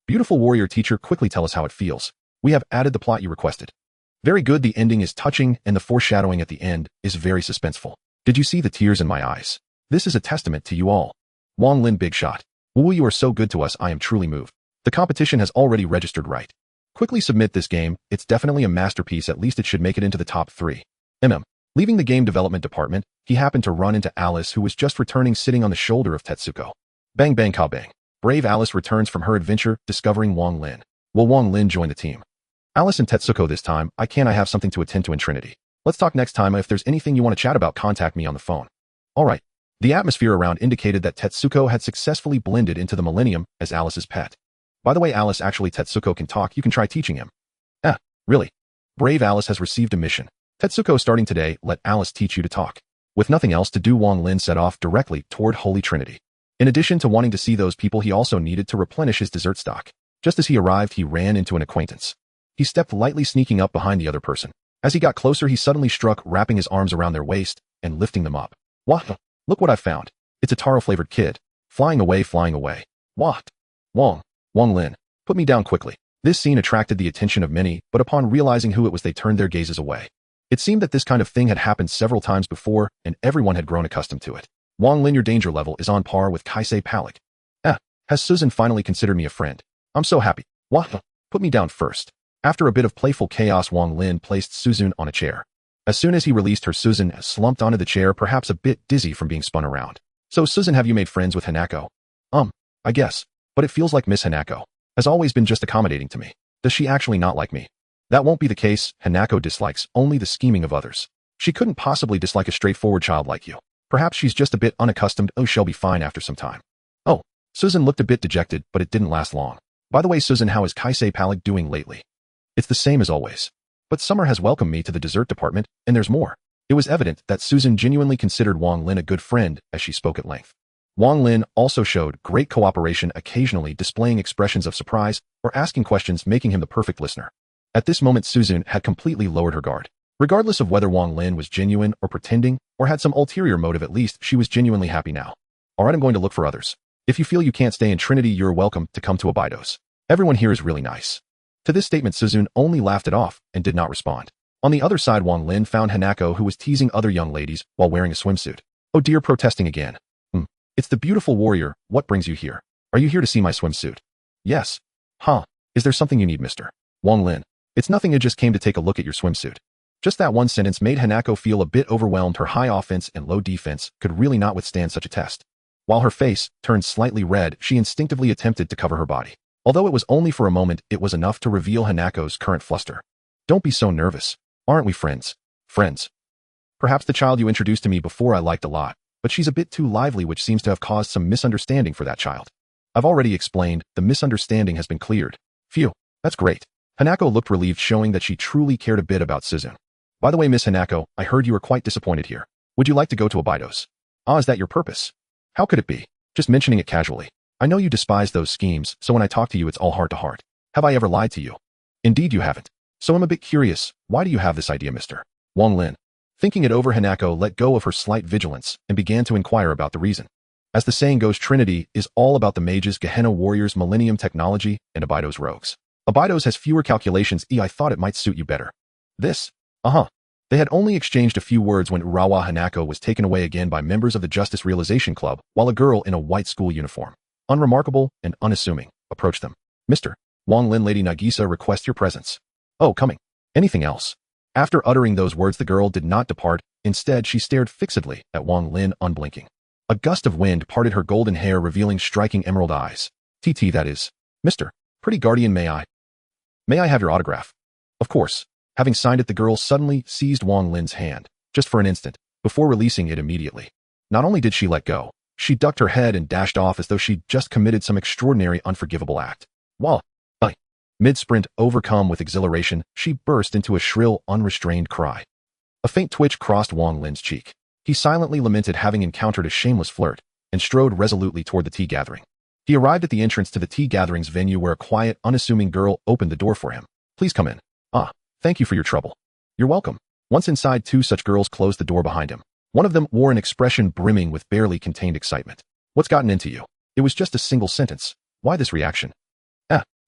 Beautiful warrior teacher, quickly tell us how it feels. We have added the plot you requested. Very good, the ending is touching, and the foreshadowing at the end is very suspenseful. Did you see the tears in my eyes? This is a testament to you all. Wang Lin, big shot. Wu, you are so good to us, I am truly moved. The competition has already registered, right? Quickly submit this game, it's definitely a masterpiece, at least it should make it into the top 3. Leaving the game development department, he happened to run into Alice, who was just returning, sitting on the shoulder of Tetsuko. Bang bang ka bang. Brave Alice returns from her adventure, discovering Wang Lin. Will Wang Lin join the team? Alice and Tetsuko this time, I have something to attend to in Trinity. Let's talk next time. If there's anything you want to chat about, contact me on the phone. Alright. The atmosphere around indicated that Tetsuko had successfully blended into the Millennium as Alice's pet. By the way, Alice, actually Tetsuko can talk, you can try teaching him. Really? Brave Alice has received a mission. Tetsuko, starting today, let Alice teach you to talk. With nothing else to do, Wang Lin set off directly toward Holy Trinity. In addition to wanting to see those people, he also needed to replenish his dessert stock. Just as he arrived, he ran into an acquaintance. He stepped lightly, sneaking up behind the other person. As he got closer, he suddenly struck, wrapping his arms around their waist and lifting them up. What? Look what I found. It's a taro-flavored kid. Flying away. What? Wang Lin, put me down quickly. This scene attracted the attention of many, but upon realizing who it was, they turned their gazes away. It seemed that this kind of thing had happened several times before, and everyone had grown accustomed to it. Wang Lin, your danger level is on par with Kaisei Palik. Has Susan finally considered me a friend? I'm so happy. What? Put me down first. After a bit of playful chaos, Wang Lin placed Susan on a chair. As soon as he released her, Susan slumped onto the chair, perhaps a bit dizzy from being spun around. So Susan, have you made friends with Hanako? I guess. But it feels like Miss Hanako has always been just accommodating to me. Does she actually not like me? That won't be the case. Hanako dislikes only the scheming of others. She couldn't possibly dislike a straightforward child like you. Perhaps she's just a bit unaccustomed. Oh, she'll be fine after some time. Oh, Susan looked a bit dejected, but it didn't last long. By the way, Susan, how is Kaisei Palik doing lately? It's the same as always. But Summer has welcomed me to the dessert department, and there's more. It was evident that Susan genuinely considered Wang Lin a good friend as she spoke at length. Wang Lin also showed great cooperation, occasionally displaying expressions of surprise or asking questions, making him the perfect listener. At this moment, Susan had completely lowered her guard. Regardless of whether Wang Lin was genuine or pretending or had some ulterior motive, at least she was genuinely happy now. Alright, I'm going to look for others. If you feel you can't stay in Trinity, you're welcome to come to Abydos. Everyone here is really nice. To this statement, Susan only laughed it off and did not respond. On the other side, Wang Lin found Hanako, who was teasing other young ladies while wearing a swimsuit. Oh dear, protesting again. It's the beautiful warrior. What brings you here? Are you here to see my swimsuit? Yes. Huh. Is there something you need, Mr. Wang Lin? It's nothing, I just came to take a look at your swimsuit. Just that one sentence made Hanako feel a bit overwhelmed. Her high offense and low defense could really not withstand such a test. While her face turned slightly red, she instinctively attempted to cover her body. Although it was only for a moment, it was enough to reveal Hanako's current fluster. Don't be so nervous. Aren't we friends? Friends. Perhaps the child you introduced to me before I liked a lot, but she's a bit too lively, which seems to have caused some misunderstanding for that child. I've already explained, the misunderstanding has been cleared. Phew, that's great. Hanako looked relieved, showing that she truly cared a bit about Susan. By the way, Miss Hanako, I heard you were quite disappointed here. Would you like to go to Abydos? Ah, is that your purpose? How could it be? Just mentioning it casually. I know you despise those schemes, so when I talk to you it's all heart to heart. Have I ever lied to you? Indeed you haven't. So I'm a bit curious, why do you have this idea, Mr. Wang Lin? Thinking it over, Hanako let go of her slight vigilance and began to inquire about the reason. As the saying goes, Trinity is all about the mages, Gehenna warriors, Millennium technology, and Abydos rogues. Abydos has fewer calculations. I thought it might suit you better. This? They had only exchanged a few words when Urawa Hanako was taken away again by members of the Justice Realization Club, while a girl in a white school uniform, unremarkable and unassuming, approached them. Mr. Wang Lin, Lady Nagisa requests your presence. Oh, coming. Anything else? After uttering those words, the girl did not depart. Instead, she stared fixedly at Wang Lin, unblinking. A gust of wind parted her golden hair, revealing striking emerald eyes. TT, that is. Mr. Pretty Guardian, may I have your autograph? Of course. Having signed it, the girl suddenly seized Wang Lin's hand, just for an instant, before releasing it immediately. Not only did she let go, she ducked her head and dashed off as though she'd just committed some extraordinary, unforgivable act. While, mid-sprint, overcome with exhilaration, she burst into a shrill, unrestrained cry. A faint twitch crossed Wang Lin's cheek. He silently lamented having encountered a shameless flirt and strode resolutely toward the tea gathering. He arrived at the entrance to the tea gathering's venue, where a quiet, unassuming girl opened the door for him. Please come in. Thank you for your trouble. You're welcome. Once inside, two such girls closed the door behind him. One of them wore an expression brimming with barely contained excitement. What's gotten into you? It was just a single sentence. Why this reaction?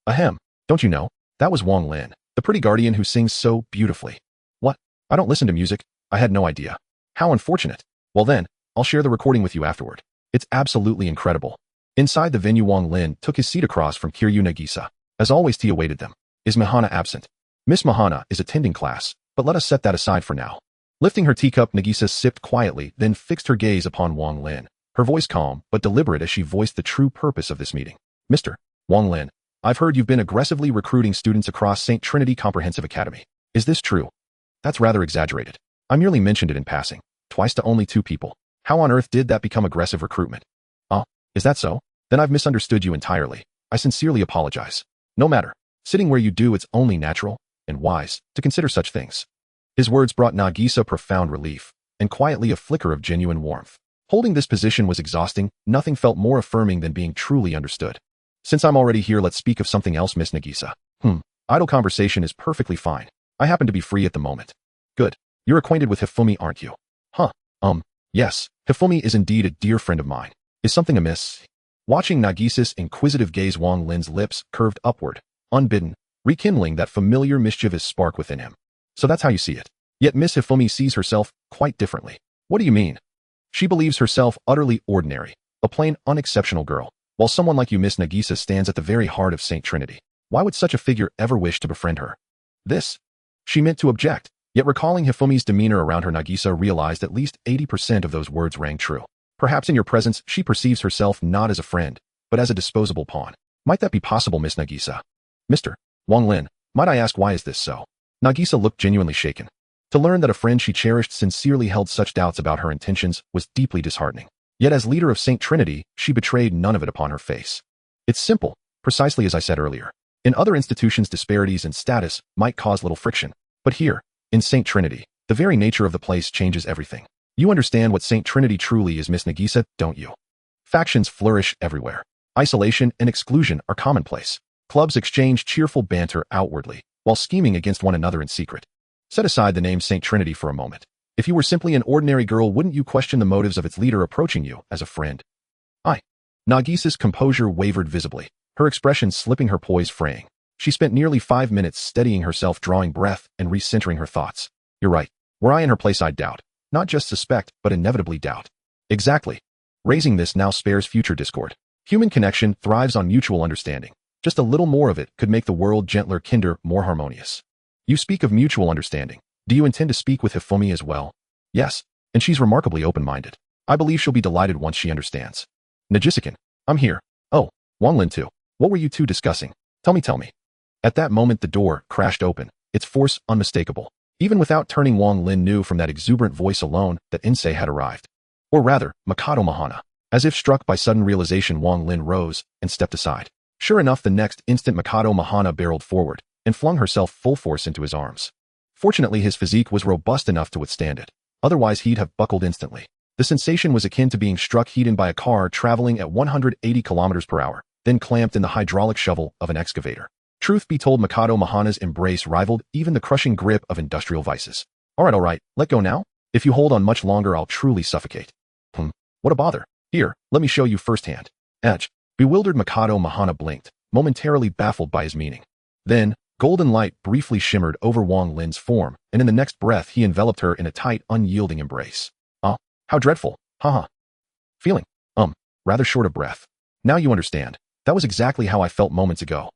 Ahem. Don't you know? That was Wang Lin, the pretty guardian who sings so beautifully. What? I don't listen to music. I had no idea. How unfortunate. Well then, I'll share the recording with you afterward. It's absolutely incredible. Inside the venue, Wang Lin took his seat across from Kiryu Nagisa. As always, tea awaited them. Is Mahana absent? Miss Mahana is attending class, but let us set that aside for now. Lifting her teacup, Nagisa sipped quietly, then fixed her gaze upon Wang Lin, her voice calm but deliberate as she voiced the true purpose of this meeting. Mr. Wang Lin, I've heard you've been aggressively recruiting students across St. Trinity Comprehensive Academy. Is this true? That's rather exaggerated. I merely mentioned it in passing, twice to only 2 people. How on earth did that become aggressive recruitment? Is that so? Then I've misunderstood you entirely. I sincerely apologize. No matter. Sitting where you do, it's only natural and wise to consider such things. His words brought Nagisa profound relief, and quietly a flicker of genuine warmth. Holding this position was exhausting. Nothing felt more affirming than being truly understood. Since I'm already here, let's speak of something else, Miss Nagisa. Idle conversation is perfectly fine. I happen to be free at the moment. Good. You're acquainted with Hifumi, aren't you? Yes. Hifumi is indeed a dear friend of mine. Is something amiss? Watching Nagisa's inquisitive gaze, Wang Lin's lips curved upward, unbidden, rekindling that familiar mischievous spark within him. So that's how you see it. Yet Miss Hifumi sees herself quite differently. What do you mean? She believes herself utterly ordinary, a plain, unexceptional girl, while someone like you, Miss Nagisa, stands at the very heart of St. Trinity. Why would such a figure ever wish to befriend her? This? She meant to object, yet recalling Hifumi's demeanor around her, Nagisa realized at least 80% of those words rang true. Perhaps in your presence, she perceives herself not as a friend, but as a disposable pawn. Might that be possible, Miss Nagisa? Mr. Wang Lin, might I ask why is this so? Nagisa looked genuinely shaken. To learn that a friend she cherished sincerely held such doubts about her intentions was deeply disheartening. Yet as leader of Saint Trinity, she betrayed none of it upon her face. It's simple, precisely as I said earlier. In other institutions, disparities in status might cause little friction. But here, in Saint Trinity, the very nature of the place changes everything. You understand what Saint Trinity truly is, Miss Nagisa, don't you? Factions flourish everywhere. Isolation and exclusion are commonplace. Clubs exchange cheerful banter outwardly, while scheming against one another in secret. Set aside the name Saint Trinity for a moment. If you were simply an ordinary girl, wouldn't you question the motives of its leader approaching you as a friend? Nagisa's composure wavered visibly, her expression slipping, her poise fraying. She spent nearly 5 minutes steadying herself, drawing breath and recentering her thoughts. You're right. Were I in her place, I'd doubt. Not just suspect, but inevitably doubt. Exactly. Raising this now spares future discord. Human connection thrives on mutual understanding. Just a little more of it could make the world gentler, kinder, more harmonious. You speak of mutual understanding. Do you intend to speak with Hifumi as well? Yes, and she's remarkably open-minded. I believe she'll be delighted once she understands. Najisikan, I'm here. Oh, Wang Lin too. What were you two discussing? Tell me. At that moment the door crashed open, its force unmistakable. Even without turning, Wang Lin knew from that exuberant voice alone that Insei had arrived. Or rather, Mikado Mahana. As if struck by sudden realization, Wang Lin rose and stepped aside. Sure enough, the next instant Mikado Mahana barreled forward and flung herself full force into his arms. Fortunately, his physique was robust enough to withstand it. Otherwise, he'd have buckled instantly. The sensation was akin to being struck head-on by a car traveling at 180 kilometers per hour, then clamped in the hydraulic shovel of an excavator. Truth be told, Mikado Mahana's embrace rivaled even the crushing grip of industrial vices. All right, let go now? If you hold on much longer, I'll truly suffocate. What a bother. Here, let me show you firsthand. Etch. Bewildered, Mikado Mahana blinked, momentarily baffled by his meaning. Then, golden light briefly shimmered over Wang Lin's form, and in the next breath he enveloped her in a tight, unyielding embrace. How dreadful. Feeling, rather short of breath. Now you understand. That was exactly how I felt moments ago.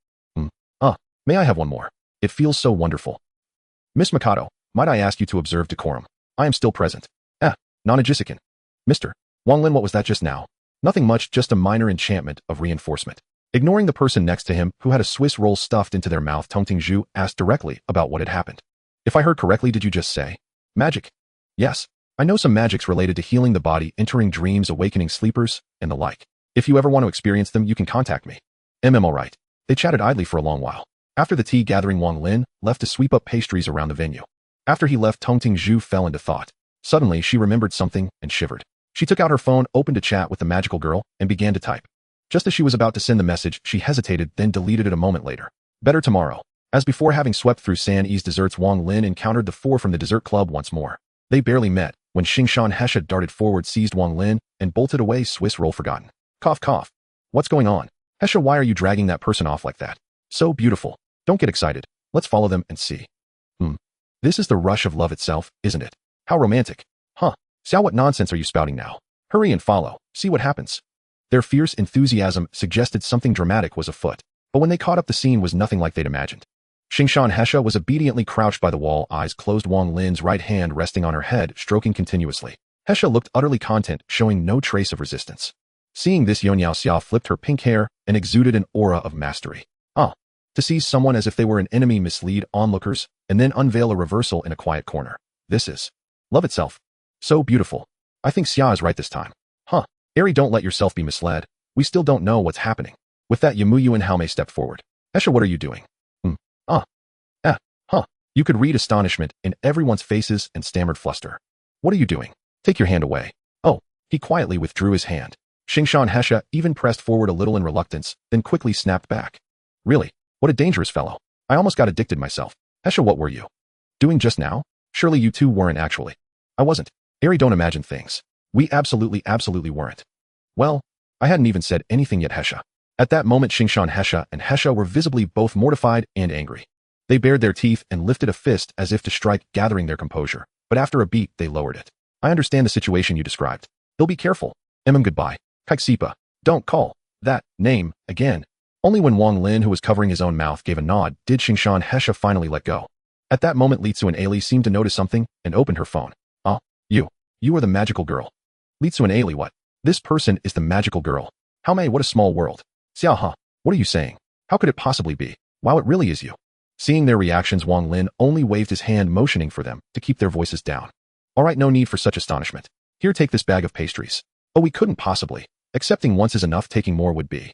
May I have one more? It feels so wonderful. Miss Mikado, might I ask you to observe decorum? I am still present. Nonajisikan. Mr. Wang Lin, what was that just now? Nothing much, just a minor enchantment of reinforcement. Ignoring the person next to him, who had a Swiss roll stuffed into their mouth, Tongting Zhu asked directly about what had happened. If I heard correctly, did you just say magic? Yes. I know some magics related to healing the body, entering dreams, awakening sleepers, and the like. If you ever want to experience them, you can contact me. All right. They chatted idly for a long while. After the tea gathering, Wang Lin left to sweep up pastries around the venue. After he left, Tongting Zhu fell into thought. Suddenly, she remembered something and shivered. She took out her phone, opened a chat with the magical girl, and began to type. Just as she was about to send the message, she hesitated, then deleted it a moment later. Better tomorrow. As before, having swept through San E's desserts, Wang Lin encountered the four from the dessert club once more. They barely met when Xingshan Hesha darted forward, seized Wang Lin, and bolted away. Swiss roll forgotten. Cough, cough. What's going on? Hesha, why are you dragging that person off like that? So beautiful. Don't get excited. Let's follow them and see. This is the rush of love itself, isn't it? How romantic. Xiao, what nonsense are you spouting now? Hurry and follow. See what happens. Their fierce enthusiasm suggested something dramatic was afoot, but when they caught up, the scene was nothing like they'd imagined. Xingshan Hesha was obediently crouched by the wall, eyes closed, Wang Lin's right hand resting on her head, stroking continuously. Hesha looked utterly content, showing no trace of resistance. Seeing this, Yonyao Xia flipped her pink hair and exuded an aura of mastery. To seize someone as if they were an enemy, mislead onlookers, and then unveil a reversal in a quiet corner. This is love itself. So beautiful. I think Xia is right this time. Eri, don't let yourself be misled. We still don't know what's happening. With that, Yamuyu and Haume stepped forward. Hesha, what are you doing? You could read astonishment in everyone's faces and stammered fluster. What are you doing? Take your hand away. He quietly withdrew his hand. Xingshan Hesha even pressed forward a little in reluctance, then quickly snapped back. Really? What a dangerous fellow. I almost got addicted myself. Hesha, what were you doing just now? Surely you two weren't actually. I wasn't. Eri, don't imagine things. We absolutely weren't. Well, I hadn't even said anything yet, Hesha. At that moment, Xingshan Hesha and Hesha were visibly both mortified and angry. They bared their teeth and lifted a fist as if to strike, gathering their composure, but after a beat, they lowered it. I understand the situation you described. He'll be careful. Goodbye. Kaiksipa. Don't call that name again. Only when Wang Lin, who was covering his own mouth, gave a nod, did Xingshan Hesha finally let go. At that moment, Litsu and Ailey seemed to notice something and opened her phone. You are the magical girl. Litsu and Ailey, what? This person is the magical girl. Haume, what a small world. Xiao, what are you saying? How could it possibly be? Wow, it really is you. Seeing their reactions, Wang Lin only waved his hand motioning for them to keep their voices down. All right, no need for such astonishment. Here, take this bag of pastries. Oh, we couldn't possibly. Accepting once is enough, taking more would be.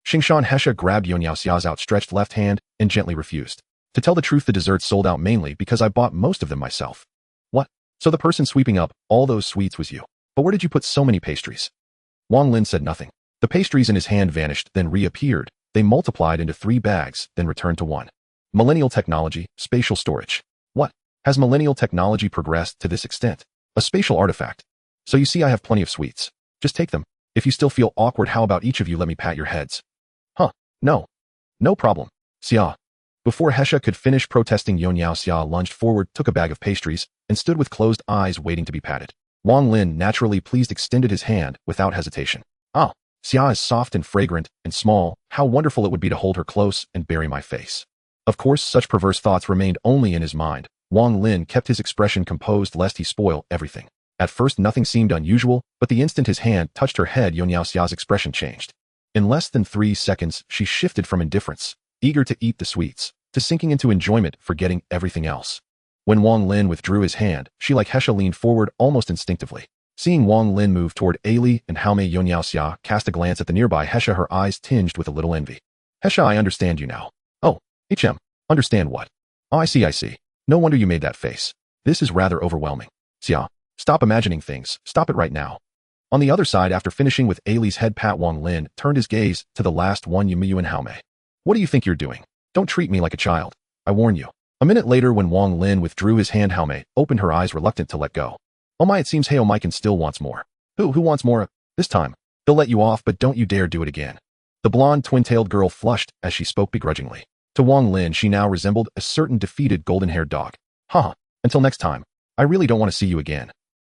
Xingshan Hesha grabbed Yonyaoxia's outstretched left hand and gently refused. To tell the truth, the desserts sold out mainly because I bought most of them myself. What? So the person sweeping up all those sweets was you. But where did you put so many pastries? Wang Lin said nothing. The pastries in his hand vanished, then reappeared. They multiplied into 3 bags, then returned to 1. Millennial technology, spatial storage. What? Has millennial technology progressed to this extent? A spatial artifact. So you see, I have plenty of sweets. Just take them. If you still feel awkward, how about each of you let me pat your heads? Huh. No. No problem. Xia. Before Hesha could finish protesting, Yonyaoxia lunged forward, took a bag of pastries, and stood with closed eyes waiting to be patted. Wang Lin, naturally pleased, extended his hand without hesitation. Ah, Xia is soft and fragrant and small. How wonderful it would be to hold her close and bury my face. Of course, such perverse thoughts remained only in his mind. Wang Lin kept his expression composed lest he spoil everything. At first nothing seemed unusual, but the instant his hand touched her head, Yonyaoxia's expression changed. In less than 3 seconds, she shifted from indifference, eager to eat the sweets, to sinking into enjoyment, forgetting everything else. When Wang Lin withdrew his hand, she like Hesha leaned forward almost instinctively. Seeing Wang Lin move toward Aili and Haume, Yonyaoxia cast a glance at the nearby Hesha, her eyes tinged with a little envy. Hesha, I understand you now. Oh, HM. Understand what? Oh, I see. No wonder you made that face. This is rather overwhelming. Xia, stop imagining things. Stop it right now. On the other side, after finishing with Ailey's head pat, Wang Lin turned his gaze to the last one, Yumiyu and Haume. What do you think you're doing? Don't treat me like a child. I warn you. A minute later, when Wang Lin withdrew his hand, Haume opened her eyes, reluctant to let go. Oh my, it seems Haomaiken still wants more. Who wants more? This time. They'll let you off, but don't you dare do it again. The blonde, twin-tailed girl flushed as she spoke begrudgingly. To Wang Lin, she now resembled a certain defeated golden-haired dog. Haha, until next time. I really don't want to see you again.